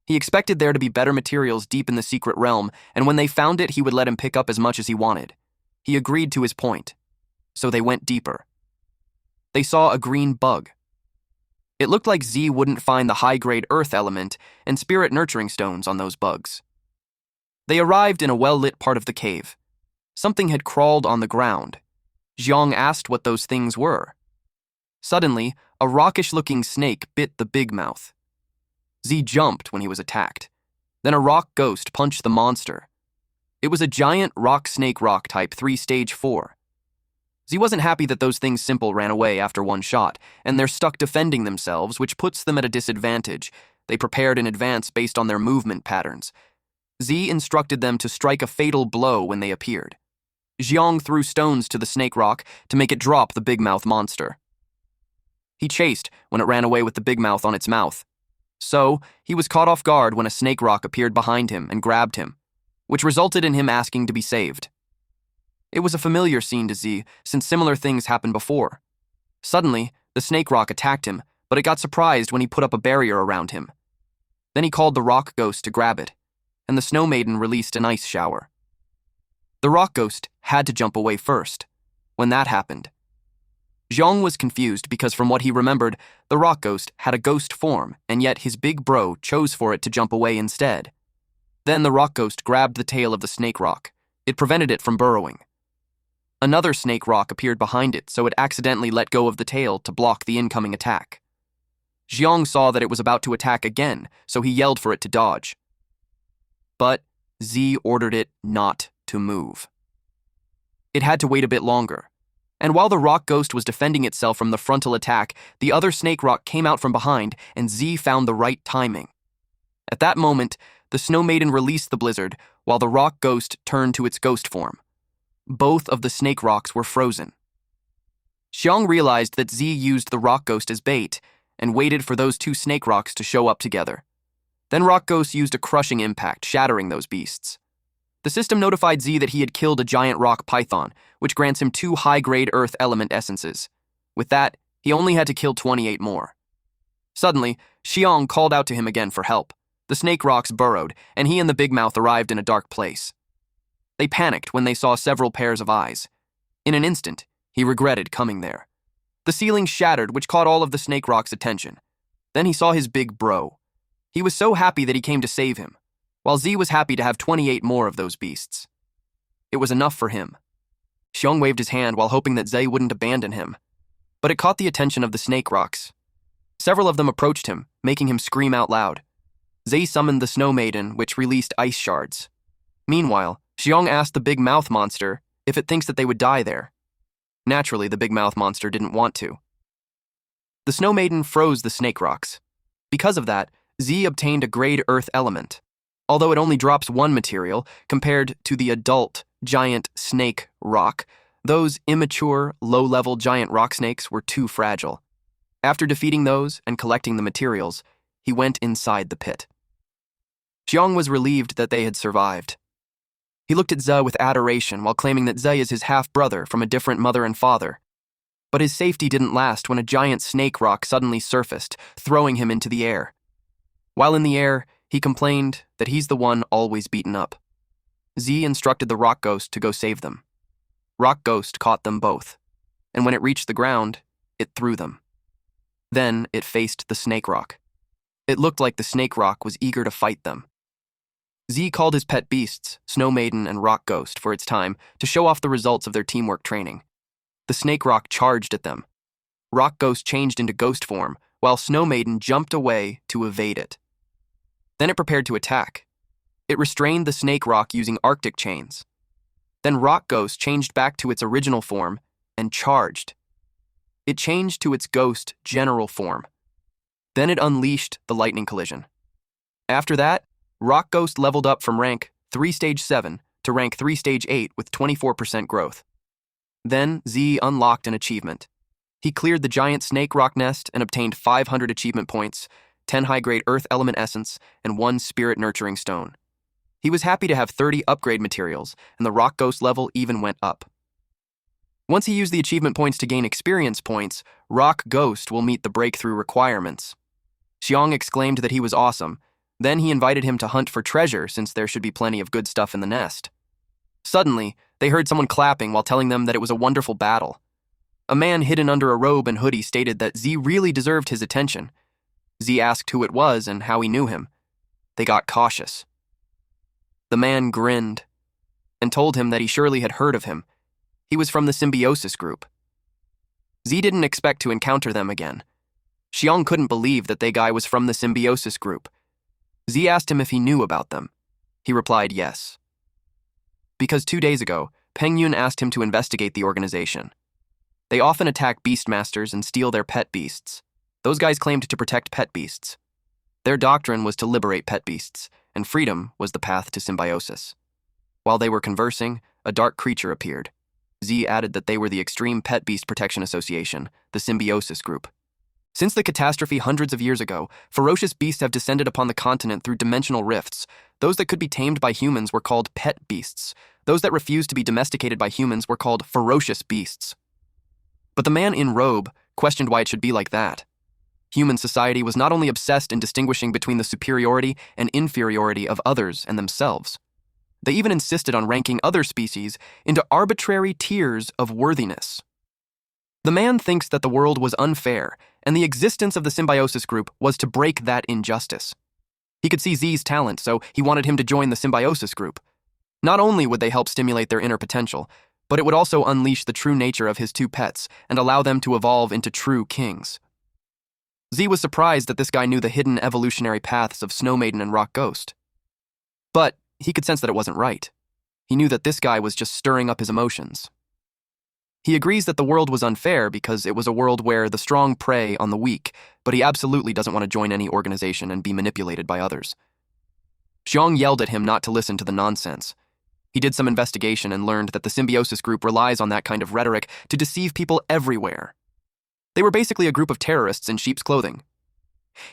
He expected there to be better materials deep in the secret realm, and when they found it, he would let him pick up as much as he wanted. He agreed to his point, so they went deeper. They saw a green bug. It looked like Z wouldn't find the high-grade Earth element and Spirit Nurturing Stones on those bugs. They arrived in a well-lit part of the cave. Something had crawled on the ground. Xiong asked what those things were. Suddenly, a rockish-looking snake bit the big mouth. Z jumped when he was attacked. Then a rock ghost punched the monster. It was a giant rock snake rock type 3 stage 4. Z wasn't happy that those things simple ran away after one shot, and they're stuck defending themselves, which puts them at a disadvantage. They prepared in advance based on their movement patterns. Z instructed them to strike a fatal blow when they appeared. Xiong threw stones to the snake rock to make it drop the big mouth monster. He chased when it ran away with the big mouth on its mouth. So, he was caught off guard when a snake rock appeared behind him and grabbed him, which resulted in him asking to be saved. It was a familiar scene to Z, since similar things happened before. Suddenly, the snake rock attacked him, but it got surprised when he put up a barrier around him. Then he called the rock ghost to grab it, and the snow maiden released an ice shower. The rock ghost had to jump away first. When that happened, Xiong was confused because from what he remembered, the rock ghost had a ghost form, and yet his big bro chose for it to jump away instead. Then the rock ghost grabbed the tail of the snake rock. It prevented it from burrowing. Another snake rock appeared behind it, so it accidentally let go of the tail to block the incoming attack. Xiong saw that it was about to attack again, so he yelled for it to dodge. But Z ordered it not to move. It had to wait a bit longer. And while the rock ghost was defending itself from the frontal attack, the other snake rock came out from behind, and Z found the right timing. At that moment, the snow maiden released the blizzard, while the rock ghost turned to its ghost form. Both of the snake rocks were frozen. Xiong realized that Z used the rock ghost as bait, and waited for those two snake rocks to show up together. Then rock ghost used a crushing impact, shattering those beasts. The system notified Z that he had killed a giant rock python, which grants him 2 high-grade earth element essences. With that, he only had to kill 28 more. Suddenly, Xiong called out to him again for help. The snake rocks burrowed, and he and the big mouth arrived in a dark place. They panicked when they saw several pairs of eyes. In an instant, he regretted coming there. The ceiling shattered, which caught all of the snake rock's attention. Then he saw his big bro. He was so happy that he came to save him, while Z was happy to have 28 more of those beasts. It was enough for him. Xiong waved his hand while hoping that Z wouldn't abandon him, but it caught the attention of the snake rocks. Several of them approached him, making him scream out loud. Z summoned the snow maiden, which released ice shards. Meanwhile, Xiong asked the big mouth monster if it thinks that they would die there. Naturally, the big mouth monster didn't want to. The snow maiden froze the snake rocks. Because of that, Z obtained a grade earth element. Although it only drops 1 material, compared to the adult giant snake rock, those immature, low-level giant rock snakes were too fragile. After defeating those and collecting the materials, he went inside the pit. Xiong was relieved that they had survived. He looked at Z with adoration while claiming that Z is his half-brother from a different mother and father. But his safety didn't last when a giant snake rock suddenly surfaced, throwing him into the air. While in the air, he complained that he's the one always beaten up. Z instructed the rock ghost to go save them. Rock ghost caught them both, and when it reached the ground, it threw them. Then it faced the snake rock. It looked like the snake rock was eager to fight them. Z called his pet beasts, Snow Maiden and Rock Ghost, for its time to show off the results of their teamwork training. The snake rock charged at them. Rock Ghost changed into ghost form, while Snow Maiden jumped away to evade it. Then it prepared to attack. It restrained the snake rock using Arctic chains. Then Rock Ghost changed back to its original form and charged. It changed to its ghost general form. Then it unleashed the lightning collision. After that, Rock Ghost leveled up from rank 3 stage 7 to rank 3 stage 8 with 24% growth. Then Z unlocked an achievement. He cleared the giant snake rock nest and obtained 500 achievement points, 10 high-grade earth element essence, and 1 spirit nurturing stone. He was happy to have 30 upgrade materials, and the Rock Ghost level even went up. Once he used the achievement points to gain experience points, Rock Ghost will meet the breakthrough requirements. Xiong exclaimed that he was awesome. Then he invited him to hunt for treasure since there should be plenty of good stuff in the nest. Suddenly, they heard someone clapping while telling them that it was a wonderful battle. A man hidden under a robe and hoodie stated that Z really deserved his attention. Z asked who it was and how he knew him. They got cautious. The man grinned and told him that he surely had heard of him. He was from the symbiosis group. Z didn't expect to encounter them again. Xiong couldn't believe that they guy was from the symbiosis group. Z asked him if he knew about them. He replied yes. Because 2 days ago, Peng Yun asked him to investigate the organization. They often attack beastmasters and steal their pet beasts. Those guys claimed to protect pet beasts. Their doctrine was to liberate pet beasts, and freedom was the path to symbiosis. While they were conversing, a dark creature appeared. Z added that they were the Extreme Pet Beast Protection Association, the symbiosis group. Since the catastrophe hundreds of years ago, ferocious beasts have descended upon the continent through dimensional rifts. Those that could be tamed by humans were called pet beasts. Those that refused to be domesticated by humans were called ferocious beasts. But the man in robe questioned why it should be like that. Human society was not only obsessed in distinguishing between the superiority and inferiority of others and themselves. They even insisted on ranking other species into arbitrary tiers of worthiness. The man thinks that the world was unfair, and the existence of the symbiosis group was to break that injustice. He could see Z's talent, so he wanted him to join the symbiosis group. Not only would they help stimulate their inner potential, but it would also unleash the true nature of his two pets and allow them to evolve into true kings. Z was surprised that this guy knew the hidden evolutionary paths of Snow Maiden and Rock Ghost. But he could sense that it wasn't right. He knew that this guy was just stirring up his emotions. He agrees that the world was unfair because it was a world where the strong prey on the weak, but he absolutely doesn't want to join any organization and be manipulated by others. Xiong yelled at him not to listen to the nonsense. He did some investigation and learned that the symbiosis group relies on that kind of rhetoric to deceive people everywhere. They were basically a group of terrorists in sheep's clothing.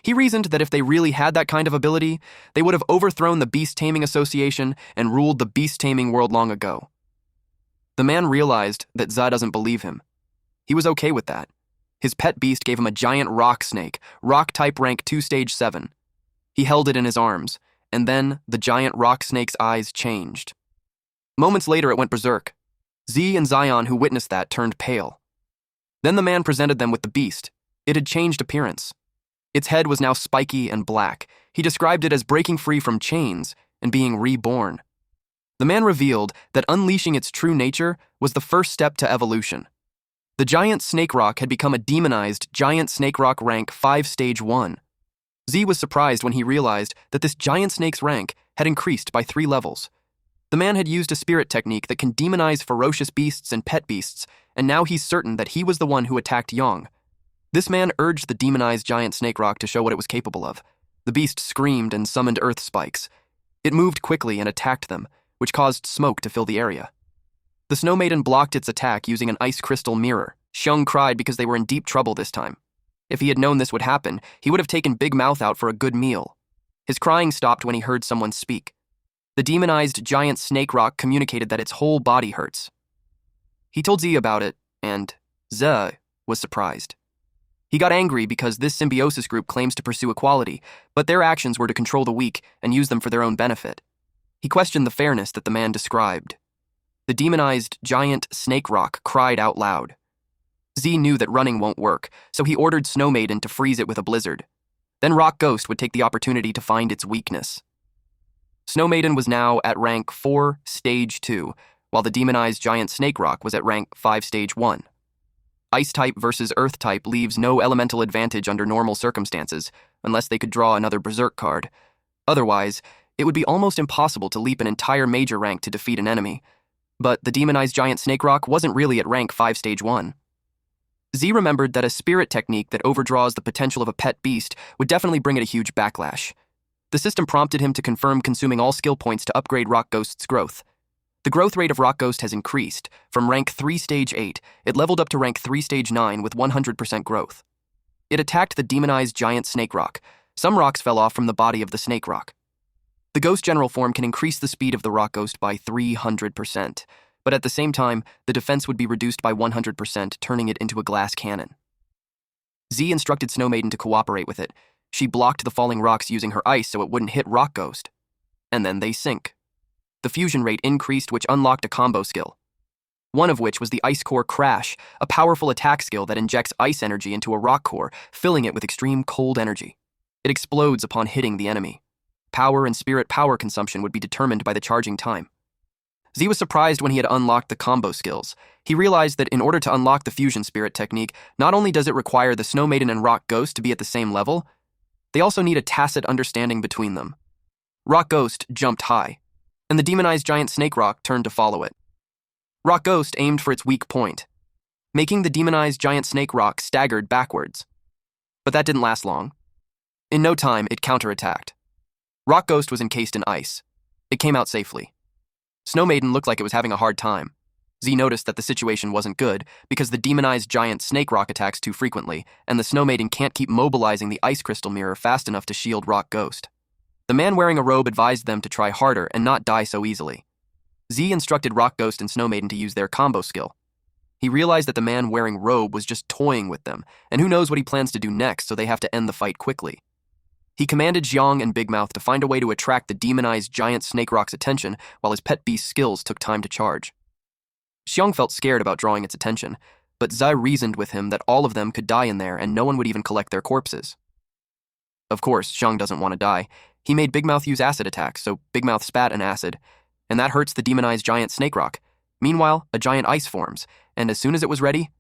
He reasoned that if they really had that kind of ability, they would have overthrown the Beast Taming Association and ruled the beast taming world long ago. The man realized that Za doesn't believe him. He was okay with that. His pet beast gave him a giant rock snake, rock type rank 2 stage 7. He held it in his arms, and then the giant rock snake's eyes changed. Moments later, it went berserk. Z and Zion, who witnessed that, turned pale. Then the man presented them with the beast. It had changed appearance. Its head was now spiky and black. He described it as breaking free from chains and being reborn. The man revealed that unleashing its true nature was the first step to evolution. The giant snake rock had become a demonized giant snake rock rank 5 stage 1. Z was surprised when he realized that this giant snake's rank had increased by 3 levels. The man had used a spirit technique that can demonize ferocious beasts and pet beasts, and now he's certain that he was the one who attacked Yong. This man urged the demonized giant snake rock to show what it was capable of. The beast screamed and summoned earth spikes. It moved quickly and attacked them, which caused smoke to fill the area. The Snow Maiden blocked its attack using an ice crystal mirror. Xiong cried because they were in deep trouble this time. If he had known this would happen, he would have taken Big Mouth out for a good meal. His crying stopped when he heard someone speak. The demonized giant snake rock communicated that its whole body hurts. He told Z about it, and Z was surprised. He got angry because this symbiosis group claims to pursue equality, but their actions were to control the weak and use them for their own benefit. He questioned the fairness that the man described. The demonized giant snake rock cried out loud. Z knew that running won't work, so he ordered Snow Maiden to freeze it with a blizzard. Then Rock Ghost would take the opportunity to find its weakness. Snow Maiden was now at rank 4 stage 2, while the demonized giant snake rock was at rank 5 stage 1. Ice type versus earth type leaves no elemental advantage under normal circumstances, unless they could draw another berserk card. Otherwise, it would be almost impossible to leap an entire major rank to defeat an enemy. But the demonized giant snake rock wasn't really at rank 5 stage 1. Z remembered that a spirit technique that overdraws the potential of a pet beast would definitely bring it a huge backlash. The system prompted him to confirm consuming all skill points to upgrade Rock Ghost's growth. The growth rate of Rock Ghost has increased. From rank 3 stage 8, it leveled up to rank 3 stage 9 with 100% growth. It attacked the demonized giant snake rock. Some rocks fell off from the body of the snake rock. The ghost general form can increase the speed of the Rock Ghost by 300%, but at the same time, the defense would be reduced by 100%, turning it into a glass cannon. Z instructed Snow Maiden to cooperate with it. She blocked the falling rocks using her ice so it wouldn't hit Rock Ghost. And then they sink. The fusion rate increased, which unlocked a combo skill. One of which was the Ice Core Crash, a powerful attack skill that injects ice energy into a rock core, filling it with extreme cold energy. It explodes upon hitting the enemy. Power and spirit power consumption would be determined by the charging time. Z was surprised when he had unlocked the combo skills. He realized that in order to unlock the fusion spirit technique, not only does it require the Snow Maiden and Rock Ghost to be at the same level, they also need a tacit understanding between them. Rock Ghost jumped high, and the demonized giant Snake Rock turned to follow it. Rock Ghost aimed for its weak point, making the demonized giant Snake Rock staggered backwards. But that didn't last long. In no time, it counterattacked. Rock Ghost was encased in ice. It came out safely. Snow Maiden looked like it was having a hard time. Z noticed that the situation wasn't good because the demonized giant Snake Rock attacks too frequently, and the Snow Maiden can't keep mobilizing the ice crystal mirror fast enough to shield Rock Ghost. The man wearing a robe advised them to try harder and not die so easily. Z instructed Rock Ghost and Snow Maiden to use their combo skill. He realized that the man wearing robe was just toying with them, and who knows what he plans to do next, so they have to end the fight quickly. He commanded Xiong and Big Mouth to find a way to attract the demonized giant Snake Rock's attention while his pet beast's skills took time to charge. Xiong felt scared about drawing its attention, but Zai reasoned with him that all of them could die in there and no one would even collect their corpses. Of course, Xiong doesn't want to die. He made Big Mouth use acid attacks, so Big Mouth spat an acid, and that hurts the demonized giant Snake Rock. Meanwhile, a giant ice forms, and as soon as it was ready,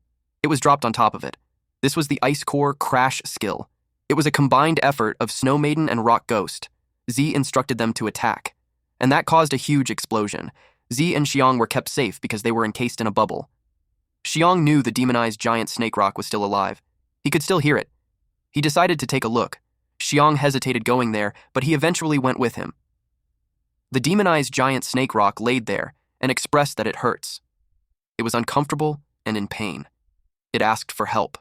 it was dropped on top of it. This was the Ice Core Crash skill. It was a combined effort of Snow Maiden and Rock Ghost. Z instructed them to attack, and that caused a huge explosion. Z and Xiong were kept safe because they were encased in a bubble. Xiong knew the demonized giant Snake Rock was still alive. He could still hear it. He decided to take a look. Xiong hesitated going there, but he eventually went with him. The demonized giant Snake Rock laid there and expressed that it hurts. It was uncomfortable and in pain. It asked for help.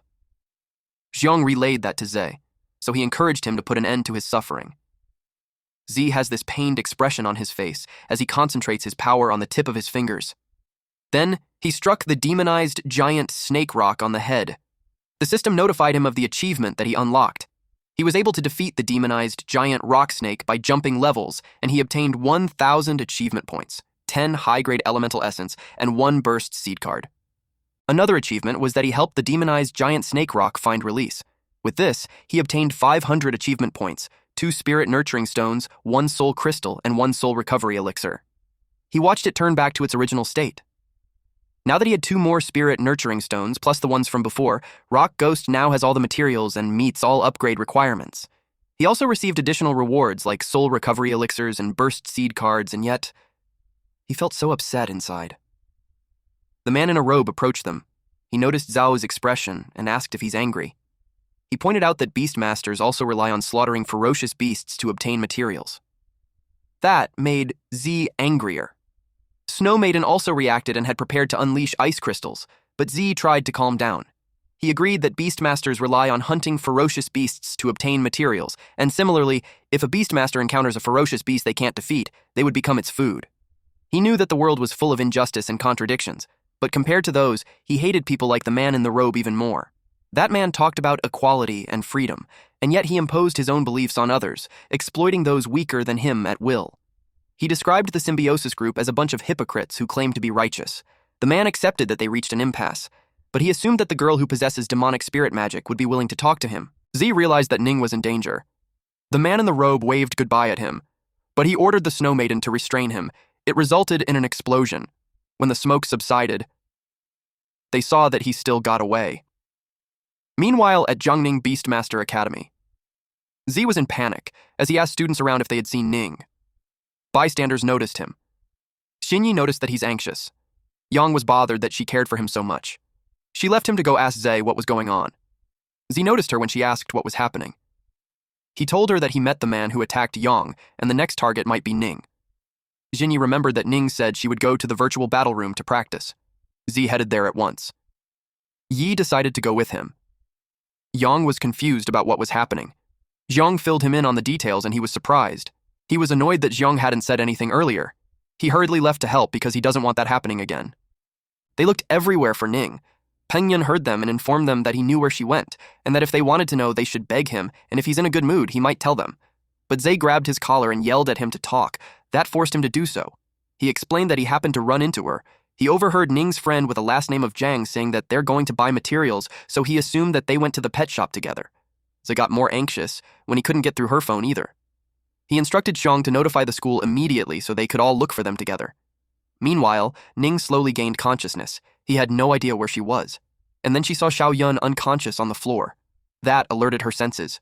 Xiong relayed that to Ze, so he encouraged him to put an end to his suffering. Z has this pained expression on his face as he concentrates his power on the tip of his fingers. Then, he struck the demonized giant Snake Rock on the head. The system notified him of the achievement that he unlocked. He was able to defeat the demonized giant rock snake by jumping levels, and he obtained 1,000 achievement points, 10 high-grade elemental essence, and 1 burst seed card. Another achievement was that he helped the demonized giant Snake Rock find release. With this, he obtained 500 achievement points, 2 spirit nurturing stones, 1 soul crystal, and 1 soul recovery elixir. He watched it turn back to its original state. Now that he had 2 more spirit nurturing stones, plus the ones from before, Rock Ghost now has all the materials and meets all upgrade requirements. He also received additional rewards like soul recovery elixirs and burst seed cards, and yet, he felt so upset inside. The man in a robe approached them. He noticed Zhao's expression and asked if he's angry. He pointed out that Beastmasters also rely on slaughtering ferocious beasts to obtain materials. That made Z angrier. Snow Maiden also reacted and had prepared to unleash ice crystals, but Z tried to calm down. He agreed that Beastmasters rely on hunting ferocious beasts to obtain materials, and similarly, if a Beastmaster encounters a ferocious beast they can't defeat, they would become its food. He knew that the world was full of injustice and contradictions, but compared to those, he hated people like the man in the robe even more. That man talked about equality and freedom, and yet he imposed his own beliefs on others, exploiting those weaker than him at will. He described the symbiosis group as a bunch of hypocrites who claimed to be righteous. The man accepted that they reached an impasse, but he assumed that the girl who possesses demonic spirit magic would be willing to talk to him. Z realized that Ning was in danger. The man in the robe waved goodbye at him, but he ordered the Snow Maiden to restrain him. It resulted in an explosion. When the smoke subsided, they saw that he still got away. Meanwhile, at Zhongning Beastmaster Academy, Z was in panic as he asked students around if they had seen Ning. Bystanders noticed him. Xinyi noticed that he's anxious. Yang was bothered that she cared for him so much. She left him to go ask Ze what was going on. Z noticed her when she asked what was happening. He told her that he met the man who attacked Yang, and the next target might be Ning. Xinyi remembered that Ning said she would go to the virtual battle room to practice. Z headed there at once. Yi decided to go with him. Yang was confused about what was happening. Zhang filled him in on the details and he was surprised. He was annoyed that Zhang hadn't said anything earlier. He hurriedly left to help because he doesn't want that happening again. They looked everywhere for Ning. Peng Yun heard them and informed them that he knew where she went, and that if they wanted to know, they should beg him, and if he's in a good mood, he might tell them. But Ze grabbed his collar and yelled at him to talk. That forced him to do so. He explained that he happened to run into her. He overheard Ning's friend with a last name of Zhang saying that they're going to buy materials, so he assumed that they went to the pet shop together. Ze got more anxious when he couldn't get through her phone either. He instructed Xiong to notify the school immediately so they could all look for them together. Meanwhile, Ning slowly gained consciousness. He had no idea where she was. And then she saw Xiaoyun unconscious on the floor. That alerted her senses.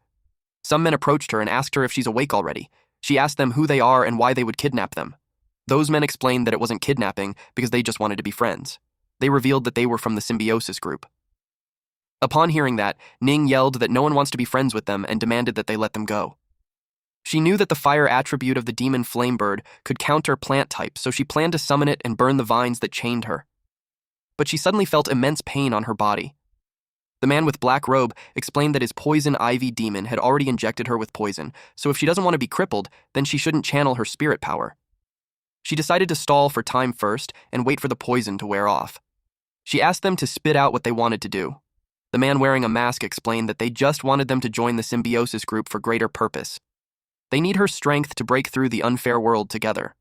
Some men approached her and asked her if she's awake already. She asked them who they are and why they would kidnap them. Those men explained that it wasn't kidnapping because they just wanted to be friends. They revealed that they were from the symbiosis group. Upon hearing that, Ning yelled that no one wants to be friends with them and demanded that they let them go. She knew that the fire attribute of the demon flamebird could counter plant types, so she planned to summon it and burn the vines that chained her. But she suddenly felt immense pain on her body. The man with black robe explained that his poison ivy demon had already injected her with poison, so if she doesn't want to be crippled, then she shouldn't channel her spirit power. She decided to stall for time first and wait for the poison to wear off. She asked them to spit out what they wanted to do. The man wearing a mask explained that they just wanted them to join the symbiosis group for greater purpose. They need her strength to break through the unfair world together.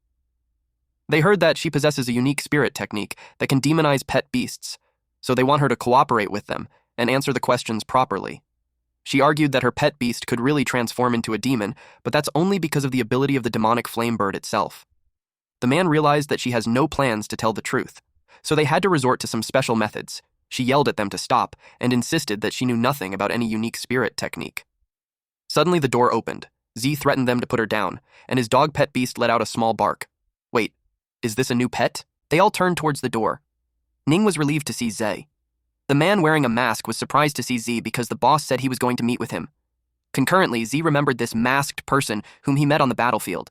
They heard that she possesses a unique spirit technique that can demonize pet beasts, so they want her to cooperate with them and answer the questions properly. She argued that her pet beast could really transform into a demon, but that's only because of the ability of the demonic flamebird itself. The man realized that she has no plans to tell the truth, so they had to resort to some special methods. She yelled at them to stop and insisted that she knew nothing about any unique spirit technique. Suddenly the door opened. Z threatened them to put her down, and his dog pet beast let out a small bark. Wait, is this a new pet? They all turned towards the door. Ning was relieved to see Z. The man wearing a mask was surprised to see Z because the boss said he was going to meet with him. Concurrently, Z remembered this masked person whom he met on the battlefield.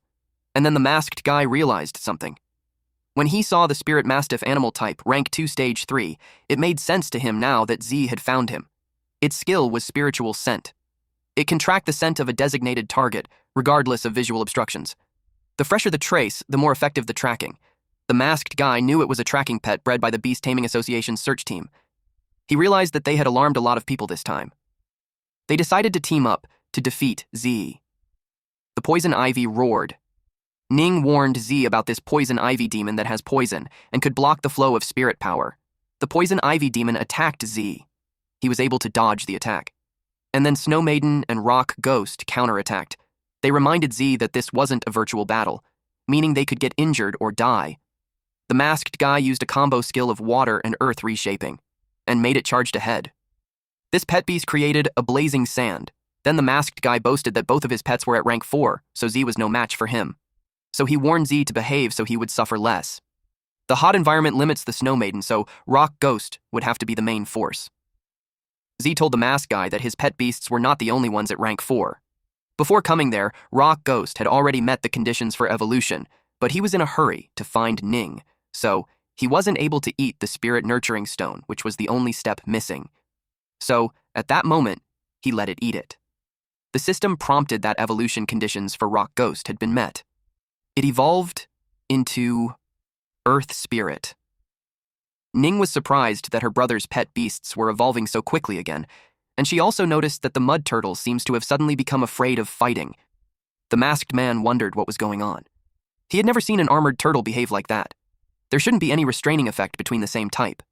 And then the masked guy realized something. When he saw the spirit mastiff animal type, rank 2 stage 3, it made sense to him now that Z had found him. Its skill was spiritual scent. It can track the scent of a designated target, regardless of visual obstructions. The fresher the trace, the more effective the tracking. The masked guy knew it was a tracking pet bred by the Beast Taming Association's search team. He realized that they had alarmed a lot of people this time. They decided to team up to defeat Z. The poison ivy roared. Ning warned Z about this poison ivy demon that has poison and could block the flow of spirit power. The poison ivy demon attacked Z. He was able to dodge the attack. And then Snow Maiden and Rock Ghost counterattacked. They reminded Z that this wasn't a virtual battle, meaning they could get injured or die. The masked guy used a combo skill of water and earth reshaping, and made it charged ahead. This pet beast created a blazing sand. Then the masked guy boasted that both of his pets were at rank 4, so Z was no match for him. So he warned Z to behave so he would suffer less. The hot environment limits the Snow Maiden, so Rock Ghost would have to be the main force. Z told the masked guy that his pet beasts were not the only ones at rank 4. Before coming there, Rock Ghost had already met the conditions for evolution, but he was in a hurry to find Ning, so he wasn't able to eat the spirit nurturing stone, which was the only step missing. So, at that moment, he let it eat it. The system prompted that evolution conditions for Rock Ghost had been met. It evolved into Earth Spirit. Ning was surprised that her brother's pet beasts were evolving so quickly again, and she also noticed that the mud turtle seems to have suddenly become afraid of fighting. The masked man wondered what was going on. He had never seen an armored turtle behave like that. There shouldn't be any restraining effect between the same type.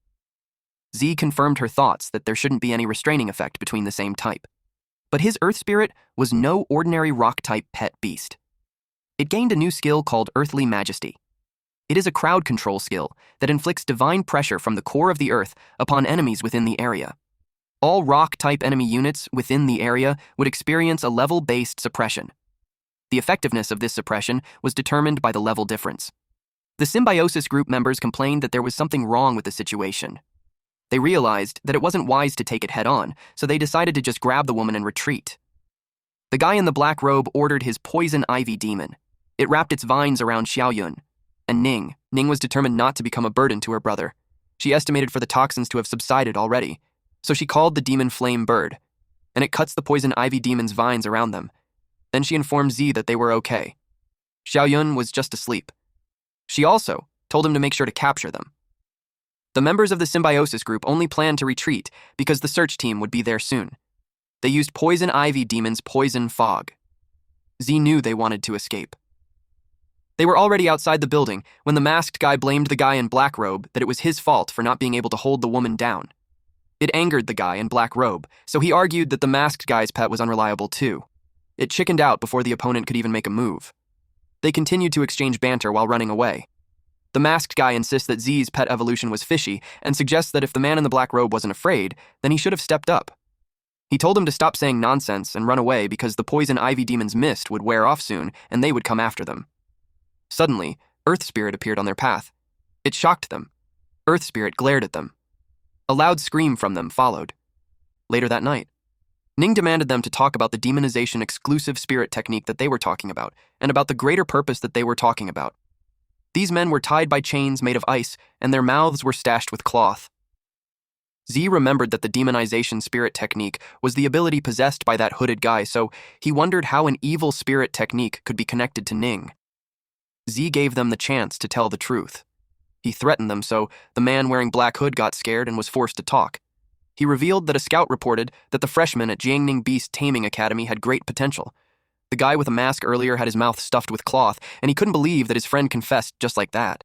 Z confirmed her thoughts that there shouldn't be any restraining effect between the same type. But his Earth Spirit was no ordinary rock-type pet beast. It gained a new skill called Earthly Majesty. It is a crowd control skill that inflicts divine pressure from the core of the earth upon enemies within the area. All rock-type enemy units within the area would experience a level-based suppression. The effectiveness of this suppression was determined by the level difference. The symbiosis group members complained that there was something wrong with the situation. They realized that it wasn't wise to take it head-on, so they decided to just grab the woman and retreat. The guy in the black robe ordered his poison ivy demon. It wrapped its vines around Xiaoyun. And Ning was determined not to become a burden to her brother. She estimated for the toxins to have subsided already, so she called the demon flame bird, and it cuts the poison ivy demon's vines around them. Then she informed Z that they were okay. Xiaoyun was just asleep. She also told him to make sure to capture them. The members of the symbiosis group only planned to retreat because the search team would be there soon. They used poison ivy demon's poison fog. Z knew they wanted to escape. They were already outside the building when the masked guy blamed the guy in black robe that it was his fault for not being able to hold the woman down. It angered the guy in black robe, so he argued that the masked guy's pet was unreliable too. It chickened out before the opponent could even make a move. They continued to exchange banter while running away. The masked guy insists that Z's pet evolution was fishy and suggests that if the man in the black robe wasn't afraid, then he should have stepped up. He told him to stop saying nonsense and run away because the poison ivy demon's mist would wear off soon and they would come after them. Suddenly, Earth Spirit appeared on their path. It shocked them. Earth Spirit glared at them. A loud scream from them followed. Later that night, Ning demanded them to talk about the demonization exclusive spirit technique that they were talking about and about the greater purpose that they were talking about. These men were tied by chains made of ice and their mouths were stashed with cloth. Z remembered that the demonization spirit technique was the ability possessed by that hooded guy, so he wondered how an evil spirit technique could be connected to Ning. Z gave them the chance to tell the truth. He threatened them, so the man wearing black hood got scared and was forced to talk. He revealed that a scout reported that the freshmen at Jiangning Beast Taming Academy had great potential. The guy with a mask earlier had his mouth stuffed with cloth, and he couldn't believe that his friend confessed just like that.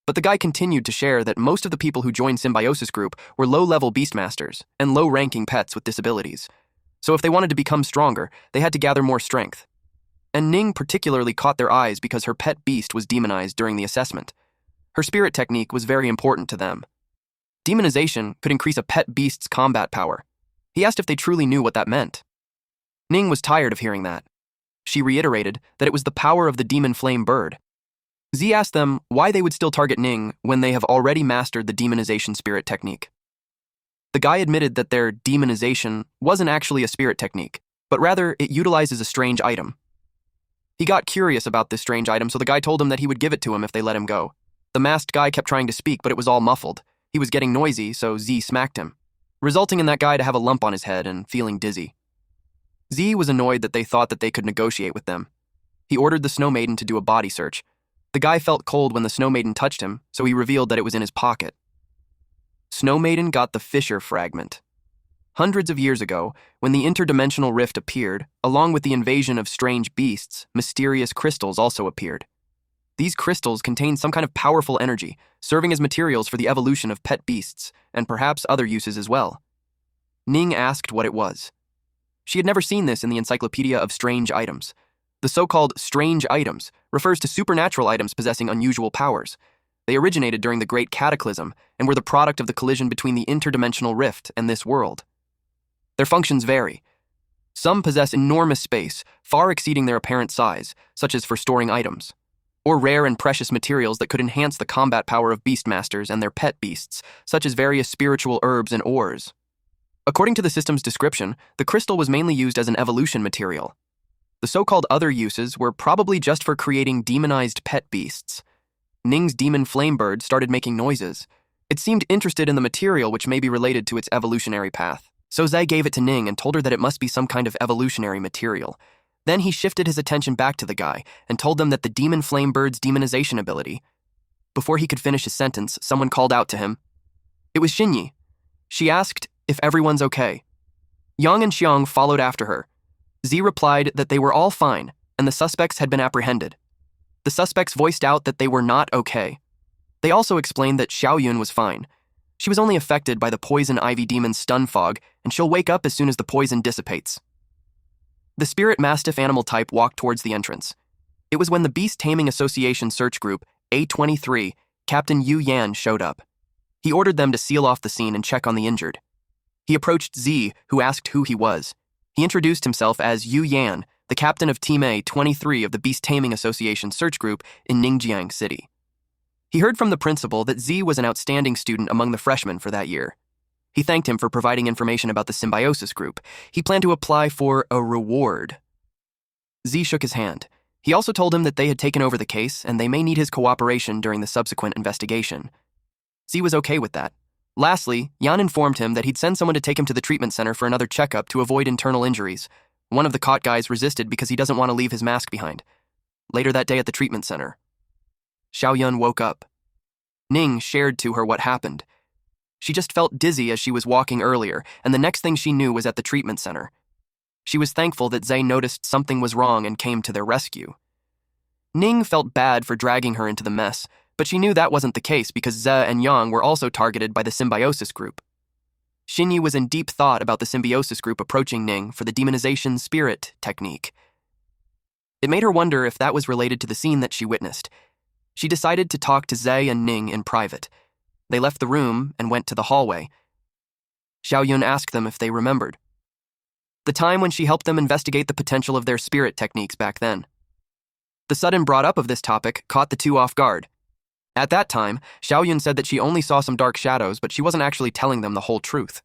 But the guy continued to share that most of the people who joined Symbiosis Group were low-level beastmasters and low-ranking pets with disabilities. So if they wanted to become stronger, they had to gather more strength. And Ning particularly caught their eyes because her pet beast was demonized during the assessment. Her spirit technique was very important to them. Demonization could increase a pet beast's combat power. He asked if they truly knew what that meant. Ning was tired of hearing that. She reiterated that it was the power of the demon flame bird. Z asked them why they would still target Ning when they have already mastered the demonization spirit technique. The guy admitted that their demonization wasn't actually a spirit technique, but rather it utilizes a strange item. He got curious about this strange item, so the guy told him that he would give it to him if they let him go. The masked guy kept trying to speak, but it was all muffled. He was getting noisy, so Z smacked him, resulting in that guy to have a lump on his head and feeling dizzy. Z was annoyed that they thought that they could negotiate with them. He ordered the Snow Maiden to do a body search. The guy felt cold when the Snow Maiden touched him, so he revealed that it was in his pocket. Snow Maiden got the Fissure Fragment. Hundreds of years ago, when the interdimensional rift appeared, along with the invasion of strange beasts, mysterious crystals also appeared. These crystals contained some kind of powerful energy, serving as materials for the evolution of pet beasts, and perhaps other uses as well. Ning asked what it was. She had never seen this in the Encyclopedia of Strange Items. The so-called strange items refers to supernatural items possessing unusual powers. They originated during the Great Cataclysm and were the product of the collision between the interdimensional rift and this world. Their functions vary. Some possess enormous space, far exceeding their apparent size, such as for storing items, or rare and precious materials that could enhance the combat power of beastmasters and their pet beasts, such as various spiritual herbs and ores. According to the system's description, the crystal was mainly used as an evolution material. The so-called other uses were probably just for creating demonized pet beasts. Ning's demon flame bird started making noises. It seemed interested in the material which may be related to its evolutionary path. So Zai gave it to Ning and told her that it must be some kind of evolutionary material. Then he shifted his attention back to the guy and told them that the demon flame bird's demonization ability. Before he could finish his sentence, someone called out to him. It was Xinyi. She asked if everyone's okay. Yang and Xiang followed after her. Z replied that they were all fine and the suspects had been apprehended. The suspects voiced out that they were not okay. They also explained that Xiaoyun was fine. She was only affected by the poison ivy demon's stun fog, and she'll wake up as soon as the poison dissipates. The spirit mastiff animal type walked towards the entrance. It was when the Beast Taming Association search group, A23, Captain Yu Yan, showed up. He ordered them to seal off the scene and check on the injured. He approached Z, who asked who he was. He introduced himself as Yu Yan, the captain of Team A23 of the Beast Taming Association search group in Ningjiang City. He heard from the principal that Z was an outstanding student among the freshmen for that year. He thanked him for providing information about the symbiosis group. He planned to apply for a reward. Z shook his hand. He also told him that they had taken over the case and they may need his cooperation during the subsequent investigation. Z was okay with that. Lastly, Yan informed him that he'd send someone to take him to the treatment center for another checkup to avoid internal injuries. One of the caught guys resisted because he doesn't want to leave his mask behind. Later that day at the treatment center, Xiaoyun woke up. Ning shared to her what happened. She just felt dizzy as she was walking earlier, and the next thing she knew was at the treatment center. She was thankful that Zay noticed something was wrong and came to their rescue. Ning felt bad for dragging her into the mess, but she knew that wasn't the case because Ze and Yang were also targeted by the symbiosis group. Xinyi was in deep thought about the symbiosis group approaching Ning for the demonization spirit technique. It made her wonder if that was related to the scene that she witnessed. She decided to talk to Zhe and Ning in private. They left the room and went to the hallway. Xiaoyun asked them if they remembered the time when she helped them investigate the potential of their spirit techniques back then. The sudden brought up of this topic caught the two off guard. At that time, Xiaoyun said that she only saw some dark shadows, but she wasn't actually telling them the whole truth.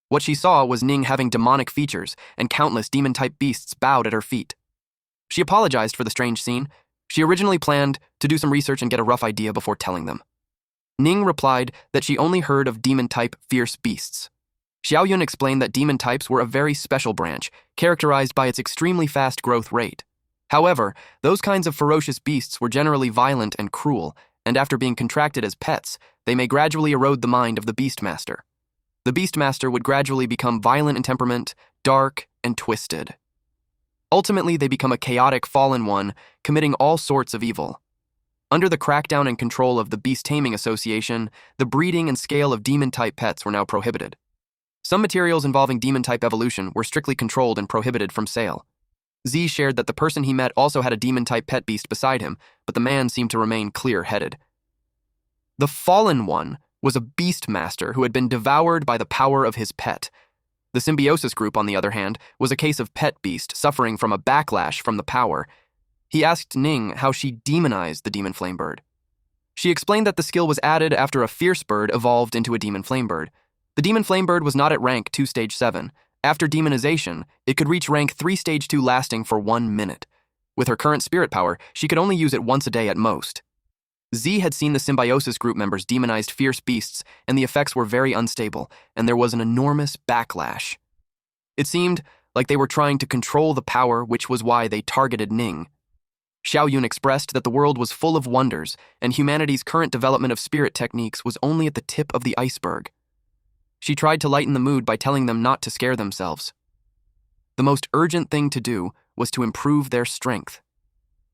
What she saw was Ning having demonic features, and countless demon-type beasts bowed at her feet. She apologized for the strange scene. She originally planned to do some research and get a rough idea before telling them. Ning replied that she only heard of demon-type fierce beasts. Xiaoyun explained that demon types were a very special branch, characterized by its extremely fast growth rate. However, those kinds of ferocious beasts were generally violent and cruel, and after being contracted as pets, they may gradually erode the mind of the Beastmaster. The Beastmaster would gradually become violent in temperament, dark, and twisted. Ultimately, they become a chaotic fallen one, committing all sorts of evil. Under the crackdown and control of the Beast Taming Association, the breeding and scale of demon-type pets were now prohibited. Some materials involving demon-type evolution were strictly controlled and prohibited from sale. Z shared that the person he met also had a demon-type pet beast beside him, but the man seemed to remain clear-headed. The Fallen One was a Beastmaster who had been devoured by the power of his pet. The Symbiosis group, on the other hand, was a case of pet beast suffering from a backlash from the power. He asked Ning how she demonized the demon flame bird. She explained that the skill was added after a fierce bird evolved into a demon flame bird. The demon flame bird was not at rank 2 stage 7. After demonization, it could reach rank 3 stage 2 lasting for 1 minute. With her current spirit power, she could only use it once a day at most. Z had seen the Symbiosis group members demonized fierce beasts, and the effects were very unstable, and there was an enormous backlash. It seemed like they were trying to control the power, which was why they targeted Ning. Xiaoyun expressed that the world was full of wonders, and humanity's current development of spirit techniques was only at the tip of the iceberg. She tried to lighten the mood by telling them not to scare themselves. The most urgent thing to do was to improve their strength.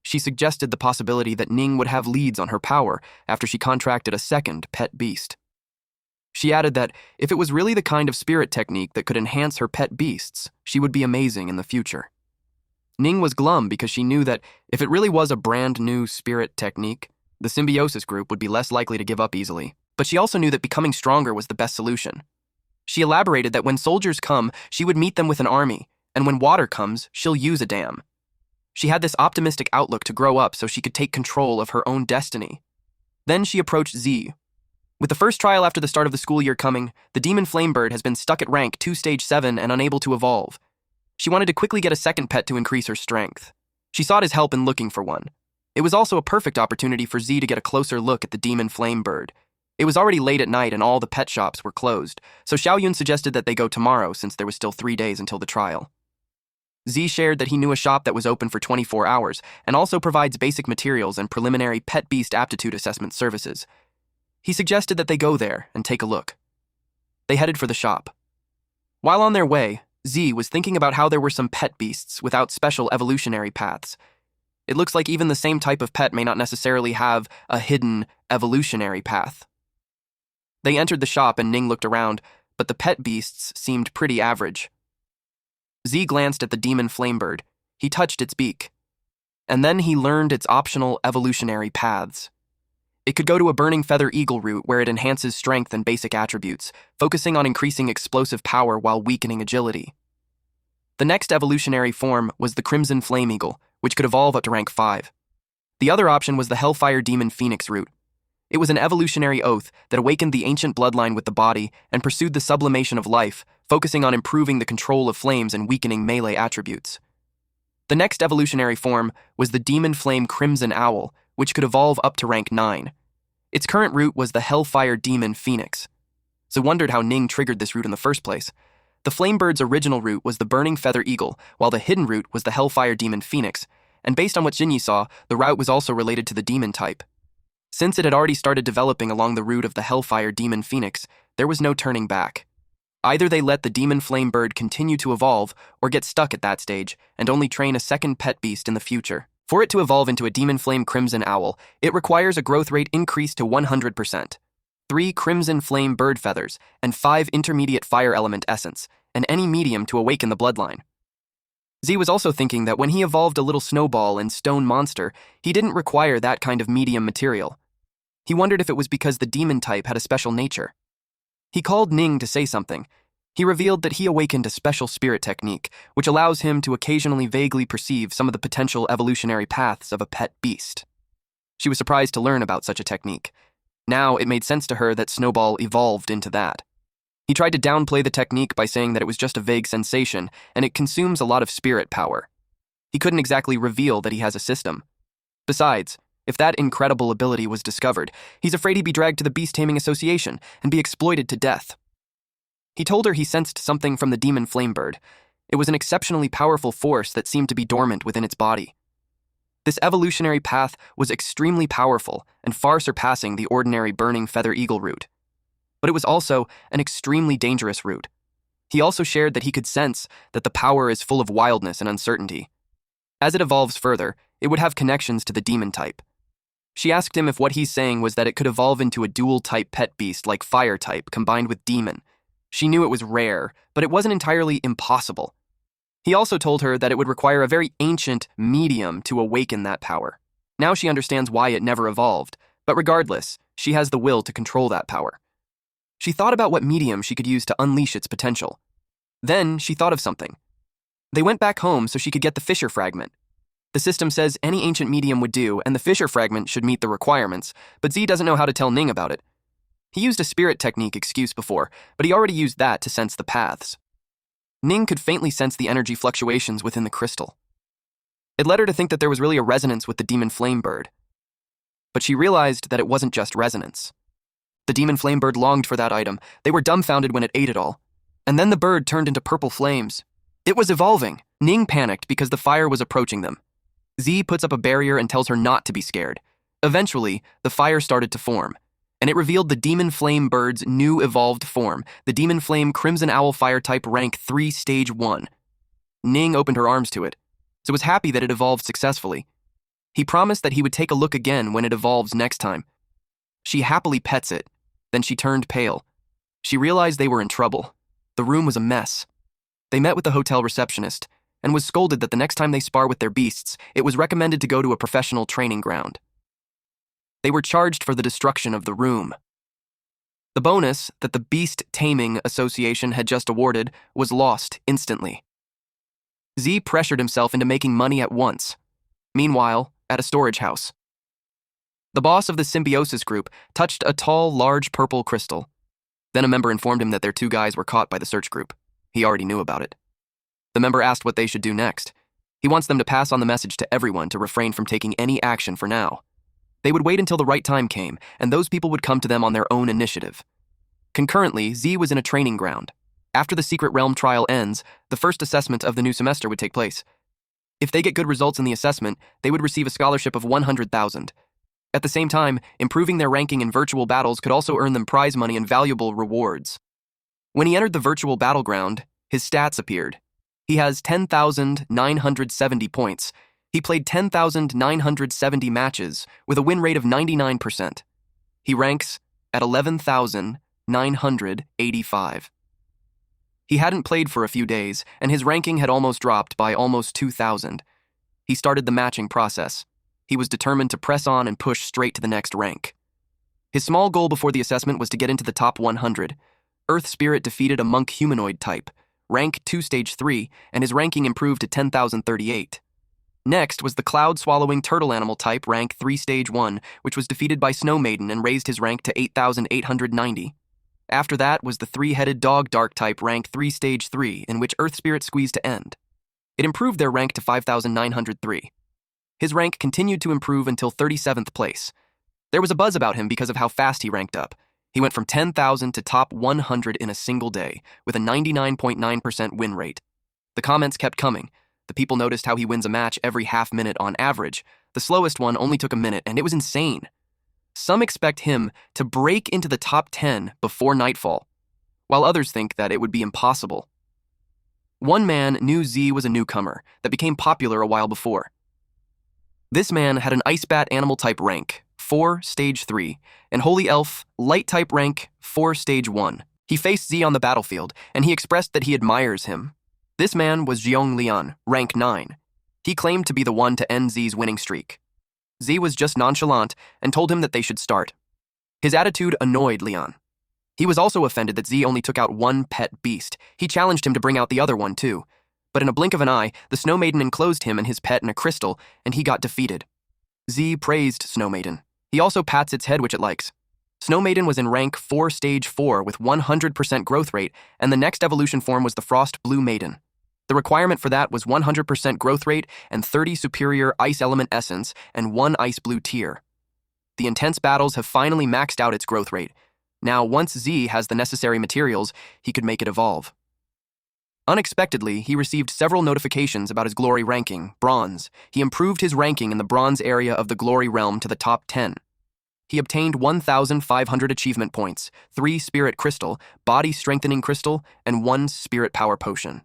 She suggested the possibility that Ning would have leads on her power after she contracted a second pet beast. She added that if it was really the kind of spirit technique that could enhance her pet beasts, she would be amazing in the future. Ning was glum because she knew that if it really was a brand new spirit technique, the Symbiosis group would be less likely to give up easily. But she also knew that becoming stronger was the best solution. She elaborated that when soldiers come, she would meet them with an army, and when water comes, she'll use a dam. She had this optimistic outlook to grow up so she could take control of her own destiny. Then she approached Z. With the first trial after the start of the school year coming, the demon flame bird has been stuck at rank 2 stage 7 and unable to evolve. She wanted to quickly get a second pet to increase her strength. She sought his help in looking for one. It was also a perfect opportunity for Z to get a closer look at the demon flame bird. It was already late at night and all the pet shops were closed, so Xiaoyun suggested that they go tomorrow since there was still 3 days until the trial. Z shared that he knew a shop that was open for 24 hours and also provides basic materials and preliminary pet beast aptitude assessment services. He suggested that they go there and take a look. They headed for the shop. While on their way, Z was thinking about how there were some pet beasts without special evolutionary paths. It looks like even the same type of pet may not necessarily have a hidden evolutionary path. They entered the shop and Ning looked around, but the pet beasts seemed pretty average. Z glanced at the demon flamebird. He touched its beak. And then he learned its optional evolutionary paths. It could go to a burning feather eagle route where it enhances strength and basic attributes, focusing on increasing explosive power while weakening agility. The next evolutionary form was the crimson flame eagle, which could evolve up to rank 5. The other option was the hellfire demon phoenix route. It was an evolutionary oath that awakened the ancient bloodline with the body and pursued the sublimation of life, focusing on improving the control of flames and weakening melee attributes. The next evolutionary form was the demon flame crimson owl, which could evolve up to rank 9. Its current route was the hellfire demon phoenix. So wondered how Ning triggered this route in the first place. The flamebird's original route was the burning feather eagle, while the hidden route was the hellfire demon phoenix, and based on what Jinyi saw, the route was also related to the demon type. Since it had already started developing along the route of the hellfire demon phoenix, there was no turning back. Either they let the demon flame bird continue to evolve or get stuck at that stage and only train a second pet beast in the future. For it to evolve into a demon flame crimson owl, it requires a growth rate increased to 100%. 3 crimson flame bird feathers, and 5 intermediate fire element essence, and any medium to awaken the bloodline. Z was also thinking that when he evolved a little snowball and stone monster, he didn't require that kind of medium material. He wondered if it was because the demon type had a special nature. He called Ning to say something. He revealed that he awakened a special spirit technique, which allows him to occasionally vaguely perceive some of the potential evolutionary paths of a pet beast. She was surprised to learn about such a technique. Now it made sense to her that Snowball evolved into that. He tried to downplay the technique by saying that it was just a vague sensation, and it consumes a lot of spirit power. He couldn't exactly reveal that he has a system. Besides, if that incredible ability was discovered, he's afraid he'd be dragged to the Beast Taming Association and be exploited to death. He told her he sensed something from the demon flamebird. It was an exceptionally powerful force that seemed to be dormant within its body. This evolutionary path was extremely powerful and far surpassing the ordinary burning feather eagle route. But it was also an extremely dangerous route. He also shared that he could sense that the power is full of wildness and uncertainty. As it evolves further, it would have connections to the demon type. She asked him if what he's saying was that it could evolve into a dual-type pet beast like fire type combined with demon. She knew it was rare, but it wasn't entirely impossible. He also told her that it would require a very ancient medium to awaken that power. Now she understands why it never evolved, but regardless, she has the will to control that power. She thought about what medium she could use to unleash its potential. Then she thought of something. They went back home so she could get the Fisher fragment. The system says any ancient medium would do, and the Fisher fragment should meet the requirements, but Z doesn't know how to tell Ning about it. He used a spirit technique excuse before, but he already used that to sense the paths. Ning could faintly sense the energy fluctuations within the crystal. It led her to think that there was really a resonance with the demon flame bird. But she realized that it wasn't just resonance. The demon flame bird longed for that item. They were dumbfounded when it ate it all. And then the bird turned into purple flames. It was evolving. Ning panicked because the fire was approaching them. Z puts up a barrier and tells her not to be scared. Eventually, the fire started to form, and it revealed the demon flame bird's new evolved form, the demon flame crimson owl fire type rank 3 stage 1. Ning opened her arms to it, so was happy that it evolved successfully. He promised that he would take a look again when it evolves next time. She happily pets it. Then she turned pale. She realized they were in trouble. The room was a mess. They met with the hotel receptionist and was scolded that the next time they spar with their beasts, it was recommended to go to a professional training ground. They were charged for the destruction of the room. The bonus that the Beast Taming Association had just awarded was lost instantly. Z pressured himself into making money at once. Meanwhile, at a storage house, the boss of the symbiosis group touched a tall, large purple crystal. Then a member informed him that their 2 guys were caught by the search group. He already knew about it. The member asked what they should do next. He wants them to pass on the message to everyone to refrain from taking any action for now. They would wait until the right time came, and those people would come to them on their own initiative. Concurrently, Z was in a training ground. After the Secret Realm trial ends, the first assessment of the new semester would take place. If they get good results in the assessment, they would receive a scholarship of 100,000. At the same time, improving their ranking in virtual battles could also earn them prize money and valuable rewards. When he entered the virtual battleground, his stats appeared. He has 10,970 points. He played 10,970 matches with a win rate of 99%. He ranks at 11,985. He hadn't played for a few days, and his ranking had almost dropped by almost 2,000. He started the matching process. He was determined to press on and push straight to the next rank. His small goal before the assessment was to get into the top 100. Earth Spirit defeated a monk humanoid type, rank 2 stage 3, and his ranking improved to 10,038. Next was the cloud-swallowing turtle animal type, rank 3 stage 1, which was defeated by Snow Maiden and raised his rank to 8,890. After that was the 3-headed dog dark type, rank 3 stage 3, in which Earth Spirit squeezed to end. It improved their rank to 5,903. His rank continued to improve until 37th place. There was a buzz about him because of how fast he ranked up. He went from 10,000 to top 100 in a single day, with a 99.9% win rate. The comments kept coming. The people noticed how he wins a match every half minute on average. The slowest one only took a minute, and it was insane. Some expect him to break into the top 10 before nightfall, while others think that it would be impossible. One man knew Z was a newcomer that became popular a while before. This man had an ice bat animal type rank, 4, Stage 3, and Holy Elf, Light Type Rank 4, Stage 1. He faced Z on the battlefield, and he expressed that he admires him. This man was Jiong Lian, Rank 9. He claimed to be the one to end Z's winning streak. Z was just nonchalant and told him that they should start. His attitude annoyed Lian. He was also offended that Z only took out one pet beast. He challenged him to bring out the other one, too. But in a blink of an eye, the Snow Maiden enclosed him and his pet in a crystal, and he got defeated. Z praised Snow Maiden. He also pats its head, which it likes. Snow Maiden was in rank 4 stage 4 with 100% growth rate, and the next evolution form was the Frost Blue Maiden. The requirement for that was 100% growth rate and 30 superior ice element essence and 1 ice blue tier. The intense battles have finally maxed out its growth rate. Now, once Z has the necessary materials, he could make it evolve. Unexpectedly, he received several notifications about his glory ranking, Bronze. He improved his ranking in the Bronze area of the Glory Realm to the top 10. He obtained 1,500 achievement points, 3 Spirit Crystal, Body Strengthening Crystal, and 1 Spirit Power Potion.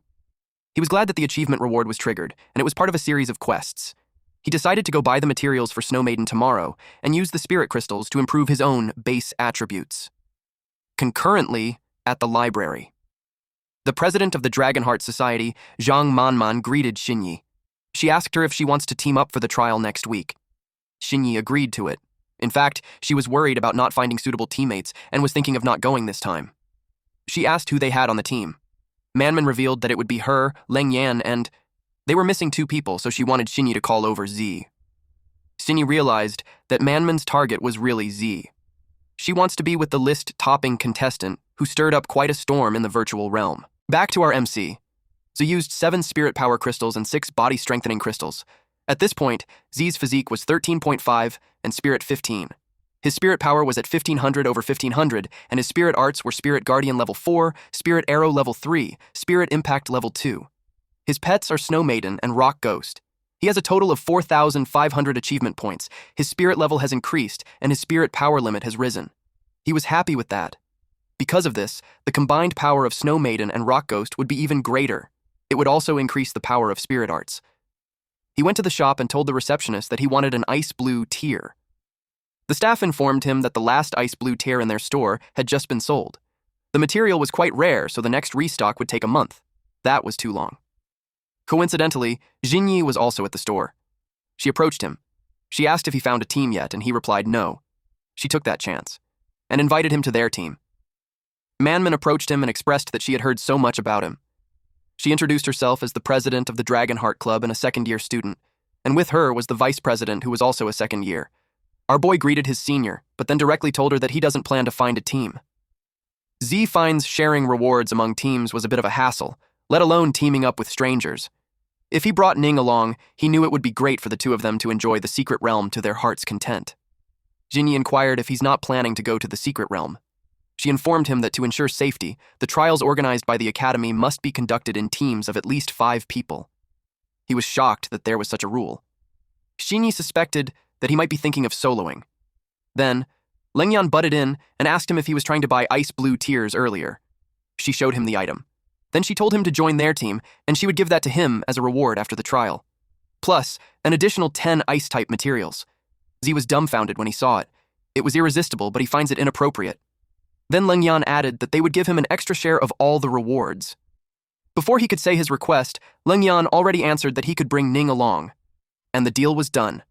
He was glad that the achievement reward was triggered, and it was part of a series of quests. He decided to go buy the materials for Snow Maiden tomorrow and use the Spirit Crystals to improve his own base attributes. Concurrently, at the library, the president of the Dragonheart Society, Zhang Manman, greeted Xinyi. She asked her if she wants to team up for the trial next week. Xinyi agreed to it. In fact, she was worried about not finding suitable teammates and was thinking of not going this time. She asked who they had on the team. Manman revealed that it would be her, Leng Yan, and they were missing 2 people, so she wanted Xinyi to call over Z. Xinyi realized that Manman's target was really Z. She wants to be with the list-topping contestant who stirred up quite a storm in the virtual realm. Back to our MC. Z used 7 Spirit Power Crystals and 6 Body Strengthening Crystals. At this point, Z's physique was 13.5 and Spirit 15. His Spirit Power was at 1500 over 1500, and his Spirit Arts were Spirit Guardian level 4, Spirit Arrow level 3, Spirit Impact level 2. His pets are Snow Maiden and Rock Ghost. He has a total of 4,500 achievement points. His spirit level has increased, and his spirit power limit has risen. He was happy with that. Because of this, the combined power of Snow Maiden and Rock Ghost would be even greater. It would also increase the power of Spirit Arts. He went to the shop and told the receptionist that he wanted an ice blue tier. The staff informed him that the last ice blue tier in their store had just been sold. The material was quite rare, so the next restock would take a month. That was too long. Coincidentally, Xinyi was also at the store. She approached him. She asked if he found a team yet, and he replied no. She took that chance and invited him to their team. Manman approached him and expressed that she had heard so much about him. She introduced herself as the president of the Dragonheart Club and a second-year student, and with her was the vice president who was also a second year. Our boy greeted his senior, but then directly told her that he doesn't plan to find a team. Z finds sharing rewards among teams was a bit of a hassle, let alone teaming up with strangers. If he brought Ning along, he knew it would be great for the 2 of them to enjoy the secret realm to their heart's content. Xinyi inquired if he's not planning to go to the secret realm. She informed him that to ensure safety, the trials organized by the academy must be conducted in teams of at least 5 people. He was shocked that there was such a rule. Xinyi suspected that he might be thinking of soloing. Then, Lengyan butted in and asked him if he was trying to buy ice blue tiers earlier. She showed him the item. Then she told him to join their team, and she would give that to him as a reward after the trial. Plus, an additional 10 ice-type materials. Z was dumbfounded when he saw it. It was irresistible, but he finds it inappropriate. Then Lengyan added that they would give him an extra share of all the rewards. Before he could say his request, Lengyan already answered that he could bring Ning along. And the deal was done.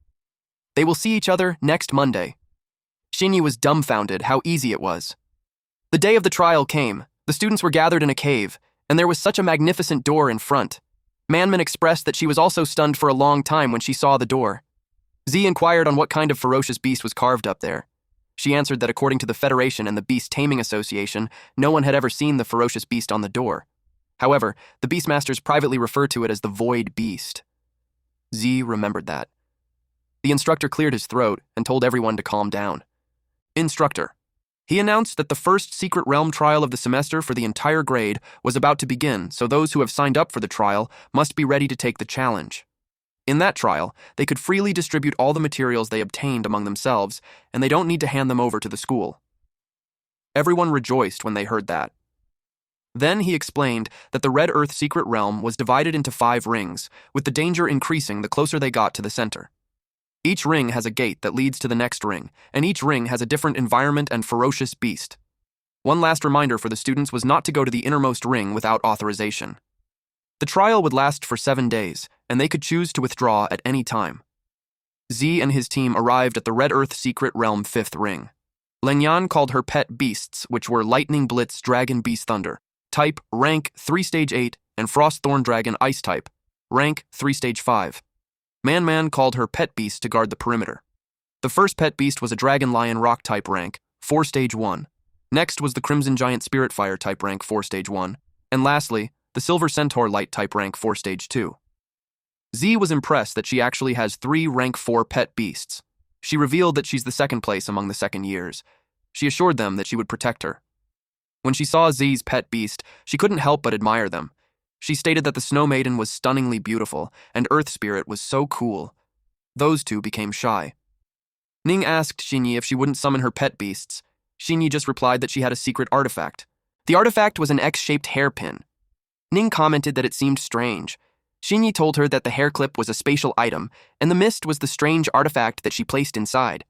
They will see each other next Monday. Xinyi was dumbfounded how easy it was. The day of the trial came. The students were gathered in a cave, and there was such a magnificent door in front. Manman expressed that she was also stunned for a long time when she saw the door. Z inquired on what kind of ferocious beast was carved up there. She answered that according to the Federation and the Beast Taming Association, no one had ever seen the ferocious beast on the door. However, the Beastmasters privately referred to it as the Void Beast. Z remembered that. The instructor cleared his throat and told everyone to calm down. Instructor. He announced that the first secret realm trial of the semester for the entire grade was about to begin, so those who have signed up for the trial must be ready to take the challenge. In that trial, they could freely distribute all the materials they obtained among themselves, and they don't need to hand them over to the school. Everyone rejoiced when they heard that. Then he explained that the Red Earth secret realm was divided into 5 rings, with the danger increasing the closer they got to the center. Each ring has a gate that leads to the next ring, and each ring has a different environment and ferocious beast. One last reminder for the students was not to go to the innermost ring without authorization. The trial would last for 7 days, and they could choose to withdraw at any time. Z and his team arrived at the Red Earth Secret Realm 5th ring. Lengyan called her pet beasts, which were Lightning Blitz Dragon Beast Thunder, type rank 3 stage 8, and Frost Thorn Dragon Ice type, rank 3 stage 5. Man called her pet beast to guard the perimeter. The first pet beast was a Dragon Lion Rock type rank, 4 stage 1. Next was the Crimson Giant Spirit Fire type rank 4 stage 1. And lastly, the Silver Centaur Light type rank 4 stage 2. Z was impressed that she actually has 3 rank 4 pet beasts. She revealed that she's the second place among the second years. She assured them that she would protect her. When she saw Z's pet beast, she couldn't help but admire them. She stated that the Snow Maiden was stunningly beautiful, and Earth Spirit was so cool. Those two became shy. Ning asked Xinyi if she wouldn't summon her pet beasts. Xinyi just replied that she had a secret artifact. The artifact was an X-shaped hairpin. Ning commented that it seemed strange. Xinyi told her that the hair clip was a spatial item, and the mist was the strange artifact that she placed inside.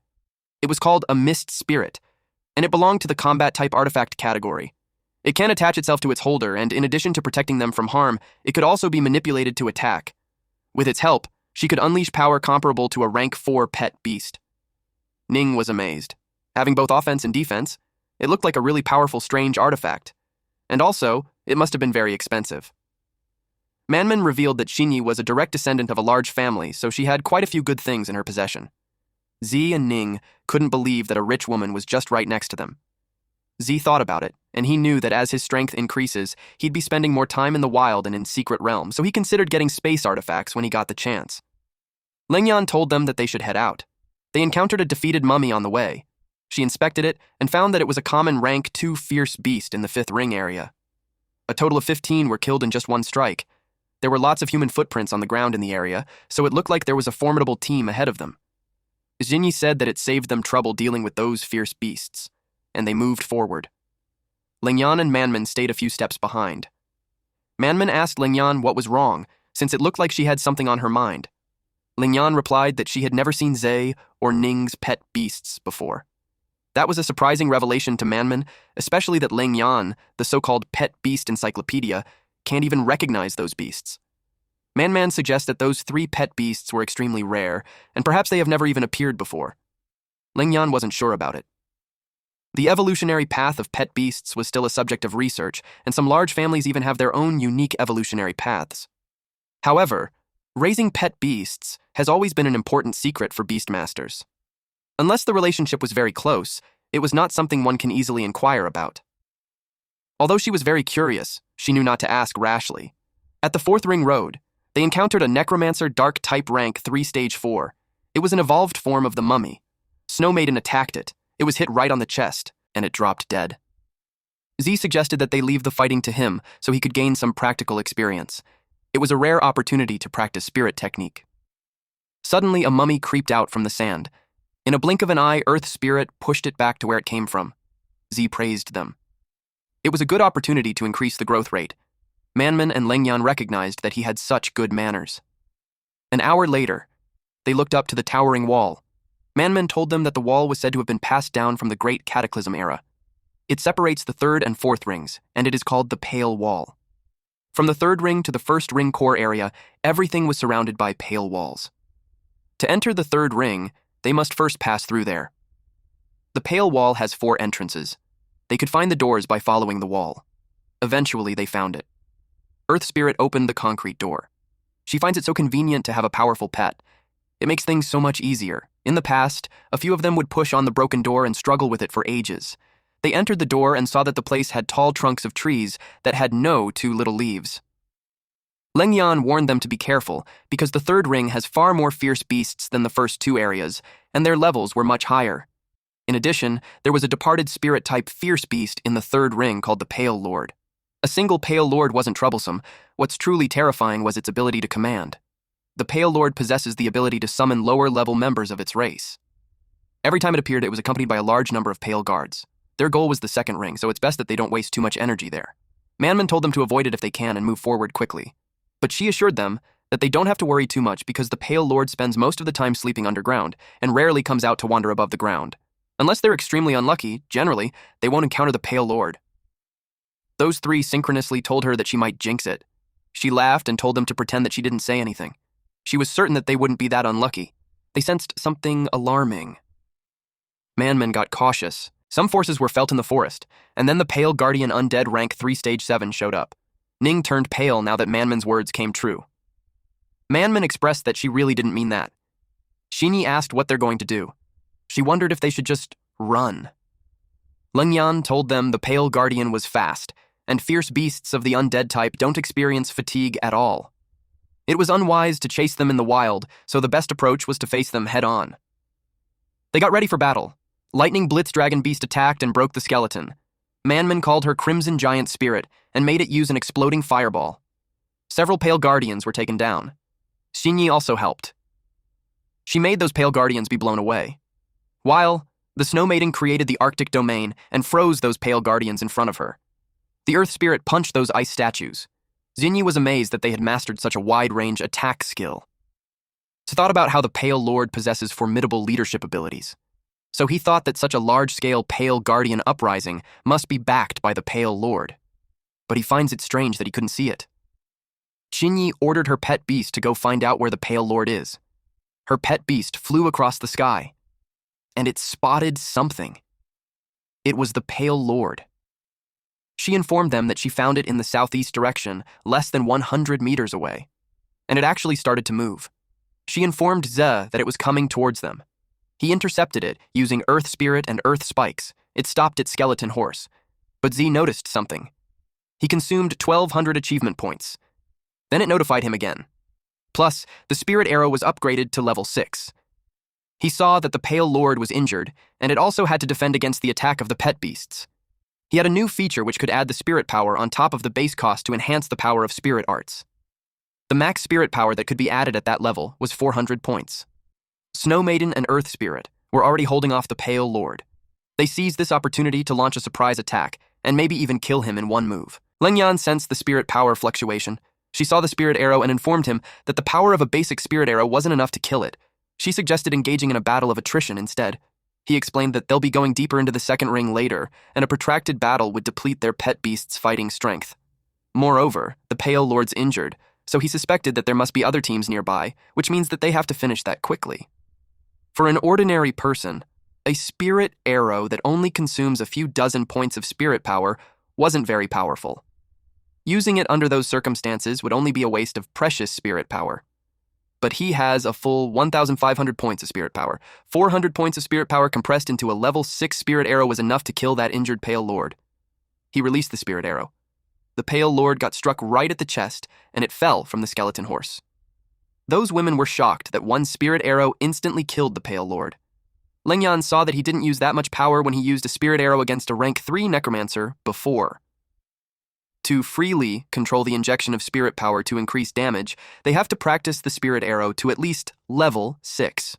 It was called a mist spirit, and it belonged to the combat-type artifact category. It can attach itself to its holder, and in addition to protecting them from harm, it could also be manipulated to attack. With its help, she could unleash power comparable to a rank 4 pet beast. Ning was amazed. Having both offense and defense, it looked like a really powerful, strange artifact. And also, it must have been very expensive. Manman revealed that Xinyi was a direct descendant of a large family, so she had quite a few good things in her possession. Z and Ning couldn't believe that a rich woman was just right next to them. Z thought about it, and he knew that as his strength increases, he'd be spending more time in the wild and in secret realms, so he considered getting space artifacts when he got the chance. Lengyan told them that they should head out. They encountered a defeated mummy on the way. She inspected it and found that it was a common rank 2 fierce beast in the 5th ring area. A total of 15 were killed in just one strike. There were lots of human footprints on the ground in the area, so it looked like there was a formidable team ahead of them. Xinyi said that it saved them trouble dealing with those fierce beasts, and they moved forward. Lengyan and Manman stayed a few steps behind. Manman asked Lengyan what was wrong, since it looked like she had something on her mind. Lengyan replied that she had never seen Zhe or Ning's pet beasts before. That was a surprising revelation to Manman, especially that Lengyan, the so-called pet beast encyclopedia, can't even recognize those beasts. Man suggests that those 3 pet beasts were extremely rare, and perhaps they have never even appeared before. Lengyan wasn't sure about it. The evolutionary path of pet beasts was still a subject of research, and some large families even have their own unique evolutionary paths. However, raising pet beasts has always been an important secret for beastmasters. Unless the relationship was very close, it was not something one can easily inquire about. Although she was very curious, she knew not to ask rashly. At the 4th Ring Road, they encountered a necromancer dark type rank 3 stage 4. It was an evolved form of the mummy. Snow Maiden attacked it. It was hit right on the chest, and it dropped dead. Z suggested that they leave the fighting to him so he could gain some practical experience. It was a rare opportunity to practice spirit technique. Suddenly, a mummy creeped out from the sand. In a blink of an eye, Earth Spirit pushed it back to where it came from. Z praised them. It was a good opportunity to increase the growth rate. Manman and Lengyan recognized that he had such good manners. An hour later, they looked up to the towering wall. Manman told them that the wall was said to have been passed down from the Great Cataclysm era. It separates the 3rd and 4th rings, and it is called the Pale Wall. From the 3rd ring to the 1st ring core area, everything was surrounded by pale walls. To enter the 3rd ring, they must first pass through there. The Pale Wall has 4 entrances. They could find the doors by following the wall. Eventually, they found it. Earth Spirit opened the concrete door. She finds it so convenient to have a powerful pet. It makes things so much easier. In the past, a few of them would push on the broken door and struggle with it for ages. They entered the door and saw that the place had tall trunks of trees that had no 2 little leaves. Lengyan warned them to be careful because the 3rd ring has far more fierce beasts than the first 2 areas, and their levels were much higher. In addition, there was a departed spirit-type fierce beast in the 3rd ring called the Pale Lord. A single Pale Lord wasn't troublesome. What's truly terrifying was its ability to command. The Pale Lord possesses the ability to summon lower-level members of its race. Every time it appeared, it was accompanied by a large number of Pale Guards. Their goal was the 2nd ring, so it's best that they don't waste too much energy there. Manman told them to avoid it if they can and move forward quickly. But she assured them that they don't have to worry too much because the Pale Lord spends most of the time sleeping underground and rarely comes out to wander above the ground. Unless they're extremely unlucky, generally, they won't encounter the Pale Lord. Those three synchronously told her that she might jinx it. She laughed and told them to pretend that she didn't say anything. She was certain that they wouldn't be that unlucky. They sensed something alarming. Manman got cautious. Some forces were felt in the forest, and then the Pale Guardian Undead rank 3 Stage 7 showed up. Ning turned pale now that Manman's words came true. Manman expressed that she really didn't mean that. Shinyi asked what they're going to do. She wondered if they should just run. Lengyan told them the Pale Guardian was fast, and fierce beasts of the undead type don't experience fatigue at all. It was unwise to chase them in the wild, so the best approach was to face them head-on. They got ready for battle. Lightning Blitz Dragon Beast attacked and broke the skeleton. Manman called her Crimson Giant Spirit and made it use an exploding fireball. Several Pale Guardians were taken down. Shinyi also helped. She made those Pale Guardians be blown away. While the Snow Maiden created the Arctic Domain and froze those Pale Guardians in front of her. The Earth Spirit punched those ice statues. Xinyi was amazed that they had mastered such a wide-range attack skill. He thought about how the Pale Lord possesses formidable leadership abilities. So he thought that such a large-scale Pale Guardian uprising must be backed by the Pale Lord. But he finds it strange that he couldn't see it. Xinyi ordered her pet beast to go find out where the Pale Lord is. Her pet beast flew across the sky, and it spotted something. It was the Pale Lord. She informed them that she found it in the southeast direction, less than 100 meters away, and it actually started to move. She informed Ze that it was coming towards them. He intercepted it using Earth Spirit and Earth Spikes. It stopped its skeleton horse, but Z noticed something. He consumed 1,200 achievement points. Then it notified him again. Plus, the Spirit Arrow was upgraded to level 6. He saw that the Pale Lord was injured, and it also had to defend against the attack of the pet beasts. He had a new feature which could add the spirit power on top of the base cost to enhance the power of spirit arts. The max spirit power that could be added at that level was 400 points. Snow Maiden and Earth Spirit were already holding off the Pale Lord. They seized this opportunity to launch a surprise attack, and maybe even kill him in one move. Lengyan sensed the spirit power fluctuation. She saw the spirit arrow and informed him that the power of a basic spirit arrow wasn't enough to kill it. She suggested engaging in a battle of attrition instead. He explained that they'll be going deeper into the second ring later, and a protracted battle would deplete their pet beast's fighting strength. Moreover, the Pale Lord's injured, so he suspected that there must be other teams nearby, which means that they have to finish that quickly. For an ordinary person, a spirit arrow that only consumes a few dozen points of spirit power wasn't very powerful. Using it under those circumstances would only be a waste of precious spirit power. But he has a full 1,500 points of spirit power. 400 points of spirit power compressed into a level 6 spirit arrow was enough to kill that injured Pale Lord. He released the spirit arrow. The Pale Lord got struck right at the chest, and it fell from the skeleton horse. Those women were shocked that one spirit arrow instantly killed the Pale Lord. Lengyan saw that he didn't use that much power when he used a spirit arrow against a rank 3 necromancer before. To freely control the injection of spirit power to increase damage, they have to practice the spirit arrow to at least level 6.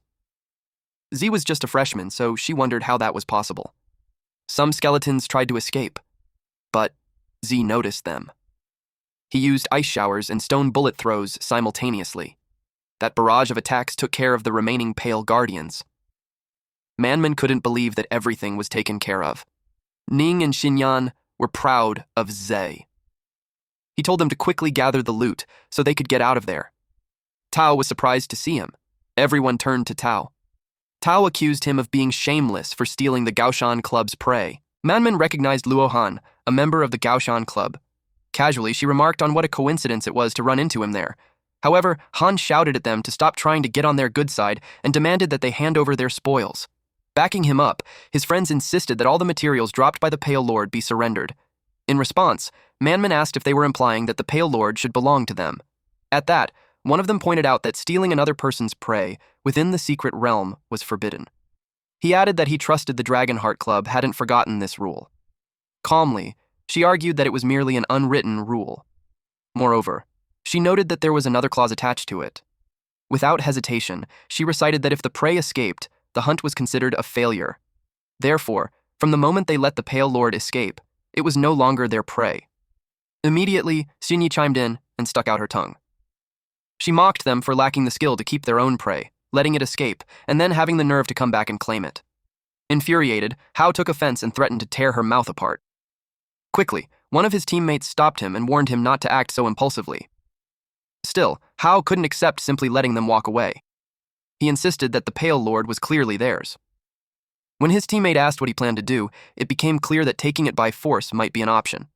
Z was just a freshman, so she wondered how that was possible. Some skeletons tried to escape, but Z noticed them. He used ice showers and stone bullet throws simultaneously. That barrage of attacks took care of the remaining Pale Guardians. Manman couldn't believe that everything was taken care of. Ning and Xinyan were proud of Ze. He told them to quickly gather the loot so they could get out of there. Tao was surprised to see him. Everyone turned to Tao. Tao accused him of being shameless for stealing the Gaoshan Club's prey. Manman recognized Luo Han, a member of the Gaoshan Club. Casually, she remarked on what a coincidence it was to run into him there. However, Han shouted at them to stop trying to get on their good side and demanded that they hand over their spoils. Backing him up, his friends insisted that all the materials dropped by the Pale Lord be surrendered. In response, Manman asked if they were implying that the Pale Lord should belong to them. At that, one of them pointed out that stealing another person's prey within the secret realm was forbidden. He added that he trusted the Dragonheart Club hadn't forgotten this rule. Calmly, she argued that it was merely an unwritten rule. Moreover, she noted that there was another clause attached to it. Without hesitation, she recited that if the prey escaped, the hunt was considered a failure. Therefore, from the moment they let the Pale Lord escape, it was no longer their prey. Immediately, Xinyi chimed in and stuck out her tongue. She mocked them for lacking the skill to keep their own prey, letting it escape, and then having the nerve to come back and claim it. Infuriated, Hao took offense and threatened to tear her mouth apart. Quickly, one of his teammates stopped him and warned him not to act so impulsively. Still, Hao couldn't accept simply letting them walk away. He insisted that the Pale Lord was clearly theirs. When his teammate asked what he planned to do, it became clear that taking it by force might be an option.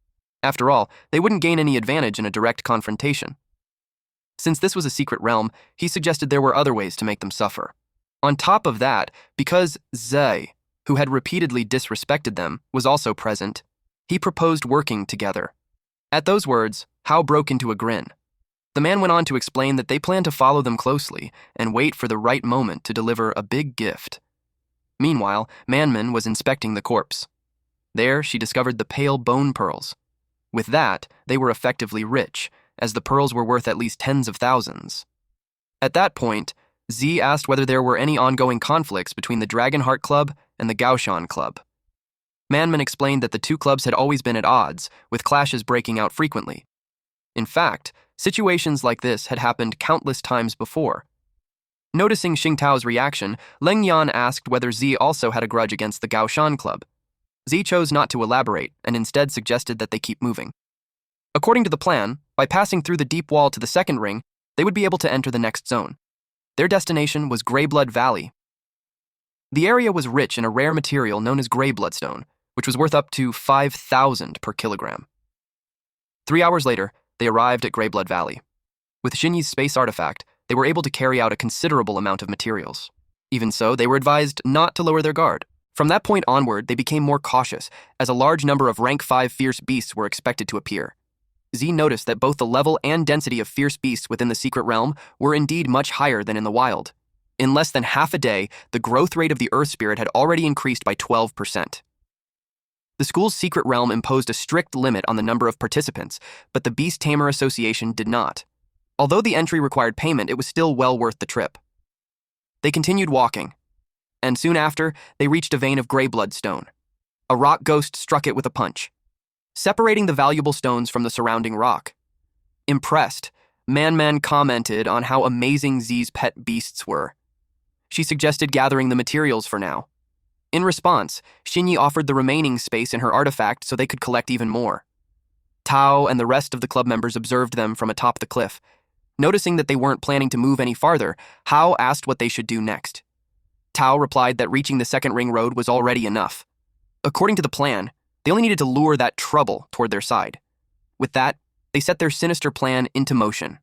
After all, they wouldn't gain any advantage in a direct confrontation. Since this was a secret realm, he suggested there were other ways to make them suffer. On top of that, because Zhe, who had repeatedly disrespected them, was also present, he proposed working together. At those words, Hao broke into a grin. The man went on to explain that they planned to follow them closely and wait for the right moment to deliver a big gift. Meanwhile, Manman was inspecting the corpse. There, she discovered the pale bone pearls. With that, they were effectively rich, as the pearls were worth at least tens of thousands. At that point, Z asked whether there were any ongoing conflicts between the Dragonheart Club and the Gaoshan Club. Manman explained that the two clubs had always been at odds, with clashes breaking out frequently. In fact, situations like this had happened countless times before. Noticing Xingtao's reaction, Leng Yan asked whether Z also had a grudge against the Gaoshan Club. Z chose not to elaborate and instead suggested that they keep moving. According to the plan, by passing through the deep wall to the second ring, they would be able to enter the next zone. Their destination was Greyblood Valley. The area was rich in a rare material known as Grey Bloodstone, which was worth up to 5,000 per kilogram. 3 hours later, they arrived at Greyblood Valley. With Xinyi's space artifact, they were able to carry out a considerable amount of materials. Even so, they were advised not to lower their guard. From that point onward, they became more cautious, as a large number of rank 5 fierce beasts were expected to appear. Z noticed that both the level and density of fierce beasts within the secret realm were indeed much higher than in the wild. In less than half a day, the growth rate of the Earth Spirit had already increased by 12%. The school's secret realm imposed a strict limit on the number of participants, but the Beast Tamer Association did not. Although the entry required payment, it was still well worth the trip. They continued walking, and soon after, they reached a vein of grey bloodstone. A rock ghost struck it with a punch, separating the valuable stones from the surrounding rock. Impressed, Man commented on how amazing Z's pet beasts were. She suggested gathering the materials for now. In response, Xinyi offered the remaining space in her artifact so they could collect even more. Tao and the rest of the club members observed them from atop the cliff. Noticing that they weren't planning to move any farther, Hao asked what they should do next. Tao replied that reaching the second ring road was already enough. According to the plan, they only needed to lure that trouble toward their side. With that, they set their sinister plan into motion.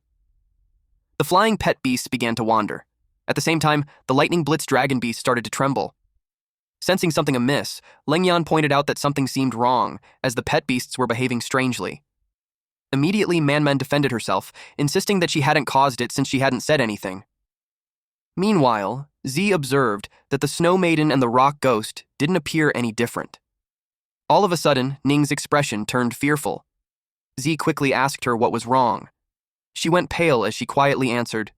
The flying pet beasts began to wander. At the same time, the lightning blitz dragon beast started to tremble. Sensing something amiss, Leng Yan pointed out that something seemed wrong, as the pet beasts were behaving strangely. Immediately, Manman defended herself, insisting that she hadn't caused it since she hadn't said anything. Meanwhile, Z observed that the Snow Maiden and the Rock Ghost didn't appear any different. All of a sudden, Ning's expression turned fearful. Z quickly asked her what was wrong. She went pale as she quietly answered,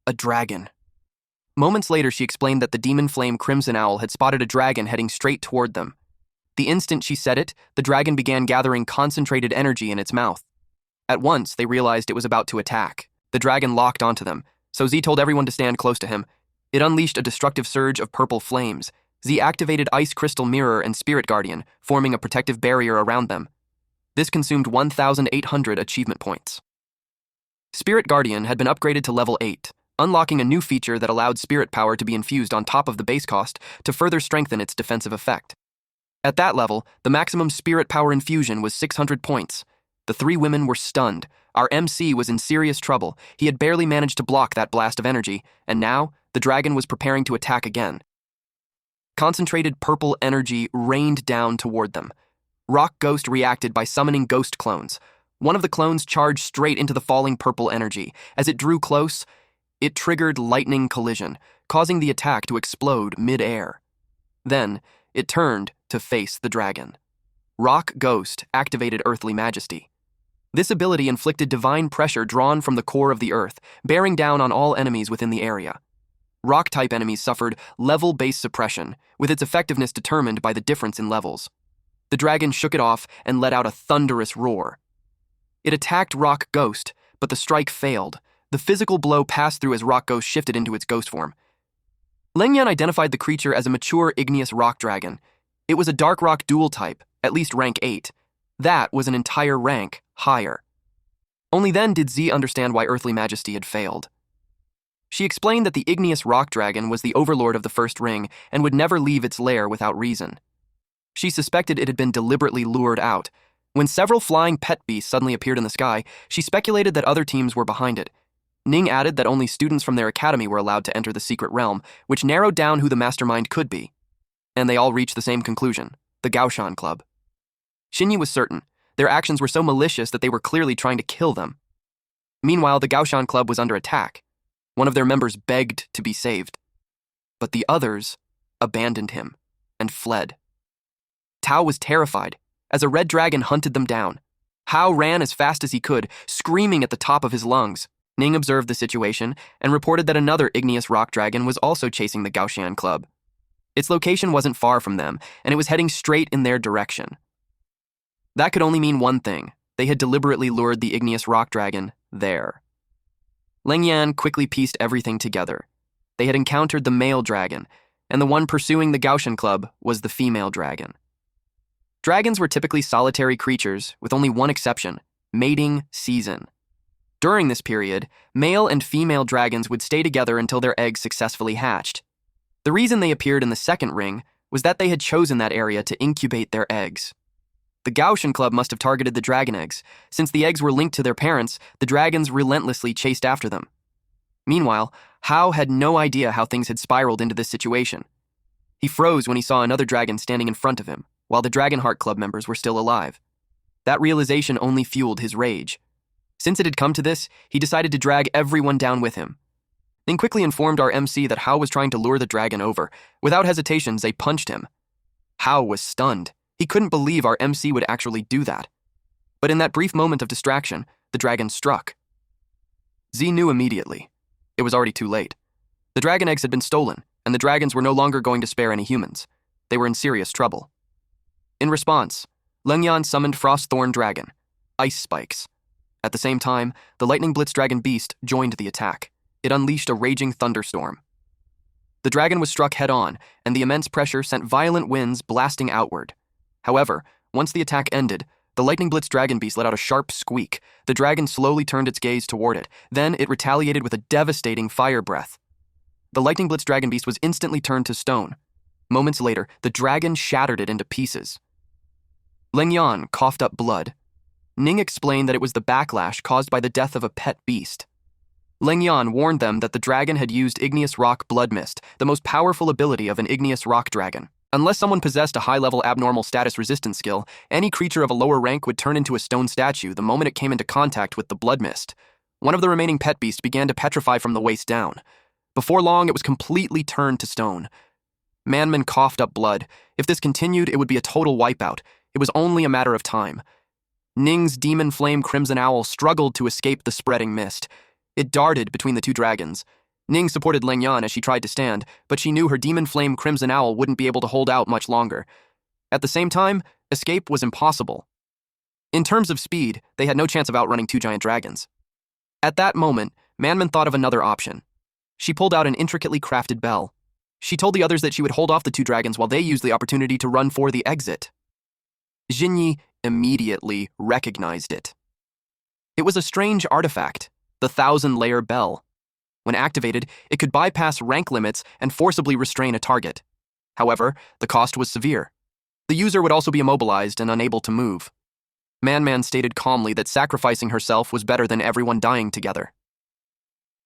"A dragon." Moments later, she explained that the demon flame Crimson Owl had spotted a dragon heading straight toward them. The instant she said it, the dragon began gathering concentrated energy in its mouth. At once, they realized it was about to attack. The dragon locked onto them, so Z told everyone to stand close to him. It unleashed a destructive surge of purple flames. Z activated Ice Crystal Mirror and Spirit Guardian, forming a protective barrier around them. This consumed 1,800 achievement points. Spirit Guardian had been upgraded to level 8, unlocking a new feature that allowed spirit power to be infused on top of the base cost to further strengthen its defensive effect. At that level, the maximum spirit power infusion was 600 points. The 3 women were stunned. Our MC was in serious trouble. He had barely managed to block that blast of energy, and now, the dragon was preparing to attack again. Concentrated purple energy rained down toward them. Rock Ghost reacted by summoning ghost clones. One of the clones charged straight into the falling purple energy. As it drew close, it triggered lightning collision, causing the attack to explode mid-air. Then, it turned to face the dragon. Rock Ghost activated Earthly Majesty. This ability inflicted divine pressure drawn from the core of the earth, bearing down on all enemies within the area. Rock-type enemies suffered level-based suppression, with its effectiveness determined by the difference in levels. The dragon shook it off and let out a thunderous roar. It attacked Rock Ghost, but the strike failed. The physical blow passed through as rock ghost shifted into its ghost form. Lengyan identified the creature as a mature igneous rock dragon. It was a dark rock dual type, at least rank 8. That was an entire rank higher. Only then did Z understand why earthly majesty had failed. She explained that the igneous rock dragon was the overlord of the first ring and would never leave its lair without reason. She suspected it had been deliberately lured out. When several flying pet beasts suddenly appeared in the sky, she speculated that other teams were behind it. Ning added that only students from their academy were allowed to enter the secret realm, which narrowed down who the mastermind could be. And they all reached the same conclusion: the Gaoshan Club. Xinyi was certain. Their actions were so malicious that they were clearly trying to kill them. Meanwhile, the Gaoshan Club was under attack. One of their members begged to be saved. But the others abandoned him and fled. Tao was terrified as a red dragon hunted them down. Hao ran as fast as he could, screaming at the top of his lungs. Ning observed the situation and reported that another igneous rock dragon was also chasing the Gaoshan Club. Its location wasn't far from them, and it was heading straight in their direction. That could only mean one thing: they had deliberately lured the igneous rock dragon there. Lengyan quickly pieced everything together. They had encountered the male dragon, and the one pursuing the Gaoshan Club was the female dragon. Dragons were typically solitary creatures, with only one exception: mating season. During this period, male and female dragons would stay together until their eggs successfully hatched. The reason they appeared in the second ring was that they had chosen that area to incubate their eggs. The Gaoshan Club must have targeted the dragon eggs. Since the eggs were linked to their parents, the dragons relentlessly chased after them. Meanwhile, Hao had no idea how things had spiraled into this situation. He froze when he saw another dragon standing in front of him, while the Dragonheart Club members were still alive. That realization only fueled his rage. Since it had come to this, he decided to drag everyone down with him. Ning quickly informed our MC that Hao was trying to lure the dragon over. Without hesitation, they punched him. Hao was stunned. He couldn't believe our MC would actually do that. But in that brief moment of distraction, the dragon struck. Z knew immediately. It was already too late. The dragon eggs had been stolen, and the dragons were no longer going to spare any humans. They were in serious trouble. In response, Lengyan summoned Frost Thorn Dragon, Ice Spikes. At the same time, the Lightning Blitz Dragon Beast joined the attack. It unleashed a raging thunderstorm. The dragon was struck head-on, and the immense pressure sent violent winds blasting outward. However, once the attack ended, the Lightning Blitz Dragon Beast let out a sharp squeak. The dragon slowly turned its gaze toward it. Then it retaliated with a devastating fire breath. The Lightning Blitz Dragon Beast was instantly turned to stone. Moments later, the dragon shattered it into pieces. Lengyan coughed up blood. Ning explained that it was the backlash caused by the death of a pet beast. Lengyan warned them that the dragon had used Igneous Rock Blood Mist, the most powerful ability of an Igneous Rock Dragon. Unless someone possessed a high-level abnormal status resistance skill, any creature of a lower rank would turn into a stone statue the moment it came into contact with the blood mist. One of the remaining pet beasts began to petrify from the waist down. Before long, it was completely turned to stone. Manman coughed up blood. If this continued, it would be a total wipeout. It was only a matter of time. Ning's demon flame Crimson Owl struggled to escape the spreading mist. It darted between the two dragons. Ning supported Lengyan as she tried to stand, but she knew her demon flame Crimson Owl wouldn't be able to hold out much longer. At the same time, escape was impossible. In terms of speed, they had no chance of outrunning two giant dragons. At that moment, Manman thought of another option. She pulled out an intricately crafted bell. She told the others that she would hold off the two dragons while they used the opportunity to run for the exit. Xinyi immediately recognized it. It was a strange artifact, the 1,000-layer bell. When activated, it could bypass rank limits and forcibly restrain a target. However, the cost was severe. The user would also be immobilized and unable to move. Man stated calmly that sacrificing herself was better than everyone dying together.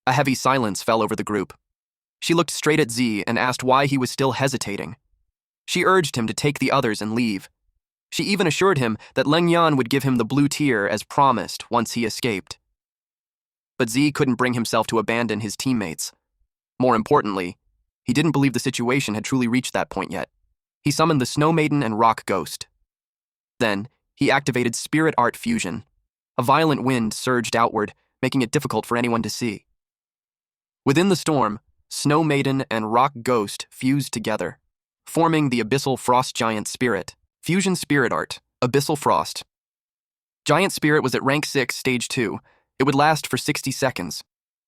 A heavy silence fell over the group. She looked straight at Z and asked why he was still hesitating. She urged him to take the others and leave. She even assured him that Lengyan would give him the blue tear as promised once he escaped. But Z couldn't bring himself to abandon his teammates. More importantly, he didn't believe the situation had truly reached that point yet. He summoned the Snow Maiden and Rock Ghost. Then, he activated Spirit Art Fusion. A violent wind surged outward, making it difficult for anyone to see. Within the storm, Snow Maiden and Rock Ghost fused together, forming the Abyssal Frost Giant Spirit. Fusion Spirit Art, Abyssal Frost. Giant Spirit was at rank 6, stage 2. It would last for 60 seconds.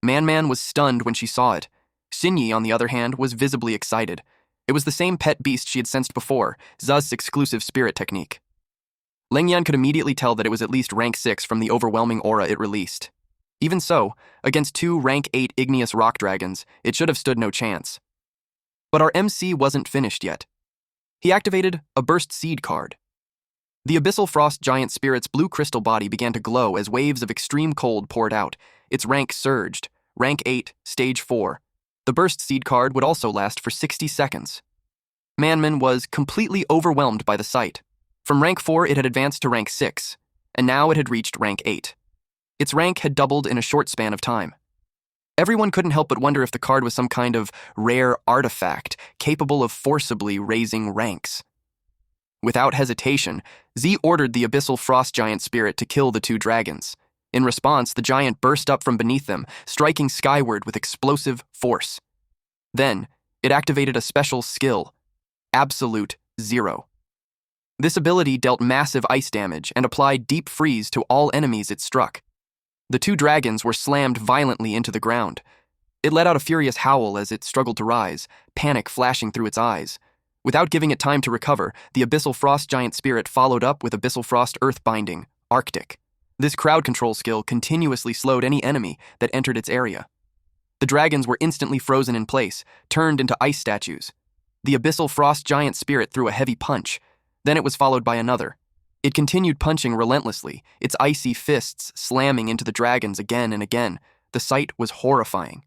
Man was stunned when she saw it. Xinyi, on the other hand, was visibly excited. It was the same pet beast she had sensed before, Zuz's exclusive spirit technique. Lengyan could immediately tell that it was at least rank 6 from the overwhelming aura it released. Even so, against 2 rank 8 igneous rock dragons, it should have stood no chance. But our MC wasn't finished yet. He activated a Burst Seed card. The Abyssal Frost Giant Spirit's blue crystal body began to glow as waves of extreme cold poured out. Its rank surged. Rank 8, Stage 4. The Burst Seed card would also last for 60 seconds. Manman was completely overwhelmed by the sight. From rank 4, it had advanced to rank 6, and now it had reached rank 8. Its rank had doubled in a short span of time. Everyone couldn't help but wonder if the card was some kind of rare artifact capable of forcibly raising ranks. Without hesitation, Z ordered the Abyssal Frost Giant Spirit to kill the 2 dragons. In response, the giant burst up from beneath them, striking skyward with explosive force. Then, it activated a special skill, Absolute Zero. This ability dealt massive ice damage and applied deep freeze to all enemies it struck. The 2 dragons were slammed violently into the ground. It let out a furious howl as it struggled to rise, panic flashing through its eyes. Without giving it time to recover, the Abyssal Frost Giant Spirit followed up with Abyssal Frost Earth Binding, Arctic. This crowd control skill continuously slowed any enemy that entered its area. The dragons were instantly frozen in place, turned into ice statues. The Abyssal Frost Giant Spirit threw a heavy punch. Then it was followed by another. It continued punching relentlessly, its icy fists slamming into the dragons again and again. The sight was horrifying.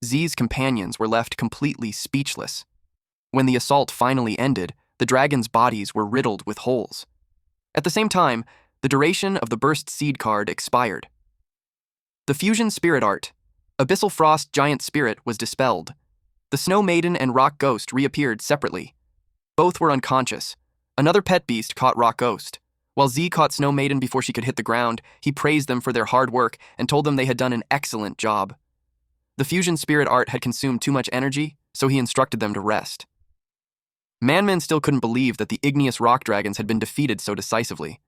Z's companions were left completely speechless. When the assault finally ended, the dragons' bodies were riddled with holes. At the same time, the duration of the Burst Seed card expired. The Fusion Spirit Art, Abyssal Frost Giant Spirit, was dispelled. The Snow Maiden and Rock Ghost reappeared separately. Both were unconscious. Another pet beast caught Rock Ghost. While Z caught Snow Maiden before she could hit the ground, he praised them for their hard work and told them they had done an excellent job. The Fusion Spirit Art had consumed too much energy, so he instructed them to rest. Manman still couldn't believe that the igneous rock dragons had been defeated so decisively.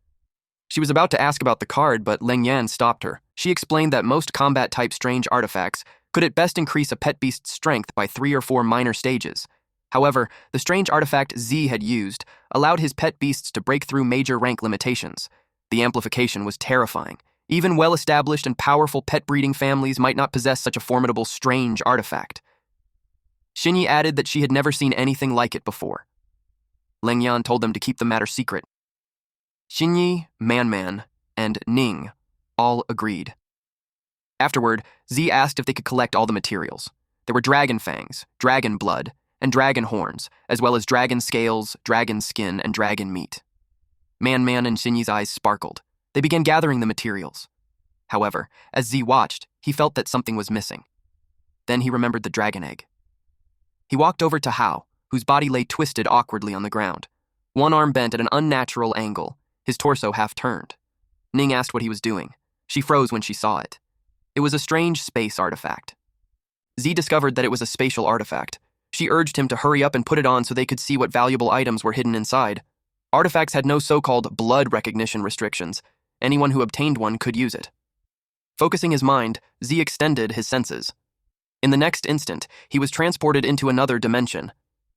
She was about to ask about the card, but Lengyan stopped her. She explained that most combat-type strange artifacts could at best increase a pet beast's strength by 3 or 4 minor stages. However, the strange artifact Z had used allowed his pet beasts to break through major rank limitations. The amplification was terrifying. Even well-established and powerful pet breeding families might not possess such a formidable strange artifact. Xinyi added that she had never seen anything like it before. Lengyan told them to keep the matter secret. Xinyi, Man, and Ning all agreed. Afterward, Z asked if they could collect all the materials. There were dragon fangs, dragon blood, and dragon horns, as well as dragon scales, dragon skin, and dragon meat. Man and Xinyi's eyes sparkled. They began gathering the materials. However, as Z watched, he felt that something was missing. Then he remembered the dragon egg. He walked over to Hao, whose body lay twisted awkwardly on the ground. One arm bent at an unnatural angle, his torso half turned. Ning asked what he was doing. She froze when she saw it. It was a strange space artifact. Z discovered that it was a spatial artifact. She urged him to hurry up and put it on so they could see what valuable items were hidden inside. Artifacts had no so-called blood recognition restrictions. Anyone who obtained one could use it. Focusing his mind, Z extended his senses. In the next instant, he was transported into another dimension.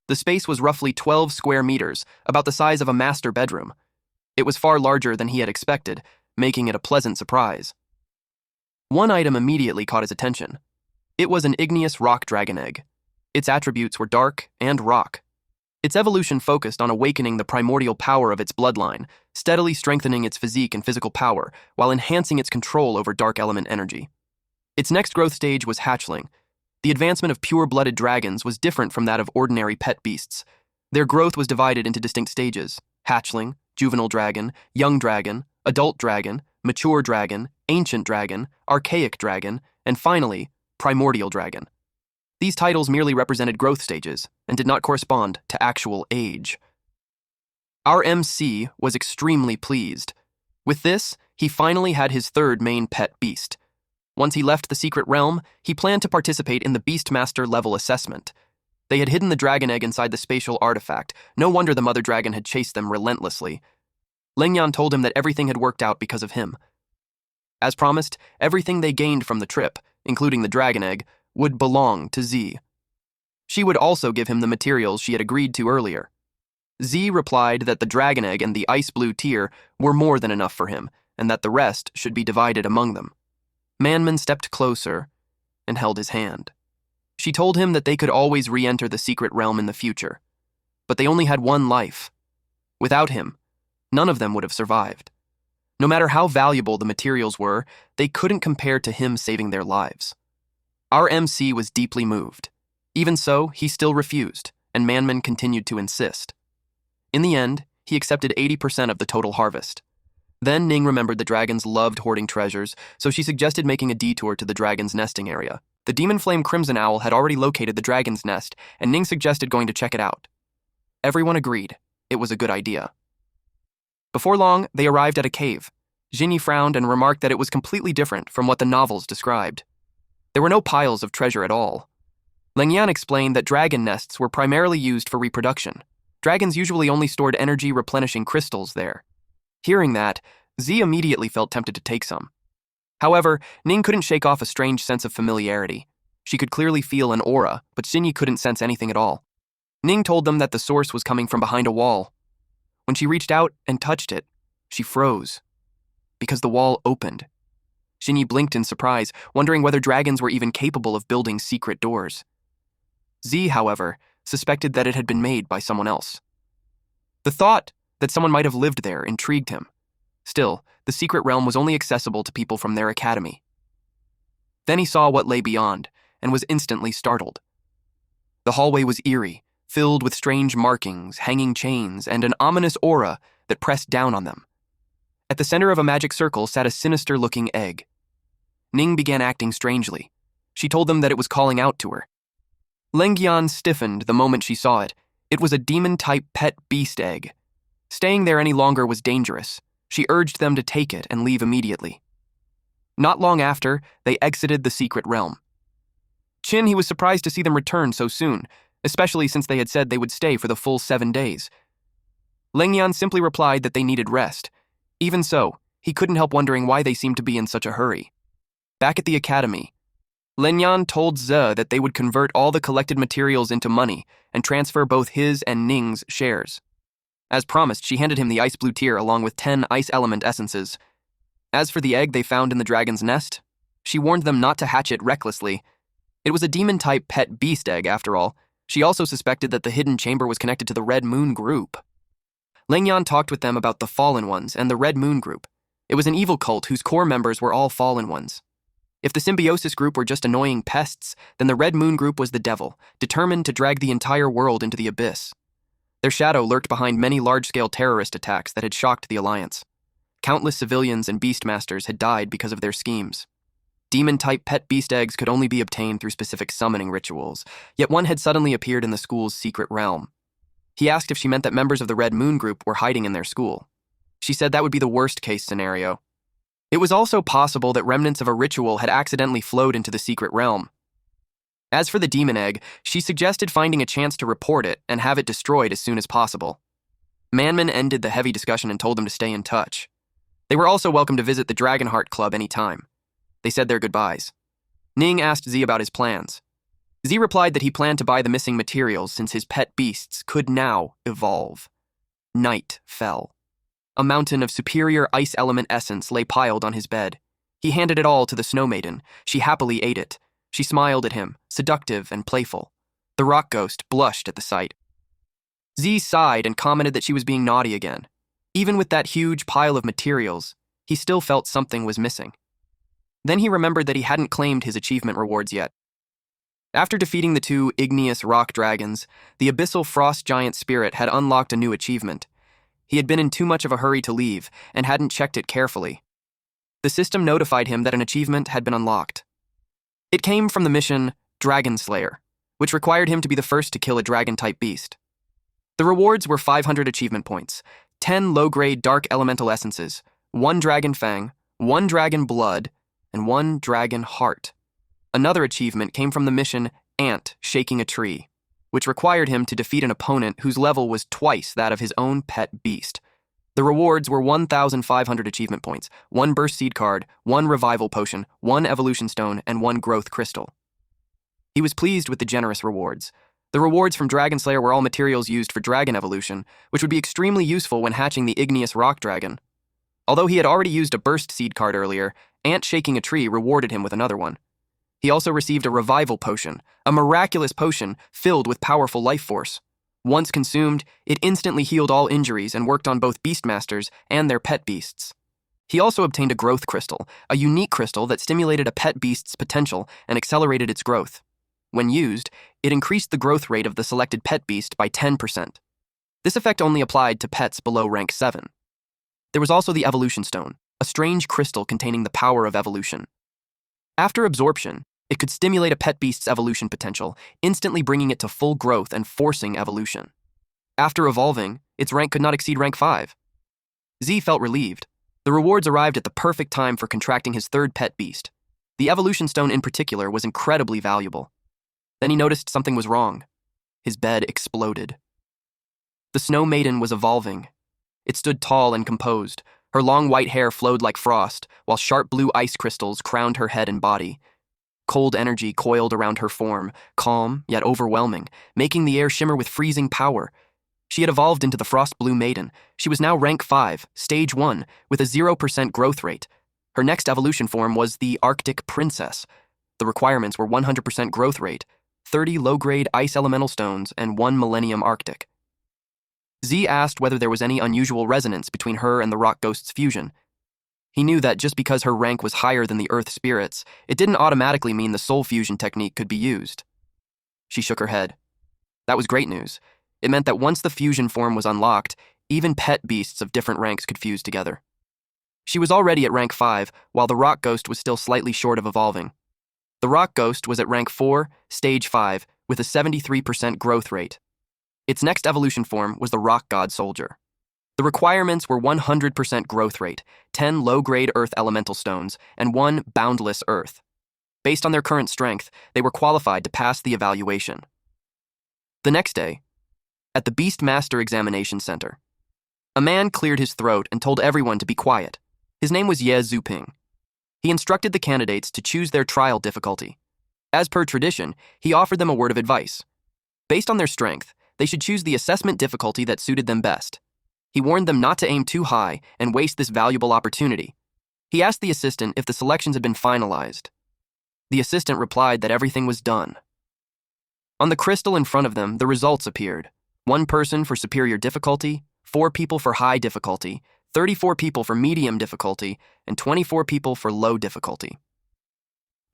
The space was roughly 12 square meters, about the size of a master bedroom. It was far larger than he had expected, making it a pleasant surprise. One item immediately caught his attention. It was an igneous rock dragon egg. Its attributes were dark and rock. Its evolution focused on awakening the primordial power of its bloodline, steadily strengthening its physique and physical power, while enhancing its control over dark element energy. Its next growth stage was hatchling. The advancement of pure-blooded dragons was different from that of ordinary pet beasts. Their growth was divided into distinct stages: hatchling, juvenile dragon, young dragon, adult dragon, mature dragon, ancient dragon, archaic dragon, and finally, primordial dragon. These titles merely represented growth stages and did not correspond to actual age. Our MC was extremely pleased. With this, he finally had his third main pet beast. Once he left the secret realm, he planned to participate in the Beastmaster level assessment. They had hidden the dragon egg inside the spatial artifact. No wonder the mother dragon had chased them relentlessly. Lengyan told him that everything had worked out because of him. As promised, everything they gained from the trip, including the dragon egg, would belong to Z. She would also give him the materials she had agreed to earlier. Z replied that the dragon egg and the ice blue tear were more than enough for him, and that the rest should be divided among them. Manman stepped closer and held his hand. She told him that they could always re-enter the secret realm in the future, but they only had one life. Without him, none of them would have survived. No matter how valuable the materials were, they couldn't compare to him saving their lives. Our MC was deeply moved. Even so, he still refused, and Manman continued to insist. In the end, he accepted 80% of the total harvest. Then Ning remembered the dragons loved hoarding treasures, so she suggested making a detour to the dragon's nesting area. The demon flame crimson owl had already located the dragon's nest, and Ning suggested going to check it out. Everyone agreed. It was a good idea. Before long, they arrived at a cave. Jinyi frowned and remarked that it was completely different from what the novels described. There were no piles of treasure at all. Lengyan explained that dragon nests were primarily used for reproduction. Dragons usually only stored energy-replenishing crystals there. Hearing that, Z immediately felt tempted to take some. However, Ning couldn't shake off a strange sense of familiarity. She could clearly feel an aura, but Jinyi couldn't sense anything at all. Ning told them that the source was coming from behind a wall. When she reached out and touched it, she froze, because the wall opened. Jinyi blinked in surprise, wondering whether dragons were even capable of building secret doors. Z, however, suspected that it had been made by someone else. The thought that someone might have lived there intrigued him. Still, the secret realm was only accessible to people from their academy. Then he saw what lay beyond, and was instantly startled. The hallway was eerie, filled with strange markings, hanging chains, and an ominous aura that pressed down on them. At the center of a magic circle sat a sinister-looking egg. Ning began acting strangely. She told them that it was calling out to her. Lengyan stiffened the moment she saw it. It was a demon-type pet beast egg. Staying there any longer was dangerous. She urged them to take it and leave immediately. Not long after, they exited the secret realm. He was surprised to see them return so soon, especially since they had said they would stay for the full 7 days. Lengyan simply replied that they needed rest. Even so, he couldn't help wondering why they seemed to be in such a hurry. Back at the academy, Lengyan told Ze that they would convert all the collected materials into money and transfer both his and Ning's shares. As promised, she handed him the ice blue tear along with 10 ice element essences. As for the egg they found in the dragon's nest, she warned them not to hatch it recklessly. It was a demon-type pet beast egg, after all. She also suspected that the hidden chamber was connected to the Red Moon group. Lengyan talked with them about the Fallen Ones and the Red Moon group. It was an evil cult whose core members were all Fallen Ones. If the Symbiosis group were just annoying pests, then the Red Moon group was the devil, determined to drag the entire world into the abyss. Their shadow lurked behind many large-scale terrorist attacks that had shocked the Alliance. Countless civilians and beastmasters had died because of their schemes. Demon-type pet beast eggs could only be obtained through specific summoning rituals, yet one had suddenly appeared in the school's secret realm. He asked if she meant that members of the Red Moon group were hiding in their school. She said that would be the worst-case scenario. It was also possible that remnants of a ritual had accidentally flowed into the secret realm. As for the demon egg, she suggested finding a chance to report it and have it destroyed as soon as possible. Manman ended the heavy discussion and told them to stay in touch. They were also welcome to visit the Dragonheart Club any time. They said their goodbyes. Ning asked Z about his plans. Z replied that he planned to buy the missing materials since his pet beasts could now evolve. Night fell. A mountain of superior ice element essence lay piled on his bed. He handed it all to the Snow Maiden. She happily ate it. She smiled at him, seductive and playful. The rock ghost blushed at the sight. Z sighed and commented that she was being naughty again. Even with that huge pile of materials, he still felt something was missing. Then he remembered that he hadn't claimed his achievement rewards yet. After defeating the 2 igneous rock dragons, the abyssal frost giant spirit had unlocked a new achievement. He had been in too much of a hurry to leave and hadn't checked it carefully. The system notified him that an achievement had been unlocked. It came from the mission Dragon Slayer, which required him to be the first to kill a dragon-type beast. The rewards were 500 achievement points, 10 low-grade dark elemental essences, 1 dragon fang, 1 dragon blood, and 1 dragon heart. Another achievement came from the mission Ant Shaking a Tree, which required him to defeat an opponent whose level was twice that of his own pet beast. The rewards were 1,500 achievement points, 1 burst seed card, 1 revival potion, 1 evolution stone, and 1 growth crystal. He was pleased with the generous rewards. The rewards from Dragon Slayer were all materials used for dragon evolution, which would be extremely useful when hatching the igneous rock dragon. Although he had already used a burst seed card earlier, Ant Shaking a Tree rewarded him with another one. He also received a revival potion, a miraculous potion filled with powerful life force. Once consumed, it instantly healed all injuries and worked on both beastmasters and their pet beasts. He also obtained a growth crystal, a unique crystal that stimulated a pet beast's potential and accelerated its growth. When used, it increased the growth rate of the selected pet beast by 10%. This effect only applied to pets below rank 7. There was also the evolution stone, a strange crystal containing the power of evolution. After absorption, it could stimulate a pet beast's evolution potential, instantly bringing it to full growth and forcing evolution. After evolving, its rank could not exceed rank 5. Z felt relieved. The rewards arrived at the perfect time for contracting his third pet beast. The evolution stone in particular was incredibly valuable. Then he noticed something was wrong. His bed exploded. The Snow Maiden was evolving. It stood tall and composed. Her long white hair flowed like frost, while sharp blue ice crystals crowned her head and body. Cold energy coiled around her form, calm yet overwhelming, making the air shimmer with freezing power. She had evolved into the Frost Blue Maiden. She was now rank 5, stage 1, with a 0% growth rate. Her next evolution form was the Arctic Princess. The requirements were 100% growth rate, 30 low-grade ice elemental stones, and 1 Millennium Arctic. Z asked whether there was any unusual resonance between her and the Rock Ghost's fusion. He knew that just because her rank was higher than the Earth Spirits, it didn't automatically mean the soul fusion technique could be used. She shook her head. That was great news. It meant that once the fusion form was unlocked, even pet beasts of different ranks could fuse together. She was already at rank 5, while the Rock Ghost was still slightly short of evolving. The Rock Ghost was at rank 4, stage 5, with a 73% growth rate. Its next evolution form was the Rock God Soldier. The requirements were 100% growth rate, 10 low-grade earth elemental stones, and 1 boundless earth. Based on their current strength, they were qualified to pass the evaluation. The next day, at the Beastmaster Examination Center, a man cleared his throat and told everyone to be quiet. His name was Ye Zuping. He instructed the candidates to choose their trial difficulty. As per tradition, he offered them a word of advice. Based on their strength, they should choose the assessment difficulty that suited them best. He warned them not to aim too high and waste this valuable opportunity. He asked the assistant if the selections had been finalized. The assistant replied that everything was done. On the crystal in front of them, the results appeared. 1 person for superior difficulty, 4 people for high difficulty, 34 people for medium difficulty, and 24 people for low difficulty.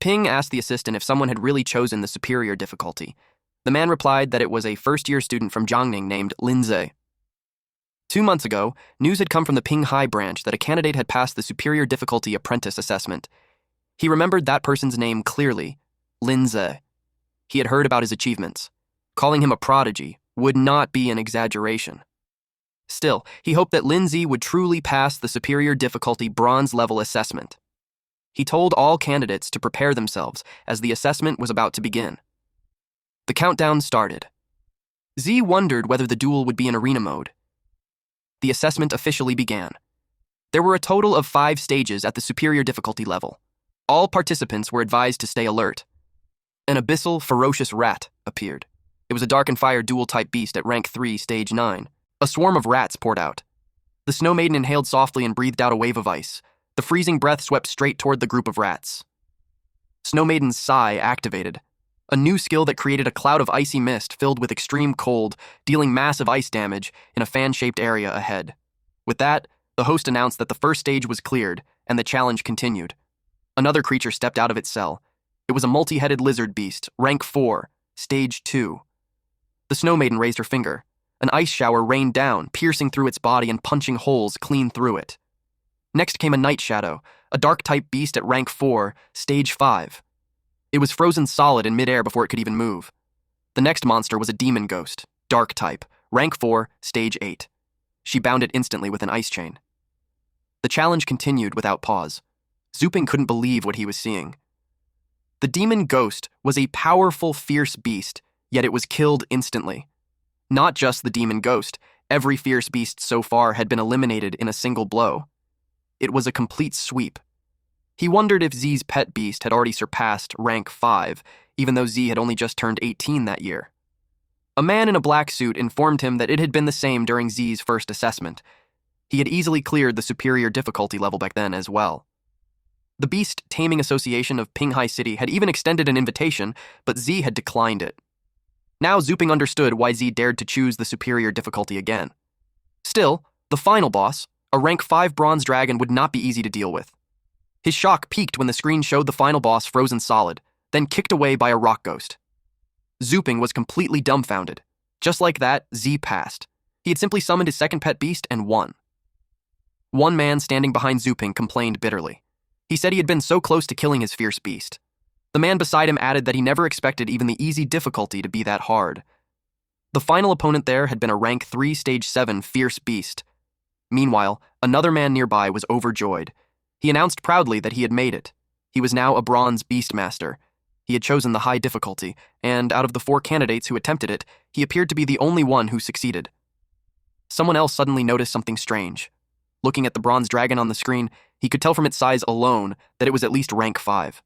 Ping asked the assistant if someone had really chosen the superior difficulty. The man replied that it was a first-year student from Jiangning named Linze. 2 months ago, news had come from the Ping High branch that a candidate had passed the superior difficulty apprentice assessment. He remembered that person's name clearly, Linze. He had heard about his achievements. Calling him a prodigy would not be an exaggeration. Still, he hoped that Lindsay would truly pass the superior difficulty bronze-level assessment. He told all candidates to prepare themselves as the assessment was about to begin. The countdown started. Z wondered whether the duel would be in arena mode. The assessment officially began. There were a total of 5 stages at the superior difficulty level. All participants were advised to stay alert. An abyssal, ferocious rat appeared. It was a dark and fire dual-type beast at rank 3, stage 9. A swarm of rats poured out. The Snow Maiden inhaled softly and breathed out a wave of ice. The freezing breath swept straight toward the group of rats. Snow Maiden's sigh activated. A new skill that created a cloud of icy mist filled with extreme cold, dealing massive ice damage in a fan-shaped area ahead. With that, the host announced that the first stage was cleared, and the challenge continued. Another creature stepped out of its cell. It was a multi-headed lizard beast, rank 4, stage 2. The Snow Maiden raised her finger. An ice shower rained down, piercing through its body and punching holes clean through it. Next came a Night Shadow, a dark-type beast at rank 4, stage 5. It was frozen solid in midair before it could even move. The next monster was a Demon Ghost, dark type, rank 4, stage 8. She bound it instantly with an ice chain. The challenge continued without pause. Zuping couldn't believe what he was seeing. The Demon Ghost was a powerful, fierce beast, yet it was killed instantly. Not just the Demon Ghost, Every fierce beast so far had been eliminated in a single blow. It was a complete sweep. He wondered if Z's pet beast had already surpassed rank 5, even though Z had only just turned 18 that year. A man in a black suit informed him that it had been the same during Z's first assessment. He had easily cleared the superior difficulty level back then as well. The Beast Taming Association of Pinghai City had even extended an invitation, but Z had declined it. Now Zuping understood why Z dared to choose the superior difficulty again. Still, the final boss, a rank 5 bronze dragon, would not be easy to deal with. His shock peaked when the screen showed the final boss frozen solid, then kicked away by a rock ghost. Zuping was completely dumbfounded. Just like that, Z passed. He had simply summoned his second pet beast and won. One man standing behind Zuping complained bitterly. He said he had been so close to killing his fierce beast. The man beside him added that he never expected even the easy difficulty to be that hard. The final opponent there had been a rank 3 stage 7 fierce beast. Meanwhile, another man nearby was overjoyed. He announced proudly that he had made it. He was now a bronze beastmaster. He had chosen the high difficulty, and out of the 4 candidates who attempted it, he appeared to be the only one who succeeded. Someone else suddenly noticed something strange. Looking at the bronze dragon on the screen, he could tell from its size alone that it was at least rank 5.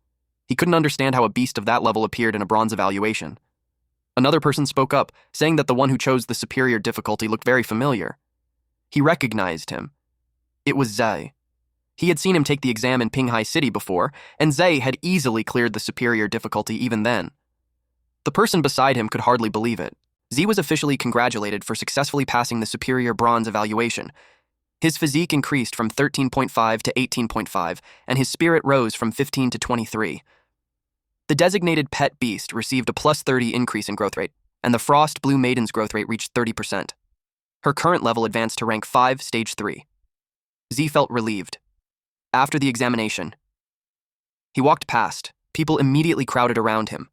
He couldn't understand how a beast of that level appeared in a bronze evaluation. Another person spoke up, saying that the one who chose the superior difficulty looked very familiar. He recognized him. It was Zay. He had seen him take the exam in Pinghai City before, and Zay had easily cleared the superior difficulty even then. The person beside him could hardly believe it. Z was officially congratulated for successfully passing the superior bronze evaluation. His physique increased from 13.5 to 18.5, and his spirit rose from 15 to 23. The designated pet beast received a plus 30 increase in growth rate, and the Frost Blue Maiden's growth rate reached 30%. Her current level advanced to rank 5, stage 3. Z felt relieved. After the examination, he walked past. People immediately crowded around him.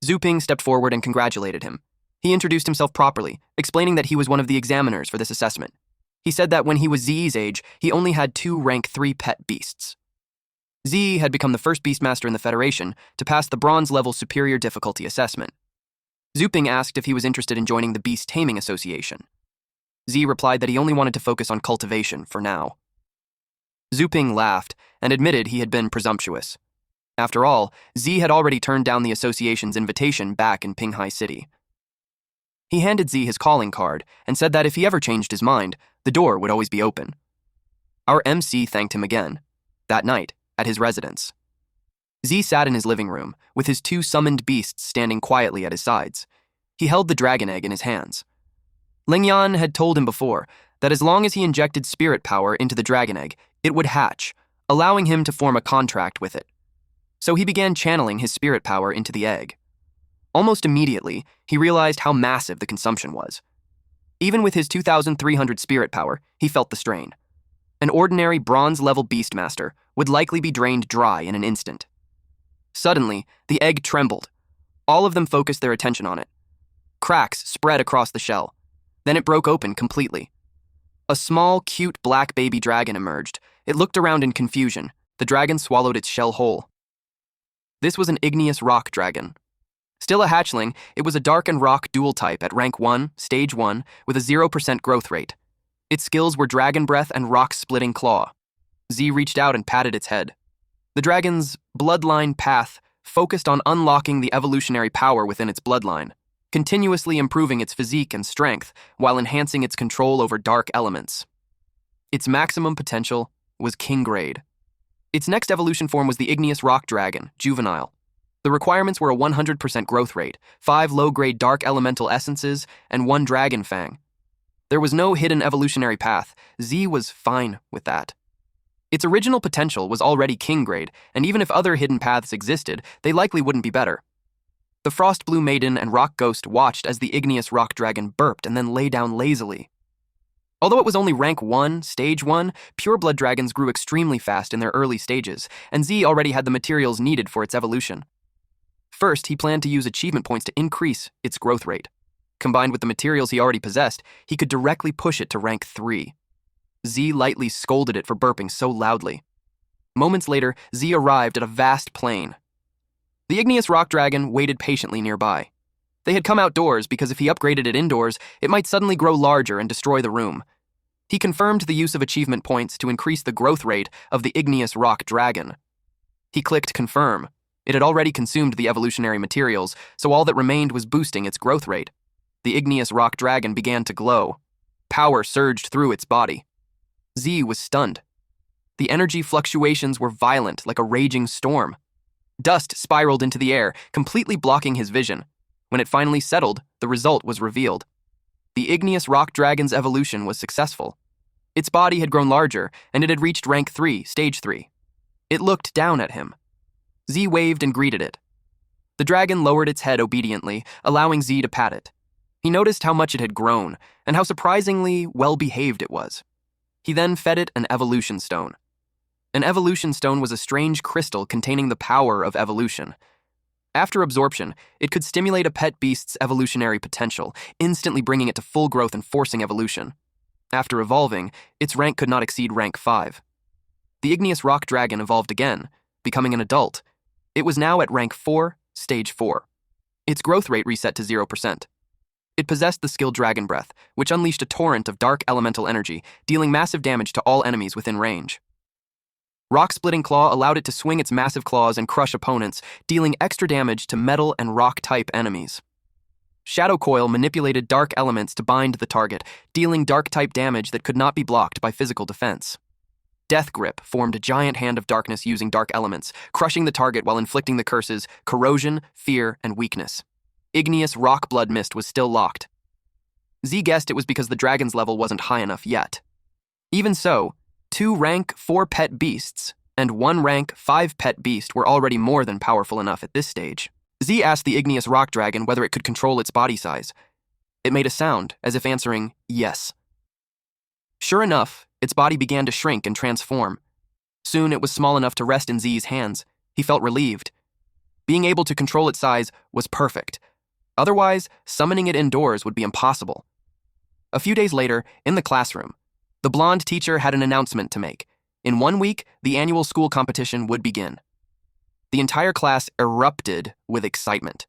Zuping stepped forward and congratulated him. He introduced himself properly, explaining that he was one of the examiners for this assessment. He said that when he was Z's age, he only had 2 rank 3 pet beasts. Z had become the first Beastmaster in the Federation to pass the bronze-level superior difficulty assessment. Zuping asked if he was interested in joining the Beast Taming Association. Z replied that he only wanted to focus on cultivation for now. Zuping laughed and admitted he had been presumptuous. After all, Z had already turned down the association's invitation back in Pinghai City. He handed Z his calling card and said that if he ever changed his mind, the door would always be open. Our MC thanked him again, that night, at his residence. Z sat in his living room, with his 2 summoned beasts standing quietly at his sides. He held the dragon egg in his hands. Lingyan had told him before that as long as he injected spirit power into the dragon egg, it would hatch, allowing him to form a contract with it. So he began channeling his spirit power into the egg. Almost immediately, he realized how massive the consumption was. Even with his 2,300 spirit power, he felt the strain. An ordinary bronze-level beastmaster would likely be drained dry in an instant. Suddenly, the egg trembled. All of them focused their attention on it. Cracks spread across the shell. Then it broke open completely. A small, cute black baby dragon emerged. It looked around in confusion. The dragon swallowed its shell whole. This was an igneous rock dragon. Still a hatchling, it was a dark and rock dual type at rank 1, stage 1, with a 0% growth rate. Its skills were dragon breath and rock-splitting claw. Z reached out and patted its head. The dragon's bloodline path focused on unlocking the evolutionary power within its bloodline, continuously improving its physique and strength while enhancing its control over dark elements. Its maximum potential was king grade. Its next evolution form was the igneous rock dragon, juvenile. The requirements were a 100% growth rate, 5 low-grade dark elemental essences, and 1 dragon fang. There was no hidden evolutionary path. Z was fine with that. Its original potential was already king grade, and even if other hidden paths existed, they likely wouldn't be better. The Frost Blue Maiden and Rock Ghost watched as the igneous rock dragon burped and then lay down lazily. Although it was only rank 1, stage 1, pureblood dragons grew extremely fast in their early stages, and Z already had the materials needed for its evolution. First, he planned to use achievement points to increase its growth rate. Combined with the materials he already possessed, he could directly push it to rank 3. Z lightly scolded it for burping so loudly. Moments later, Z arrived at a vast plain. The igneous rock dragon waited patiently nearby. They had come outdoors because if he upgraded it indoors, it might suddenly grow larger and destroy the room. He confirmed the use of achievement points to increase the growth rate of the igneous rock dragon. He clicked confirm. It had already consumed the evolutionary materials, so all that remained was boosting its growth rate. The igneous rock dragon began to glow. Power surged through its body. Z was stunned. The energy fluctuations were violent, like a raging storm. Dust spiraled into the air, completely blocking his vision. When it finally settled, the result was revealed. The igneous rock dragon's evolution was successful. Its body had grown larger, and it had reached rank 3, stage 3. It looked down at him. Z waved and greeted it. The dragon lowered its head obediently, allowing Z to pat it. He noticed how much it had grown, and how surprisingly well-behaved it was. He then fed it an evolution stone. An evolution stone was a strange crystal containing the power of evolution. After absorption, it could stimulate a pet beast's evolutionary potential, instantly bringing it to full growth and forcing evolution. After evolving, its rank could not exceed rank 5. The igneous rock dragon evolved again, becoming an adult. It was now at rank 4, stage 4. Its growth rate reset to 0%. It possessed the skill Dragon Breath, which unleashed a torrent of dark elemental energy, dealing massive damage to all enemies within range. Rock-splitting claw allowed it to swing its massive claws and crush opponents, dealing extra damage to metal and rock-type enemies. Shadow Coil manipulated dark elements to bind the target, dealing dark-type damage that could not be blocked by physical defense. Death Grip formed a giant hand of darkness using dark elements, crushing the target while inflicting the curses corrosion, fear, and weakness. Igneous rock blood mist was still locked. Z guessed it was because the dragon's level wasn't high enough yet. Even so, 2 rank 4 pet beasts and 1 rank 5 pet beast were already more than powerful enough at this stage. Z asked the igneous rock dragon whether it could control its body size. It made a sound, as if answering, yes. Sure enough, its body began to shrink and transform. Soon it was small enough to rest in Z's hands. He felt relieved. Being able to control its size was perfect. Otherwise, summoning it indoors would be impossible. A few days later, in the classroom, the blonde teacher had an announcement to make. In 1 week, the annual school competition would begin. The entire class erupted with excitement.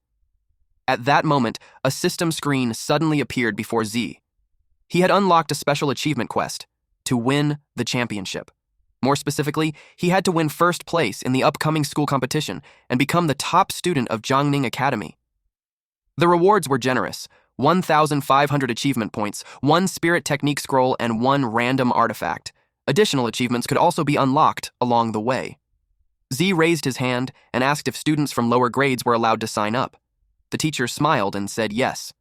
At that moment, a system screen suddenly appeared before Z. He had unlocked a special achievement quest to win the championship. More specifically, he had to win first place in the upcoming school competition and become the top student of Jiangning Academy. The rewards were generous: 1,500 achievement points, 1 spirit technique scroll, and 1 random artifact. Additional achievements could also be unlocked along the way. Z raised his hand and asked if students from lower grades were allowed to sign up. The teacher smiled and said yes.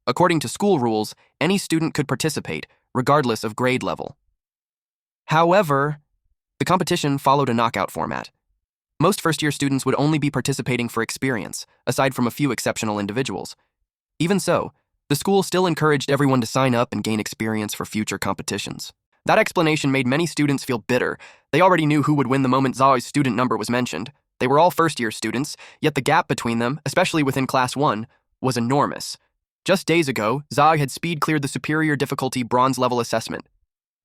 According to school rules, any student could participate, regardless of grade level. However, the competition followed a knockout format. Most first-year students would only be participating for experience, aside from a few exceptional individuals. Even so, the school still encouraged everyone to sign up and gain experience for future competitions. That explanation made many students feel bitter. They already knew who would win the moment Zhao's student number was mentioned. They were all first-year students, yet the gap between them, especially within Class 1, was enormous. Just days ago, Zhao had speed-cleared the superior difficulty bronze-level assessment.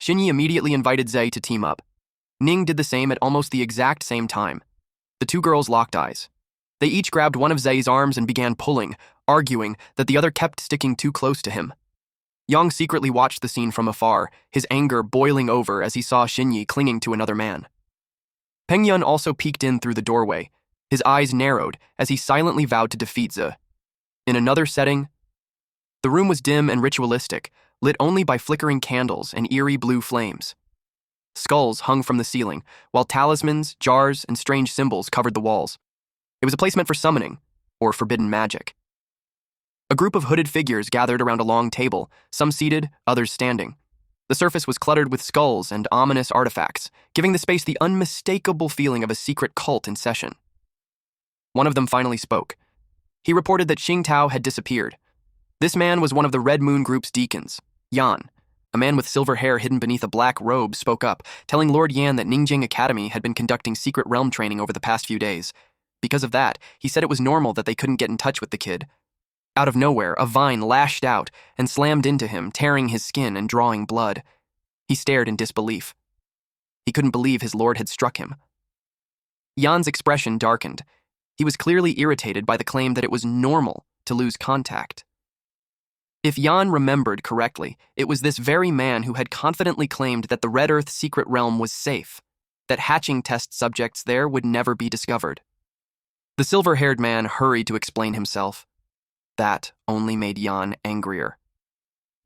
Xinyi immediately invited Zhe to team up. Ning did the same at almost the exact same time. The 2 girls locked eyes. They each grabbed one of Zhe's arms and began pulling, arguing that the other kept sticking too close to him. Yang secretly watched the scene from afar, his anger boiling over as he saw Xinyi clinging to another man. Peng Yun also peeked in through the doorway. His eyes narrowed as he silently vowed to defeat Zhe. In another setting, the room was dim and ritualistic, lit only by flickering candles and eerie blue flames. Skulls hung from the ceiling, while talismans, jars, and strange symbols covered the walls. It was a place meant for summoning, or forbidden magic. A group of hooded figures gathered around a long table, some seated, others standing. The surface was cluttered with skulls and ominous artifacts, giving the space the unmistakable feeling of a secret cult in session. One of them finally spoke. He reported that Xing Tao had disappeared. This man was one of the Red Moon Group's deacons. Yan, a man with silver hair hidden beneath a black robe, spoke up, telling Lord Yan that Ningjing Academy had been conducting secret realm training over the past few days. Because of that, he said it was normal that they couldn't get in touch with the kid. Out of nowhere, a vine lashed out and slammed into him, tearing his skin and drawing blood. He stared in disbelief. He couldn't believe his lord had struck him. Yan's expression darkened. He was clearly irritated by the claim that it was normal to lose contact. If Jan remembered correctly, it was this very man who had confidently claimed that the Red Earth secret realm was safe, that hatching test subjects there would never be discovered. The silver-haired man hurried to explain himself. That only made Jan angrier.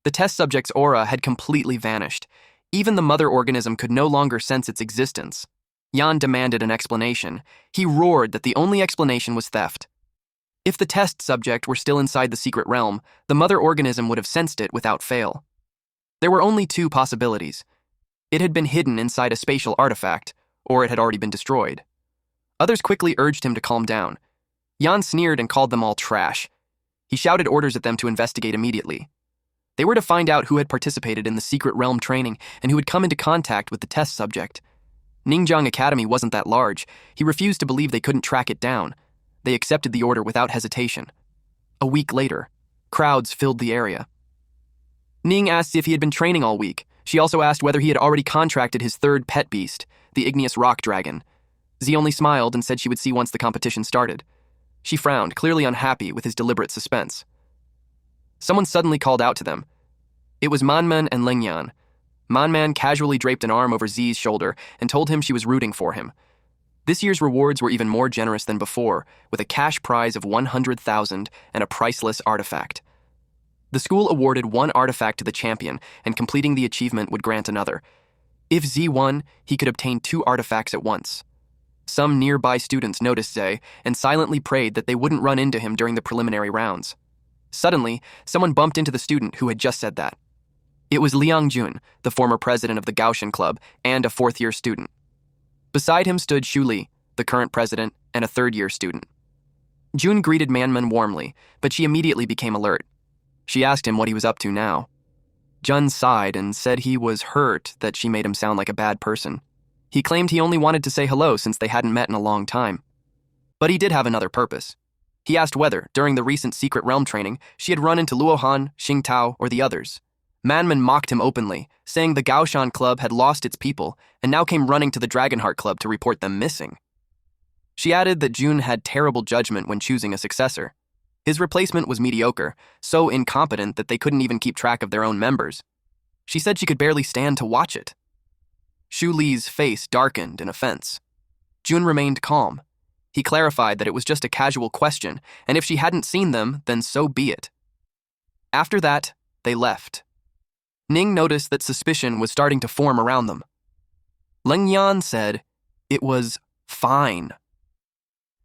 The test subject's aura had completely vanished. Even the mother organism could no longer sense its existence. Jan demanded an explanation. He roared that the only explanation was theft. If the test subject were still inside the secret realm, the mother organism would have sensed it without fail. There were only two possibilities. It had been hidden inside a spatial artifact, or it had already been destroyed. Others quickly urged him to calm down. Jan sneered and called them all trash. He shouted orders at them to investigate immediately. They were to find out who had participated in the secret realm training and who had come into contact with the test subject. Ningjang Academy wasn't that large. He refused to believe they couldn't track it down. They accepted the order without hesitation. A week later, crowds filled the area. Ning asked if he had been training all week. She also asked whether he had already contracted his third pet beast, the igneous rock dragon. Z only smiled and said she would see once the competition started. She frowned, clearly unhappy with his deliberate suspense. Someone suddenly called out to them. It was Manman and Lingyan. Manman casually draped an arm over Z's shoulder and told him she was rooting for him. This year's rewards were even more generous than before, with a cash prize of 100,000 and a priceless artifact. The school awarded one artifact to the champion, and completing the achievement would grant another. If Z won, he could obtain 2 artifacts at once. Some nearby students noticed Z and silently prayed that they wouldn't run into him during the preliminary rounds. Suddenly, someone bumped into the student who had just said that. It was Liang Jun, the former president of the Gaussian Club and a 4th-year student. Beside him stood Xu Li, the current president, and a 3rd-year student. Jun greeted Manman warmly, but she immediately became alert. She asked him what he was up to now. Jun sighed and said he was hurt that she made him sound like a bad person. He claimed he only wanted to say hello since they hadn't met in a long time. But he did have another purpose. He asked whether, during the recent secret realm training, she had run into Luo Han, Xing Tao, or the others. Manman mocked him openly, saying the Gaussian Club had lost its people and now came running to the Dragonheart Club to report them missing. She added that Jun had terrible judgment when choosing a successor. His replacement was mediocre, so incompetent that they couldn't even keep track of their own members. She said she could barely stand to watch it. Xu Li's face darkened in offense. Jun remained calm. He clarified that it was just a casual question, and if she hadn't seen them, then so be it. After that, they left. Ning noticed that suspicion was starting to form around them. Leng Yan said it was fine.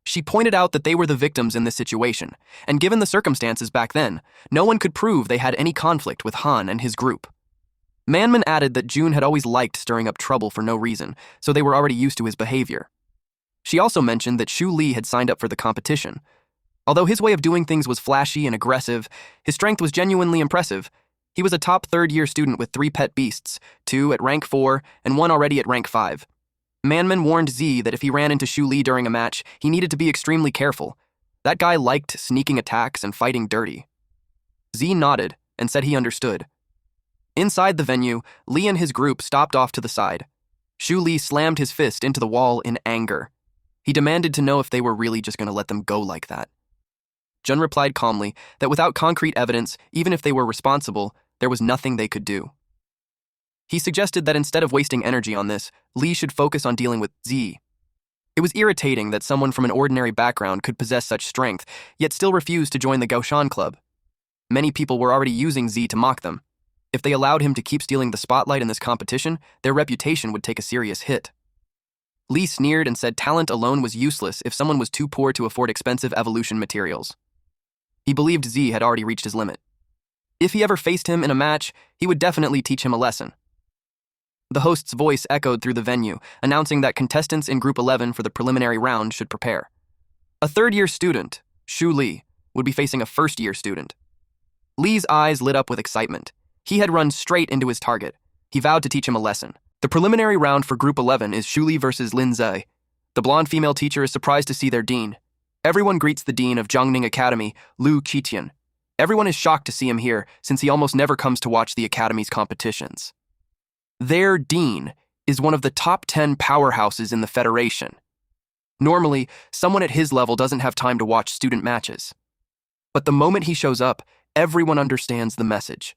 She pointed out that they were the victims in this situation, and given the circumstances back then, no one could prove they had any conflict with Han and his group. Manman added that Jun had always liked stirring up trouble for no reason, so they were already used to his behavior. She also mentioned that Xu Li had signed up for the competition. Although his way of doing things was flashy and aggressive, his strength was genuinely impressive. He was a top 3rd-year student with 3 pet beasts, 2 at rank 4 and 1 already at rank 5. Manman warned Z that if he ran into Xu Li during a match, he needed to be extremely careful. That guy liked sneaking attacks and fighting dirty. Z nodded and said he understood. Inside the venue, Li and his group stopped off to the side. Xu Li slammed his fist into the wall in anger. He demanded to know if they were really just going to let them go like that. Jun replied calmly that without concrete evidence, even if they were responsible, there was nothing they could do. He suggested that instead of wasting energy on this, Li should focus on dealing with Z. It was irritating that someone from an ordinary background could possess such strength, yet still refuse to join the Gaussian Club. Many people were already using Z to mock them. If they allowed him to keep stealing the spotlight in this competition, their reputation would take a serious hit. Li sneered and said talent alone was useless if someone was too poor to afford expensive evolution materials. He believed Z had already reached his limit. If he ever faced him in a match, he would definitely teach him a lesson. The host's voice echoed through the venue, announcing that contestants in Group 11 for the preliminary round should prepare. A 3rd-year student, Xu Li, would be facing a 1st-year student. Li's eyes lit up with excitement. He had run straight into his target. He vowed to teach him a lesson. The preliminary round for Group 11 is Xu Li versus Lin Zhe. The blonde female teacher is surprised to see their dean. Everyone greets the dean of Jiangning Academy, Lu Qiqian. Everyone is shocked to see him here, since he almost never comes to watch the academy's competitions. Their dean is one of the top 10 powerhouses in the Federation. Normally, someone at his level doesn't have time to watch student matches. But the moment he shows up, everyone understands the message.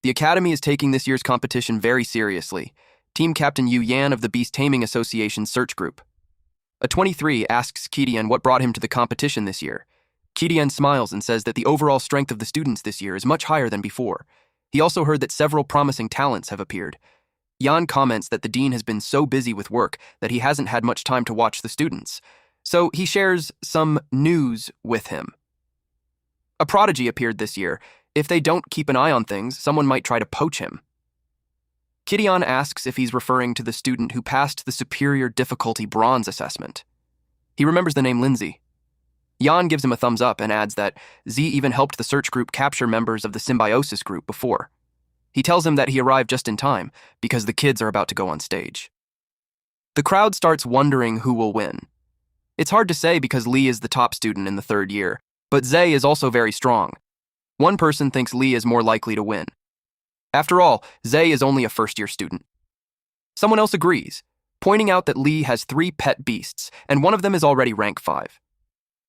The Academy is taking this year's competition very seriously. Team Captain Yu Yan of the Beast Taming Association search group. A 23 asks Kidian what brought him to the competition this year. Kidian smiles and says that the overall strength of the students this year is much higher than before. He also heard that several promising talents have appeared. Yan comments that the dean has been so busy with work that he hasn't had much time to watch the students. So he shares some news with him. A prodigy appeared this year. If they don't keep an eye on things, someone might try to poach him. Kidian asks if he's referring to the student who passed the superior difficulty bronze assessment. He remembers the name Lindsay. Yan gives him a thumbs up and adds that Z even helped the search group capture members of the symbiosis group before. He tells him that he arrived just in time because the kids are about to go on stage. The crowd starts wondering who will win. It's hard to say because Lee is the top student in the third year, but Zay is also very strong. One person thinks Lee is more likely to win. After all, Zay is only a first-year student. Someone else agrees, pointing out that Lee has 3 pet beasts, and one of them is already rank 5.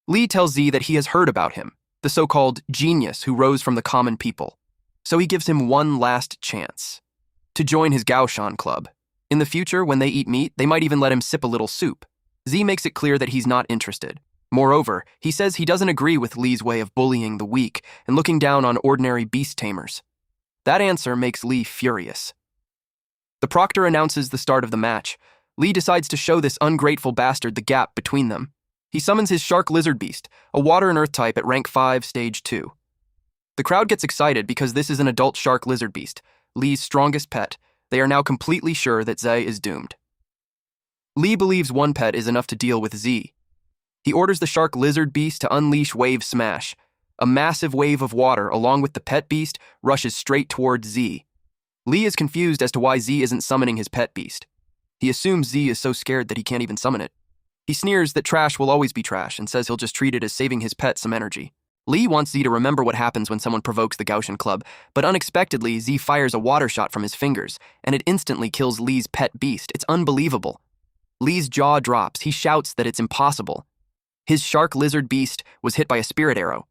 Lee tells Z that he has heard about him, the so-called genius who rose from the common people. So he gives him one last chance to join his Gaoshan club. In the future, when they eat meat, they might even let him sip a little soup. Z makes it clear that he's not interested. Moreover, he says he doesn't agree with Lee's way of bullying the weak and looking down on ordinary beast tamers. That answer makes Lee furious. The proctor announces the start of the match. Lee decides to show this ungrateful bastard the gap between them. He summons his shark lizard beast, a water and earth type at rank 5, stage 2. The crowd gets excited because this is an adult shark lizard beast, Lee's strongest pet. They are now completely sure that Zay is doomed. Lee believes one pet is enough to deal with Z. He orders the shark lizard beast to unleash Wave Smash. A massive wave of water, along with the pet beast, rushes straight towards Z. Lee is confused as to why Z isn't summoning his pet beast. He assumes Z is so scared that he can't even summon it. He sneers that trash will always be trash and says he'll just treat it as saving his pet some energy. Lee wants Z to remember what happens when someone provokes the Gaoshan Club, but unexpectedly, Z fires a water shot from his fingers, and it instantly kills Lee's pet beast. It's unbelievable. Lee's jaw drops. He shouts that it's impossible. His shark lizard beast was hit by a spirit arrow.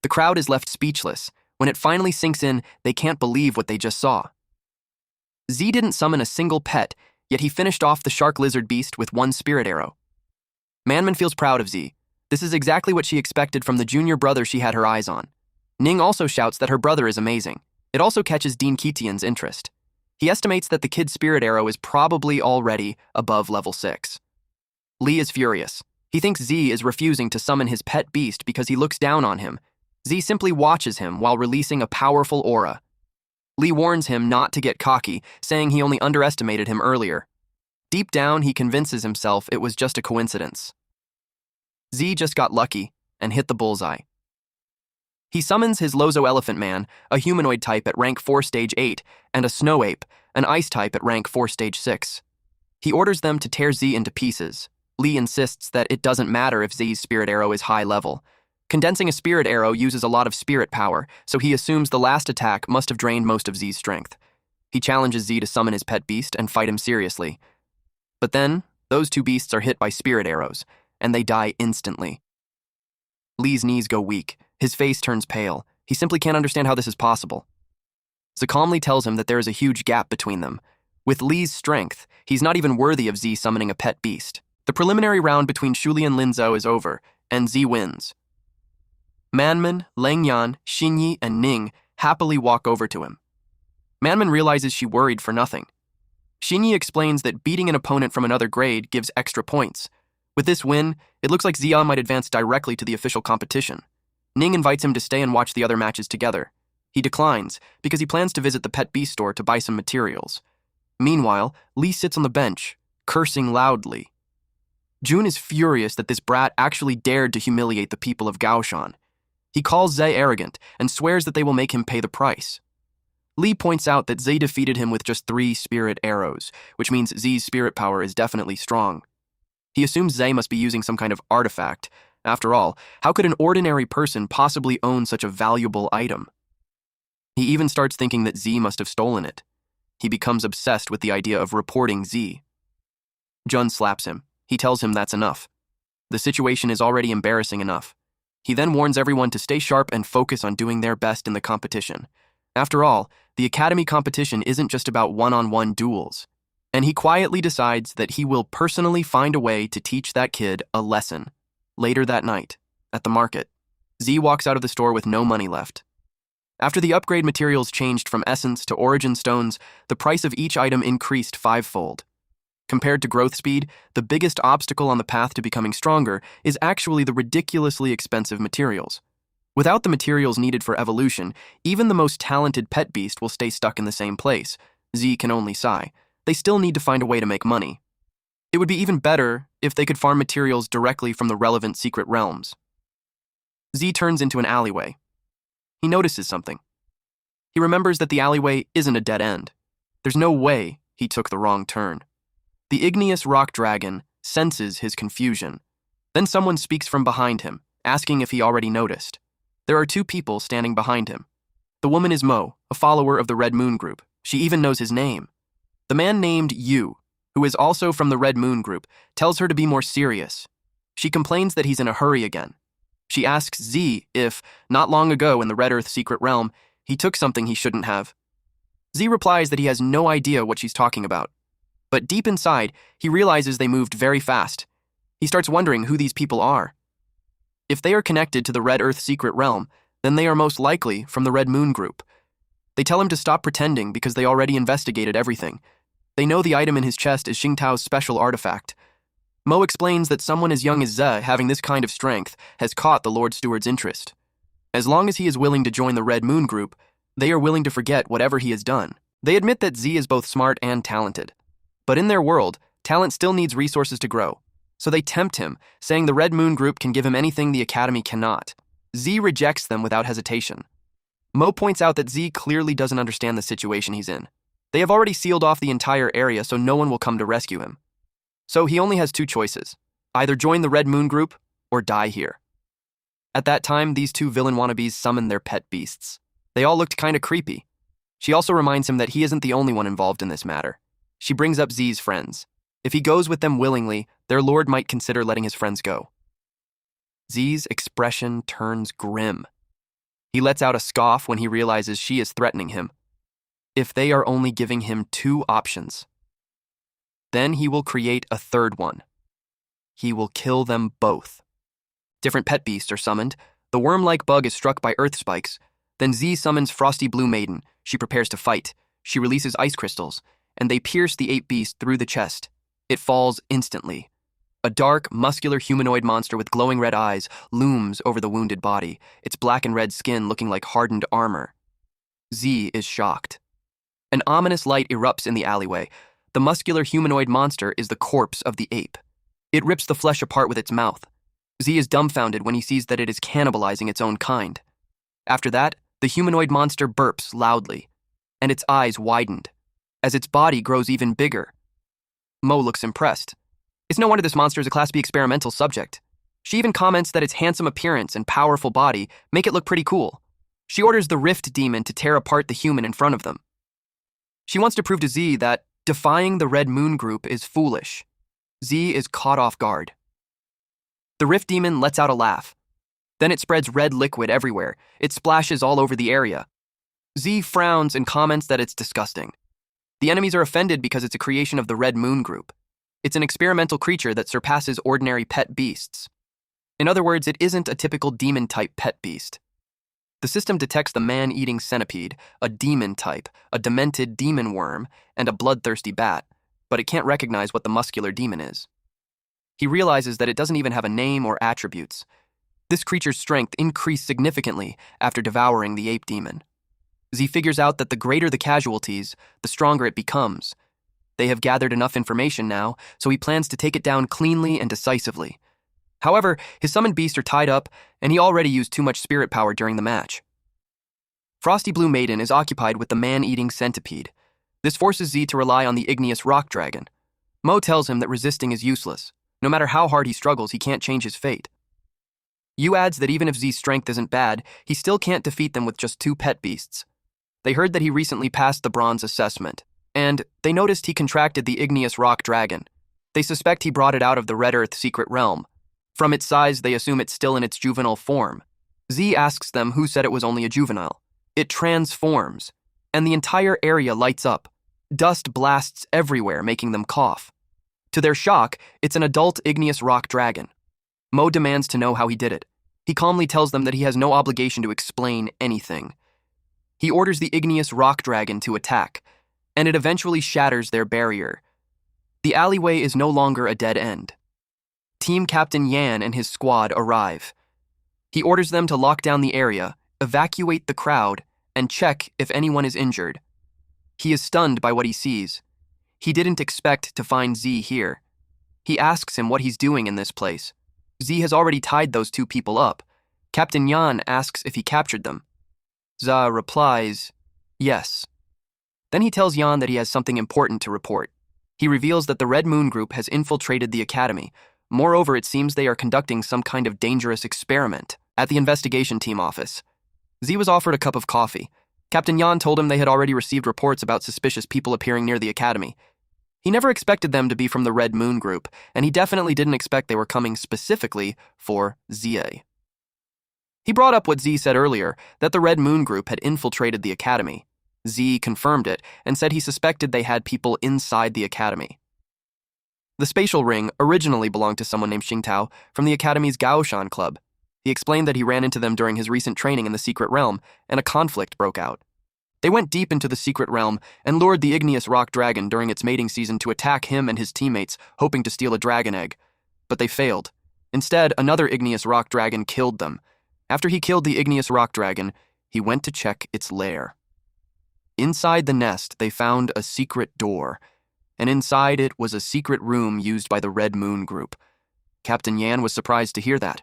The crowd is left speechless. When it finally sinks in, they can't believe what they just saw. Z didn't summon a single pet, yet he finished off the shark lizard beast with one spirit arrow. Manman feels proud of Z. This is exactly what she expected from the junior brother she had her eyes on. Ning also shouts that her brother is amazing. It also catches Dean Kitian's interest. He estimates that the kid's spirit arrow is probably already above level 6. Lee is furious. He thinks Z is refusing to summon his pet beast because he looks down on him. Z simply watches him while releasing a powerful aura. Lee warns him not to get cocky, saying he only underestimated him earlier. Deep down, he convinces himself it was just a coincidence. Z just got lucky and hit the bullseye. He summons his Lozo Elephant Man, a humanoid type at rank 4 stage 8, and a Snow Ape, an ice type at rank 4 stage 6. He orders them to tear Z into pieces. Lee insists that it doesn't matter if Z's spirit arrow is high level. Condensing a spirit arrow uses a lot of spirit power, so he assumes the last attack must have drained most of Z's strength. He challenges Z to summon his pet beast and fight him seriously. But then, those two beasts are hit by spirit arrows, and they die instantly. Lee's knees go weak. His face turns pale. He simply can't understand how this is possible. Z calmly tells him that there is a huge gap between them. With Lee's strength, he's not even worthy of Z summoning a pet beast. The preliminary round between Shuli and Linzhou is over, and Z wins. Manman, Langyan, Xinyi, and Ning happily walk over to him. Manman realizes she worried for nothing. Xinyi explains that beating an opponent from another grade gives extra points. With this win, it looks like Zia might advance directly to the official competition. Ning invites him to stay and watch the other matches together. He declines, because he plans to visit the Pet Beast store to buy some materials. Meanwhile, Lee sits on the bench, cursing loudly. Jun is furious that this brat actually dared to humiliate the people of Gaoshan. He calls Zay arrogant and swears that they will make him pay the price. Lee points out that Zay defeated him with just 3 spirit arrows, which means Z's spirit power is definitely strong. He assumes Zay must be using some kind of artifact. After all, how could an ordinary person possibly own such a valuable item? He even starts thinking that Z must have stolen it. He becomes obsessed with the idea of reporting Z. Jun slaps him. He tells him that's enough. The situation is already embarrassing enough. He then warns everyone to stay sharp and focus on doing their best in the competition. After all, the academy competition isn't just about one-on-one duels. And he quietly decides that he will personally find a way to teach that kid a lesson. Later that night, at the market, Z walks out of the store with no money left. After the upgrade materials changed from essence to origin stones, the price of each item increased 5-fold. Compared to growth speed, the biggest obstacle on the path to becoming stronger is actually the ridiculously expensive materials. Without the materials needed for evolution, even the most talented pet beast will stay stuck in the same place. Z can only sigh. They still need to find a way to make money. It would be even better if they could farm materials directly from the relevant secret realms. Z turns into an alleyway. He notices something. He remembers that the alleyway isn't a dead end. There's no way he took the wrong turn. The igneous rock dragon senses his confusion. Then someone speaks from behind him, asking if he already noticed. There are 2 people standing behind him. The woman is Mo, a follower of the Red Moon Group. She even knows his name. The man named Yu, who is also from the Red Moon Group, tells her to be more serious. She complains that he's in a hurry again. She asks Z if, not long ago in the Red Earth secret realm, he took something he shouldn't have. Z replies that he has no idea what she's talking about. But deep inside, he realizes they moved very fast. He starts wondering who these people are. If they are connected to the Red Earth secret realm, then they are most likely from the Red Moon Group. They tell him to stop pretending because they already investigated everything. They know the item in his chest is Xingtao's special artifact. Mo explains that someone as young as Ze having this kind of strength has caught the Lord Steward's interest. As long as he is willing to join the Red Moon Group, they are willing to forget whatever he has done. They admit that Z is both smart and talented. But in their world, talent still needs resources to grow. So they tempt him, saying the Red Moon Group can give him anything the Academy cannot. Z rejects them without hesitation. Mo points out that Z clearly doesn't understand the situation he's in. They have already sealed off the entire area so no one will come to rescue him. So he only has 2 choices. Either join the Red Moon Group or die here. At that time, these 2 villain wannabes summon their pet beasts. They all looked kinda creepy. She also reminds him that he isn't the only one involved in this matter. She brings up Z's friends. If he goes with them willingly, their lord might consider letting his friends go. Z's expression turns grim. He lets out a scoff when he realizes she is threatening him. If they are only giving him 2 options, then he will create a 3rd one. He will kill them both. Different pet beasts are summoned. The worm-like bug is struck by earth spikes. Then Z summons Frosty Blue Maiden. She prepares to fight. She releases ice crystals, and they pierce the ape beast through the chest. It falls instantly. A dark, muscular humanoid monster with glowing red eyes looms over the wounded body, its black and red skin looking like hardened armor. Z is shocked. An ominous light erupts in the alleyway. The muscular humanoid monster is the corpse of the ape. It rips the flesh apart with its mouth. Z is dumbfounded when he sees that it is cannibalizing its own kind. After that, the humanoid monster burps loudly, and its eyes widened, as its body grows even bigger. Mo looks impressed. It's no wonder this monster is a Class B experimental subject. She even comments that its handsome appearance and powerful body make it look pretty cool. She orders the Rift Demon to tear apart the human in front of them. She wants to prove to Z that defying the Red Moon Group is foolish. Z is caught off guard. The Rift Demon lets out a laugh. Then it spreads red liquid everywhere. It splashes all over the area. Z frowns and comments that it's disgusting. The enemies are offended because it's a creation of the Red Moon Group. It's an experimental creature that surpasses ordinary pet beasts. In other words, it isn't a typical demon-type pet beast. The system detects the man-eating centipede, a demon type, a demented demon worm, and a bloodthirsty bat, but it can't recognize what the muscular demon is. He realizes that it doesn't even have a name or attributes. This creature's strength increased significantly after devouring the ape demon. Z figures out that the greater the casualties, the stronger it becomes. They have gathered enough information now, so he plans to take it down cleanly and decisively. However, his summoned beasts are tied up, and he already used too much spirit power during the match. Frosty Blue Maiden is occupied with the man-eating centipede. This forces Z to rely on the igneous rock dragon. Mo tells him that resisting is useless. No matter how hard he struggles, he can't change his fate. Yu adds that even if Z's strength isn't bad, he still can't defeat them with just 2 pet beasts. They heard that he recently passed the bronze assessment, and they noticed he contracted the igneous rock dragon. They suspect he brought it out of the Red Earth secret realm. From its size, they assume it's still in its juvenile form. Z asks them who said it was only a juvenile. It transforms, and the entire area lights up. Dust blasts everywhere, making them cough. To their shock, it's an adult igneous rock dragon. Mo demands to know how he did it. He calmly tells them that he has no obligation to explain anything. He orders the igneous rock dragon to attack, and it eventually shatters their barrier. The alleyway is no longer a dead end. Team Captain Yan and his squad arrive. He orders them to lock down the area, evacuate the crowd, and check if anyone is injured. He is stunned by what he sees. He didn't expect to find Z here. He asks him what he's doing in this place. Z has already tied those two people up. Captain Yan asks if he captured them. Za replies, yes. Then he tells Yan that he has something important to report. He reveals that the Red Moon Group has infiltrated the academy. Moreover, it seems they are conducting some kind of dangerous experiment at the investigation team office. Z was offered a cup of coffee. Captain Yan told him they had already received reports about suspicious people appearing near the academy. He never expected them to be from the Red Moon Group, and he definitely didn't expect they were coming specifically for ZA. He brought up what Z said earlier, that the Red Moon Group had infiltrated the academy. Z confirmed it and said he suspected they had people inside the academy. The spatial ring originally belonged to someone named Xingtao from the academy's Gaoshan club. He explained that he ran into them during his recent training in the secret realm, and a conflict broke out. They went deep into the secret realm and lured the igneous rock dragon during its mating season to attack him and his teammates, hoping to steal a dragon egg. But they failed. Instead, another igneous rock dragon killed them. After he killed the igneous rock dragon, he went to check its lair. Inside the nest, they found a secret door, and inside it was a secret room used by the Red Moon Group. Captain Yan was surprised to hear that.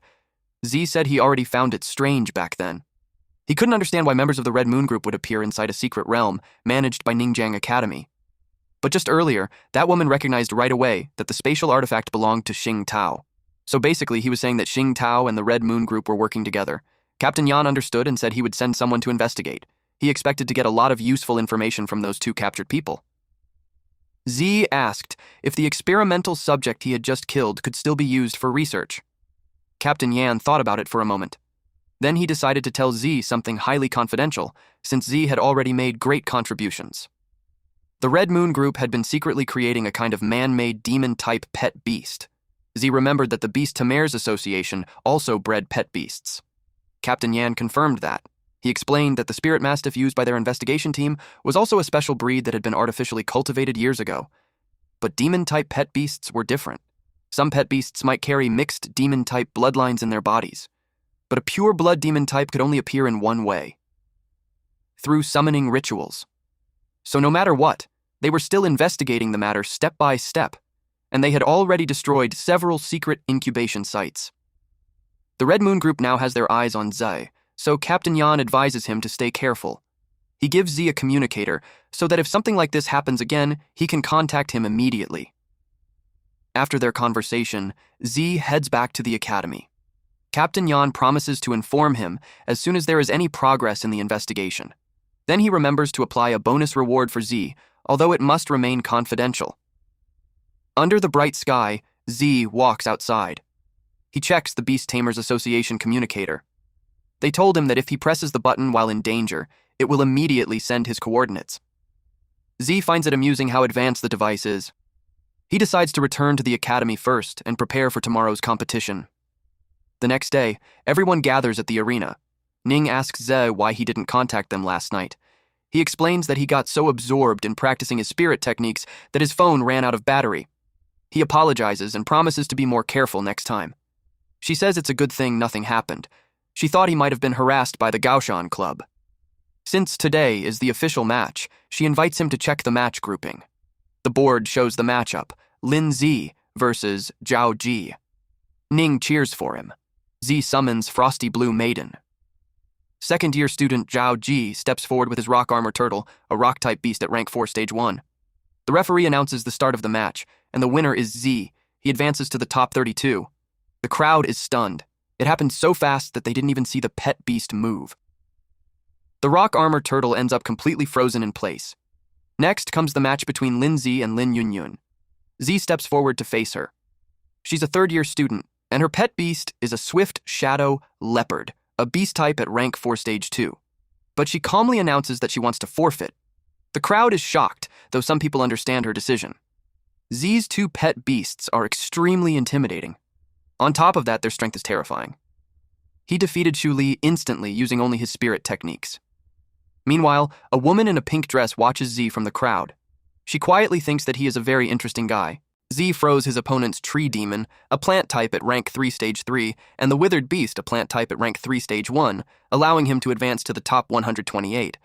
Z said he already found it strange back then. He couldn't understand why members of the Red Moon Group would appear inside a secret realm managed by Ningjiang Academy. But just earlier, that woman recognized right away that the spatial artifact belonged to Xingtao. So basically, he was saying that Xingtao and the Red Moon Group were working together. Captain Yan understood and said he would send someone to investigate. He expected to get a lot of useful information from those two captured people. Z asked if the experimental subject he had just killed could still be used for research. Captain Yan thought about it for a moment. Then he decided to tell Z something highly confidential, since Z had already made great contributions. The Red Moon Group had been secretly creating a kind of man-made demon-type pet beast. Z remembered that the Beast Tames Association also bred pet beasts. Captain Yan confirmed that. He explained that the spirit mastiff used by their investigation team was also a special breed that had been artificially cultivated years ago. But demon-type pet beasts were different. Some pet beasts might carry mixed demon-type bloodlines in their bodies. But a pure blood demon type could only appear in one way: through summoning rituals. So no matter what, they were still investigating the matter step by step, and they had already destroyed several secret incubation sites. The Red Moon Group now has their eyes on Zai, so Captain Yan advises him to stay careful. He gives Z a communicator so that if something like this happens again, he can contact him immediately. After their conversation, Z heads back to the academy. Captain Yan promises to inform him as soon as there is any progress in the investigation. Then he remembers to apply a bonus reward for Z, although it must remain confidential. Under the bright sky, Z walks outside. He checks the Beast Tamers Association communicator. They told him that if he presses the button while in danger, it will immediately send his coordinates. Z finds it amusing how advanced the device is. He decides to return to the academy first and prepare for tomorrow's competition. The next day, everyone gathers at the arena. Ning asks Ze why he didn't contact them last night. He explains that he got so absorbed in practicing his spirit techniques that his phone ran out of battery. He apologizes and promises to be more careful next time. She says it's a good thing nothing happened. She thought he might have been harassed by the Gaoshan Club. Since today is the official match, she invites him to check the match grouping. The board shows the matchup: Lin Zi versus Zhao Ji. Ning cheers for him. Z summons Frosty Blue Maiden. Second-year student Zhao Ji steps forward with his rock armor turtle, a rock-type beast at rank 4 stage 1. The referee announces the start of the match, and the winner is Z. He advances to the top 32. The crowd is stunned. It happened so fast that they didn't even see the pet beast move. The rock armor turtle ends up completely frozen in place. Next comes the match between Lin Zi and Lin Yunyun. Z steps forward to face her. She's a third-year student, and her pet beast is a swift shadow leopard, a beast type at rank 4 stage 2. But she calmly announces that she wants to forfeit. The crowd is shocked, though some people understand her decision. Z's 2 pet beasts are extremely intimidating. On top of that, their strength is terrifying. He defeated Shu Li instantly using only his spirit techniques. Meanwhile, a woman in a pink dress watches Z from the crowd. She quietly thinks that he is a very interesting guy. Z froze his opponent's Tree Demon, a plant type at rank 3 stage 3, and the Withered Beast, a plant type at rank 3 stage 1, allowing him to advance to the top 128.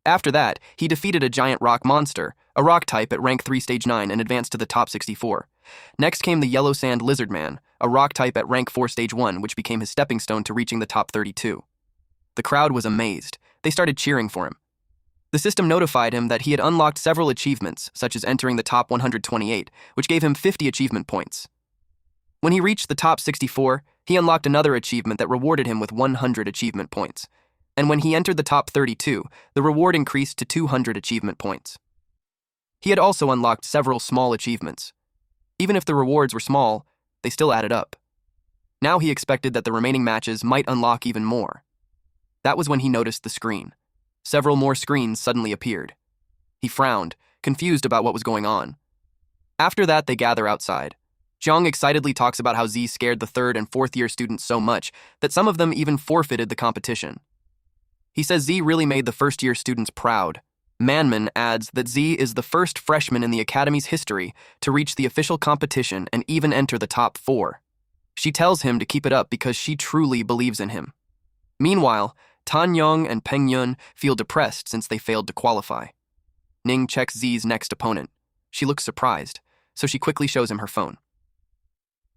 After that, he defeated a giant rock monster, a rock type at rank 3 stage 9, and advanced to the top 64. Next came the Yellow Sand Lizard Man, a rock type at rank 4 stage 1, which became his stepping stone to reaching the top 32. The crowd was amazed. They started cheering for him. The system notified him that he had unlocked several achievements, such as entering the top 128, which gave him 50 achievement points. When he reached the top 64, he unlocked another achievement that rewarded him with 100 achievement points. And when he entered the top 32, the reward increased to 200 achievement points. He had also unlocked several small achievements. Even if the rewards were small, they still added up. Now he expected that the remaining matches might unlock even more. That was when he noticed the screen. Several more screens suddenly appeared. He frowned, confused about what was going on. After that, they gather outside. Jiang excitedly talks about how Z scared the 3rd and 4th year students so much that some of them even forfeited the competition. He says Z really made the 1st year students proud. Manman adds that Z is the first freshman in the academy's history to reach the official competition and even enter the top 4. She tells him to keep it up because she truly believes in him. Meanwhile, Tan Yong and Peng Yun feel depressed since they failed to qualify. Ning checks Z's next opponent. She looks surprised, so she quickly shows him her phone.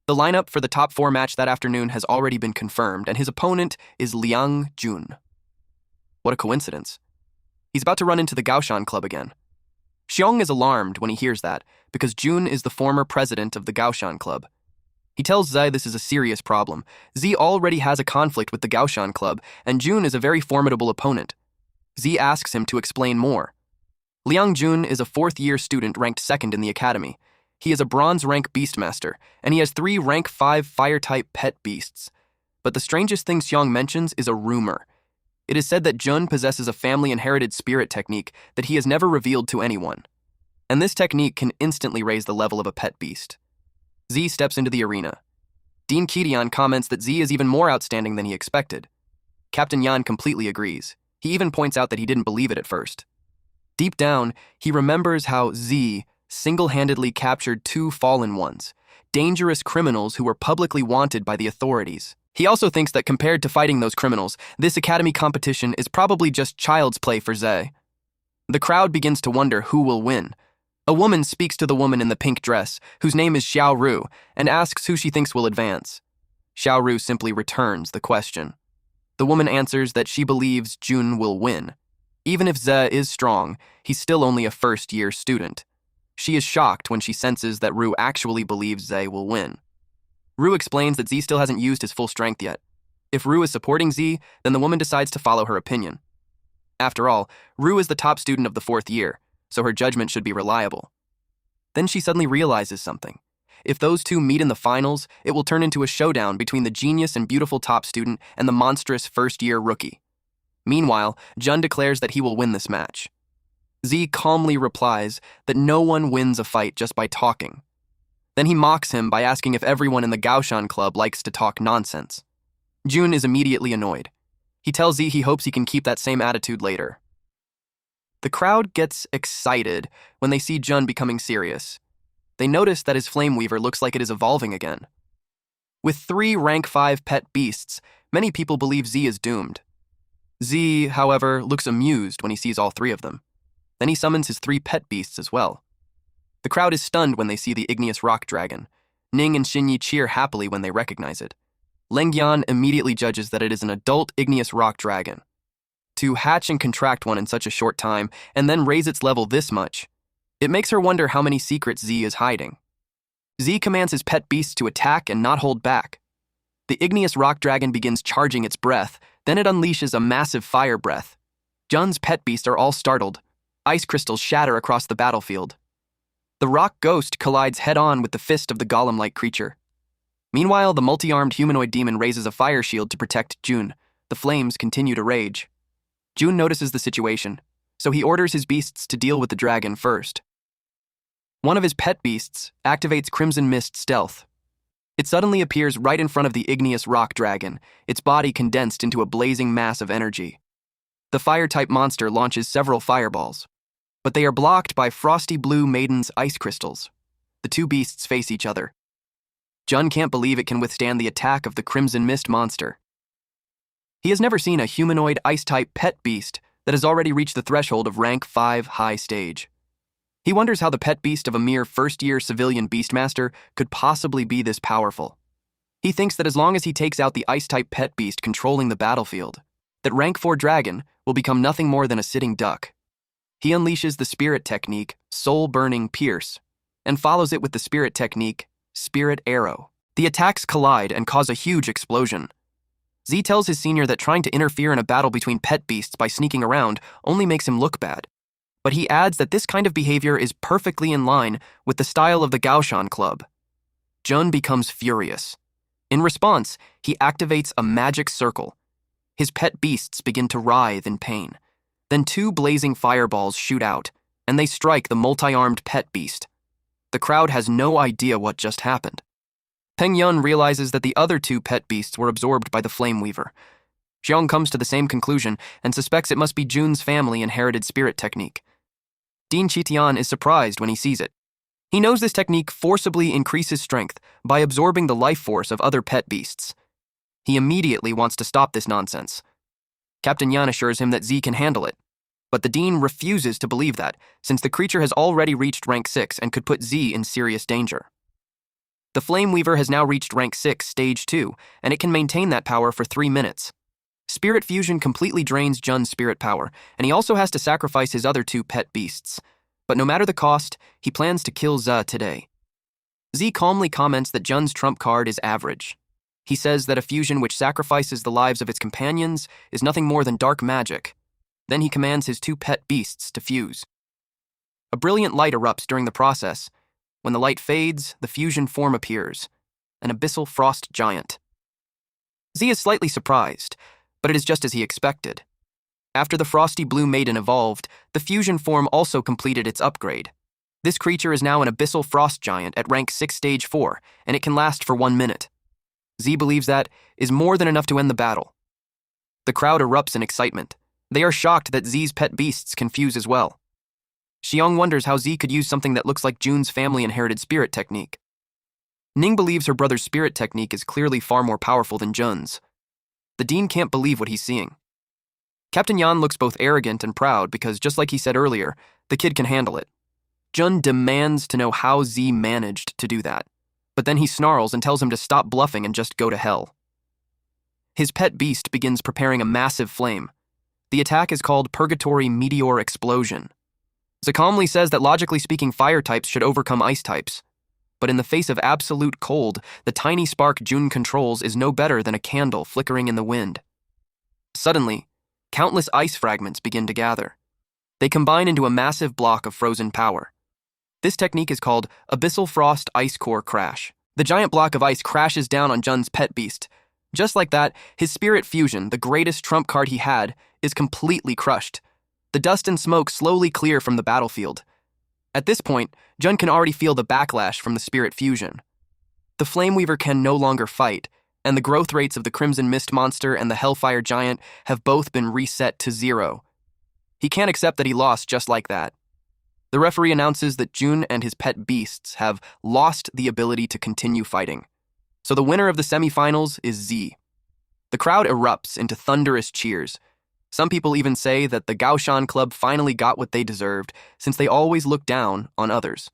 The lineup for the top 4 match that afternoon has already been confirmed, and his opponent is Liang Jun. What a coincidence. He's about to run into the Gaoshan Club again. Xiong is alarmed when he hears that, because Jun is the former president of the Gaoshan Club. He tells Zai this is a serious problem. Z already has a conflict with the Gaoshan Club, and Jun is a very formidable opponent. Z asks him to explain more. Liang Jun is a 4th year student ranked 2nd in the academy. He is a bronze rank beastmaster, and he has 3 rank 5 fire-type pet beasts. But the strangest thing Xiong mentions is a rumor. It is said that Jun possesses a family-inherited spirit technique that he has never revealed to anyone. And this technique can instantly raise the level of a pet beast. Z steps into the arena. Dean Kidian comments that Z is even more outstanding than he expected. Captain Yan completely agrees. He even points out that he didn't believe it at first. Deep down, he remembers how Z single-handedly captured 2 fallen ones, dangerous criminals who were publicly wanted by the authorities. He also thinks that compared to fighting those criminals, this academy competition is probably just child's play for Z. The crowd begins to wonder who will win. A woman speaks to the woman in the pink dress, whose name is Xiao Ru, and asks who she thinks will advance. Xiao Ru simply returns the question. The woman answers that she believes Jun will win. Even if Ze is strong, he's still only a 1st year student. She is shocked when she senses that Ru actually believes Ze will win. Ru explains that Z still hasn't used his full strength yet. If Ru is supporting Z, then the woman decides to follow her opinion. After all, Ru is the top student of the 4th year, so her judgment should be reliable. Then she suddenly realizes something. If those two meet in the finals, it will turn into a showdown between the genius and beautiful top student and the monstrous 1st-year rookie. Meanwhile, Jun declares that he will win this match. Z calmly replies that no one wins a fight just by talking. Then he mocks him by asking if everyone in the Gaoshan Club likes to talk nonsense. Jun is immediately annoyed. He tells Z he hopes he can keep that same attitude later. The crowd gets excited when they see Jun becoming serious. They notice that his Flame Weaver looks like it is evolving again. With 3 rank 5 pet beasts, many people believe Z is doomed. Z, however, looks amused when he sees all 3 of them. Then he summons his 3 pet beasts as well. The crowd is stunned when they see the igneous rock dragon. Ning and Xinyi cheer happily when they recognize it. Leng Yan immediately judges that it is an adult igneous rock dragon. To hatch and contract one in such a short time, and then raise its level this much, it makes her wonder how many secrets Z is hiding. Z commands his pet beasts to attack and not hold back. The igneous rock dragon begins charging its breath, then it unleashes a massive fire breath. Jun's pet beasts are all startled. Ice crystals shatter across the battlefield. The rock ghost collides head-on with the fist of the golem-like creature. Meanwhile, the multi-armed humanoid demon raises a fire shield to protect Jun. The flames continue to rage. Jun notices the situation, so he orders his beasts to deal with the dragon first. One of his pet beasts activates Crimson Mist Stealth. It suddenly appears right in front of the igneous rock dragon, its body condensed into a blazing mass of energy. The fire-type monster launches several fireballs, but they are blocked by Frosty Blue Maiden's ice crystals. The two beasts face each other. Jun can't believe it can withstand the attack of the Crimson Mist monster. He has never seen a humanoid ice-type pet beast that has already reached the threshold of rank 5 high stage. He wonders how the pet beast of a mere first-year civilian beastmaster could possibly be this powerful. He thinks that as long as he takes out the ice-type pet beast controlling the battlefield, that rank 4 dragon will become nothing more than a sitting duck. He unleashes the spirit technique, Soul-Burning Pierce, and follows it with the spirit technique, Spirit Arrow. The attacks collide and cause a huge explosion. Z tells his senior that trying to interfere in a battle between pet beasts by sneaking around only makes him look bad. But he adds that this kind of behavior is perfectly in line with the style of the Gaoshan Club. Jun becomes furious. In response, he activates a magic circle. His pet beasts begin to writhe in pain. Then 2 blazing fireballs shoot out, and they strike the multi-armed pet beast. The crowd has no idea what just happened. Peng Yun realizes that the other 2 pet beasts were absorbed by the Flame Weaver. Xiong comes to the same conclusion and suspects it must be Jun's family inherited spirit technique. Dean Chitian is surprised when he sees it. He knows this technique forcibly increases strength by absorbing the life force of other pet beasts. He immediately wants to stop this nonsense. Captain Yan assures him that Z can handle it, but the Dean refuses to believe that, since the creature has already reached rank 6 and could put Z in serious danger. The Flame Weaver has now reached rank 6, stage 2, and it can maintain that power for 3 minutes. Spirit Fusion completely drains Jun's spirit power, and he also has to sacrifice his other 2 pet beasts. But no matter the cost, he plans to kill Z today. Z calmly comments that Jun's trump card is average. He says that a fusion which sacrifices the lives of its companions is nothing more than dark magic. Then he commands his 2 pet beasts to fuse. A brilliant light erupts during the process. When the light fades, the fusion form appears, an abyssal frost giant. Z is slightly surprised, but it is just as he expected. After the Frosty Blue Maiden evolved, the fusion form also completed its upgrade. This creature is now an abyssal frost giant at rank 6 stage 4, and it can last for 1 minute. Z believes that is more than enough to end the battle. The crowd erupts in excitement. They are shocked that Z's pet beasts can fuse as well. Xiong wonders how Z could use something that looks like Jun's family-inherited spirit technique. Ning believes her brother's spirit technique is clearly far more powerful than Jun's. The Dean can't believe what he's seeing. Captain Yan looks both arrogant and proud because, just like he said earlier, the kid can handle it. Jun demands to know how Z managed to do that, but then he snarls and tells him to stop bluffing and just go to hell. His pet beast begins preparing a massive flame. The attack is called Purgatory Meteor Explosion. Z calmly says that logically speaking fire types should overcome ice types, but in the face of absolute cold, the tiny spark Jun controls is no better than a candle flickering in the wind. Suddenly, countless ice fragments begin to gather. They combine into a massive block of frozen power. This technique is called Abyssal Frost Ice Core Crash. The giant block of ice crashes down on Jun's pet beast. Just like that, his spirit fusion, the greatest trump card he had, is completely crushed. The dust and smoke slowly clear from the battlefield. At this point, Jun can already feel the backlash from the spirit fusion. The Flame Weaver can no longer fight, and the growth rates of the Crimson Mist monster and the Hellfire Giant have both been reset to 0. He can't accept that he lost just like that. The referee announces that Jun and his pet beasts have lost the ability to continue fighting. So the winner of the semifinals is Z. The crowd erupts into thunderous cheers. Some people even say that the Gaoshan Club finally got what they deserved, since they always look down on others.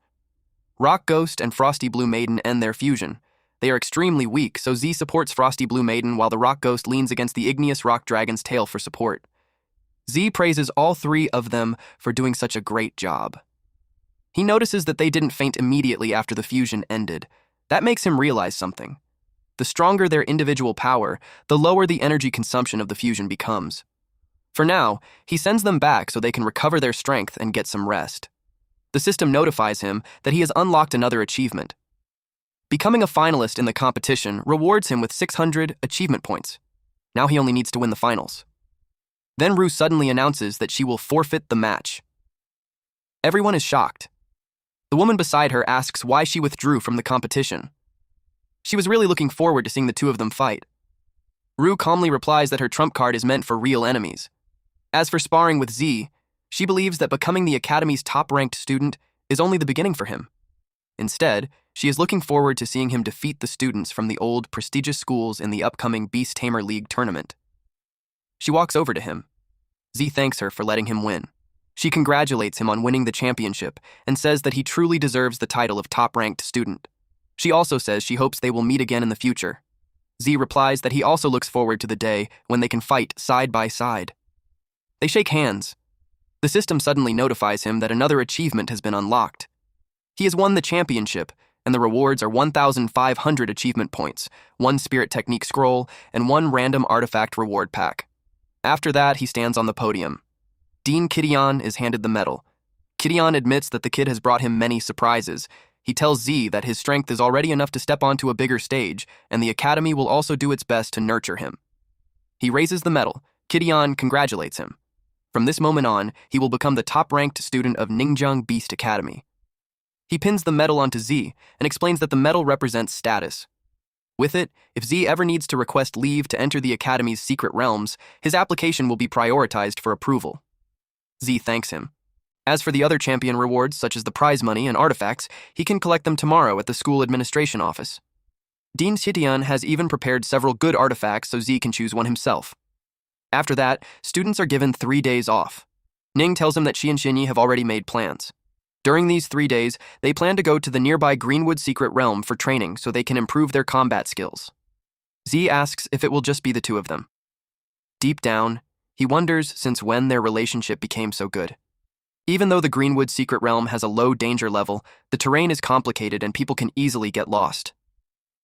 Rock Ghost and Frosty Blue Maiden end their fusion. They are extremely weak, so Z supports Frosty Blue Maiden while the Rock Ghost leans against the igneous Rock Dragon's tail for support. Z praises all 3 of them for doing such a great job. He notices that they didn't faint immediately after the fusion ended. That makes him realize something. The stronger their individual power, the lower the energy consumption of the fusion becomes. For now, he sends them back so they can recover their strength and get some rest. The system notifies him that he has unlocked another achievement. Becoming a finalist in the competition rewards him with 600 achievement points. Now he only needs to win the finals. Then Rue suddenly announces that she will forfeit the match. Everyone is shocked. The woman beside her asks why she withdrew from the competition. She was really looking forward to seeing the two of them fight. Rue calmly replies that her trump card is meant for real enemies. As for sparring with Z, she believes that becoming the Academy's top-ranked student is only the beginning for him. Instead, she is looking forward to seeing him defeat the students from the old, prestigious schools in the upcoming Beast Tamer League tournament. She walks over to him. Z thanks her for letting him win. She congratulates him on winning the championship and says that he truly deserves the title of top-ranked student. She also says she hopes they will meet again in the future. Z replies that he also looks forward to the day when they can fight side by side. They shake hands. The system suddenly notifies him that another achievement has been unlocked. He has won the championship, and the rewards are 1,500 achievement points, 1 spirit technique scroll, and 1 random artifact reward pack. After that, he stands on the podium. Dean Kidion is handed the medal. Kidion admits that the kid has brought him many surprises. He tells Z that his strength is already enough to step onto a bigger stage, and the Academy will also do its best to nurture him. He raises the medal. Kidion congratulates him. From this moment on, he will become the top-ranked student of Ningjang Beast Academy. He pins the medal onto Z and explains that the medal represents status. With it, if Z ever needs to request leave to enter the Academy's secret realms, his application will be prioritized for approval. Z thanks him. As for the other champion rewards, such as the prize money and artifacts, he can collect them tomorrow at the school administration office. Dean Sitian has even prepared several good artifacts so Z can choose one himself. After that, students are given 3 days off. Ning tells him that she and Shinyi have already made plans. During these 3 days, they plan to go to the nearby Greenwood Secret Realm for training so they can improve their combat skills. Z asks if it will just be the two of them. Deep down, he wonders since when their relationship became so good. Even though the Greenwood Secret Realm has a low danger level, the terrain is complicated and people can easily get lost.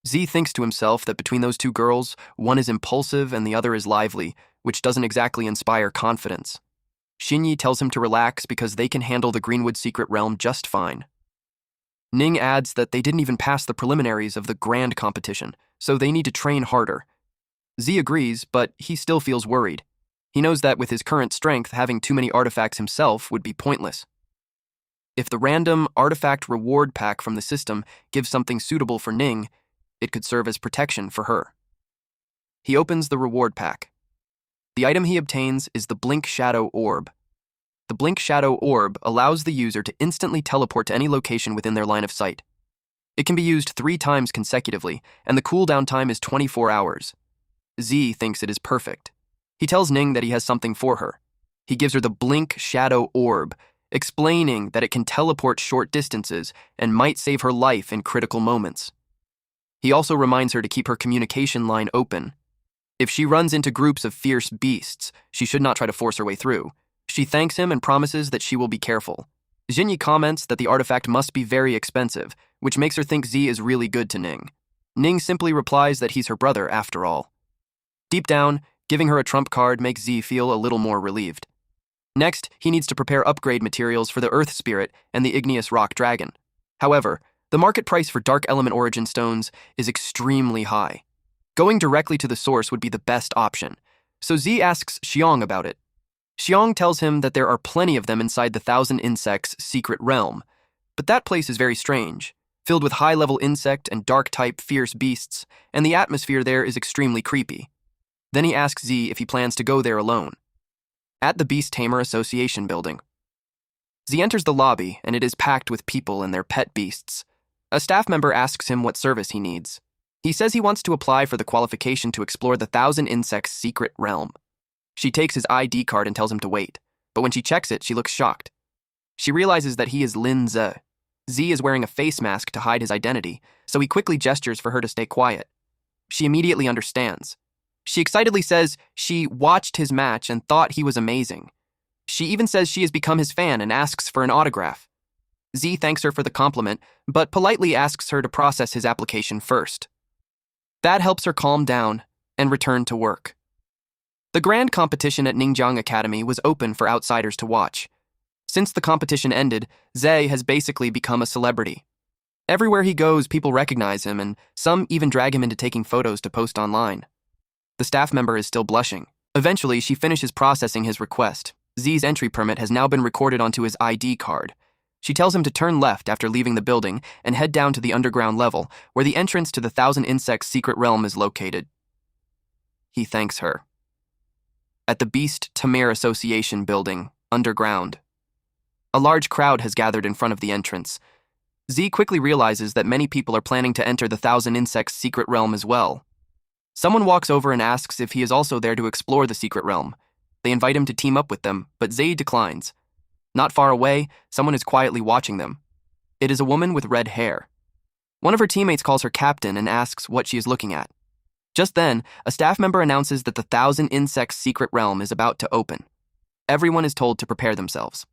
Z thinks to himself that between those two girls, one is impulsive and the other is lively, which doesn't exactly inspire confidence. Shinyi tells him to relax because they can handle the Greenwood Secret Realm just fine. Ning adds that they didn't even pass the preliminaries of the grand competition, so they need to train harder. Z agrees, but he still feels worried. He knows that with his current strength, having too many artifacts himself would be pointless. If the random artifact reward pack from the system gives something suitable for Ning, it could serve as protection for her. He opens the reward pack. The item he obtains is the Blink Shadow Orb. The Blink Shadow Orb allows the user to instantly teleport to any location within their line of sight. It can be used 3 times consecutively, and the cooldown time is 24 hours. Z thinks it is perfect. He tells Ning that he has something for her. He gives her the Blink Shadow Orb, explaining that it can teleport short distances and might save her life in critical moments. He also reminds her to keep her communication line open. If she runs into groups of fierce beasts, she should not try to force her way through. She thanks him and promises that she will be careful. Jinyi comments that the artifact must be very expensive, which makes her think Z is really good to Ning. Ning simply replies that he's her brother after all. Deep down, giving her a trump card makes Z feel a little more relieved. Next, he needs to prepare upgrade materials for the Earth Spirit and the Igneous Rock Dragon. However, the market price for Dark Element Origin Stones is extremely high. Going directly to the source would be the best option, so Z asks Xiong about it. Xiong tells him that there are plenty of them inside the Thousand Insects secret realm, but that place is very strange, filled with high-level insect and dark-type fierce beasts, and the atmosphere there is extremely creepy. Then he asks Z if he plans to go there alone. At the Beast Tamer Association building. Z enters the lobby, and it is packed with people and their pet beasts. A staff member asks him what service he needs. He says he wants to apply for the qualification to explore the Thousand Insects secret realm. She takes his ID card and tells him to wait, but when she checks it, she looks shocked. She realizes that he is Lin Ze. Z is wearing a face mask to hide his identity, so he quickly gestures for her to stay quiet. She immediately understands. She excitedly says she watched his match and thought he was amazing. She even says she has become his fan and asks for an autograph. Z thanks her for the compliment, but politely asks her to process his application first. That helps her calm down and return to work. The grand competition at Ningjang Academy was open for outsiders to watch. Since the competition ended, Zhe has basically become a celebrity. Everywhere he goes, people recognize him, and some even drag him into taking photos to post online. The staff member is still blushing. Eventually, she finishes processing his request. Z's entry permit has now been recorded onto his ID card. She tells him to turn left after leaving the building and head down to the underground level, where the entrance to the Thousand Insects secret realm is located. He thanks her. At the Beast Tamir Association building, underground, a large crowd has gathered in front of the entrance. Z quickly realizes that many people are planning to enter the Thousand Insects secret realm as well. Someone walks over and asks if he is also there to explore the secret realm. They invite him to team up with them, but Z declines. Not far away, someone is quietly watching them. It is a woman with red hair. One of her teammates calls her captain and asks what she is looking at. Just then, a staff member announces that the Thousand Insects secret realm is about to open. Everyone is told to prepare themselves.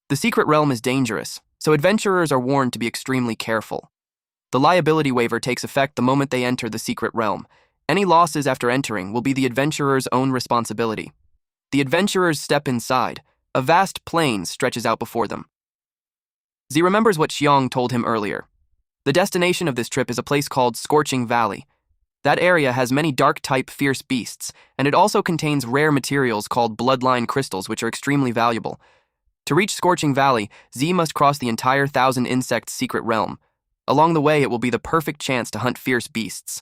The secret realm is dangerous, so adventurers are warned to be extremely careful. The liability waiver takes effect the moment they enter the secret realm. Any losses after entering will be the adventurer's own responsibility. The adventurers step inside. A vast plain stretches out before them. Z remembers what Xiong told him earlier. The destination of this trip is a place called Scorching Valley. That area has many dark-type fierce beasts, and it also contains rare materials called bloodline crystals, which are extremely valuable. To reach Scorching Valley, Z must cross the entire Thousand Insects secret realm. Along the way, it will be the perfect chance to hunt fierce beasts.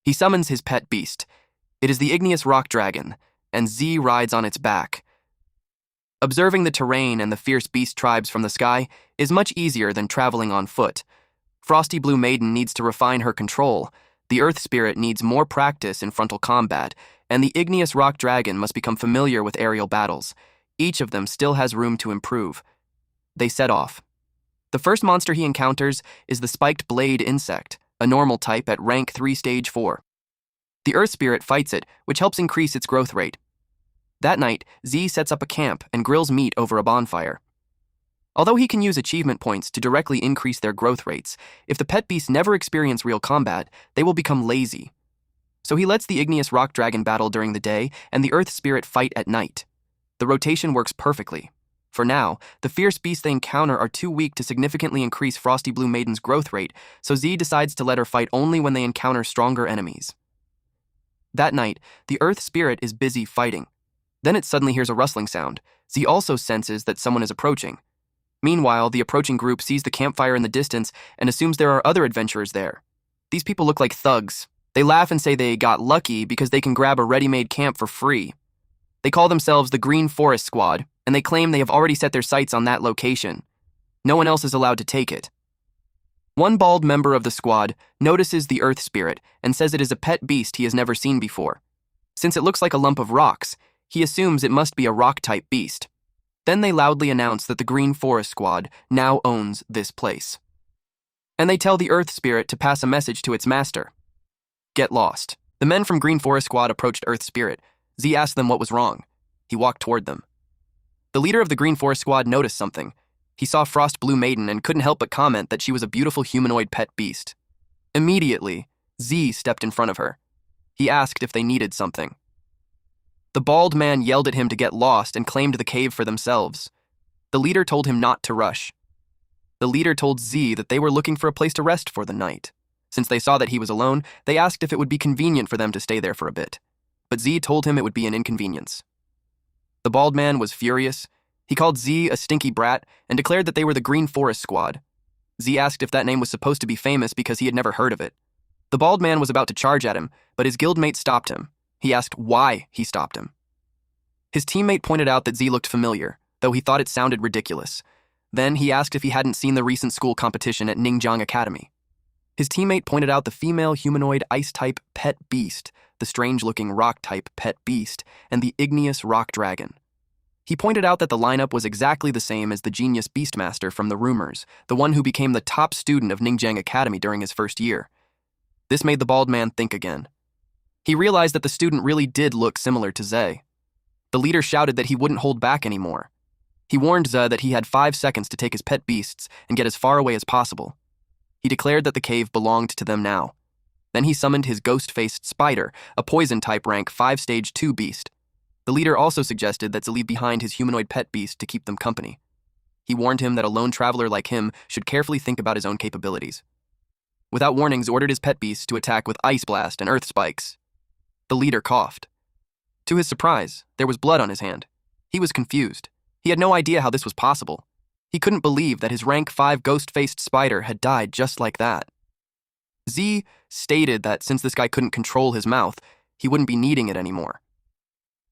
He summons his pet beast. It is the igneous rock dragon, and Z rides on its back. Observing the terrain and the fierce beast tribes from the sky is much easier than traveling on foot. Frosty Blue Maiden needs to refine her control. The Earth Spirit needs more practice in frontal combat, and the igneous rock dragon must become familiar with aerial battles. Each of them still has room to improve. They set off. The first monster he encounters is the spiked blade insect, a normal type at rank 3 stage 4. The Earth Spirit fights it, which helps increase its growth rate. That night, Z sets up a camp and grills meat over a bonfire. Although he can use achievement points to directly increase their growth rates, if the pet beasts never experience real combat, they will become lazy. So he lets the igneous rock dragon battle during the day and the Earth Spirit fight at night. The rotation works perfectly. For now, the fierce beasts they encounter are too weak to significantly increase Frosty Blue Maiden's growth rate, so Z decides to let her fight only when they encounter stronger enemies. That night, the Earth Spirit is busy fighting. Then it suddenly hears a rustling sound. Z also senses that someone is approaching. Meanwhile, the approaching group sees the campfire in the distance and assumes there are other adventurers there. These people look like thugs. They laugh and say they got lucky because they can grab a ready-made camp for free. They call themselves the Green Forest Squad, and they claim they have already set their sights on that location. No one else is allowed to take it. One bald member of the squad notices the Earth Spirit and says it is a pet beast he has never seen before. Since it looks like a lump of rocks, he assumes it must be a rock-type beast. Then they loudly announce that the Green Forest Squad now owns this place. And they tell the Earth Spirit to pass a message to its master. Get lost. The men from Green Forest Squad approached Earth Spirit. Z asked them what was wrong. He walked toward them. The leader of the Green Forest Squad noticed something. He saw Frost Blue Maiden and couldn't help but comment that she was a beautiful humanoid pet beast. Immediately, Z stepped in front of her. He asked if they needed something. The bald man yelled at him to get lost and claimed the cave for themselves. The leader told him not to rush. The leader told Z that they were looking for a place to rest for the night. Since they saw that he was alone, they asked if it would be convenient for them to stay there for a bit. But Z told him it would be an inconvenience. The bald man was furious. He called Z a stinky brat and declared that they were the Green Forest Squad. Z asked if that name was supposed to be famous because he had never heard of it. The bald man was about to charge at him, but his guildmate stopped him. He asked why he stopped him. His teammate pointed out that Z looked familiar, though he thought it sounded ridiculous. Then he asked if he hadn't seen the recent school competition at Ningjang Academy. His teammate pointed out the female humanoid ice-type pet beast, the strange-looking rock-type pet beast, and the igneous rock dragon. He pointed out that the lineup was exactly the same as the genius Beastmaster from the rumors, the one who became the top student of Ningjang Academy during his first year. This made the bald man think again. He realized that the student really did look similar to Zhe. The leader shouted that he wouldn't hold back anymore. He warned Zhe that he had 5 seconds to take his pet beasts and get as far away as possible. He declared that the cave belonged to them now. Then he summoned his ghost-faced spider, a poison-type rank 5 stage 2 beast. The leader also suggested that Zhe leave behind his humanoid pet beast to keep them company. He warned him that a lone traveler like him should carefully think about his own capabilities. Without warnings, ordered his pet beasts to attack with ice blast and earth spikes. The leader coughed. To his surprise, there was blood on his hand. He was confused. He had no idea how this was possible. He couldn't believe that his rank 5 ghost-faced spider had died just like that. Z stated that since this guy couldn't control his mouth, he wouldn't be needing it anymore.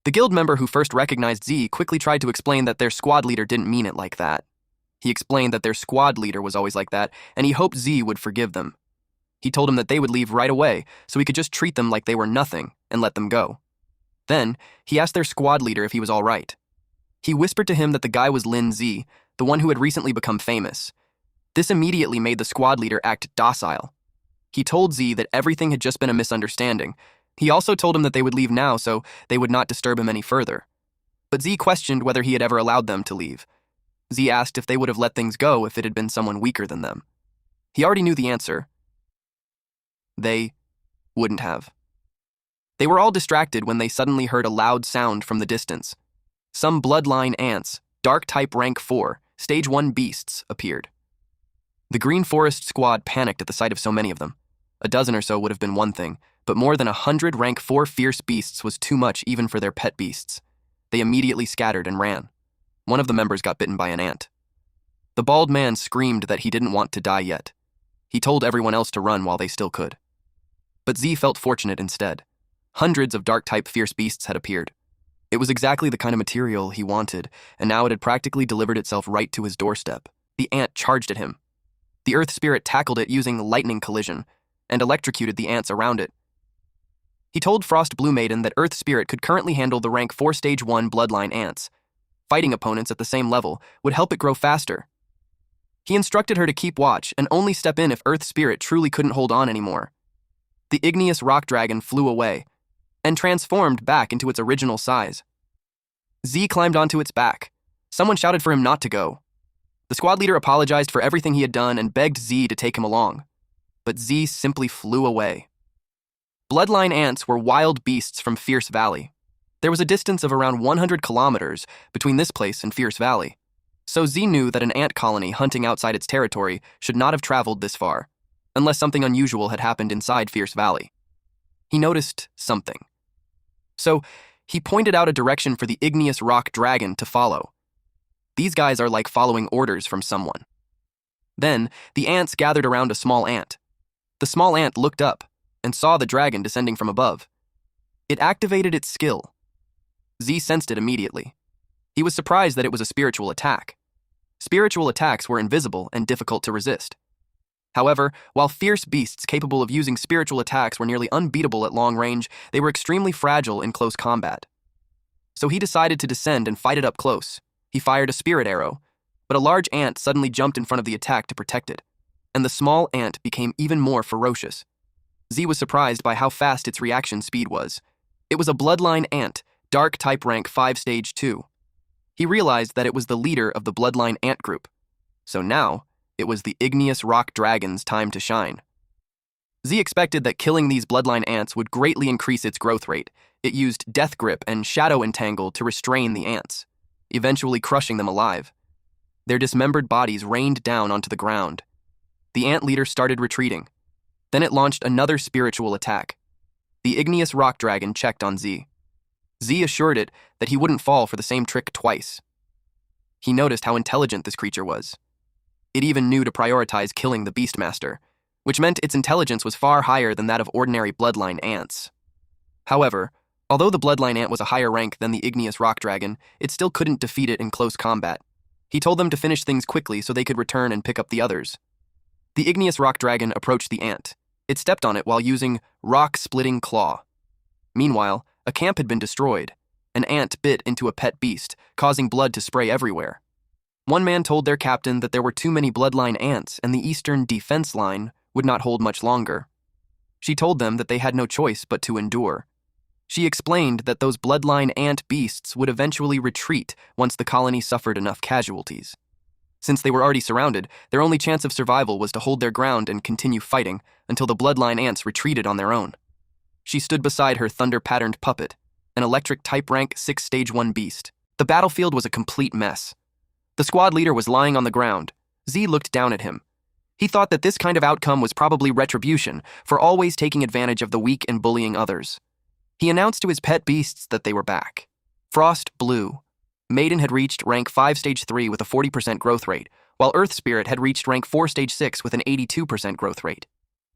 The guild member who first recognized Z quickly tried to explain that their squad leader didn't mean it like that. He explained that their squad leader was always like that, and he hoped Z would forgive them. He told him that they would leave right away, so he could just treat them like they were nothing and let them go. Then, he asked their squad leader if he was all right. He whispered to him that the guy was Lin Z, the one who had recently become famous. This immediately made the squad leader act docile. He told Z that everything had just been a misunderstanding. He also told him that they would leave now so they would not disturb him any further. But Z questioned whether he had ever allowed them to leave. Z asked if they would have let things go if it had been someone weaker than them. He already knew the answer. They wouldn't have. They were all distracted when they suddenly heard a loud sound from the distance. Some bloodline ants, dark type rank 4, stage 1 beasts, appeared. The Green Forest squad panicked at the sight of so many of them. A dozen or so would have been one thing, but more than 100 rank 4 fierce beasts was too much even for their pet beasts. They immediately scattered and ran. One of the members got bitten by an ant. The bald man screamed that he didn't want to die yet. He told everyone else to run while they still could. But Z felt fortunate instead. Hundreds of dark-type fierce beasts had appeared. It was exactly the kind of material he wanted, and now it had practically delivered itself right to his doorstep. The ant charged at him. The Earth Spirit tackled it using lightning collision, and electrocuted the ants around it. He told Frost Blue Maiden that Earth Spirit could currently handle the rank 4 stage 1 bloodline ants. Fighting opponents at the same level would help it grow faster. He instructed her to keep watch and only step in if Earth Spirit truly couldn't hold on anymore. The igneous rock dragon flew away and transformed back into its original size. Z climbed onto its back. Someone shouted for him not to go. The squad leader apologized for everything he had done and begged Z to take him along. But Z simply flew away. Bloodline ants were wild beasts from Fierce Valley. There was a distance of around 100 kilometers between this place and Fierce Valley, so Z knew that an ant colony hunting outside its territory should not have traveled this far, unless something unusual had happened inside Fierce Valley. He noticed something. So, he pointed out a direction for the igneous rock dragon to follow. These guys are like following orders from someone. Then, the ants gathered around a small ant. The small ant looked up and saw the dragon descending from above. It activated its skill. Z sensed it immediately. He was surprised that it was a spiritual attack. Spiritual attacks were invisible and difficult to resist. However, while fierce beasts capable of using spiritual attacks were nearly unbeatable at long range, they were extremely fragile in close combat. So he decided to descend and fight it up close. He fired a spirit arrow, but a large ant suddenly jumped in front of the attack to protect it, and the small ant became even more ferocious. Z was surprised by how fast its reaction speed was. It was a bloodline ant, dark type rank 5 stage 2. He realized that it was the leader of the bloodline ant group. So now, it was the igneous rock dragon's time to shine. Z expected that killing these bloodline ants would greatly increase its growth rate. It used Death Grip and Shadow Entangle to restrain the ants, eventually crushing them alive. Their dismembered bodies rained down onto the ground. The ant leader started retreating. Then it launched another spiritual attack. The igneous rock dragon checked on Z. Z assured it that he wouldn't fall for the same trick twice. He noticed how intelligent this creature was. It even knew to prioritize killing the Beastmaster, which meant its intelligence was far higher than that of ordinary bloodline ants. However, although the bloodline ant was a higher rank than the igneous rock dragon, it still couldn't defeat it in close combat. He told them to finish things quickly so they could return and pick up the others. The igneous rock dragon approached the ant. It stepped on it while using rock-splitting claw. Meanwhile, a camp had been destroyed. An ant bit into a pet beast, causing blood to spray everywhere. One man told their captain that there were too many bloodline ants and the eastern defense line would not hold much longer. She told them that they had no choice but to endure. She explained that those bloodline ant beasts would eventually retreat once the colony suffered enough casualties. Since they were already surrounded, their only chance of survival was to hold their ground and continue fighting until the bloodline ants retreated on their own. She stood beside her thunder-patterned puppet, an electric type rank 6 stage 1 beast. The battlefield was a complete mess. The squad leader was lying on the ground. Z looked down at him. He thought that this kind of outcome was probably retribution for always taking advantage of the weak and bullying others. He announced to his pet beasts that they were back. Frost Blue. Maiden had reached rank 5 stage 3 with a 40% growth rate, while Earth Spirit had reached rank 4 stage 6 with an 82% growth rate.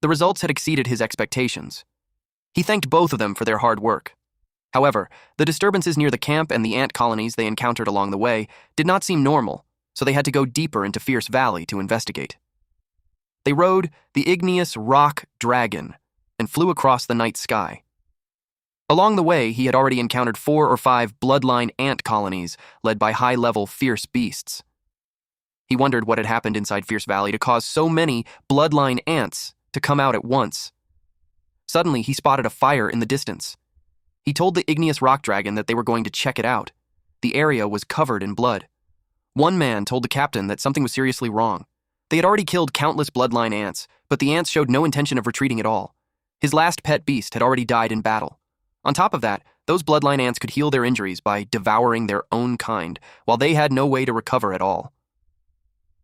The results had exceeded his expectations. He thanked both of them for their hard work. However, the disturbances near the camp and the ant colonies they encountered along the way did not seem normal, so they had to go deeper into Fierce Valley to investigate. They rode the igneous rock dragon and flew across the night sky. Along the way, he had already encountered 4 or 5 bloodline ant colonies led by high-level fierce beasts. He wondered what had happened inside Fierce Valley to cause so many bloodline ants to come out at once. Suddenly, he spotted a fire in the distance. He told the igneous rock dragon that they were going to check it out. The area was covered in blood. One man told the captain that something was seriously wrong. They had already killed countless bloodline ants, but the ants showed no intention of retreating at all. His last pet beast had already died in battle. On top of that, those bloodline ants could heal their injuries by devouring their own kind, while they had no way to recover at all.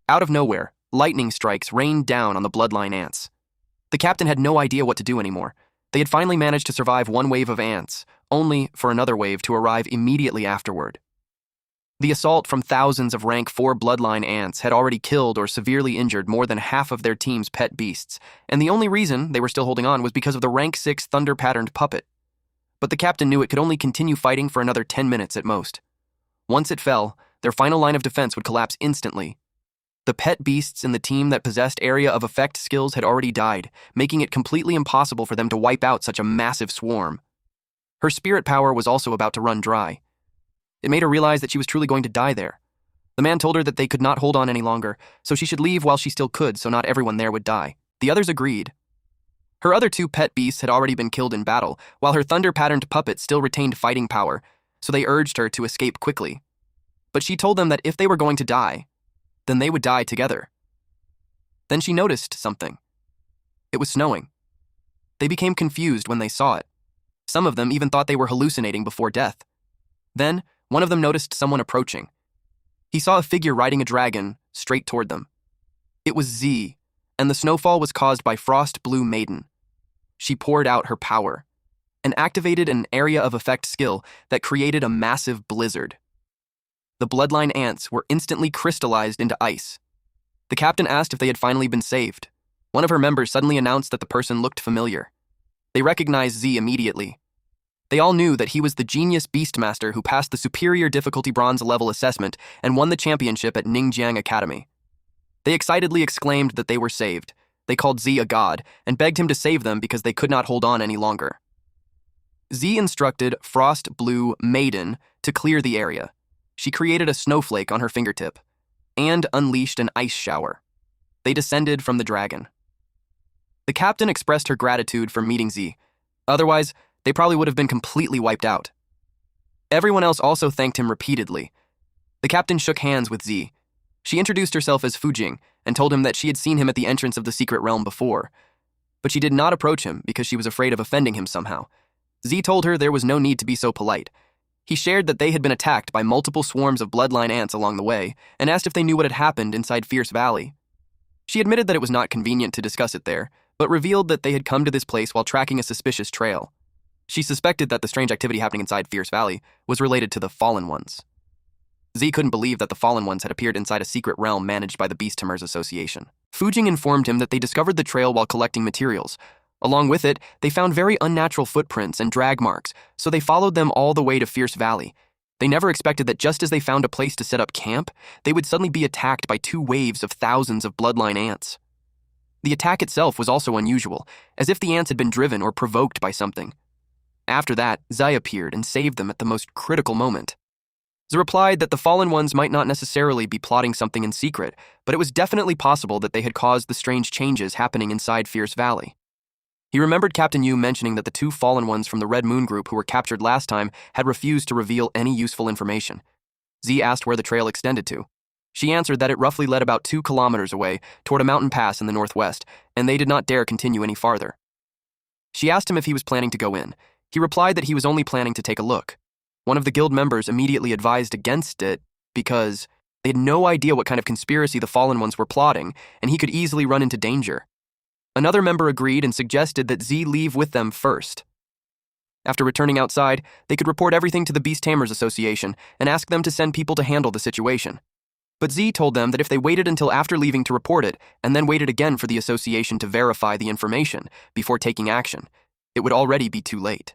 Out of nowhere, lightning strikes rained down on the bloodline ants. The captain had no idea what to do anymore. They had finally managed to survive one wave of ants, only for another wave to arrive immediately afterward. The assault from thousands of rank 4 bloodline ants had already killed or severely injured more than half of their team's pet beasts, and the only reason they were still holding on was because of the rank 6 thunder-patterned puppet. But the captain knew it could only continue fighting for another 10 minutes at most. Once it fell, their final line of defense would collapse instantly. The pet beasts in the team that possessed area of effect skills had already died, making it completely impossible for them to wipe out such a massive swarm. Her spirit power was also about to run dry. It made her realize that she was truly going to die there. The man told her that they could not hold on any longer, so she should leave while she still could so not everyone there would die. The others agreed. Her other 2 pet beasts had already been killed in battle, while her thunder-patterned puppet still retained fighting power, so they urged her to escape quickly. But she told them that if they were going to die, then they would die together. Then she noticed something. It was snowing. They became confused when they saw it. Some of them even thought they were hallucinating before death. Then, one of them noticed someone approaching. He saw a figure riding a dragon straight toward them. It was Z, and the snowfall was caused by Frost Blue Maiden. She poured out her power and activated an area of effect skill that created a massive blizzard. The bloodline ants were instantly crystallized into ice. The captain asked if they had finally been saved. One of her members suddenly announced that the person looked familiar. They recognized Z immediately. They all knew that he was the genius beastmaster who passed the superior difficulty bronze level assessment and won the championship at Ningjiang Academy. They excitedly exclaimed that they were saved. They called Z a god and begged him to save them because they could not hold on any longer. Z instructed Frost Blue Maiden to clear the area. She created a snowflake on her fingertip and unleashed an ice shower. They descended from the dragon. The captain expressed her gratitude for meeting Z. Otherwise, they probably would have been completely wiped out. Everyone else also thanked him repeatedly. The captain shook hands with Z. She introduced herself as Fujing and told him that she had seen him at the entrance of the secret realm before. But she did not approach him because she was afraid of offending him somehow. Z told her there was no need to be so polite. He shared that they had been attacked by multiple swarms of bloodline ants along the way and asked if they knew what had happened inside Fierce Valley. She admitted that it was not convenient to discuss it there, but revealed that they had come to this place while tracking a suspicious trail. She suspected that the strange activity happening inside Fierce Valley was related to the Fallen Ones. Z couldn't believe that the Fallen Ones had appeared inside a secret realm managed by the Beast-Tamers Association. Fujing informed him that they discovered the trail while collecting materials. Along with it, they found very unnatural footprints and drag marks, so they followed them all the way to Fierce Valley. They never expected that just as they found a place to set up camp, they would suddenly be attacked by 2 waves of thousands of bloodline ants. The attack itself was also unusual, as if the ants had been driven or provoked by something. After that, Zai appeared and saved them at the most critical moment. Zai replied that the Fallen Ones might not necessarily be plotting something in secret, but it was definitely possible that they had caused the strange changes happening inside Fierce Valley. He remembered Captain Yu mentioning that the 2 Fallen Ones from the Red Moon group who were captured last time had refused to reveal any useful information. Z asked where the trail extended to. She answered that it roughly led about 2 kilometers away toward a mountain pass in the northwest, and they did not dare continue any farther. She asked him if he was planning to go in. He replied that he was only planning to take a look. One of the guild members immediately advised against it because They had no idea what kind of conspiracy the Fallen Ones were plotting, and he could easily run into danger. Another member agreed and suggested that Z leave with them first. After returning outside, they could report everything to the Beast Tamers Association and ask them to send people to handle the situation. But Z told them that if they waited until after leaving to report it, and then waited again for the association to verify the information before taking action, it would already be too late.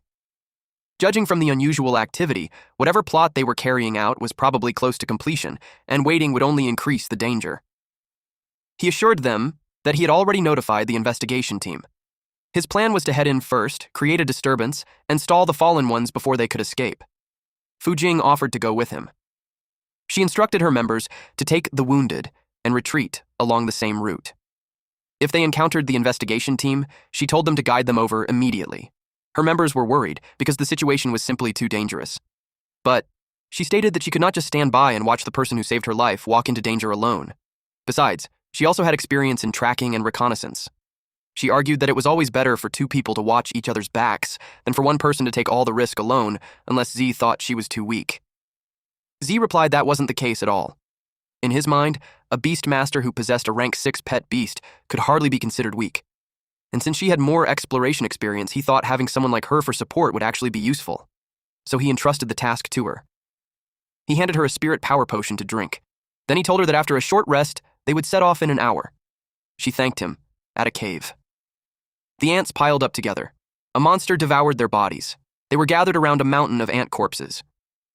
Judging from the unusual activity, whatever plot they were carrying out was probably close to completion, and waiting would only increase the danger. He assured them that he had already notified the investigation team. His plan was to head in first, create a disturbance, and stall the Fallen Ones before they could escape. Fujing offered to go with him. She instructed her members to take the wounded and retreat along the same route. If they encountered the investigation team, she told them to guide them over immediately. Her members were worried because the situation was simply too dangerous. But she stated that she could not just stand by and watch the person who saved her life walk into danger alone. Besides, she also had experience in tracking and reconnaissance. She argued that it was always better for two people to watch each other's backs than for one person to take all the risk alone unless Z thought she was too weak. Z replied that wasn't the case at all. In his mind, a beast master who possessed a rank 6 pet beast could hardly be considered weak. And since she had more exploration experience, he thought having someone like her for support would actually be useful. So he entrusted the task to her. He handed her a spirit power potion to drink. Then he told her that after a short rest, they would set off in an hour. She thanked him, at a cave. The ants piled up together. A monster devoured their bodies. They were gathered around a mountain of ant corpses.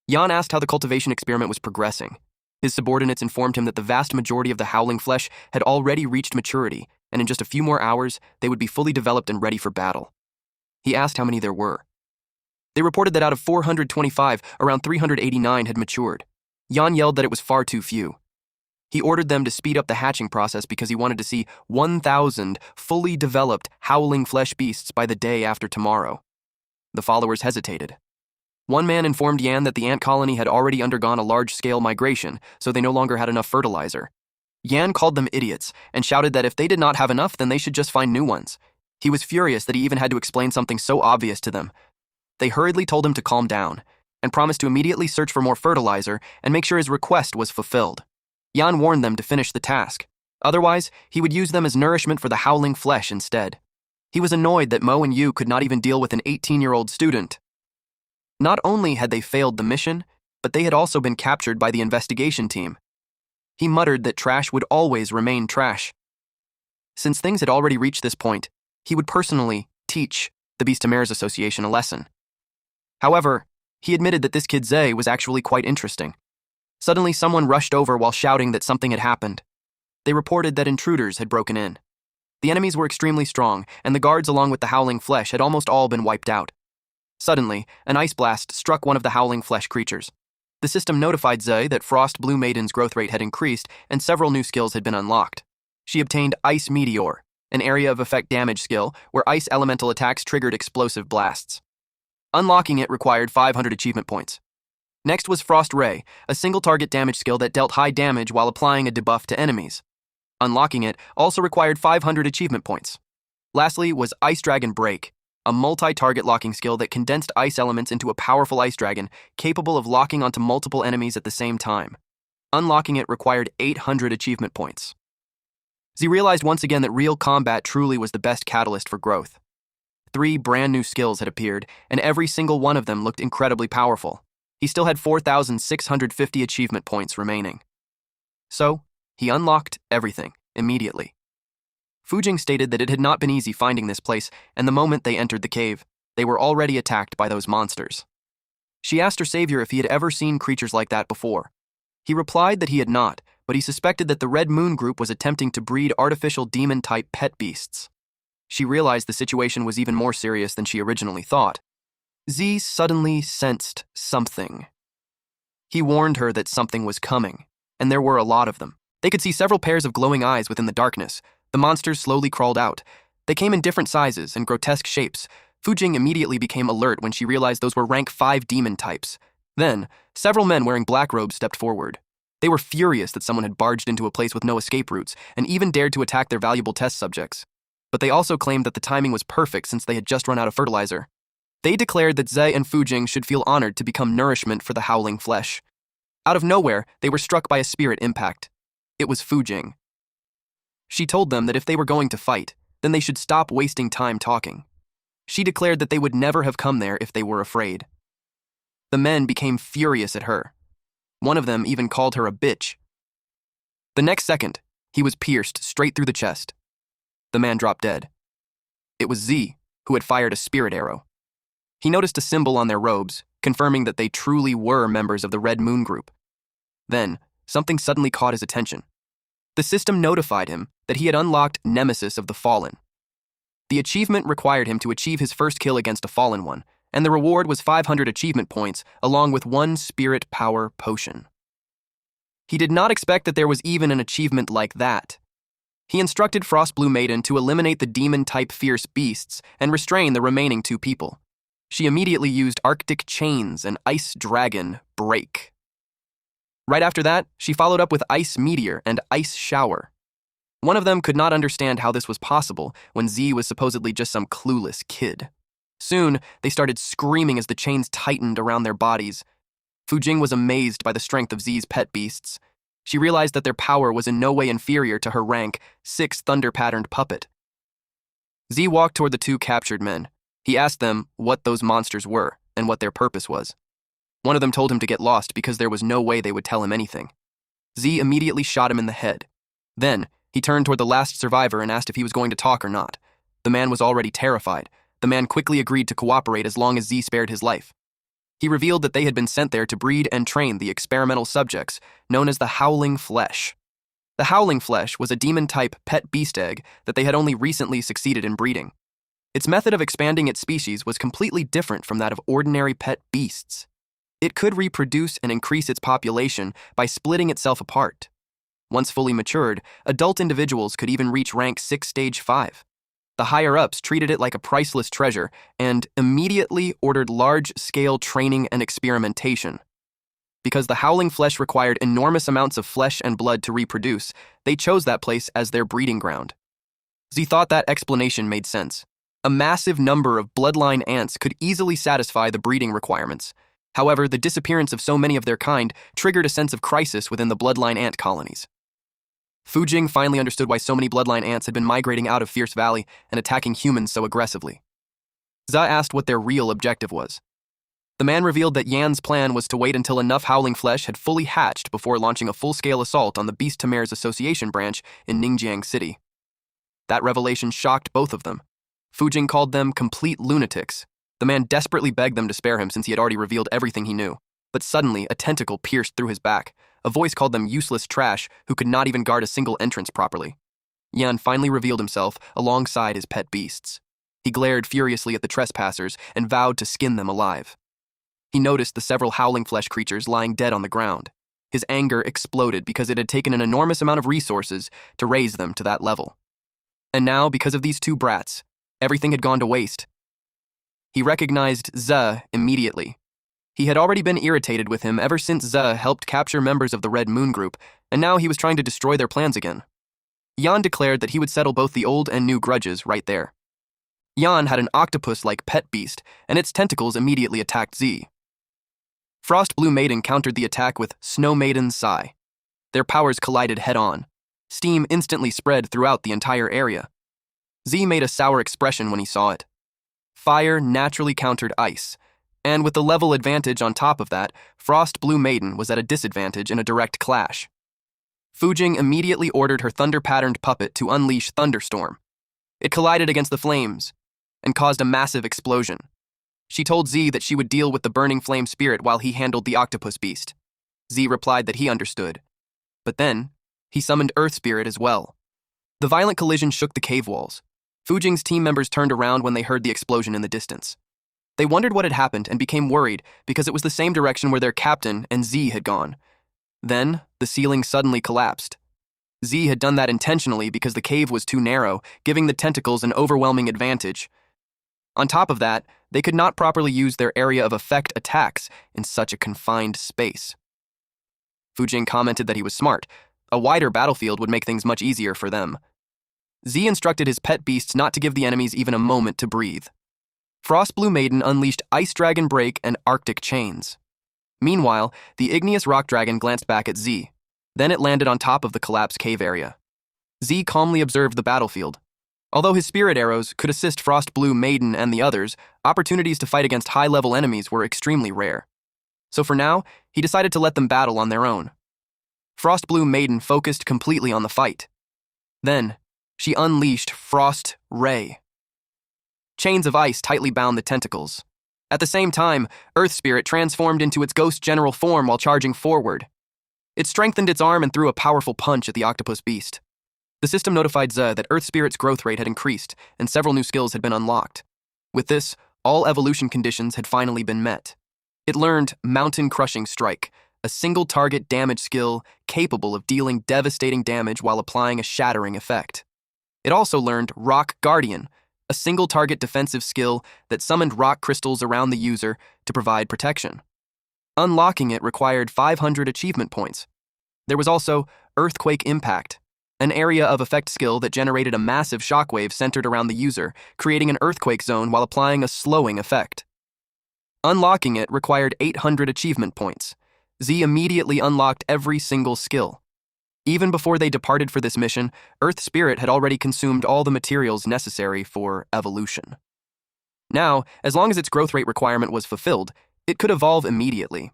Jan asked how the cultivation experiment was progressing. His subordinates informed him that the vast majority of the howling flesh had already reached maturity, and in just a few more hours, they would be fully developed and ready for battle. He asked how many there were. They reported that out of 425, around 389 had matured. Jan yelled that it was far too few. He ordered them to speed up the hatching process because he wanted to see 1,000 fully developed howling flesh beasts by the day after tomorrow. The followers hesitated. One man informed Yan that the ant colony had already undergone a large-scale migration, so they no longer had enough fertilizer. Yan called them idiots and shouted that if they did not have enough, then they should just find new ones. He was furious that he even had to explain something so obvious to them. They hurriedly told him to calm down and promised to immediately search for more fertilizer and make sure his request was fulfilled. Yan warned them to finish the task. Otherwise, he would use them as nourishment for the howling flesh instead. He was annoyed that Mo and Yu could not even deal with an 18-year-old student. Not only had they failed the mission, but they had also been captured by the investigation team. He muttered that trash would always remain trash. Since things had already reached this point, he would personally teach the Beast Tamers Association a lesson. However, he admitted that this kid Zay was actually quite interesting. Suddenly, someone rushed over while shouting that something had happened. They reported that intruders had broken in. The enemies were extremely strong, and the guards along with the howling flesh had almost all been wiped out. Suddenly, an ice blast struck one of the howling flesh creatures. The system notified Zay that Frost Blue Maiden's growth rate had increased and several new skills had been unlocked. She obtained Ice Meteor, an area of effect damage skill where ice elemental attacks triggered explosive blasts. Unlocking it required 500 achievement points. Next was Frost Ray, a single target damage skill that dealt high damage while applying a debuff to enemies. Unlocking it also required 500 achievement points. Lastly was Ice Dragon Break, a multi-target locking skill that condensed ice elements into a powerful ice dragon capable of locking onto multiple enemies at the same time. Unlocking it required 800 achievement points. Z realized once again that real combat truly was the best catalyst for growth. 3 brand new skills had appeared, and every single one of them looked incredibly powerful. He still had 4,650 achievement points remaining. So, he unlocked everything immediately. Fujing stated that it had not been easy finding this place, and the moment they entered the cave, they were already attacked by those monsters. She asked her savior if he had ever seen creatures like that before. He replied that he had not, but he suspected that the Red Moon Group was attempting to breed artificial demon-type pet beasts. She realized the situation was even more serious than she originally thought. Z suddenly sensed something. He warned her that something was coming, and there were a lot of them. They could see several pairs of glowing eyes within the darkness. The monsters slowly crawled out. They came in different sizes and grotesque shapes. Fujing immediately became alert when she realized those were rank 5 demon types. Then, several men wearing black robes stepped forward. They were furious that someone had barged into a place with no escape routes and even dared to attack their valuable test subjects. But they also claimed that the timing was perfect since they had just run out of fertilizer. They declared that Zay and Fujing should feel honored to become nourishment for the howling flesh. Out of nowhere, they were struck by a spirit impact. It was Fujing. She told them that if they were going to fight, then they should stop wasting time talking. She declared that they would never have come there if they were afraid. The men became furious at her. One of them even called her a bitch. The next second, he was pierced straight through the chest. The man dropped dead. It was Z, who had fired a spirit arrow. He noticed a symbol on their robes, confirming that they truly were members of the Red Moon group. Then, something suddenly caught his attention. The system notified him that he had unlocked Nemesis of the Fallen. The achievement required him to achieve his first kill against a fallen one, and the reward was 500 achievement points, along with 1 spirit power potion. He did not expect that there was even an achievement like that. He instructed Frostblue Maiden to eliminate the demon-type fierce beasts and restrain the remaining 2 people. She immediately used Arctic Chains and Ice Dragon Break. Right after that, she followed up with Ice Meteor and Ice Shower. One of them could not understand how this was possible when Z was supposedly just some clueless kid. Soon, they started screaming as the chains tightened around their bodies. Fujing was amazed by the strength of Z's pet beasts. She realized that their power was in no way inferior to her rank 6 thunder-patterned puppet. Z walked toward the 2 captured men. He asked them what those monsters were and what their purpose was. One of them told him to get lost because there was no way they would tell him anything. Z immediately shot him in the head. Then, he turned toward the last survivor and asked if he was going to talk or not. The man was already terrified. The man quickly agreed to cooperate as long as Z spared his life. He revealed that they had been sent there to breed and train the experimental subjects, known as the Howling Flesh. The Howling Flesh was a demon-type pet beast egg that they had only recently succeeded in breeding. Its method of expanding its species was completely different from that of ordinary pet beasts. It could reproduce and increase its population by splitting itself apart. Once fully matured, adult individuals could even reach rank 6 stage 5. The higher-ups treated it like a priceless treasure and immediately ordered large-scale training and experimentation. Because the Howling Flesh required enormous amounts of flesh and blood to reproduce, they chose that place as their breeding ground. Z thought that explanation made sense. A massive number of bloodline ants could easily satisfy the breeding requirements. However, the disappearance of so many of their kind triggered a sense of crisis within the bloodline ant colonies. Fujing finally understood why so many bloodline ants had been migrating out of Fierce Valley and attacking humans so aggressively. Za asked what their real objective was. The man revealed that Yan's plan was to wait until enough Howling Flesh had fully hatched before launching a full-scale assault on the Beast Tamer's Association branch in Ningjiang City. That revelation shocked both of them. Fujing called them complete lunatics. The man desperately begged them to spare him since he had already revealed everything he knew. But suddenly, a tentacle pierced through his back. A voice called them useless trash who could not even guard a single entrance properly. Yan finally revealed himself alongside his pet beasts. He glared furiously at the trespassers and vowed to skin them alive. He noticed the several Howling Flesh creatures lying dead on the ground. His anger exploded because it had taken an enormous amount of resources to raise them to that level. And now, because of these 2 brats, everything had gone to waste. He recognized Ze immediately. He had already been irritated with him ever since Ze helped capture members of the Red Moon group, and now he was trying to destroy their plans again. Yan declared that he would settle both the old and new grudges right there. Yan had an octopus-like pet beast, and its tentacles immediately attacked Z. Frostblue Maiden countered the attack with Snow Maiden Sigh. Their powers collided head-on. Steam instantly spread throughout the entire area. Z made a sour expression when he saw it. Fire naturally countered ice, and with the level advantage on top of that, Frostblue Maiden was at a disadvantage in a direct clash. Fujing immediately ordered her thunder-patterned puppet to unleash Thunderstorm. It collided against the flames and caused a massive explosion. She told Z that she would deal with the burning flame spirit while he handled the octopus beast. Z replied that he understood. But then, he summoned Earth Spirit as well. The violent collision shook the cave walls. Fujing's team members turned around when they heard the explosion in the distance. They wondered what had happened and became worried because it was the same direction where their captain and Z had gone. Then, the ceiling suddenly collapsed. Z had done that intentionally because the cave was too narrow, giving the tentacles an overwhelming advantage. On top of that, they could not properly use their area of effect attacks in such a confined space. Fujing commented that he was smart. A wider battlefield would make things much easier for them. Z instructed his pet beasts not to give the enemies even a moment to breathe. Frostblue Maiden unleashed Ice Dragon Break and Arctic Chains. Meanwhile, the igneous rock dragon glanced back at Z. Then it landed on top of the collapsed cave area. Z calmly observed the battlefield. Although his spirit arrows could assist Frost Blue Maiden and the others, opportunities to fight against high-level enemies were extremely rare. So for now, he decided to let them battle on their own. Frost Blue Maiden focused completely on the fight. Then, she unleashed Frost Ray. Chains of ice tightly bound the tentacles. At the same time, Earth Spirit transformed into its ghost general form while charging forward. It strengthened its arm and threw a powerful punch at the octopus beast. The system notified Z that Earth Spirit's growth rate had increased, and several new skills had been unlocked. With this, all evolution conditions had finally been met. It learned Mountain Crushing Strike, a single-target damage skill capable of dealing devastating damage while applying a shattering effect. It also learned Rock Guardian, a single-target defensive skill that summoned rock crystals around the user to provide protection. Unlocking it required 500 achievement points. There was also Earthquake Impact, an area of effect skill that generated a massive shockwave centered around the user, creating an earthquake zone while applying a slowing effect. Unlocking it required 800 achievement points. Z immediately unlocked every single skill. Even before they departed for this mission, Earth Spirit had already consumed all the materials necessary for evolution. Now, as long as its growth rate requirement was fulfilled, it could evolve immediately.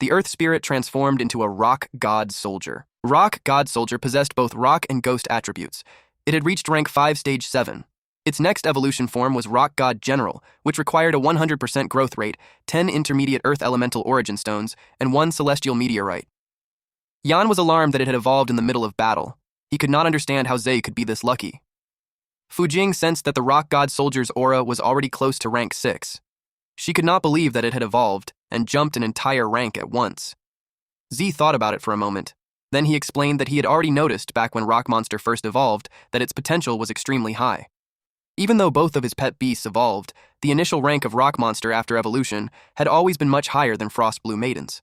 The Earth Spirit transformed into a Rock God Soldier. Rock God Soldier possessed both rock and ghost attributes. It had reached rank 5 stage 7. Its next evolution form was Rock God General, which required a 100% growth rate, 10 intermediate Earth Elemental Origin Stones, and 1 Celestial Meteorite. Yan was alarmed that it had evolved in the middle of battle. He could not understand how Zhe could be this lucky. Fujing sensed that the Rock God Soldier's aura was already close to rank 6. She could not believe that it had evolved, and jumped an entire rank at once. Z thought about it for a moment. Then he explained that he had already noticed back when Rock Monster first evolved that its potential was extremely high. Even though both of his pet beasts evolved, the initial rank of Rock Monster after evolution had always been much higher than Frost Blue Maiden's.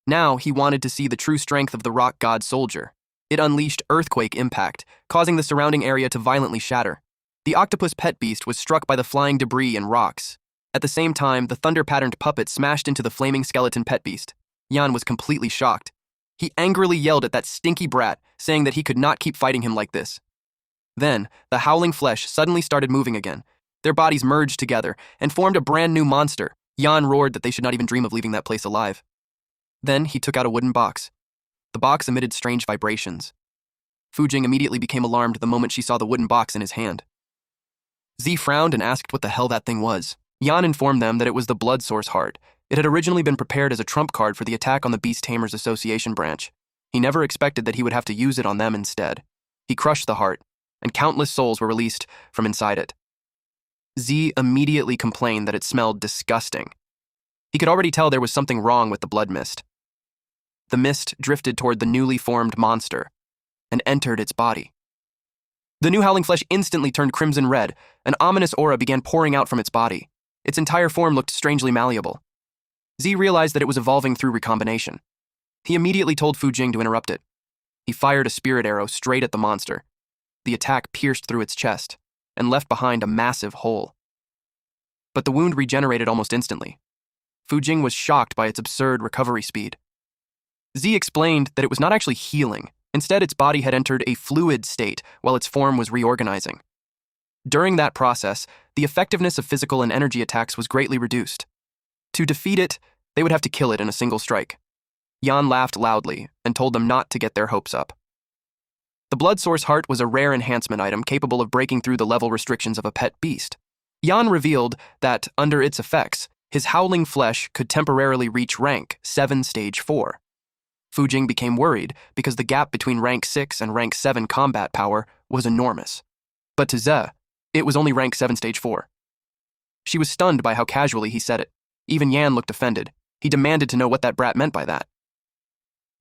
Now he wanted to see the true strength of the Rock God Soldier. It unleashed Earthquake Impact, causing the surrounding area to violently shatter. The octopus pet beast was struck by the flying debris and rocks. At the same time, the thunder-patterned puppet smashed into the flaming skeleton pet beast. Yan was completely shocked. He angrily yelled at that stinky brat, saying that he could not keep fighting him like this. Then, the howling flesh suddenly started moving again. Their bodies merged together and formed a brand new monster. Yan roared that they should not even dream of leaving that place alive. Then he took out a wooden box. The box emitted strange vibrations. Fujing immediately became alarmed the moment she saw the wooden box in his hand. Z frowned and asked what the hell that thing was. Yan informed them that it was the Blood Source Heart. It had originally been prepared as a trump card for the attack on the Beast Tamers Association branch. He never expected that he would have to use it on them instead. He crushed the heart, and countless souls were released from inside it. Z immediately complained that it smelled disgusting. He could already tell there was something wrong with the blood mist. The mist drifted toward the newly formed monster and entered its body. The new howling flesh instantly turned crimson red. An ominous aura began pouring out from its body. Its entire form looked strangely malleable. Z realized that it was evolving through recombination. He immediately told Fujing to interrupt it. He fired a spirit arrow straight at the monster. The attack pierced through its chest and left behind a massive hole. But the wound regenerated almost instantly. Fujing was shocked by its absurd recovery speed. Z explained that it was not actually healing. Instead, its body had entered a fluid state while its form was reorganizing. During that process, the effectiveness of physical and energy attacks was greatly reduced. To defeat it, they would have to kill it in a single strike. Yan laughed loudly and told them not to get their hopes up. The Blood Source Heart was a rare enhancement item capable of breaking through the level restrictions of a pet beast. Yan revealed that, under its effects, his howling flesh could temporarily reach rank 7 stage 4. Fujing became worried because the gap between rank 6 and rank 7 combat power was enormous. But to Ze, it was only rank 7 stage 4. She was stunned by how casually he said it. Even Yan looked offended. He demanded to know what that brat meant by that.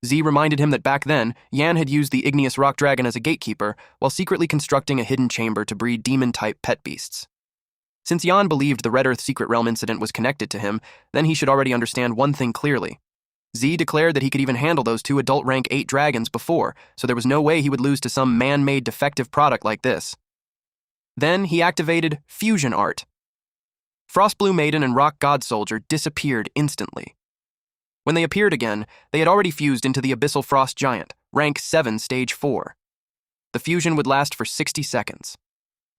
Z reminded him that back then, Yan had used the igneous rock dragon as a gatekeeper while secretly constructing a hidden chamber to breed demon-type pet beasts. Since Yan believed the Red Earth Secret Realm incident was connected to him, then he should already understand one thing clearly. Z declared that he could even handle those 2 adult rank 8 dragons before, so there was no way he would lose to some man-made defective product like this. Then he activated Fusion Art. Frost Blue Maiden and Rock God Soldier disappeared instantly. When they appeared again, they had already fused into the Abyssal Frost Giant, rank 7, stage 4. The fusion would last for 60 seconds.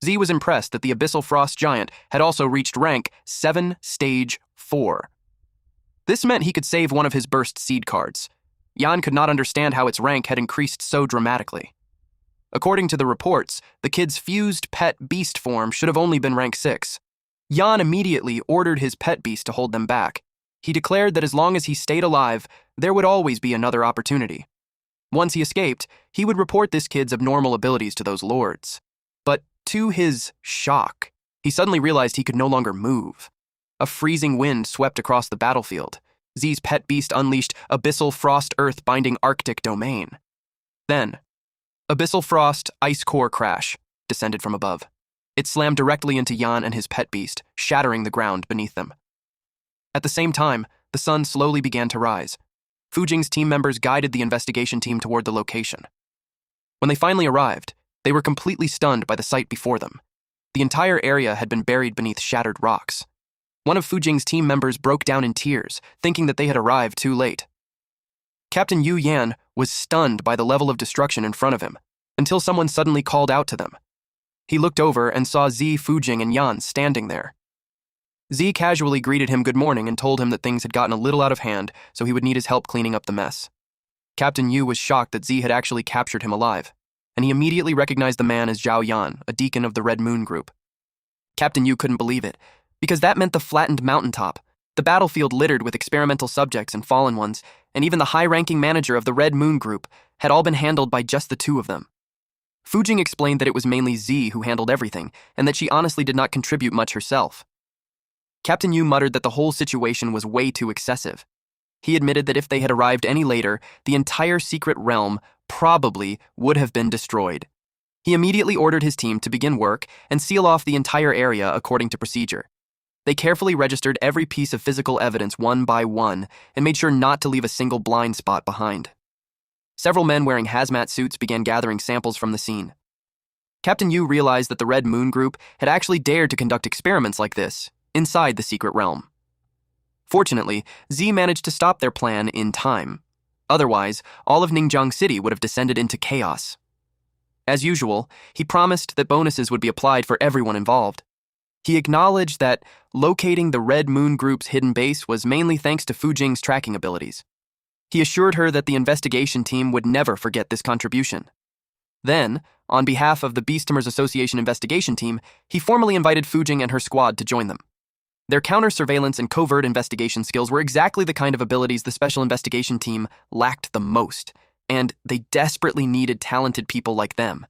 Z was impressed that the Abyssal Frost Giant had also reached rank 7, stage 4. This meant he could save one of his burst seed cards. Jan could not understand how its rank had increased so dramatically. According to the reports, the kid's fused pet beast form should have only been rank 6. Jan immediately ordered his pet beast to hold them back. He declared that as long as he stayed alive, there would always be another opportunity. Once he escaped, he would report this kid's abnormal abilities to those lords. But to his shock, he suddenly realized he could no longer move. A freezing wind swept across the battlefield. Z's pet beast unleashed Abyssal Frost Earth-binding Arctic Domain. Then, Abyssal Frost Ice Core Crash descended from above. It slammed directly into Jan and his pet beast, shattering the ground beneath them. At the same time, the sun slowly began to rise. Fujing's team members guided the investigation team toward the location. When they finally arrived, they were completely stunned by the sight before them. The entire area had been buried beneath shattered rocks. One of Fujing's team members broke down in tears, thinking that they had arrived too late. Captain Yu Yan was stunned by the level of destruction in front of him, until someone suddenly called out to them. He looked over and saw Z, Fujing, and Yan standing there. Z casually greeted him good morning and told him that things had gotten a little out of hand, so he would need his help cleaning up the mess. Captain Yu was shocked that Z had actually captured him alive, and he immediately recognized the man as Zhao Yan, a deacon of the Red Moon Group. Captain Yu couldn't believe it, because that meant the flattened mountaintop, the battlefield littered with experimental subjects and fallen ones, and even the high-ranking manager of the Red Moon Group had all been handled by just the two of them. Fujing explained that it was mainly Z who handled everything, and that she honestly did not contribute much herself. Captain Yu muttered that the whole situation was way too excessive. He admitted that if they had arrived any later, the entire secret realm probably would have been destroyed. He immediately ordered his team to begin work and seal off the entire area according to procedure. They carefully registered every piece of physical evidence one by one and made sure not to leave a single blind spot behind. Several men wearing hazmat suits began gathering samples from the scene. Captain Yu realized that the Red Moon Group had actually dared to conduct experiments like this inside the secret realm. Fortunately, Z managed to stop their plan in time. Otherwise, all of Ningjiang City would have descended into chaos. As usual, he promised that bonuses would be applied for everyone involved. He acknowledged that locating the Red Moon Group's hidden base was mainly thanks to Fujing's tracking abilities. He assured her that the investigation team would never forget this contribution. Then, on behalf of the Beastimers Association investigation team, he formally invited Fujing and her squad to join them. Their counter-surveillance and covert investigation skills were exactly the kind of abilities the Special Investigation Team lacked the most, and they desperately needed talented people like them.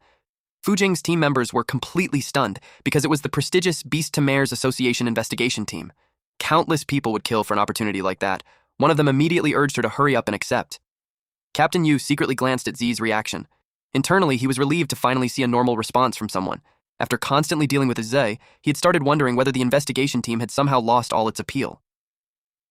Fujing's team members were completely stunned because it was the prestigious Beastimers Association investigation team. Countless people would kill for an opportunity like that. One of them immediately urged her to hurry up and accept. Captain Yu secretly glanced at Z's reaction. Internally, he was relieved to finally see a normal response from someone. After constantly dealing with Z, he had started wondering whether the investigation team had somehow lost all its appeal.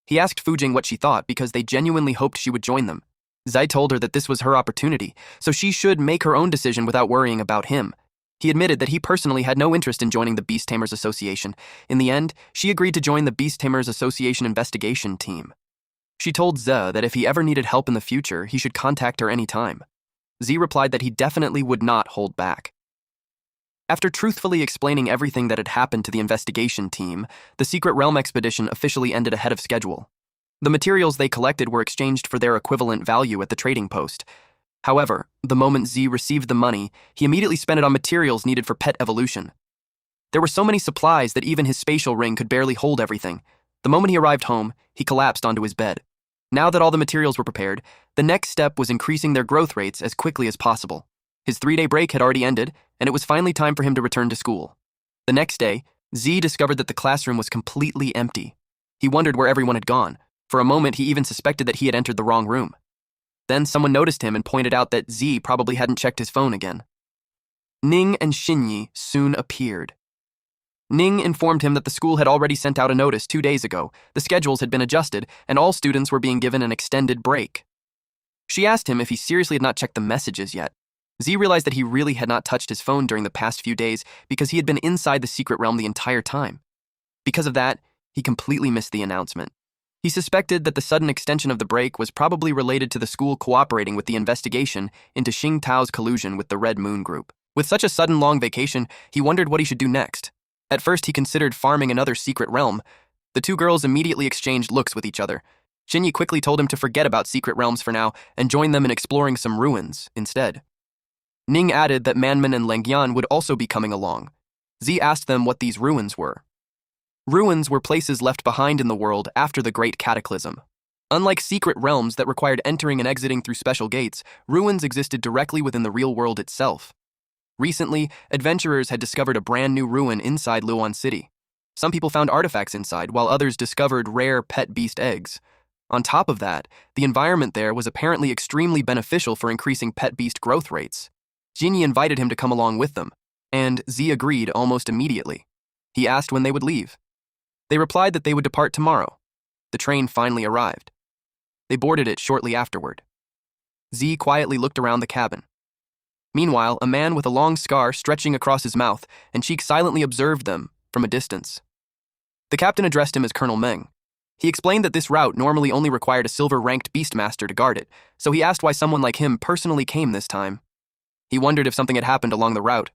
He asked Fujing what she thought because they genuinely hoped she would join them. Zai told her that this was her opportunity, so she should make her own decision without worrying about him. He admitted that he personally had no interest in joining the Beast Tamers Association. In the end, she agreed to join the Beast Tamers Association investigation team. She told Z that if he ever needed help in the future, he should contact her anytime. Z replied that he definitely would not hold back. After truthfully explaining everything that had happened to the investigation team, the Secret Realm expedition officially ended ahead of schedule. The materials they collected were exchanged for their equivalent value at the trading post. However, the moment Z received the money, he immediately spent it on materials needed for pet evolution. There were so many supplies that even his spatial ring could barely hold everything. The moment he arrived home, he collapsed onto his bed. Now that all the materials were prepared, the next step was increasing their growth rates as quickly as possible. His 3-day break had already ended, and it was finally time for him to return to school. The next day, Z discovered that the classroom was completely empty. He wondered where everyone had gone. For a moment, he even suspected that he had entered the wrong room. Then someone noticed him and pointed out that Z probably hadn't checked his phone again. Ning and Xinyi soon appeared. Ning informed him that the school had already sent out a notice 2 days ago, the schedules had been adjusted, and all students were being given an extended break. She asked him if he seriously had not checked the messages yet. Z realized that he really had not touched his phone during the past few days because he had been inside the secret realm the entire time. Because of that, he completely missed the announcement. He suspected that the sudden extension of the break was probably related to the school cooperating with the investigation into Xing Tao's collusion with the Red Moon Group. With such a sudden long vacation, he wondered what he should do next. At first, he considered farming another secret realm. The two girls immediately exchanged looks with each other. Xinyi quickly told him to forget about secret realms for now and join them in exploring some ruins instead. Ning added that Manman and Lengyan would also be coming along. Z asked them what these ruins were. Ruins were places left behind in the world after the Great Cataclysm. Unlike secret realms that required entering and exiting through special gates, ruins existed directly within the real world itself. Recently, adventurers had discovered a brand new ruin inside Luoan City. Some people found artifacts inside, while others discovered rare pet beast eggs. On top of that, the environment there was apparently extremely beneficial for increasing pet beast growth rates. Jinyi invited him to come along with them, and Z agreed almost immediately. He asked when they would leave. They replied that they would depart tomorrow. The train finally arrived. They boarded it shortly afterward. Z quietly looked around the cabin. Meanwhile, a man with a long scar stretching across his mouth and cheek silently observed them from a distance. The captain addressed him as Colonel Meng. He explained that this route normally only required a silver-ranked beastmaster to guard it, so he asked why someone like him personally came this time. He wondered if something had happened along the route.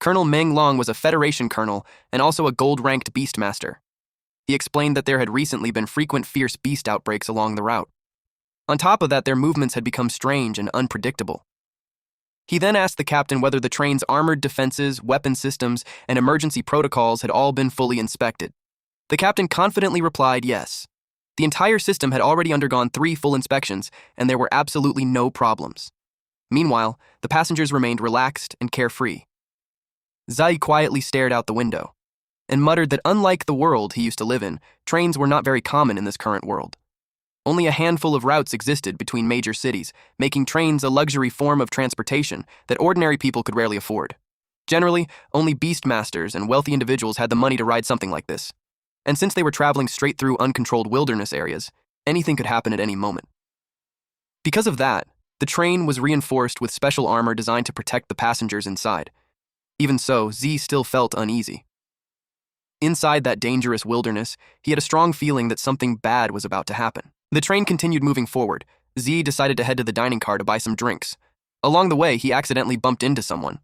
Colonel Meng Long was a Federation colonel and also a gold-ranked beastmaster. He explained that there had recently been frequent fierce beast outbreaks along the route. On top of that, their movements had become strange and unpredictable. He then asked the captain whether the train's armored defenses, weapon systems, and emergency protocols had all been fully inspected. The captain confidently replied yes. The entire system had already undergone 3 full inspections, and there were absolutely no problems. Meanwhile, the passengers remained relaxed and carefree. Zai quietly stared out the window and muttered that unlike the world he used to live in, trains were not very common in this current world. Only a handful of routes existed between major cities, making trains a luxury form of transportation that ordinary people could rarely afford. Generally, only beastmasters and wealthy individuals had the money to ride something like this. And since they were traveling straight through uncontrolled wilderness areas, anything could happen at any moment. Because of that, the train was reinforced with special armor designed to protect the passengers inside. Even so, Z still felt uneasy. Inside that dangerous wilderness, he had a strong feeling that something bad was about to happen. The train continued moving forward. Z decided to head to the dining car to buy some drinks. Along the way, he accidentally bumped into someone.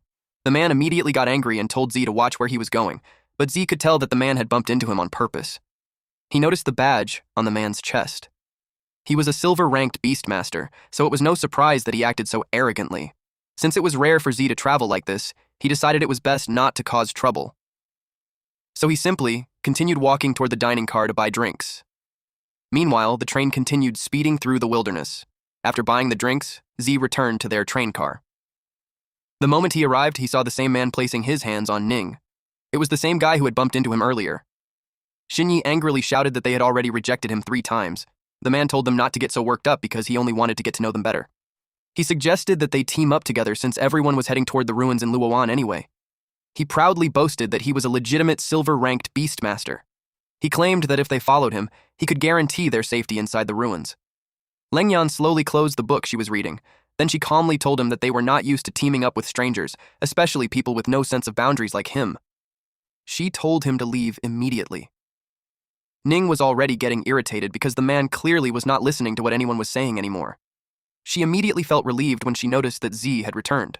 The man immediately got angry and told Z to watch where he was going, but Z could tell that the man had bumped into him on purpose. He noticed the badge on the man's chest. He was a silver-ranked beastmaster, so it was no surprise that he acted so arrogantly. Since it was rare for Z to travel like this, he decided it was best not to cause trouble. So he simply continued walking toward the dining car to buy drinks. Meanwhile, the train continued speeding through the wilderness. After buying the drinks, Z returned to their train car. The moment he arrived, he saw the same man placing his hands on Ning. It was the same guy who had bumped into him earlier. Xinyi angrily shouted that they had already rejected him 3 times. The man told them not to get so worked up because he only wanted to get to know them better. He suggested that they team up together since everyone was heading toward the ruins in Luoan anyway. He proudly boasted that he was a legitimate silver-ranked beastmaster. He claimed that if they followed him, he could guarantee their safety inside the ruins. Lengyan slowly closed the book she was reading. Then she calmly told him that they were not used to teaming up with strangers, especially people with no sense of boundaries like him. She told him to leave immediately. Ning was already getting irritated because the man clearly was not listening to what anyone was saying anymore. She immediately felt relieved when she noticed that Z had returned.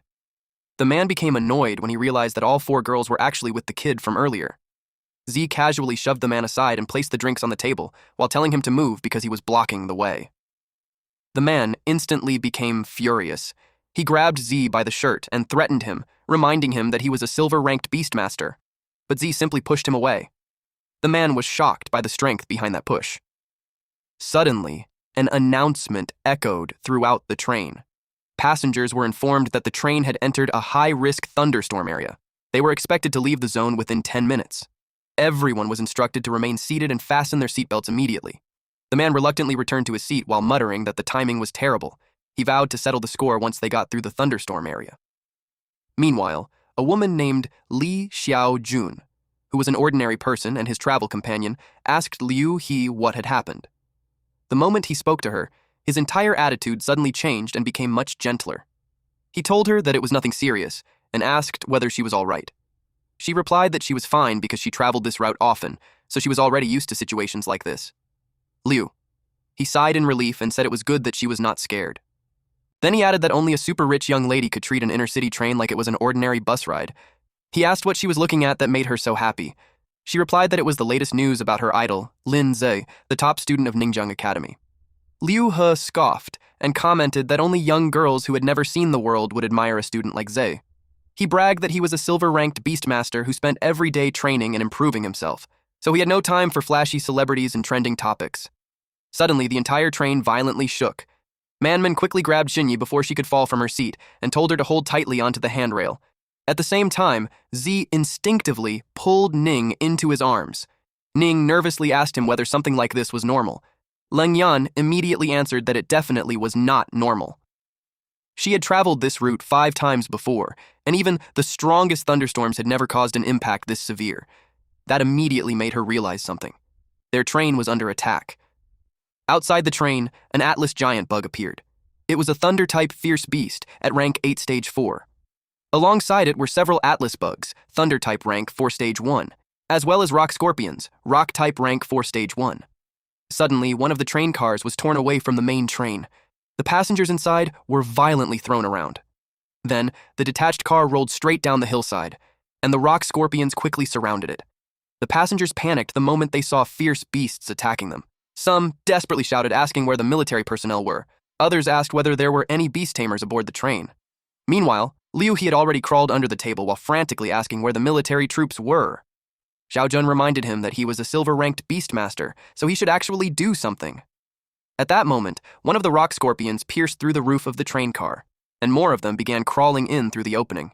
The man became annoyed when he realized that all 4 girls were actually with the kid from earlier. Z casually shoved the man aside and placed the drinks on the table, while telling him to move because he was blocking the way. The man instantly became furious. He grabbed Z by the shirt and threatened him, reminding him that he was a silver-ranked beastmaster. But Z simply pushed him away. The man was shocked by the strength behind that push. Suddenly, an announcement echoed throughout the train. Passengers were informed that the train had entered a high-risk thunderstorm area. They were expected to leave the zone within 10 minutes. Everyone was instructed to remain seated and fasten their seatbelts immediately. The man reluctantly returned to his seat while muttering that the timing was terrible. He vowed to settle the score once they got through the thunderstorm area. Meanwhile, a woman named Li Xiaojun, who was an ordinary person and his travel companion, asked Liu He what had happened. The moment he spoke to her, his entire attitude suddenly changed and became much gentler. He told her that it was nothing serious and asked whether she was all right. She replied that she was fine because she traveled this route often, so she was already used to situations like this. Liu. He sighed in relief and said it was good that she was not scared. Then he added that only a super-rich young lady could treat an inner-city train like it was an ordinary bus ride. He asked what she was looking at that made her so happy. She replied that it was the latest news about her idol, Lin Ze, the top student of Ninjang Academy. Liu He scoffed and commented that only young girls who had never seen the world would admire a student like Ze. He bragged that he was a silver-ranked beastmaster who spent every day training and improving himself, so he had no time for flashy celebrities and trending topics. Suddenly, the entire train violently shook. Manman quickly grabbed Xinyi before she could fall from her seat and told her to hold tightly onto the handrail. At the same time, Zi instinctively pulled Ning into his arms. Ning nervously asked him whether something like this was normal. Leng Yan immediately answered that it definitely was not normal. She had traveled this route 5 times before, and even the strongest thunderstorms had never caused an impact this severe. That immediately made her realize something. Their train was under attack. Outside the train, an Atlas giant bug appeared. It was a Thunder-type fierce beast at rank 8 stage 4. Alongside it were several Atlas bugs, Thunder-type rank 4 stage 1, as well as rock scorpions, rock-type rank 4 stage 1. Suddenly, one of the train cars was torn away from the main train. The passengers inside were violently thrown around. Then, the detached car rolled straight down the hillside, and the rock scorpions quickly surrounded it. The passengers panicked the moment they saw fierce beasts attacking them. Some desperately shouted, asking where the military personnel were. Others asked whether there were any beast tamers aboard the train. Meanwhile, Liu He had already crawled under the table while frantically asking where the military troops were. Xiaojun reminded him that he was a silver-ranked beastmaster, so he should actually do something. At that moment, one of the rock scorpions pierced through the roof of the train car, and more of them began crawling in through the opening.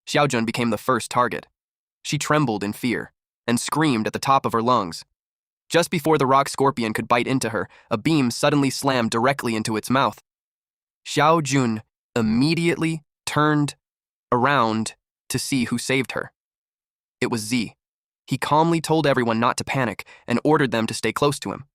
Xiaojun became the first target. She trembled in fear and screamed at the top of her lungs. Just before the rock scorpion could bite into her, a beam suddenly slammed directly into its mouth. Xiaojun immediately turned around to see who saved her. It was Z. He calmly told everyone not to panic and ordered them to stay close to him.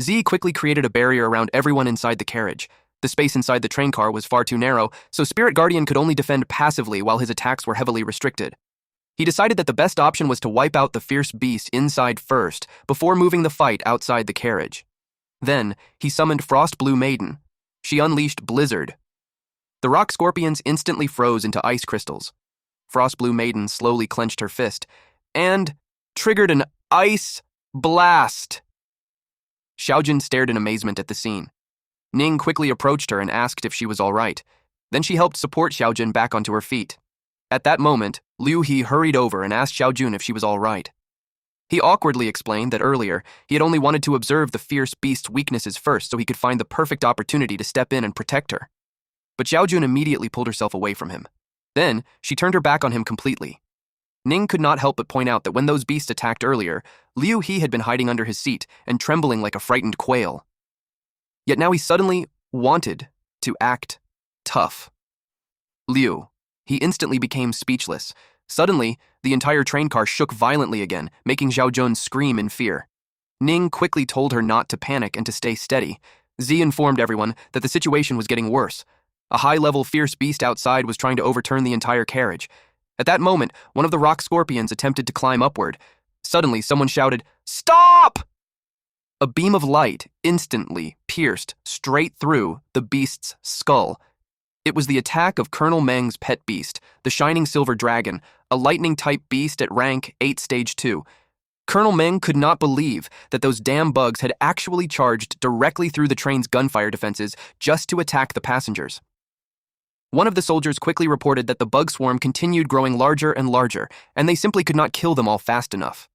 Z quickly created a barrier around everyone inside the carriage. The space inside the train car was far too narrow, so Spirit Guardian could only defend passively while his attacks were heavily restricted. He decided that the best option was to wipe out the fierce beast inside first, before moving the fight outside the carriage. Then, he summoned Frost Blue Maiden. She unleashed Blizzard. The rock scorpions instantly froze into ice crystals. Frost Blue Maiden slowly clenched her fist and triggered an ice blast. Xiaojun stared in amazement at the scene. Ning quickly approached her and asked if she was all right. Then she helped support Xiaojun back onto her feet. At that moment, Liu He hurried over and asked Xiaojun if she was all right. He awkwardly explained that earlier, he had only wanted to observe the fierce beast's weaknesses first so he could find the perfect opportunity to step in and protect her. But Xiaojun immediately pulled herself away from him. Then, she turned her back on him completely. Ning could not help but point out that when those beasts attacked earlier, Liu He had been hiding under his seat and trembling like a frightened quail. Yet now he suddenly wanted to act tough. Liu. He instantly became speechless. Suddenly, the entire train car shook violently again, making Xiaojun scream in fear. Ning quickly told her not to panic and to stay steady. Z informed everyone that the situation was getting worse. A high-level fierce beast outside was trying to overturn the entire carriage. At that moment, one of the rock scorpions attempted to climb upward. Suddenly, someone shouted, "Stop!" A beam of light instantly pierced straight through the beast's skull. It was the attack of Colonel Meng's pet beast, the Shining Silver Dragon, a lightning-type beast at rank 8 stage 2. Colonel Meng could not believe that those damn bugs had actually charged directly through the train's gunfire defenses just to attack the passengers. One of the soldiers quickly reported that the bug swarm continued growing larger and larger, and they simply could not kill them all fast enough.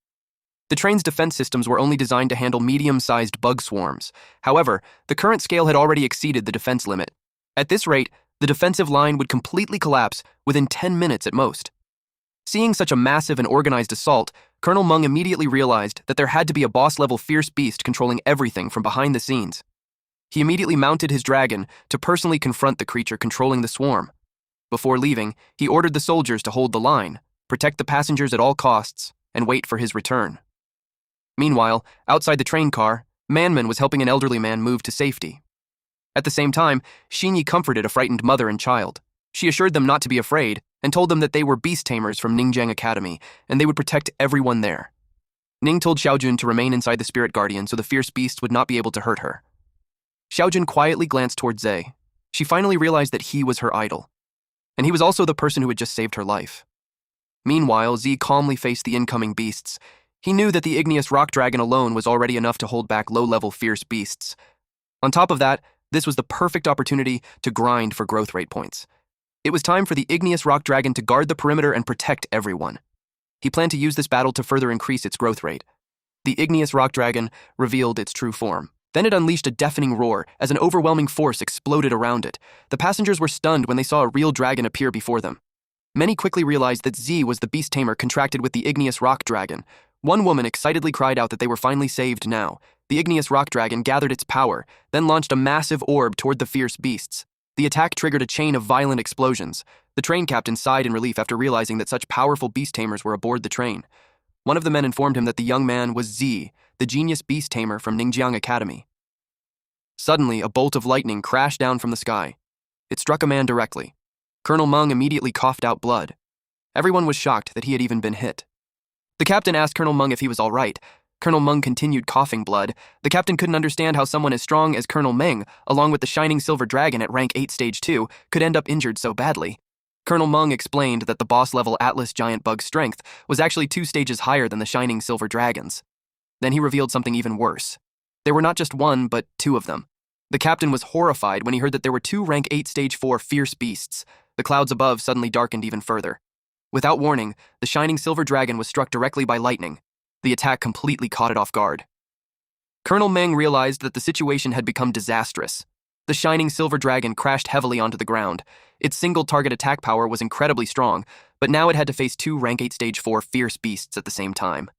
The train's defense systems were only designed to handle medium-sized bug swarms. However, the current scale had already exceeded the defense limit. At this rate, the defensive line would completely collapse within 10 minutes at most. Seeing such a massive and organized assault, Colonel Meng immediately realized that there had to be a boss-level fierce beast controlling everything from behind the scenes. He immediately mounted his dragon to personally confront the creature controlling the swarm. Before leaving, he ordered the soldiers to hold the line, protect the passengers at all costs, and wait for his return. Meanwhile, outside the train car, Manman was helping an elderly man move to safety. At the same time, Xinyi comforted a frightened mother and child. She assured them not to be afraid and told them that they were beast tamers from Ninjang Academy and they would protect everyone there. Ning told Xiaojun to remain inside the spirit guardian so the fierce beasts would not be able to hurt her. Xiaojun quietly glanced toward Zhe. She finally realized that he was her idol, and he was also the person who had just saved her life. Meanwhile, Zhe calmly faced the incoming beasts. He knew that the igneous rock dragon alone was already enough to hold back low-level fierce beasts. On top of that, this was the perfect opportunity to grind for growth rate points. It was time for the igneous rock dragon to guard the perimeter and protect everyone. He planned to use this battle to further increase its growth rate. The igneous rock dragon revealed its true form. Then it unleashed a deafening roar as an overwhelming force exploded around it. The passengers were stunned when they saw a real dragon appear before them. Many quickly realized that Zhe was the beast tamer contracted with the igneous rock dragon. One woman excitedly cried out that they were finally saved now. The igneous rock dragon gathered its power, then launched a massive orb toward the fierce beasts. The attack triggered a chain of violent explosions. The train captain sighed in relief after realizing that such powerful beast tamers were aboard the train. One of the men informed him that the young man was Zhe, the genius beast tamer from Ningjiang Academy. Suddenly, a bolt of lightning crashed down from the sky. It struck a man directly. Colonel Meng immediately coughed out blood. Everyone was shocked that he had even been hit. The captain asked Colonel Meng if he was all right. Colonel Meng continued coughing blood. The captain couldn't understand how someone as strong as Colonel Meng, along with the shining silver dragon at rank 8 stage 2, could end up injured so badly. Colonel Meng explained that the boss-level Atlas giant bug's strength was actually 2 stages higher than the shining silver dragon's. Then he revealed something even worse. There were not just 1, but 2 of them. The captain was horrified when he heard that there were 2 rank 8 stage 4 fierce beasts. The clouds above suddenly darkened even further. Without warning, the shining silver dragon was struck directly by lightning. The attack completely caught it off guard. Colonel Meng realized that the situation had become disastrous. The shining silver dragon crashed heavily onto the ground. Its single-target attack power was incredibly strong, but now it had to face 2 rank 8 stage 4 fierce beasts at the same time.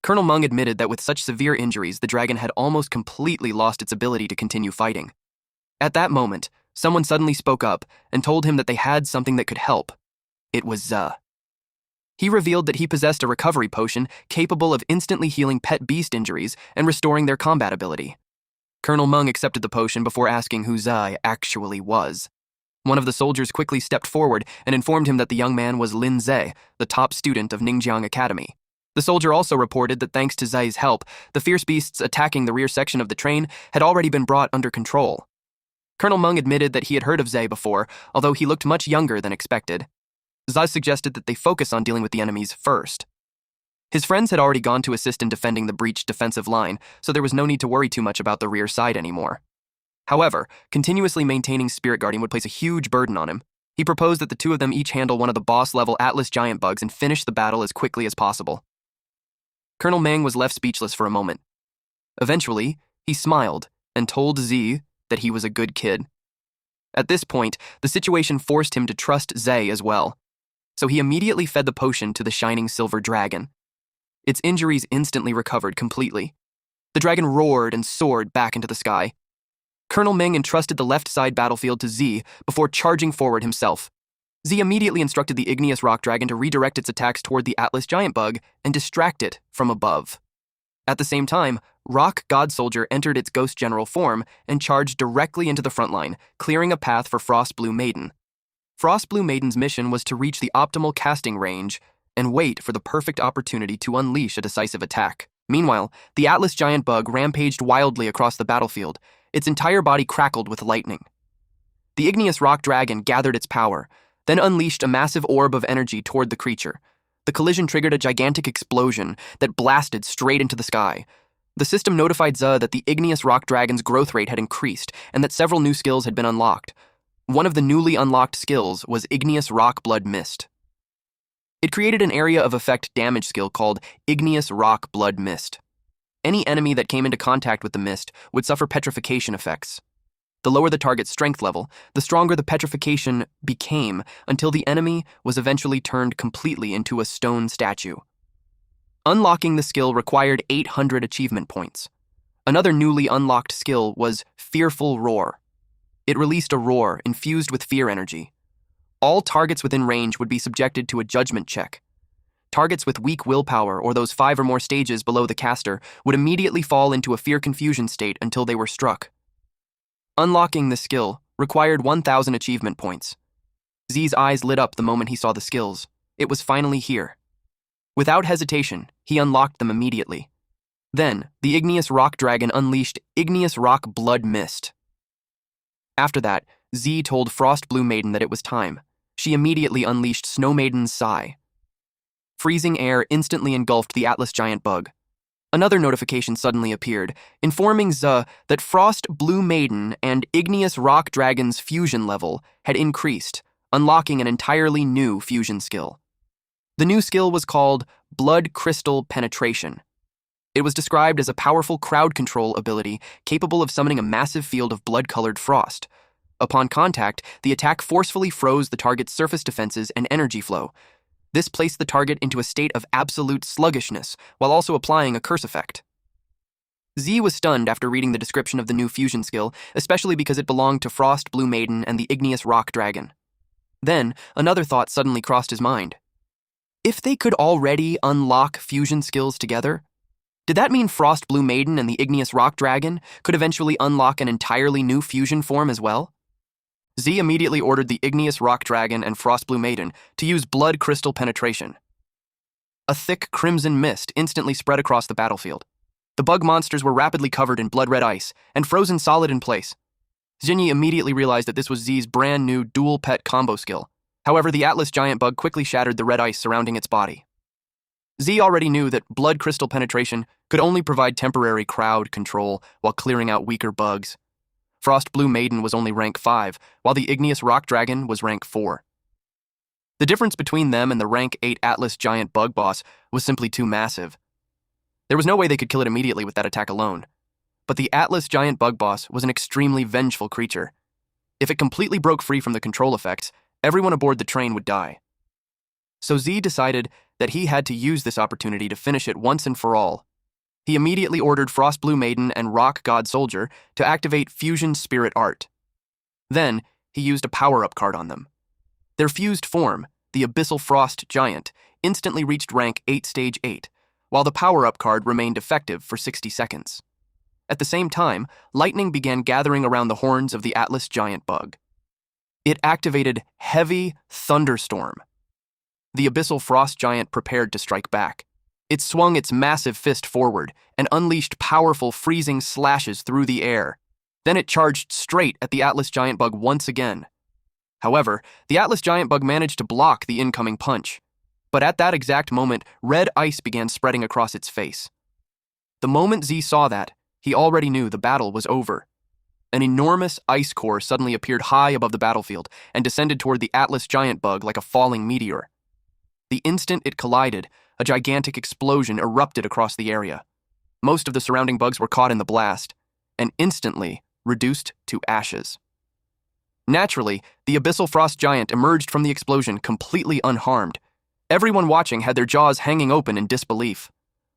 Colonel Meng admitted that with such severe injuries, the dragon had almost completely lost its ability to continue fighting. At that moment, someone suddenly spoke up and told him that they had something that could help. It was Zhe. He revealed that he possessed a recovery potion capable of instantly healing pet beast injuries and restoring their combat ability. Colonel Meng accepted the potion before asking who Zhe actually was. One of the soldiers quickly stepped forward and informed him that the young man was Lin Zhe, the top student of Ningjiang Academy. The soldier also reported that thanks to Zhe's help, the fierce beasts attacking the rear section of the train had already been brought under control. Colonel Meng admitted that he had heard of Zhe before, although he looked much younger than expected. Zhe suggested that they focus on dealing with the enemies first. His friends had already gone to assist in defending the breached defensive line, so there was no need to worry too much about the rear side anymore. However, continuously maintaining Spirit Guardian would place a huge burden on him. He proposed that the 2 of them each handle one of the boss-level Atlas giant bugs and finish the battle as quickly as possible. Colonel Meng was left speechless for a moment. Eventually, he smiled and told Zhe that he was a good kid. At this point, the situation forced him to trust Zhe as well, so he immediately fed the potion to the shining silver dragon. Its injuries instantly recovered completely. The dragon roared and soared back into the sky. Colonel Meng entrusted the left side battlefield to Zhe before charging forward himself. Zhe immediately instructed the igneous rock dragon to redirect its attacks toward the Atlas giant bug and distract it from above. At the same time, Rock God Soldier entered its Ghost General form and charged directly into the front line, clearing a path for Frost Blue Maiden. Frost Blue Maiden's mission was to reach the optimal casting range and wait for the perfect opportunity to unleash a decisive attack. Meanwhile, the Atlas giant bug rampaged wildly across the battlefield. Its entire body crackled with lightning. The igneous rock dragon gathered its power, then unleashed a massive orb of energy toward the creature. The collision triggered a gigantic explosion that blasted straight into the sky. The system notified Zhe that the igneous rock dragon's growth rate had increased and that several new skills had been unlocked. One of the newly unlocked skills was Igneous Rock Blood Mist. It created an area of effect damage skill called Igneous Rock Blood Mist. Any enemy that came into contact with the mist would suffer petrification effects. The lower the target's strength level, the stronger the petrification became until the enemy was eventually turned completely into a stone statue. Unlocking the skill required 800 achievement points. Another newly unlocked skill was Fearful Roar. It released a roar infused with fear energy. All targets within range would be subjected to a judgment check. Targets with weak willpower or those 5 or more stages below the caster would immediately fall into a fear confusion state until they were struck. Unlocking the skill required 1,000 achievement points. Z's eyes lit up the moment he saw the skills. It was finally here. Without hesitation, he unlocked them immediately. Then, the igneous rock dragon unleashed igneous rock blood mist. After that, Z told Frost Blue Maiden that it was time. She immediately unleashed Snow Maiden's sigh. Freezing air instantly engulfed the Atlas giant bug. Another notification suddenly appeared, informing Z that Frost Blue Maiden and Igneous Rock Dragon's fusion level had increased, unlocking an entirely new fusion skill. The new skill was called Blood Crystal Penetration. It was described as a powerful crowd control ability capable of summoning a massive field of blood-colored frost. Upon contact, the attack forcefully froze the target's surface defenses and energy flow. This placed the target into a state of absolute sluggishness, while also applying a curse effect. Z was stunned after reading the description of the new fusion skill, especially because it belonged to Frost Blue Maiden and the Igneous Rock Dragon. Then, another thought suddenly crossed his mind. If they could already unlock fusion skills together, did that mean Frost Blue Maiden and the Igneous Rock Dragon could eventually unlock an entirely new fusion form as well? Z immediately ordered the Igneous Rock Dragon and Frost Blue Maiden to use Blood Crystal Penetration. A thick crimson mist instantly spread across the battlefield. The bug monsters were rapidly covered in blood-red ice and frozen solid in place. Xinyi immediately realized that this was Z's brand new dual pet combo skill. However, the Atlas giant bug quickly shattered the red ice surrounding its body. Z already knew that Blood Crystal Penetration could only provide temporary crowd control while clearing out weaker bugs. Frost Blue Maiden was only rank 5, while the Igneous Rock Dragon was rank 4. The difference between them and the rank 8 Atlas giant bug boss was simply too massive. There was no way they could kill it immediately with that attack alone. But the Atlas giant bug boss was an extremely vengeful creature. If it completely broke free from the control effects, everyone aboard the train would die. So Z decided that he had to use this opportunity to finish it once and for all. He immediately ordered Frost Blue Maiden and Rock God Soldier to activate Fusion Spirit Art. Then, he used a power-up card on them. Their fused form, the Abyssal Frost Giant, instantly reached rank 8 Stage 8, while the power-up card remained effective for 60 seconds. At the same time, lightning began gathering around the horns of the Atlas giant bug. It activated Heavy Thunderstorm. The Abyssal Frost Giant prepared to strike back. It swung its massive fist forward and unleashed powerful freezing slashes through the air. Then it charged straight at the Atlas giant bug once again. However, the Atlas giant bug managed to block the incoming punch. But at that exact moment, red ice began spreading across its face. The moment Z saw that, he already knew the battle was over. An enormous ice core suddenly appeared high above the battlefield and descended toward the Atlas giant bug like a falling meteor. The instant it collided, a gigantic explosion erupted across the area. Most of the surrounding bugs were caught in the blast, and instantly reduced to ashes. Naturally, the Abyssal Frost Giant emerged from the explosion completely unharmed. Everyone watching had their jaws hanging open in disbelief.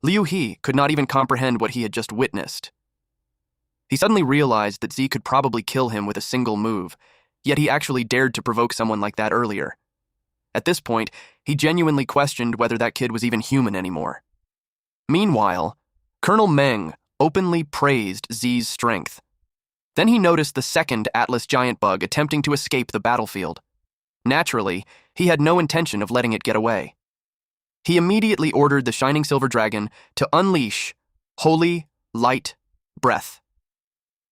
Liu He could not even comprehend what he had just witnessed. He suddenly realized that Z could probably kill him with a single move, yet he actually dared to provoke someone like that earlier. At this point, he genuinely questioned whether that kid was even human anymore. Meanwhile, Colonel Meng openly praised Z's strength. Then he noticed the second Atlas giant bug attempting to escape the battlefield. Naturally, he had no intention of letting it get away. He immediately ordered the Shining Silver Dragon to unleash Holy Light Breath.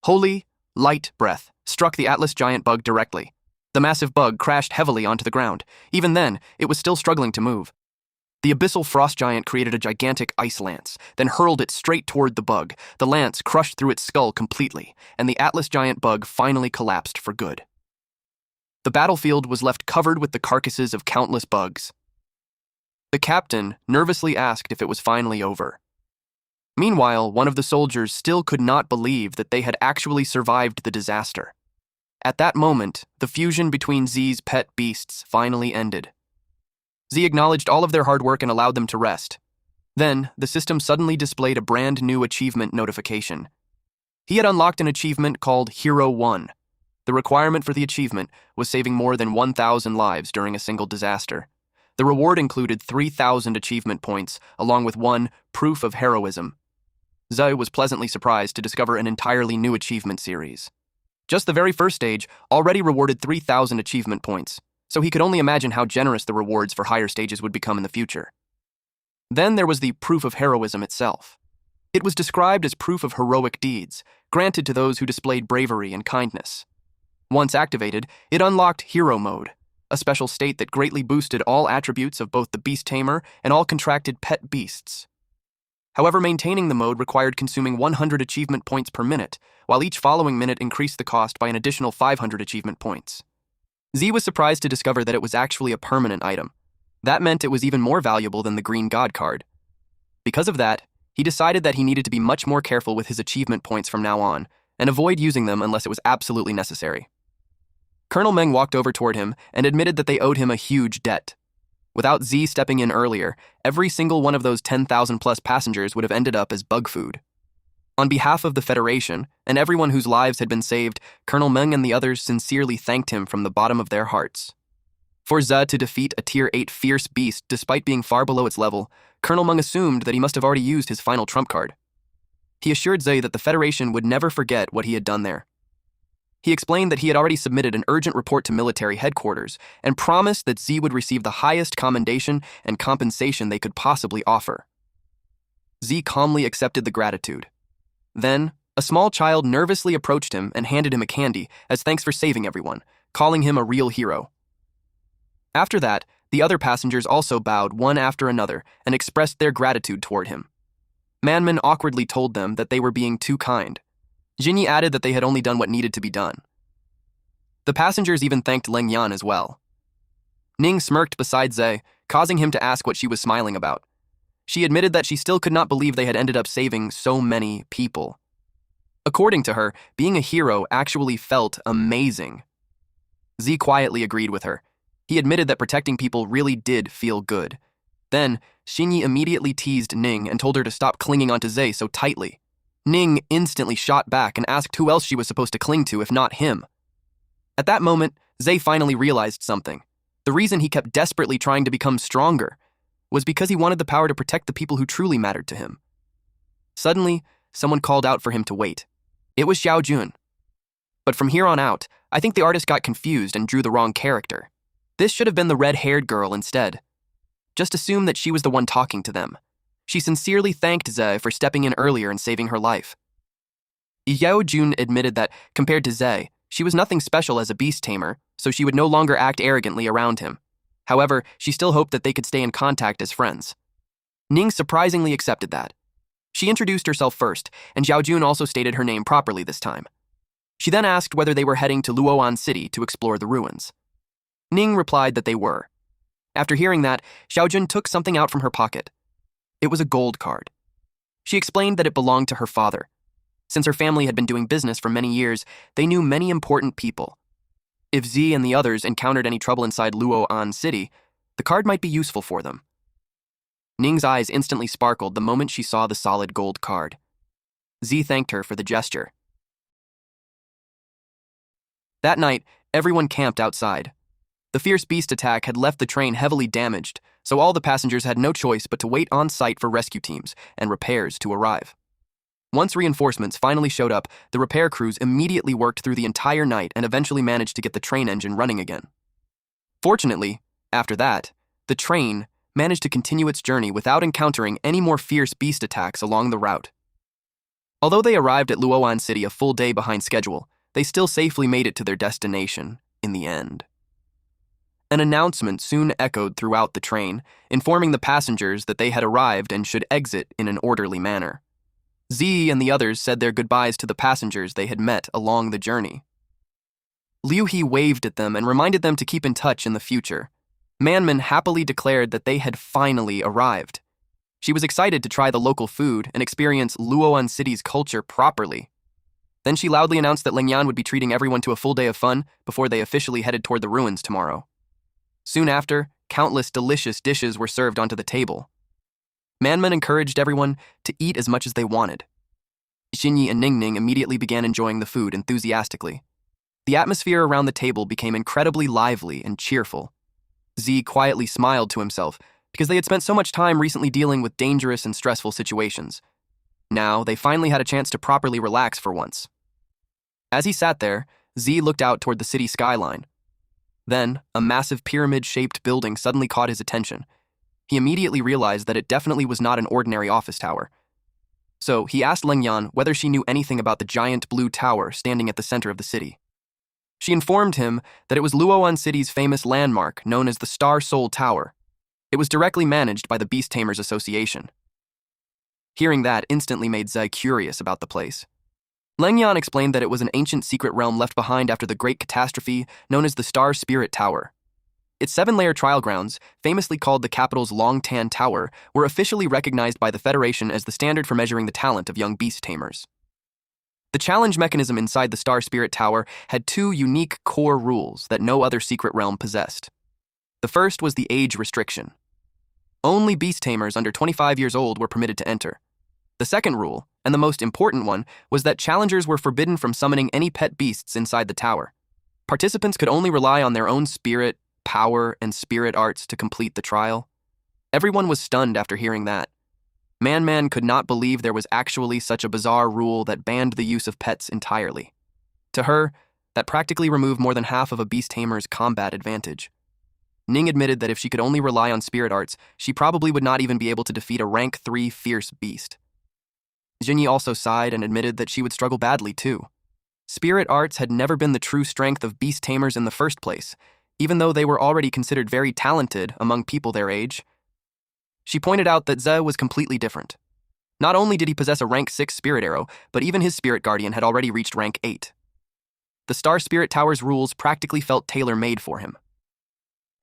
Holy Light Breath struck the Atlas giant bug directly. The massive bug crashed heavily onto the ground. Even then, it was still struggling to move. The Abyssal Frost Giant created a gigantic ice lance, then hurled it straight toward the bug. The lance crushed through its skull completely, and the Atlas giant bug finally collapsed for good. The battlefield was left covered with the carcasses of countless bugs. The captain nervously asked if it was finally over. Meanwhile, one of the soldiers still could not believe that they had actually survived the disaster. At that moment, the fusion between Z's pet beasts finally ended. Z acknowledged all of their hard work and allowed them to rest. Then, the system suddenly displayed a brand new achievement notification. He had unlocked an achievement called Hero 1. The requirement for the achievement was saving more than 1,000 lives during a single disaster. The reward included 3,000 achievement points, along with 1 proof of heroism. Z was pleasantly surprised to discover an entirely new achievement series. Just the very first stage already rewarded 3,000 achievement points, so he could only imagine how generous the rewards for higher stages would become in the future. Then there was the proof of heroism itself. It was described as proof of heroic deeds, granted to those who displayed bravery and kindness. Once activated, it unlocked Hero Mode, a special state that greatly boosted all attributes of both the beast tamer and all contracted pet beasts. However, maintaining the mode required consuming 100 achievement points per minute, while each following minute increased the cost by an additional 500 achievement points. Z was surprised to discover that it was actually a permanent item. That meant it was even more valuable than the Green God card. Because of that, he decided that he needed to be much more careful with his achievement points from now on, and avoid using them unless it was absolutely necessary. Colonel Meng walked over toward him and admitted that they owed him a huge debt. Without Z stepping in earlier, every single one of those 10,000 plus passengers would have ended up as bug food. On behalf of the Federation, and everyone whose lives had been saved, Colonel Meng and the others sincerely thanked him from the bottom of their hearts. For Z to defeat a Tier 8 fierce beast despite being far below its level, Colonel Meng assumed that he must have already used his final trump card. He assured Z that the Federation would never forget what he had done there. He explained that he had already submitted an urgent report to military headquarters and promised that Z would receive the highest commendation and compensation they could possibly offer. Z calmly accepted the gratitude. Then, a small child nervously approached him and handed him a candy as thanks for saving everyone, calling him a real hero. After that, the other passengers also bowed one after another and expressed their gratitude toward him. Manman awkwardly told them that they were being too kind. Jinyi added that they had only done what needed to be done. The passengers even thanked Leng Yan as well. Ning smirked beside Zhe, causing him to ask what she was smiling about. She admitted that she still could not believe they had ended up saving so many people. According to her, being a hero actually felt amazing. Z quietly agreed with her. He admitted that protecting people really did feel good. Then, Xinyi immediately teased Ning and told her to stop clinging onto Zhe so tightly. Ning instantly shot back and asked who else she was supposed to cling to if not him. At that moment, Zhe finally realized something. The reason he kept desperately trying to become stronger was because he wanted the power to protect the people who truly mattered to him. Suddenly, someone called out for him to wait. It was Xiao Jun. But from here on out, I think the artist got confused and drew the wrong character. This should have been the red-haired girl instead. Just assume that she was the one talking to them. She sincerely thanked Zhe for stepping in earlier and saving her life. Xiao Jun admitted that, compared to Zhe, she was nothing special as a beast tamer, so she would no longer act arrogantly around him. However, she still hoped that they could stay in contact as friends. Ning surprisingly accepted that. She introduced herself first, and Xiao Jun also stated her name properly this time. She then asked whether they were heading to Luoan City to explore the ruins. Ning replied that they were. After hearing that, Xiao Jun took something out from her pocket. It was a gold card. She explained that it belonged to her father. Since her family had been doing business for many years, they knew many important people. If Z and the others encountered any trouble inside Luoan City, the card might be useful for them. Ning's eyes instantly sparkled the moment she saw the solid gold card. Z thanked her for the gesture. That night, everyone camped outside. The fierce beast attack had left the train heavily damaged, so all the passengers had no choice but to wait on site for rescue teams and repairs to arrive. Once reinforcements finally showed up, the repair crews immediately worked through the entire night and eventually managed to get the train engine running again. Fortunately, after that, the train managed to continue its journey without encountering any more fierce beast attacks along the route. Although they arrived at Luoan City a full day behind schedule, they still safely made it to their destination in the end. An announcement soon echoed throughout the train, informing the passengers that they had arrived and should exit in an orderly manner. Z and the others said their goodbyes to the passengers they had met along the journey. Liu He waved at them and reminded them to keep in touch in the future. Manman happily declared that they had finally arrived. She was excited to try the local food and experience Luoan City's culture properly. Then she loudly announced that Leng Yan would be treating everyone to a full day of fun before they officially headed toward the ruins tomorrow. Soon after, countless delicious dishes were served onto the table. Manman encouraged everyone to eat as much as they wanted. Xinyi and Ningning immediately began enjoying the food enthusiastically. The atmosphere around the table became incredibly lively and cheerful. Z quietly smiled to himself because they had spent so much time recently dealing with dangerous and stressful situations. Now, they finally had a chance to properly relax for once. As he sat there, Z looked out toward the city skyline. Then, a massive pyramid-shaped building suddenly caught his attention. He immediately realized that it definitely was not an ordinary office tower. So he asked Lengyan whether she knew anything about the giant blue tower standing at the center of the city. She informed him that it was Luoan City's famous landmark known as the Star Soul Tower. It was directly managed by the Beast Tamers Association. Hearing that instantly made Ze curious about the place. Lengyan explained that it was an ancient secret realm left behind after the great catastrophe known as the Star Spirit Tower. Its 7-layer trial grounds, famously called the capital's Long Tan Tower, were officially recognized by the Federation as the standard for measuring the talent of young beast tamers. The challenge mechanism inside the Star Spirit Tower had 2 unique core rules that no other secret realm possessed. The first was the age restriction. Only beast tamers under 25 years old were permitted to enter. The second rule, and the most important one, was that challengers were forbidden from summoning any pet beasts inside the tower. Participants could only rely on their own spirit, power, and spirit arts to complete the trial. Everyone was stunned after hearing that. Man could not believe there was actually such a bizarre rule that banned the use of pets entirely. To her, that practically removed more than half of a beast tamer's combat advantage. Ning admitted that if she could only rely on spirit arts, she probably would not even be able to defeat a rank 3 fierce beast. Jinyi also sighed and admitted that she would struggle badly too. Spirit arts had never been the true strength of beast tamers in the first place, even though they were already considered very talented among people their age. She pointed out that Ze was completely different. Not only did he possess a rank 6 spirit arrow, but even his spirit guardian had already reached rank 8. The Star Spirit Tower's rules practically felt tailor-made for him.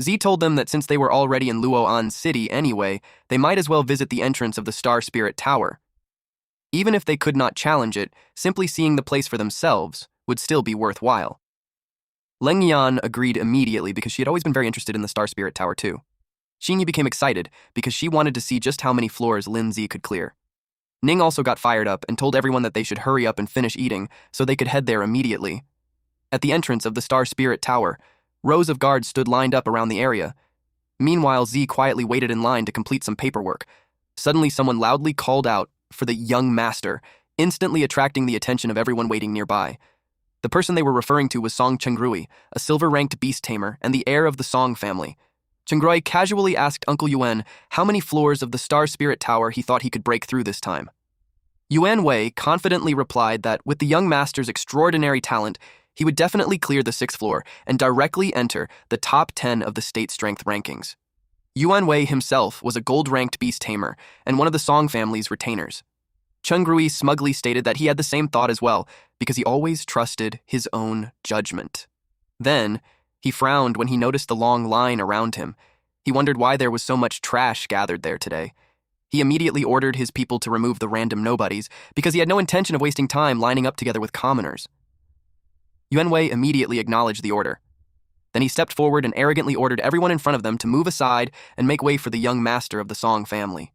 Z told them that since they were already in Luoan City anyway, they might as well visit the entrance of the Star Spirit Tower. Even if they could not challenge it, simply seeing the place for themselves would still be worthwhile. Lengyan agreed immediately because she had always been very interested in the Star Spirit Tower too. Xinyi became excited because she wanted to see just how many floors Lin Zi could clear. Ning also got fired up and told everyone that they should hurry up and finish eating so they could head there immediately. At the entrance of the Star Spirit Tower, rows of guards stood lined up around the area. Meanwhile, Z quietly waited in line to complete some paperwork. Suddenly, someone loudly called out for the young master, instantly attracting the attention of everyone waiting nearby. The person they were referring to was Song Chengrui, a silver-ranked beast tamer and the heir of the Song family. Chengrui casually asked Uncle Yuan how many floors of the Star Spirit Tower he thought he could break through this time. Yuan Wei confidently replied that with the young master's extraordinary talent, he would definitely clear the 6th floor and directly enter the top 10 of the state strength rankings. Yuan Wei himself was a gold-ranked beast tamer and one of the Song family's retainers. Chengrui smugly stated that he had the same thought as well because he always trusted his own judgment. Then, he frowned when he noticed the long line around him. He wondered why there was so much trash gathered there today. He immediately ordered his people to remove the random nobodies because he had no intention of wasting time lining up together with commoners. Yuan Wei immediately acknowledged the order. Then he stepped forward and arrogantly ordered everyone in front of them to move aside and make way for the young master of the Song family.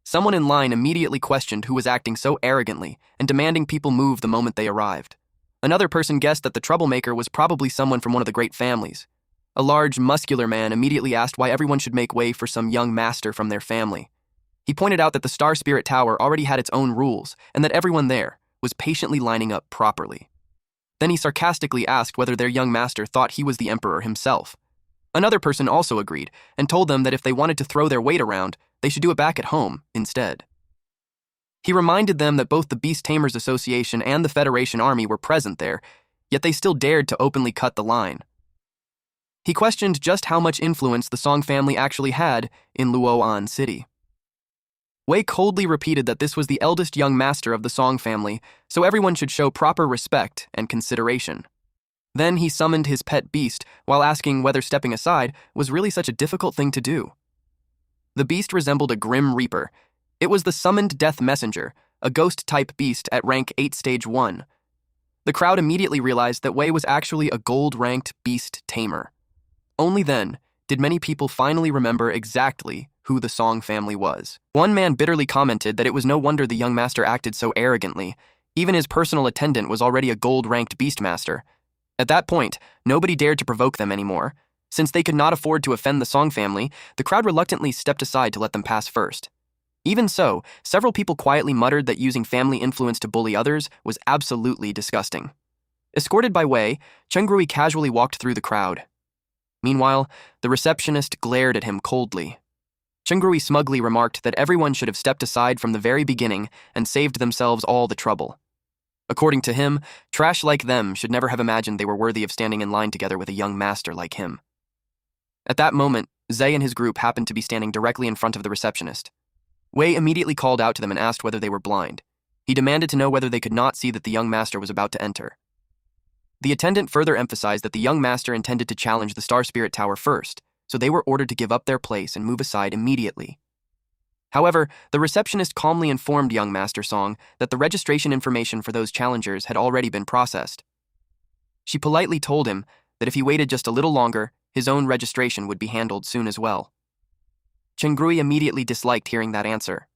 Someone in line immediately questioned who was acting so arrogantly and demanding people move the moment they arrived. Another person guessed that the troublemaker was probably someone from one of the great families. A large, muscular man immediately asked why everyone should make way for some young master from their family. He pointed out that the Star Spirit Tower already had its own rules and that everyone there was patiently lining up properly. Then he sarcastically asked whether their young master thought he was the emperor himself. Another person also agreed and told them that if they wanted to throw their weight around, they should do it back at home instead. He reminded them that both the Beast Tamers Association and the Federation Army were present there, yet they still dared to openly cut the line. He questioned just how much influence the Song family actually had in Luoan City. Wei coldly repeated that this was the eldest young master of the Song family, so everyone should show proper respect and consideration. Then he summoned his pet beast while asking whether stepping aside was really such a difficult thing to do. The beast resembled a grim reaper. It was the summoned death messenger, a ghost-type beast at rank 8 stage 1. The crowd immediately realized that Wei was actually a gold-ranked beast tamer. Only then did many people finally remember exactly who the Song family was. One man bitterly commented that it was no wonder the young master acted so arrogantly. Even his personal attendant was already a gold-ranked beastmaster. At that point, nobody dared to provoke them anymore. Since they could not afford to offend the Song family, the crowd reluctantly stepped aside to let them pass first. Even so, several people quietly muttered that using family influence to bully others was absolutely disgusting. Escorted by Wei, Chengrui casually walked through the crowd. Meanwhile, the receptionist glared at him coldly. Chungrui smugly remarked that everyone should have stepped aside from the very beginning and saved themselves all the trouble. According to him, trash like them should never have imagined they were worthy of standing in line together with a young master like him. At that moment, Zay and his group happened to be standing directly in front of the receptionist. Wei immediately called out to them and asked whether they were blind. He demanded to know whether they could not see that the young master was about to enter. The attendant further emphasized that the young master intended to challenge the Star Spirit Tower first, so they were ordered to give up their place and move aside immediately. However, the receptionist calmly informed young Master Song that the registration information for those challengers had already been processed. She politely told him that if he waited just a little longer, his own registration would be handled soon as well. Chungrui immediately disliked hearing that answer.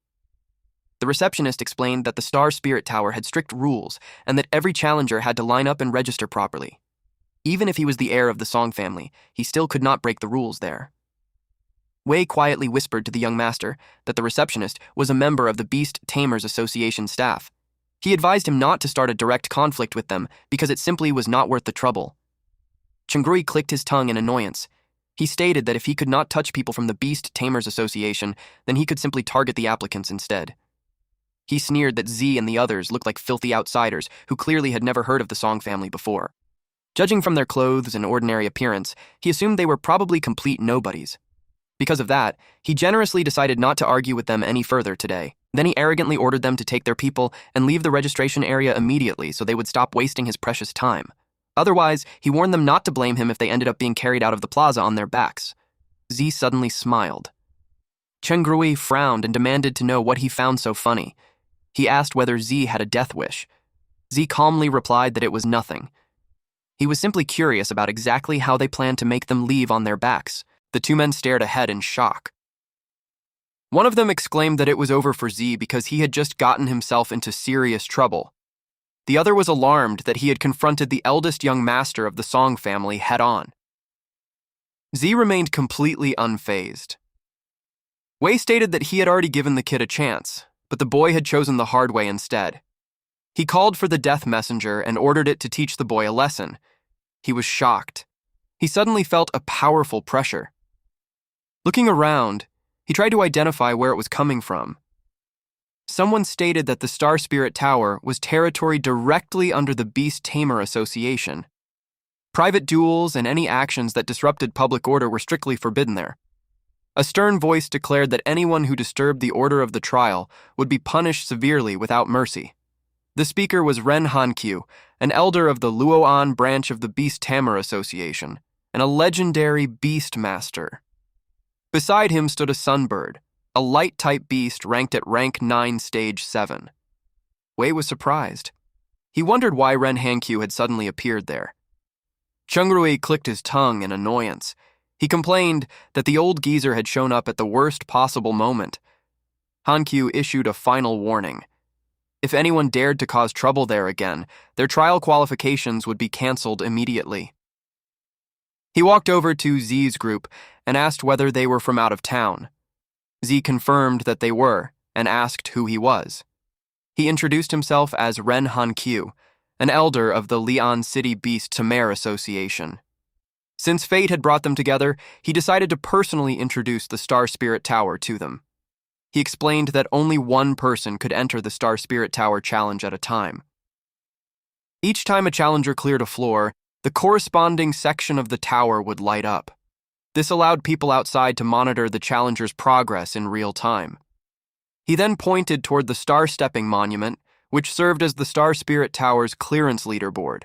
The receptionist explained that the Star Spirit Tower had strict rules and that every challenger had to line up and register properly. Even if he was the heir of the Song family, he still could not break the rules there. Wei quietly whispered to the young master that the receptionist was a member of the Beast Tamers Association staff. He advised him not to start a direct conflict with them because it simply was not worth the trouble. Chungrui clicked his tongue in annoyance. He stated that if he could not touch people from the Beast Tamers Association, then he could simply target the applicants instead. He sneered that Z and the others looked like filthy outsiders who clearly had never heard of the Song family before. Judging from their clothes and ordinary appearance, he assumed they were probably complete nobodies. Because of that, he generously decided not to argue with them any further today. Then he arrogantly ordered them to take their people and leave the registration area immediately so they would stop wasting his precious time. Otherwise, he warned them not to blame him if they ended up being carried out of the plaza on their backs. Z suddenly smiled. Chungrui frowned and demanded to know what he found so funny. He asked whether Z had a death wish. Z calmly replied that it was nothing. He was simply curious about exactly how they planned to make them leave on their backs. The two men stared ahead in shock. One of them exclaimed that it was over for Z because he had just gotten himself into serious trouble. The other was alarmed that he had confronted the eldest young master of the Song family head-on. Z remained completely unfazed. Wei stated that he had already given the kid a chance, but the boy had chosen the hard way instead. He called for the death messenger and ordered it to teach the boy a lesson. He was shocked. He suddenly felt a powerful pressure. Looking around, he tried to identify where it was coming from. Someone stated that the Star Spirit Tower was territory directly under the Beast Tamer Association. Private duels and any actions that disrupted public order were strictly forbidden there. A stern voice declared that anyone who disturbed the order of the trial would be punished severely without mercy. The speaker was Ren Hankyu, an elder of the Luoan branch of the Beast Tamer Association, and a legendary beast master. Beside him stood a sunbird, a light-type beast ranked at rank 9 stage 7. Wei was surprised. He wondered why Ren Hankyu had suddenly appeared there. Chungrui clicked his tongue in annoyance. He complained that the old geezer had shown up at the worst possible moment. Hankyu issued a final warning. If anyone dared to cause trouble there again, their trial qualifications would be cancelled immediately. He walked over to Z's group and asked whether they were from out of town. Z confirmed that they were and asked who he was. He introduced himself as Ren Hankyu, an elder of the Lian City Beast Tamer Association. Since fate had brought them together, he decided to personally introduce the Star Spirit Tower to them. He explained that only one person could enter the Star Spirit Tower challenge at a time. Each time a challenger cleared a floor, the corresponding section of the tower would light up. This allowed people outside to monitor the challenger's progress in real time. He then pointed toward the star-stepping monument, which served as the Star Spirit Tower's clearance leaderboard.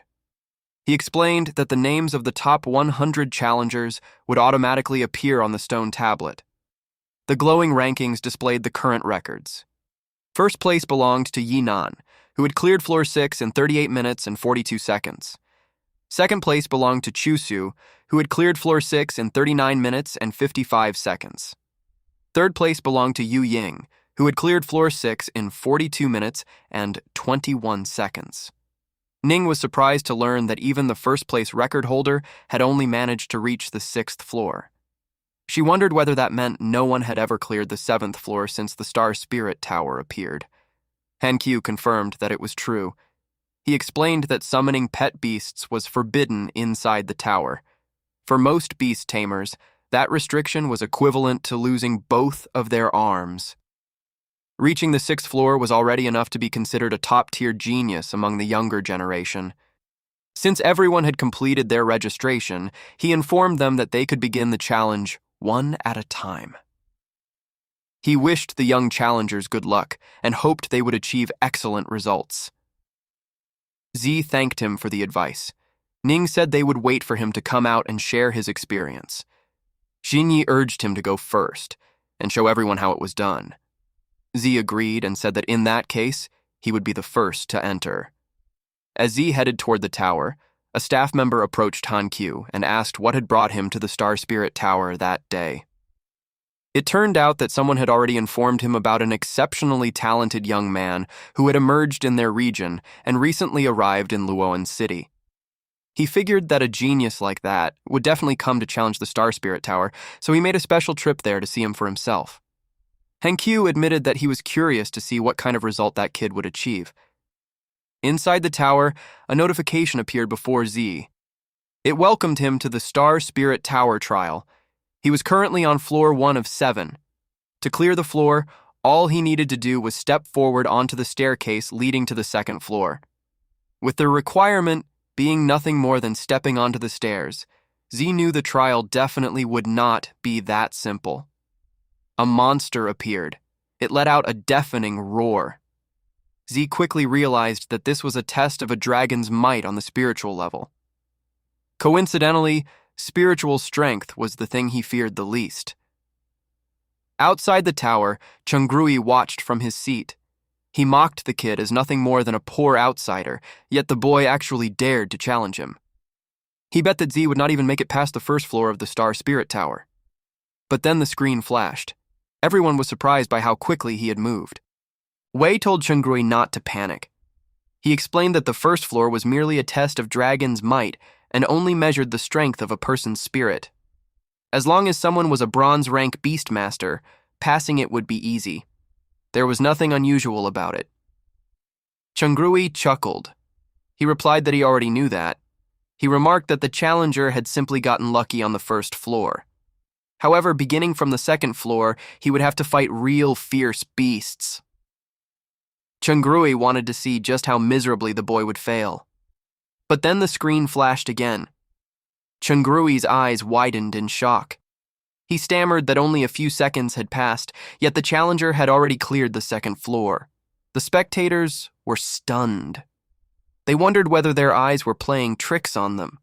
He explained that the names of the top 100 challengers would automatically appear on the stone tablet. The glowing rankings displayed the current records. First place belonged to Yinan, who had cleared floor 6 in 38 minutes and 42 seconds. Second place belonged to Chusu, who had cleared floor 6 in 39 minutes and 55 seconds. Third place belonged to Yu Ying, who had cleared floor 6 in 42 minutes and 21 seconds. Ning was surprised to learn that even the first-place record holder had only managed to reach the 6th floor. She wondered whether that meant no one had ever cleared the 7th floor since the Star Spirit Tower appeared. Hankyu confirmed that it was true. He explained that summoning pet beasts was forbidden inside the tower. For most beast tamers, That restriction was equivalent to losing both of their arms. Reaching the 6th floor was already enough to be considered a top-tier genius among the younger generation. Since everyone had completed their registration, he informed them that they could begin the challenge one at a time. He wished the young challengers good luck and hoped they would achieve excellent results. Z thanked him for the advice. Ning said they would wait for him to come out and share his experience. Xinyi urged him to go first and show everyone how it was done. Z agreed and said that in that case, he would be the first to enter. As Z headed toward the tower, a staff member approached Han Q and asked what had brought him to the Star Spirit Tower that day. It turned out that someone had already informed him about an exceptionally talented young man who had emerged in their region and recently arrived in Luoan City. He figured that a genius like that would definitely come to challenge the Star Spirit Tower, so he made a special trip there to see him for himself. Han Q admitted that he was curious to see what kind of result that kid would achieve. Inside the tower, a notification appeared before Z. It welcomed him to the Star Spirit Tower trial. He was currently on floor 1 of 7. To clear the floor, all he needed to do was step forward onto the staircase leading to the 2nd floor. With the requirement being nothing more than stepping onto the stairs, Z knew the trial definitely would not be that simple. A monster appeared. It let out a deafening roar. Z quickly realized that this was a test of a dragon's might on the spiritual level. Coincidentally, spiritual strength was the thing he feared the least. Outside the tower, Chungrui watched from his seat. He mocked the kid as nothing more than a poor outsider, yet the boy actually dared to challenge him. He bet that Z would not even make it past the 1st floor of the Star Spirit Tower. But then the screen flashed. Everyone was surprised by how quickly he had moved. Wei told Chungrui not to panic. He explained that the 1st floor was merely a test of dragon's might and only measured the strength of a person's spirit. As long as someone was a bronze rank beastmaster, passing it would be easy. There was nothing unusual about it. Chungrui chuckled. He replied that he already knew that. He remarked that the challenger had simply gotten lucky on the 1st floor. However, beginning from the 2nd floor, he would have to fight real fierce beasts. Chungrui wanted to see just how miserably the boy would fail. But then the screen flashed again. Chungrui's eyes widened in shock. He stammered that only a few seconds had passed, yet the challenger had already cleared the 2nd floor. The spectators were stunned. They wondered whether their eyes were playing tricks on them.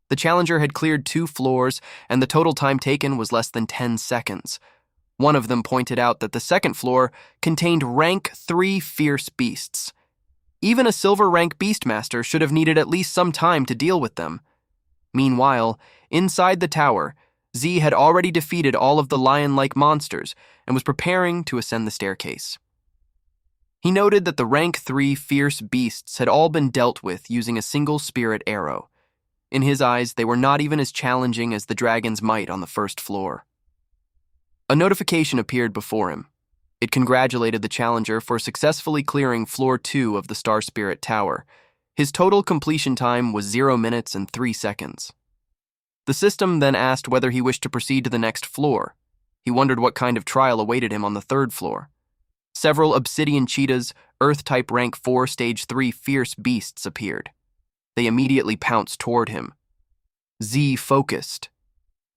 The challenger had cleared 2 floors, and the total time taken was less than 10 seconds. One of them pointed out that the 2nd floor contained rank 3 fierce beasts. Even a silver rank beastmaster should have needed at least some time to deal with them. Meanwhile, inside the tower, Z had already defeated all of the lion-like monsters and was preparing to ascend the staircase. He noted that the rank 3 fierce beasts had all been dealt with using a single spirit arrow. In his eyes, they were not even as challenging as the dragon's might on the 1st floor. A notification appeared before him. It congratulated the challenger for successfully clearing floor 2 of the Star Spirit Tower. His total completion time was 0 minutes and 3 seconds. The system then asked whether he wished to proceed to the next floor. He wondered what kind of trial awaited him on the 3rd floor. Several obsidian cheetahs, Earth-type rank 4 stage 3 fierce beasts appeared. They immediately pounced toward him. Z focused.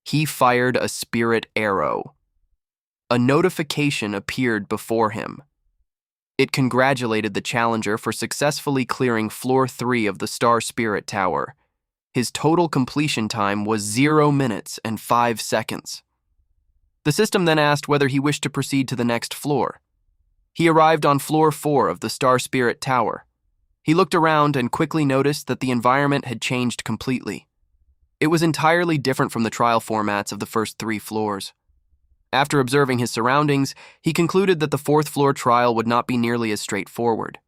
He fired a spirit arrow. A notification appeared before him. It congratulated the challenger for successfully clearing floor 3 of the Star Spirit Tower. His total completion time was 0 minutes and 5 seconds. The system then asked whether he wished to proceed to the next floor. He arrived on floor 4 of the Star Spirit Tower. He looked around and quickly noticed that the environment had changed completely. It was entirely different from the trial formats of the first 3 floors. After observing his surroundings, he concluded that the 4th floor trial would not be nearly as straightforward.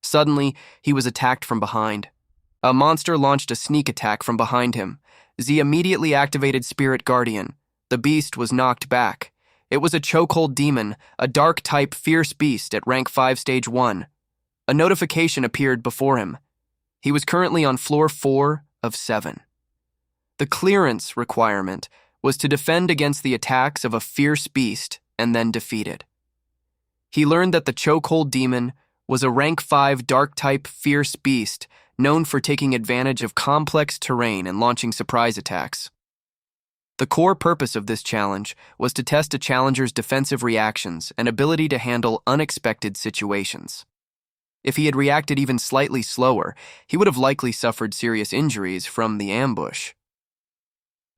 Suddenly, he was attacked from behind. A monster launched a sneak attack from behind him. Z immediately activated Spirit Guardian. The beast was knocked back. It was a chokehold demon, a dark-type fierce beast at rank 5 stage 1. A notification appeared before him. He was currently on floor 4 of 7. The clearance requirement was to defend against the attacks of a fierce beast and then defeat it. He learned that the chokehold demon was a rank 5 dark-type fierce beast known for taking advantage of complex terrain and launching surprise attacks. The core purpose of this challenge was to test a challenger's defensive reactions and ability to handle unexpected situations. If he had reacted even slightly slower, he would have likely suffered serious injuries from the ambush.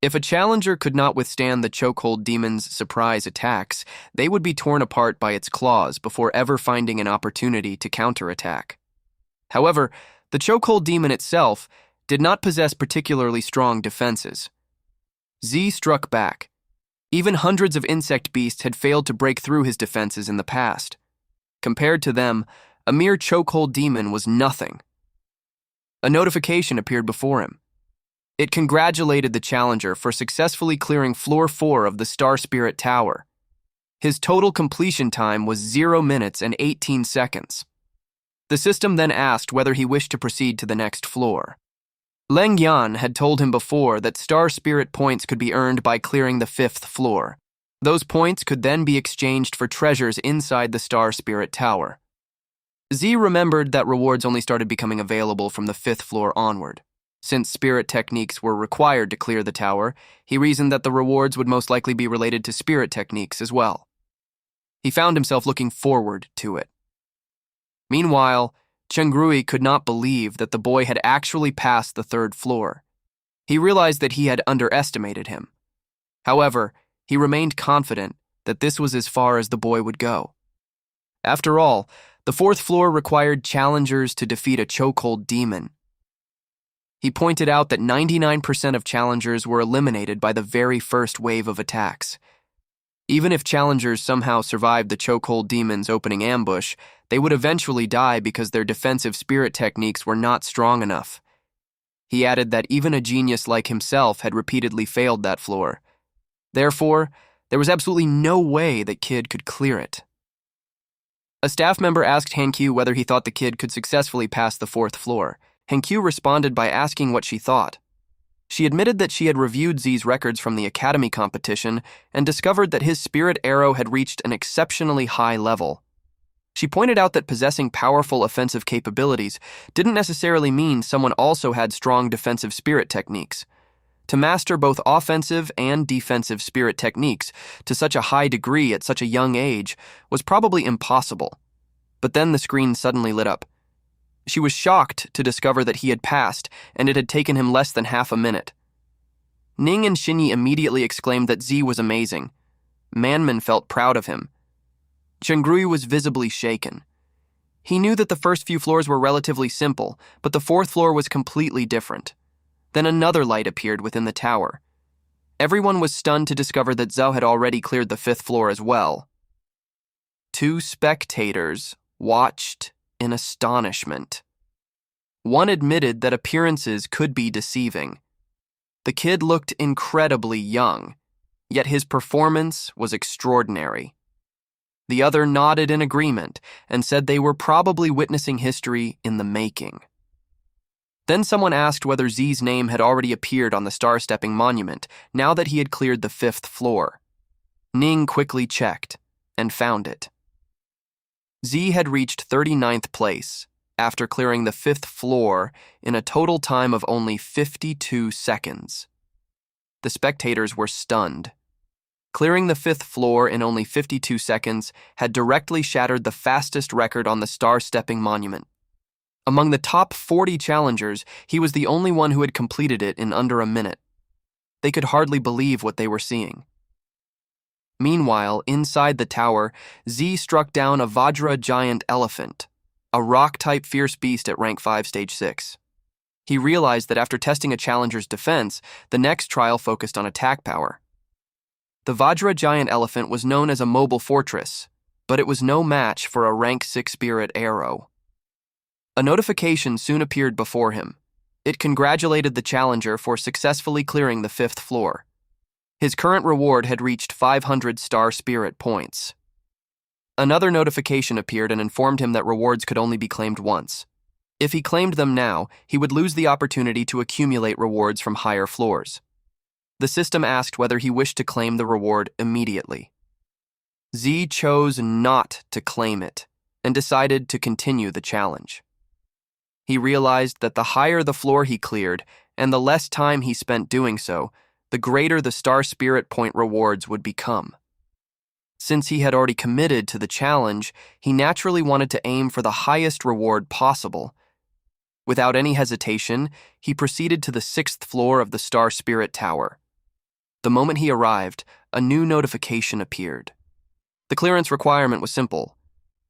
If a challenger could not withstand the chokehold demon's surprise attacks, they would be torn apart by its claws before ever finding an opportunity to counterattack. However, the chokehold demon itself did not possess particularly strong defenses. Z struck back. Even hundreds of insect beasts had failed to break through his defenses in the past. Compared to them, a mere chokehold demon was nothing. A notification appeared before him. It congratulated the challenger for successfully clearing floor 4 of the Star Spirit Tower. His total completion time was 0 minutes and 18 seconds. The system then asked whether he wished to proceed to the next floor. Leng Yan had told him before that Star Spirit points could be earned by clearing the 5th floor. Those points could then be exchanged for treasures inside the Star Spirit Tower. Z remembered that rewards only started becoming available from the 5th floor onward. Since spirit techniques were required to clear the tower, he reasoned that the rewards would most likely be related to spirit techniques as well. He found himself looking forward to it. Meanwhile, Chengrui could not believe that the boy had actually passed the 3rd floor. He realized that he had underestimated him. However, he remained confident that this was as far as the boy would go. After all, the 4th floor required challengers to defeat a chokehold demon. He pointed out that 99% of challengers were eliminated by the very first wave of attacks. Even if challengers somehow survived the chokehold demon's opening ambush, they would eventually die because their defensive spirit techniques were not strong enough. He added that even a genius like himself had repeatedly failed that floor. Therefore, there was absolutely no way that kid could clear it. A staff member asked Hankyu whether he thought the kid could successfully pass the 4th floor. Hankyu responded by asking what she thought. She admitted that she had reviewed Z's records from the academy competition and discovered that his spirit arrow had reached an exceptionally high level. She pointed out that possessing powerful offensive capabilities didn't necessarily mean someone also had strong defensive spirit techniques. To master both offensive and defensive spirit techniques to such a high degree at such a young age was probably impossible. But then the screen suddenly lit up. She was shocked to discover that he had passed, and it had taken him less than half a minute. Ning and Shinyi immediately exclaimed that Z was amazing. Manman felt proud of him. Chengrui was visibly shaken. He knew that the first few floors were relatively simple, but the 4th floor was completely different. Then another light appeared within the tower. Everyone was stunned to discover that Zhao had already cleared the 5th floor as well. 2 spectators watched in astonishment. One admitted that appearances could be deceiving. The kid looked incredibly young, yet his performance was extraordinary. The other nodded in agreement and said they were probably witnessing history in the making. Then someone asked whether Z's name had already appeared on the star-stepping monument now that he had cleared the 5th floor. Ning quickly checked and found it. Z had reached 39th place after clearing the 5th floor in a total time of only 52 seconds. The spectators were stunned. Clearing the 5th floor in only 52 seconds had directly shattered the fastest record on the star-stepping monument. Among the top 40 challengers, he was the only one who had completed it in under a minute. They could hardly believe what they were seeing. Meanwhile, inside the tower, Z struck down a Vajra giant elephant, a rock-type fierce beast at rank 5 stage 6. He realized that after testing a challenger's defense, the next trial focused on attack power. The Vajra giant elephant was known as a mobile fortress, but it was no match for a rank 6 spirit arrow. A notification soon appeared before him. It congratulated the challenger for successfully clearing the 5th floor. His current reward had reached 500 star spirit points. Another notification appeared and informed him that rewards could only be claimed once. If he claimed them now, he would lose the opportunity to accumulate rewards from higher floors. The system asked whether he wished to claim the reward immediately. Z chose not to claim it and decided to continue the challenge. He realized that the higher the floor he cleared and the less time he spent doing so, the greater the star spirit point rewards would become. Since he had already committed to the challenge, he naturally wanted to aim for the highest reward possible. Without any hesitation, he proceeded to the 6th floor of the Star Spirit Tower. The moment he arrived, a new notification appeared. The clearance requirement was simple: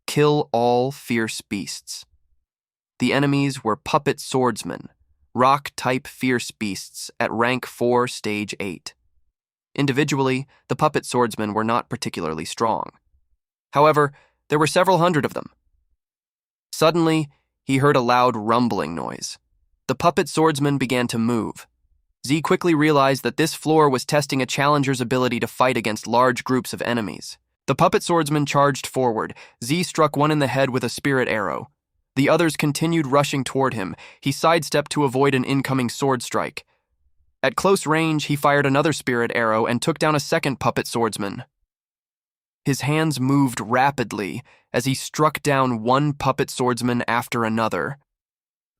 kill all fierce beasts. The enemies were puppet swordsmen, rock-type fierce beasts at rank 4, stage 8. Individually, the puppet swordsmen were not particularly strong. However, there were several hundred of them. Suddenly, he heard a loud rumbling noise. The puppet swordsman began to move. Z quickly realized that this floor was testing a challenger's ability to fight against large groups of enemies. The puppet swordsman charged forward. Z struck one in the head with a spirit arrow. The others continued rushing toward him. He sidestepped to avoid an incoming sword strike. At close range, he fired another spirit arrow and took down a second puppet swordsman. His hands moved rapidly as he struck down one puppet swordsman after another.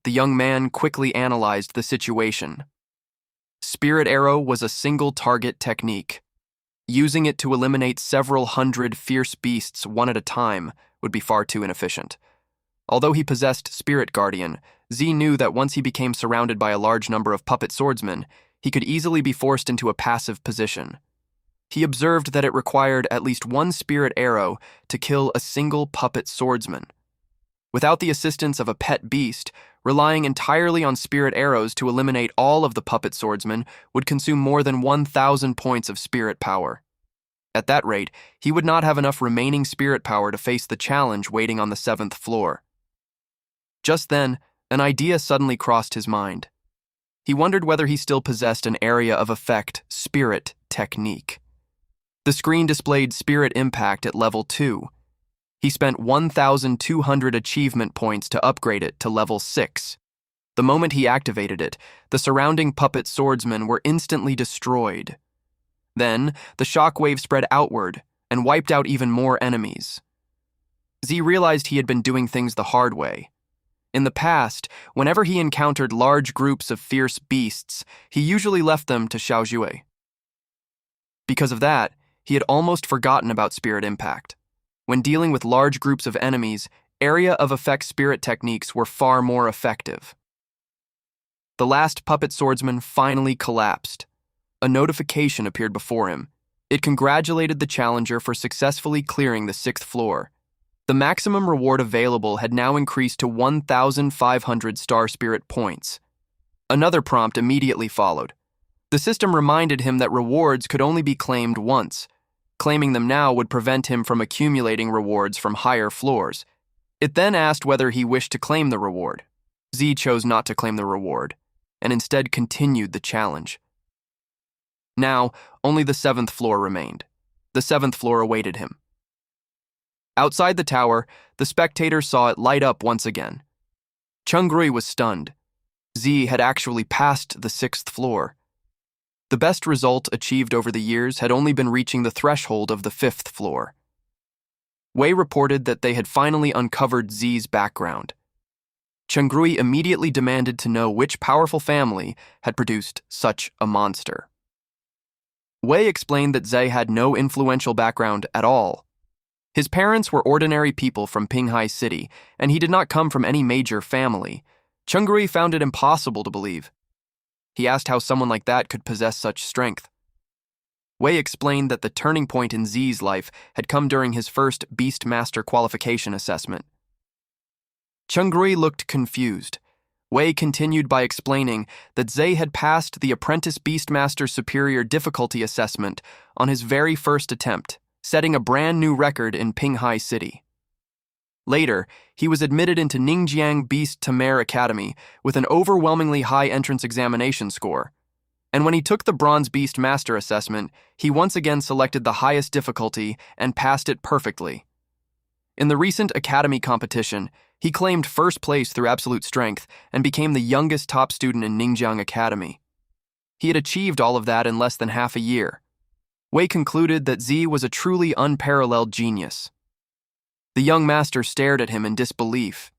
The young man quickly analyzed the situation. Spirit arrow was a single-target technique. Using it to eliminate several hundred fierce beasts one at a time would be far too inefficient. Although he possessed Spirit Guardian, Z knew that once he became surrounded by a large number of puppet swordsmen, he could easily be forced into a passive position. He observed that it required at least one spirit arrow to kill a single puppet swordsman. Without the assistance of a pet beast, relying entirely on spirit arrows to eliminate all of the puppet swordsmen would consume more than 1,000 points of spirit power. At that rate, he would not have enough remaining spirit power to face the challenge waiting on the 7th floor. Just then, an idea suddenly crossed his mind. He wondered whether he still possessed an area of effect spirit technique. The screen displayed Spirit Impact at level 2. He spent 1,200 achievement points to upgrade it to level 6. The moment he activated it, the surrounding puppet swordsmen were instantly destroyed. Then, the shockwave spread outward and wiped out even more enemies. Z realized he had been doing things the hard way. In the past, whenever he encountered large groups of fierce beasts, he usually left them to Xiaojue. Because of that, he had almost forgotten about Spirit Impact. When dealing with large groups of enemies, area of effect spirit techniques were far more effective. The last puppet swordsman finally collapsed. A notification appeared before him. It congratulated the challenger for successfully clearing the 6th floor. The maximum reward available had now increased to 1,500 Star Spirit points. Another prompt immediately followed. The system reminded him that rewards could only be claimed once. Claiming them now would prevent him from accumulating rewards from higher floors. It then asked whether he wished to claim the reward. Z chose not to claim the reward, and instead continued the challenge. Now, only the 7th floor remained. The 7th floor awaited him. Outside the tower, the spectators saw it light up once again. Chungrui was stunned. Z had actually passed the 6th floor. The best result achieved over the years had only been reaching the threshold of the 5th floor. Wei reported that they had finally uncovered Z's background. Chungrui immediately demanded to know which powerful family had produced such a monster. Wei explained that Z had no influential background at all. His parents were ordinary people from Pinghai City, and he did not come from any major family. Chungrui found it impossible to believe. He asked how someone like that could possess such strength. Wei explained that the turning point in Z's life had come during his first Beastmaster qualification assessment. Chungrui looked confused. Wei continued by explaining that Z had passed the Apprentice Beastmaster Superior Difficulty Assessment on his very first attempt, setting a brand new record in Pinghai City. Later, he was admitted into Ningjiang Beast Tamer Academy with an overwhelmingly high entrance examination score. And when he took the Bronze Beast Master assessment, he once again selected the highest difficulty and passed it perfectly. In the recent academy competition, he claimed first place through absolute strength and became the youngest top student in Ningjiang Academy. He had achieved all of that in less than half a year. Wei concluded that Z was a truly unparalleled genius. The young master stared at him in disbelief.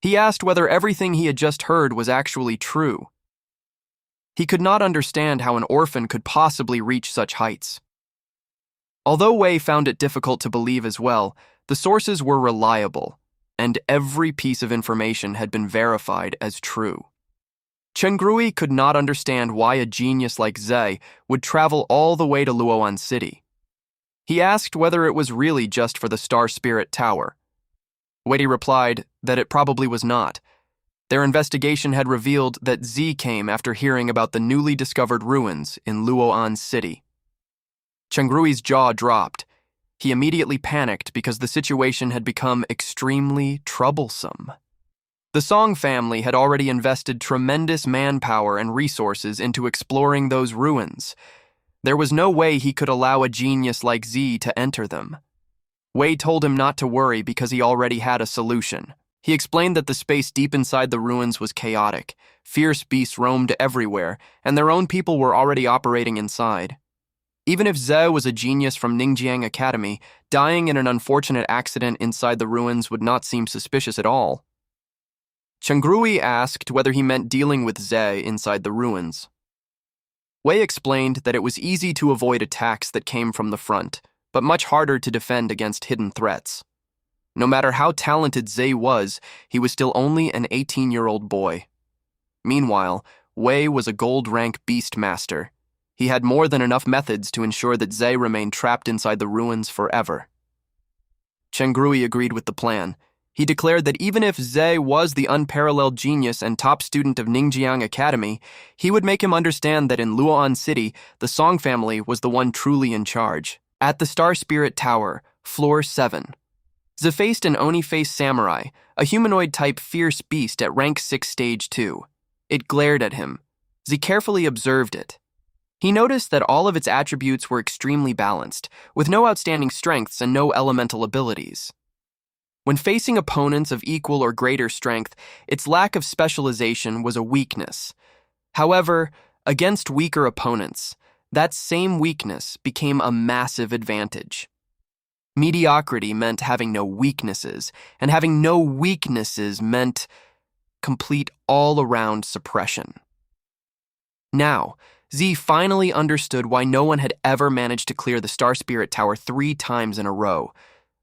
He asked whether everything he had just heard was actually true. He could not understand how an orphan could possibly reach such heights. Although Wei found it difficult to believe as well, the sources were reliable, and every piece of information had been verified as true. Chengrui could not understand why a genius like Zhe would travel all the way to Luoan City. He asked whether it was really just for the Star Spirit Tower. Wei replied that it probably was not. Their investigation had revealed that Z came after hearing about the newly discovered ruins in Luoan City. Chengrui's jaw dropped. He immediately panicked because the situation had become extremely troublesome. The Song family had already invested tremendous manpower and resources into exploring those ruins. There was no way he could allow a genius like Z to enter them. Wei told him not to worry because he already had a solution. He explained that the space deep inside the ruins was chaotic. Fierce beasts roamed everywhere, and their own people were already operating inside. Even if Zhe was a genius from Ningjiang Academy, dying in an unfortunate accident inside the ruins would not seem suspicious at all. Chengrui asked whether he meant dealing with Zhe inside the ruins. Wei explained that it was easy to avoid attacks that came from the front, but much harder to defend against hidden threats. No matter how talented Zhe was, he was still only an 18-year-old boy. Meanwhile, Wei was a gold-rank beast master. He had more than enough methods to ensure that Zhe remained trapped inside the ruins forever. Chengrui agreed with the plan. He declared that even if Zhe was the unparalleled genius and top student of Ningjiang Academy, he would make him understand that in Luoan City, the Song family was the one truly in charge. At the Star Spirit Tower, Floor 7. Zhe faced an Oni-faced samurai, a humanoid-type fierce beast at rank 6 Stage 2. It glared at him. Zhe carefully observed it. He noticed that all of its attributes were extremely balanced, with no outstanding strengths and no elemental abilities. When facing opponents of equal or greater strength, its lack of specialization was a weakness. However, against weaker opponents, that same weakness became a massive advantage. Mediocrity meant having no weaknesses, and having no weaknesses meant complete all-around suppression. Now, Z finally understood why no one had ever managed to clear the Star Spirit Tower 3 times in a row.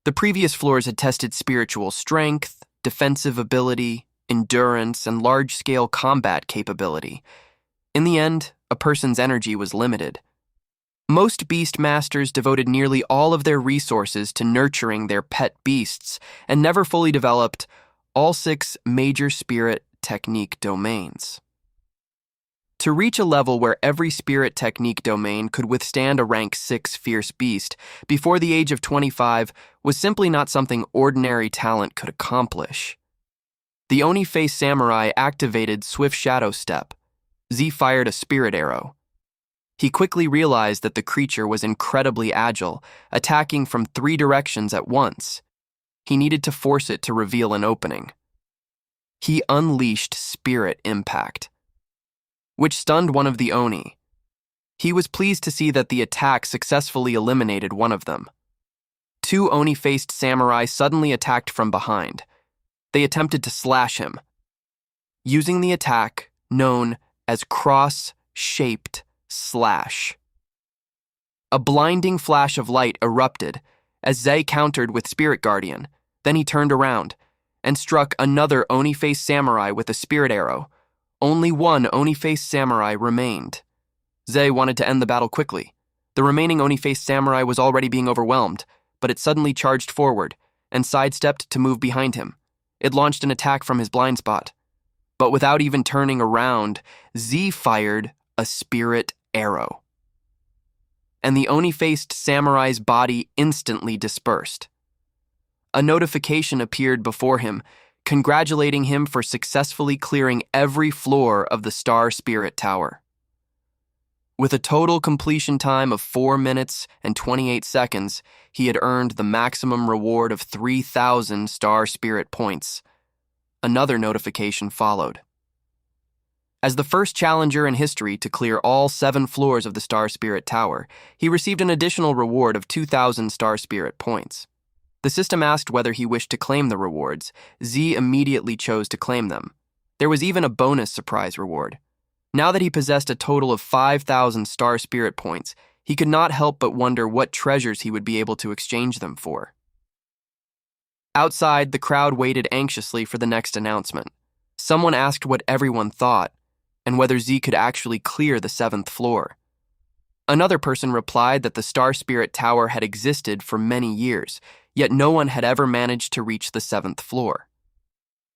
The previous floors had tested spiritual strength, defensive ability, endurance, and large-scale combat capability. In the end, a person's energy was limited. Most beast masters devoted nearly all of their resources to nurturing their pet beasts and never fully developed all 6 major spirit technique domains. To reach a level where every spirit technique domain could withstand a rank 6 fierce beast before the age of 25 was simply not something ordinary talent could accomplish. The Oni-faced samurai activated Swift Shadow Step. Z fired a spirit arrow. He quickly realized that the creature was incredibly agile, attacking from 3 directions at once. He needed to force it to reveal an opening. He unleashed Spirit Impact, which stunned one of the Oni. He was pleased to see that the attack successfully eliminated one of them. 2 Oni-faced samurai suddenly attacked from behind. They attempted to slash him. Using the attack known as cross-shaped slash. A blinding flash of light erupted as Zhe countered with Spirit Guardian. Then he turned around and struck another Oni-faced samurai with a spirit arrow. Only one Oni-faced samurai remained. Zhe wanted to end the battle quickly. The remaining Oni-faced samurai was already being overwhelmed, but it suddenly charged forward and sidestepped to move behind him. It launched an attack from his blind spot. But without even turning around, Z fired a spirit arrow. And the Oni-faced samurai's body instantly dispersed. A notification appeared before him, congratulating him for successfully clearing every floor of the Star Spirit Tower. With a total completion time of 4 minutes and 28 seconds, he had earned the maximum reward of 3,000 Star Spirit points. Another notification followed. As the first challenger in history to clear all 7 floors of the Star Spirit Tower, he received an additional reward of 2,000 Star Spirit points. The system asked whether he wished to claim the rewards. Z immediately chose to claim them. There was even a bonus surprise reward. Now that he possessed a total of 5,000 Star Spirit points, he could not help but wonder what treasures he would be able to exchange them for. Outside, the crowd waited anxiously for the next announcement. Someone asked what everyone thought, and whether Z could actually clear the 7th floor. Another person replied that the Star Spirit Tower had existed for many years, yet no one had ever managed to reach the 7th floor.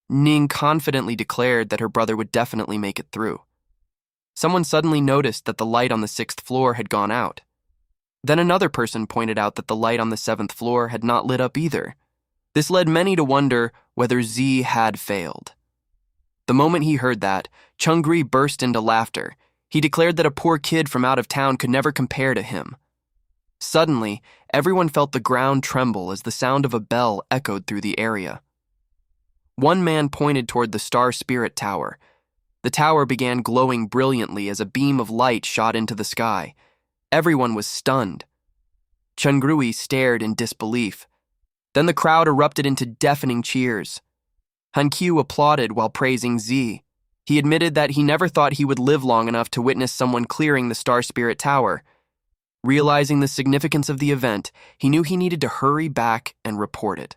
Ning confidently declared that her brother would definitely make it through. Someone suddenly noticed that the light on the 6th floor had gone out. Then another person pointed out that the light on the 7th floor had not lit up either. This led many to wonder whether Z had failed. The moment he heard that, Chungri burst into laughter. He declared that a poor kid from out of town could never compare to him. Suddenly, everyone felt the ground tremble as the sound of a bell echoed through the area. One man pointed toward the Star Spirit Tower. The tower began glowing brilliantly as a beam of light shot into the sky. Everyone was stunned. Chungrui stared in disbelief. Then the crowd erupted into deafening cheers. Hankyu applauded while praising Z. He admitted that he never thought he would live long enough to witness someone clearing the Star Spirit Tower. Realizing the significance of the event, he knew he needed to hurry back and report it.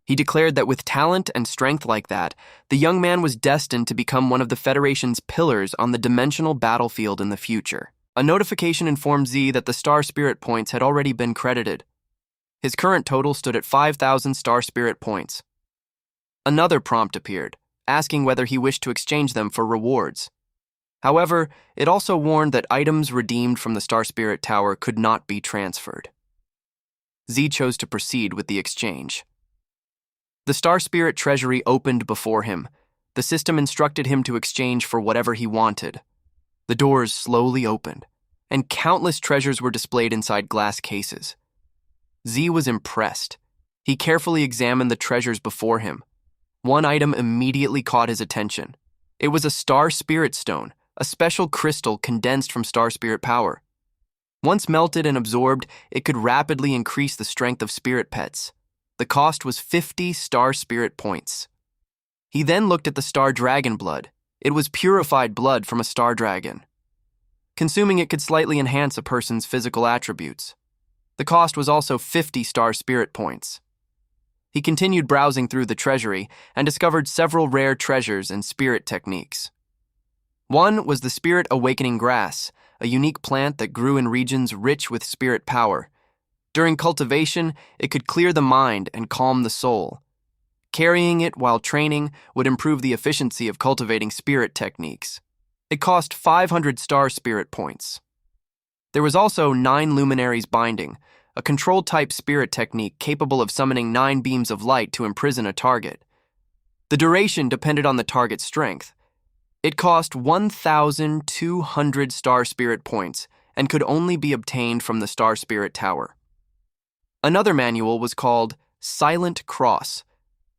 He declared that with talent and strength like that, the young man was destined to become one of the Federation's pillars on the dimensional battlefield in the future. A notification informed Z that the Star Spirit points had already been credited. His current total stood at 5,000 Star Spirit points. Another prompt appeared, asking whether he wished to exchange them for rewards. However, it also warned that items redeemed from the Star Spirit Tower could not be transferred. Z chose to proceed with the exchange. The Star Spirit treasury opened before him. The system instructed him to exchange for whatever he wanted. The doors slowly opened, and countless treasures were displayed inside glass cases. Z was impressed. He carefully examined the treasures before him. One item immediately caught his attention. It was a Star Spirit Stone, a special crystal condensed from Star Spirit power. Once melted and absorbed, it could rapidly increase the strength of spirit pets. The cost was 50 Star Spirit points. He then looked at the Star Dragon blood. It was purified blood from a Star Dragon. Consuming it could slightly enhance a person's physical attributes. The cost was also 50 Star Spirit points. He continued browsing through the treasury and discovered several rare treasures and spirit techniques. One was the Spirit Awakening Grass, a unique plant that grew in regions rich with spirit power. During cultivation, it could clear the mind and calm the soul. Carrying it while training would improve the efficiency of cultivating spirit techniques. It cost 500 Star Spirit points. There was also 9 Luminaries Binding, a control-type spirit technique capable of summoning 9 beams of light to imprison a target. The duration depended on the target's strength. It cost 1,200 Star Spirit points and could only be obtained from the Star Spirit Tower. Another manual was called Silent Cross,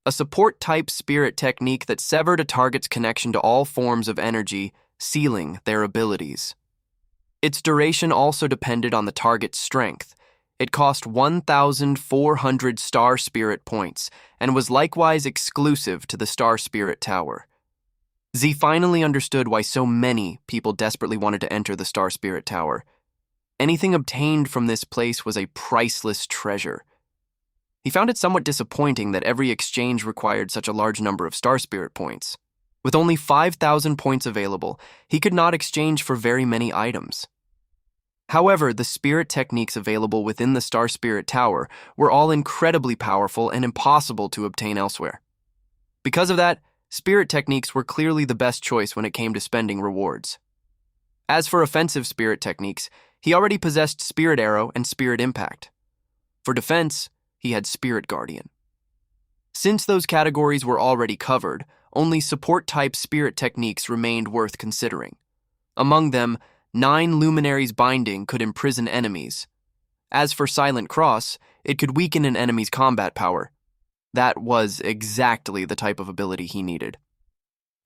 a support-type spirit technique that severed a target's connection to all forms of energy, sealing their abilities. Its duration also depended on the target's strength. It cost 1,400 Star Spirit points and was likewise exclusive to the Star Spirit Tower. Z finally understood why so many people desperately wanted to enter the Star Spirit Tower. Anything obtained from this place was a priceless treasure. He found it somewhat disappointing that every exchange required such a large number of Star Spirit points. With only 5,000 points available, he could not exchange for very many items. However, the spirit techniques available within the Star Spirit Tower were all incredibly powerful and impossible to obtain elsewhere. Because of that, spirit techniques were clearly the best choice when it came to spending rewards. As for offensive spirit techniques, he already possessed Spirit Arrow and Spirit Impact. For defense, he had Spirit Guardian. Since those categories were already covered, only support-type spirit techniques remained worth considering. Among them, 9 Luminaries Binding could imprison enemies. As for Silent Cross, it could weaken an enemy's combat power. That was exactly the type of ability he needed.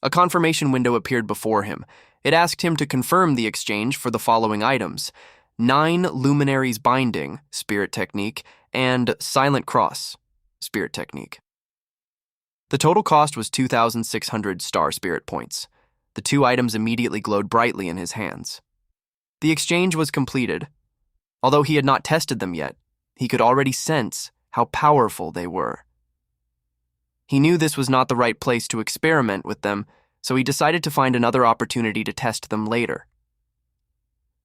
A confirmation window appeared before him. It asked him to confirm the exchange for the following items: 9 luminaries binding, spirit technique, and silent cross, spirit technique. The total cost was 2,600 star spirit points. The 2 items immediately glowed brightly in his hands. The exchange was completed. Although he had not tested them yet, he could already sense how powerful they were. He knew this was not the right place to experiment with them, so he decided to find another opportunity to test them later.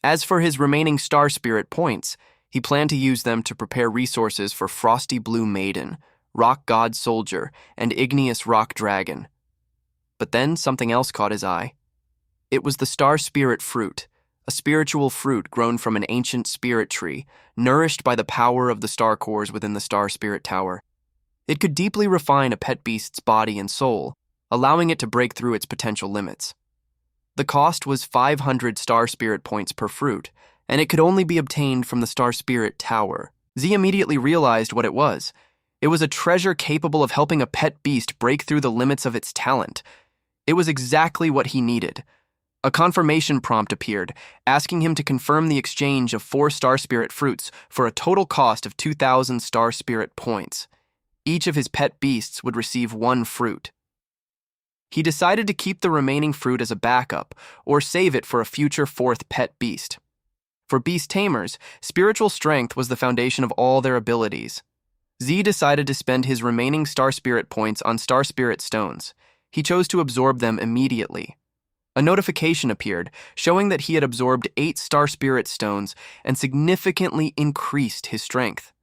As for his remaining star spirit points, he planned to use them to prepare resources for Frosty Blue Maiden, Rock God Soldier, and Igneous Rock Dragon. But then something else caught his eye. It was the star spirit fruit, a spiritual fruit grown from an ancient spirit tree, nourished by the power of the star cores within the star spirit tower. It could deeply refine a pet beast's body and soul, allowing it to break through its potential limits. The cost was 500 star spirit points per fruit, and it could only be obtained from the star spirit tower. Z immediately realized what it was. It was a treasure capable of helping a pet beast break through the limits of its talent. It was exactly what he needed. A confirmation prompt appeared, asking him to confirm the exchange of 4 star spirit fruits for a total cost of 2,000 star spirit points. Each of his pet beasts would receive 1 fruit. He decided to keep the remaining fruit as a backup, or save it for a future 4th pet beast. For beast tamers, spiritual strength was the foundation of all their abilities. Z decided to spend his remaining star spirit points on star spirit stones. He chose to absorb them immediately. A notification appeared, showing that he had absorbed 8 star spirit stones and significantly increased his strength.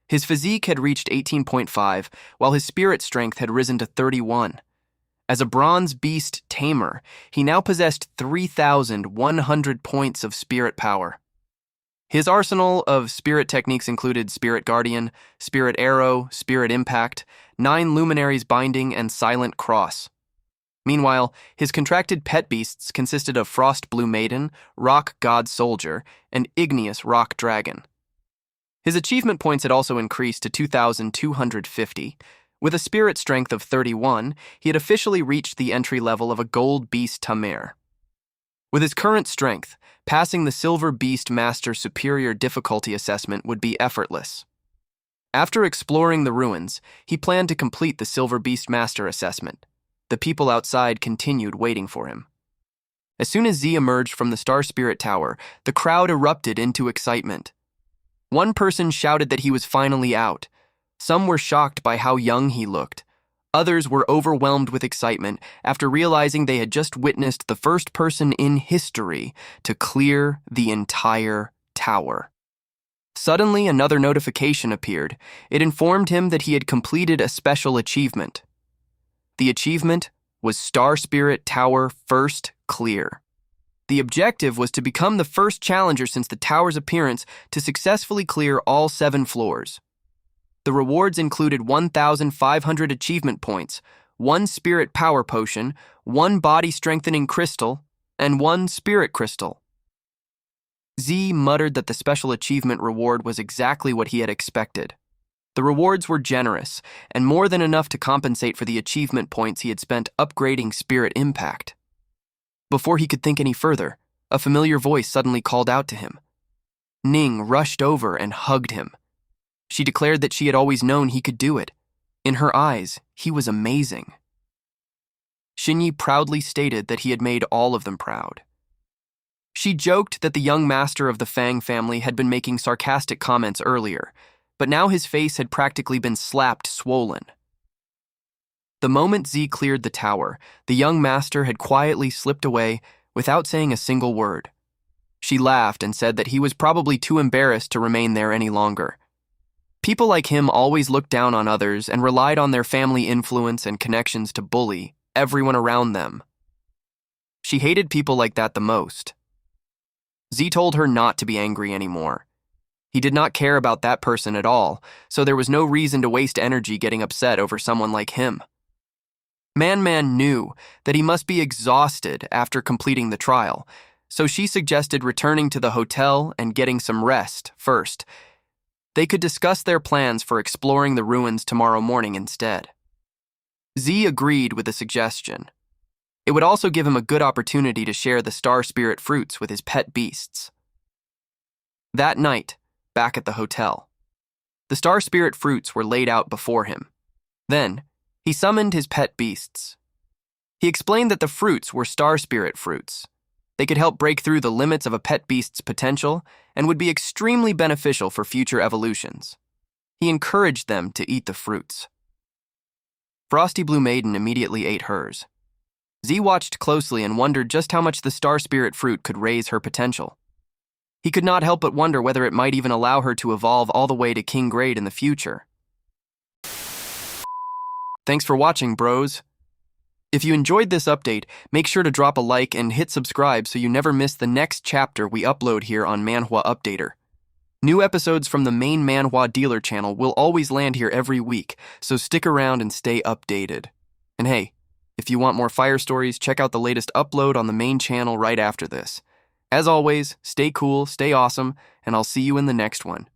His physique had reached 18.5, while his spirit strength had risen to 31. As a bronze beast tamer, he now possessed 3,100 points of spirit power. His arsenal of spirit techniques included Spirit Guardian, Spirit Arrow, Spirit Impact, 9 luminaries binding, and Silent Cross. Meanwhile, his contracted pet beasts consisted of Frost Blue Maiden, Rock God Soldier, and Igneous Rock Dragon. His achievement points had also increased to 2,250. With a spirit strength of 31, he had officially reached the entry level of a Gold Beast Tamer. With his current strength, passing the Silver Beast Master Superior Difficulty Assessment would be effortless. After exploring the ruins, he planned to complete the Silver Beast Master Assessment. The people outside continued waiting for him. As soon as Z emerged from the Star Spirit Tower, the crowd erupted into excitement. One person shouted that he was finally out. Some were shocked by how young he looked. Others were overwhelmed with excitement after realizing they had just witnessed the first person in history to clear the entire tower. Suddenly, another notification appeared. It informed him that he had completed a special achievement. The achievement was Star Spirit Tower First Clear. The objective was to become the first challenger since the tower's appearance to successfully clear all 7 floors. The rewards included 1,500 achievement points, 1 spirit power potion, 1 body strengthening crystal, and 1 spirit crystal. Z muttered that the special achievement reward was exactly what he had expected. The rewards were generous, and more than enough to compensate for the achievement points he had spent upgrading Spirit Impact. Before he could think any further, a familiar voice suddenly called out to him. Ning rushed over and hugged him. She declared that she had always known he could do it. In her eyes, he was amazing. Xinyi proudly stated that he had made all of them proud. She joked that the young master of the Fang family had been making sarcastic comments earlier, but now his face had practically been slapped swollen. The moment Z cleared the tower, the young master had quietly slipped away without saying a single word. She laughed and said that he was probably too embarrassed to remain there any longer. People like him always looked down on others and relied on their family influence and connections to bully everyone around them. She hated people like that the most. Z told her not to be angry anymore. He did not care about that person at all, so there was no reason to waste energy getting upset over someone like him. Man knew that he must be exhausted after completing the trial, so she suggested returning to the hotel and getting some rest first. They could discuss their plans for exploring the ruins tomorrow morning instead. Z agreed with the suggestion. It would also give him a good opportunity to share the star spirit fruits with his pet beasts. That night, back at the hotel, the star spirit fruits were laid out before him. Then, he summoned his pet beasts. He explained that the fruits were star spirit fruits. They could help break through the limits of a pet beast's potential and would be extremely beneficial for future evolutions. He encouraged them to eat the fruits. Frosty Blue Maiden immediately ate hers. Z watched closely and wondered just how much the star spirit fruit could raise her potential. He could not help but wonder whether it might even allow her to evolve all the way to King Grade in the future. Thanks for watching, bros. If you enjoyed this update, make sure to drop a like and hit subscribe so you never miss the next chapter we upload here on Manhwa Updater. New episodes from the main Manhwa dealer channel will always land here every week, so stick around and stay updated. And hey, if you want more fire stories, check out the latest upload on the main channel right after this. As always, stay cool, stay awesome, and I'll see you in the next one.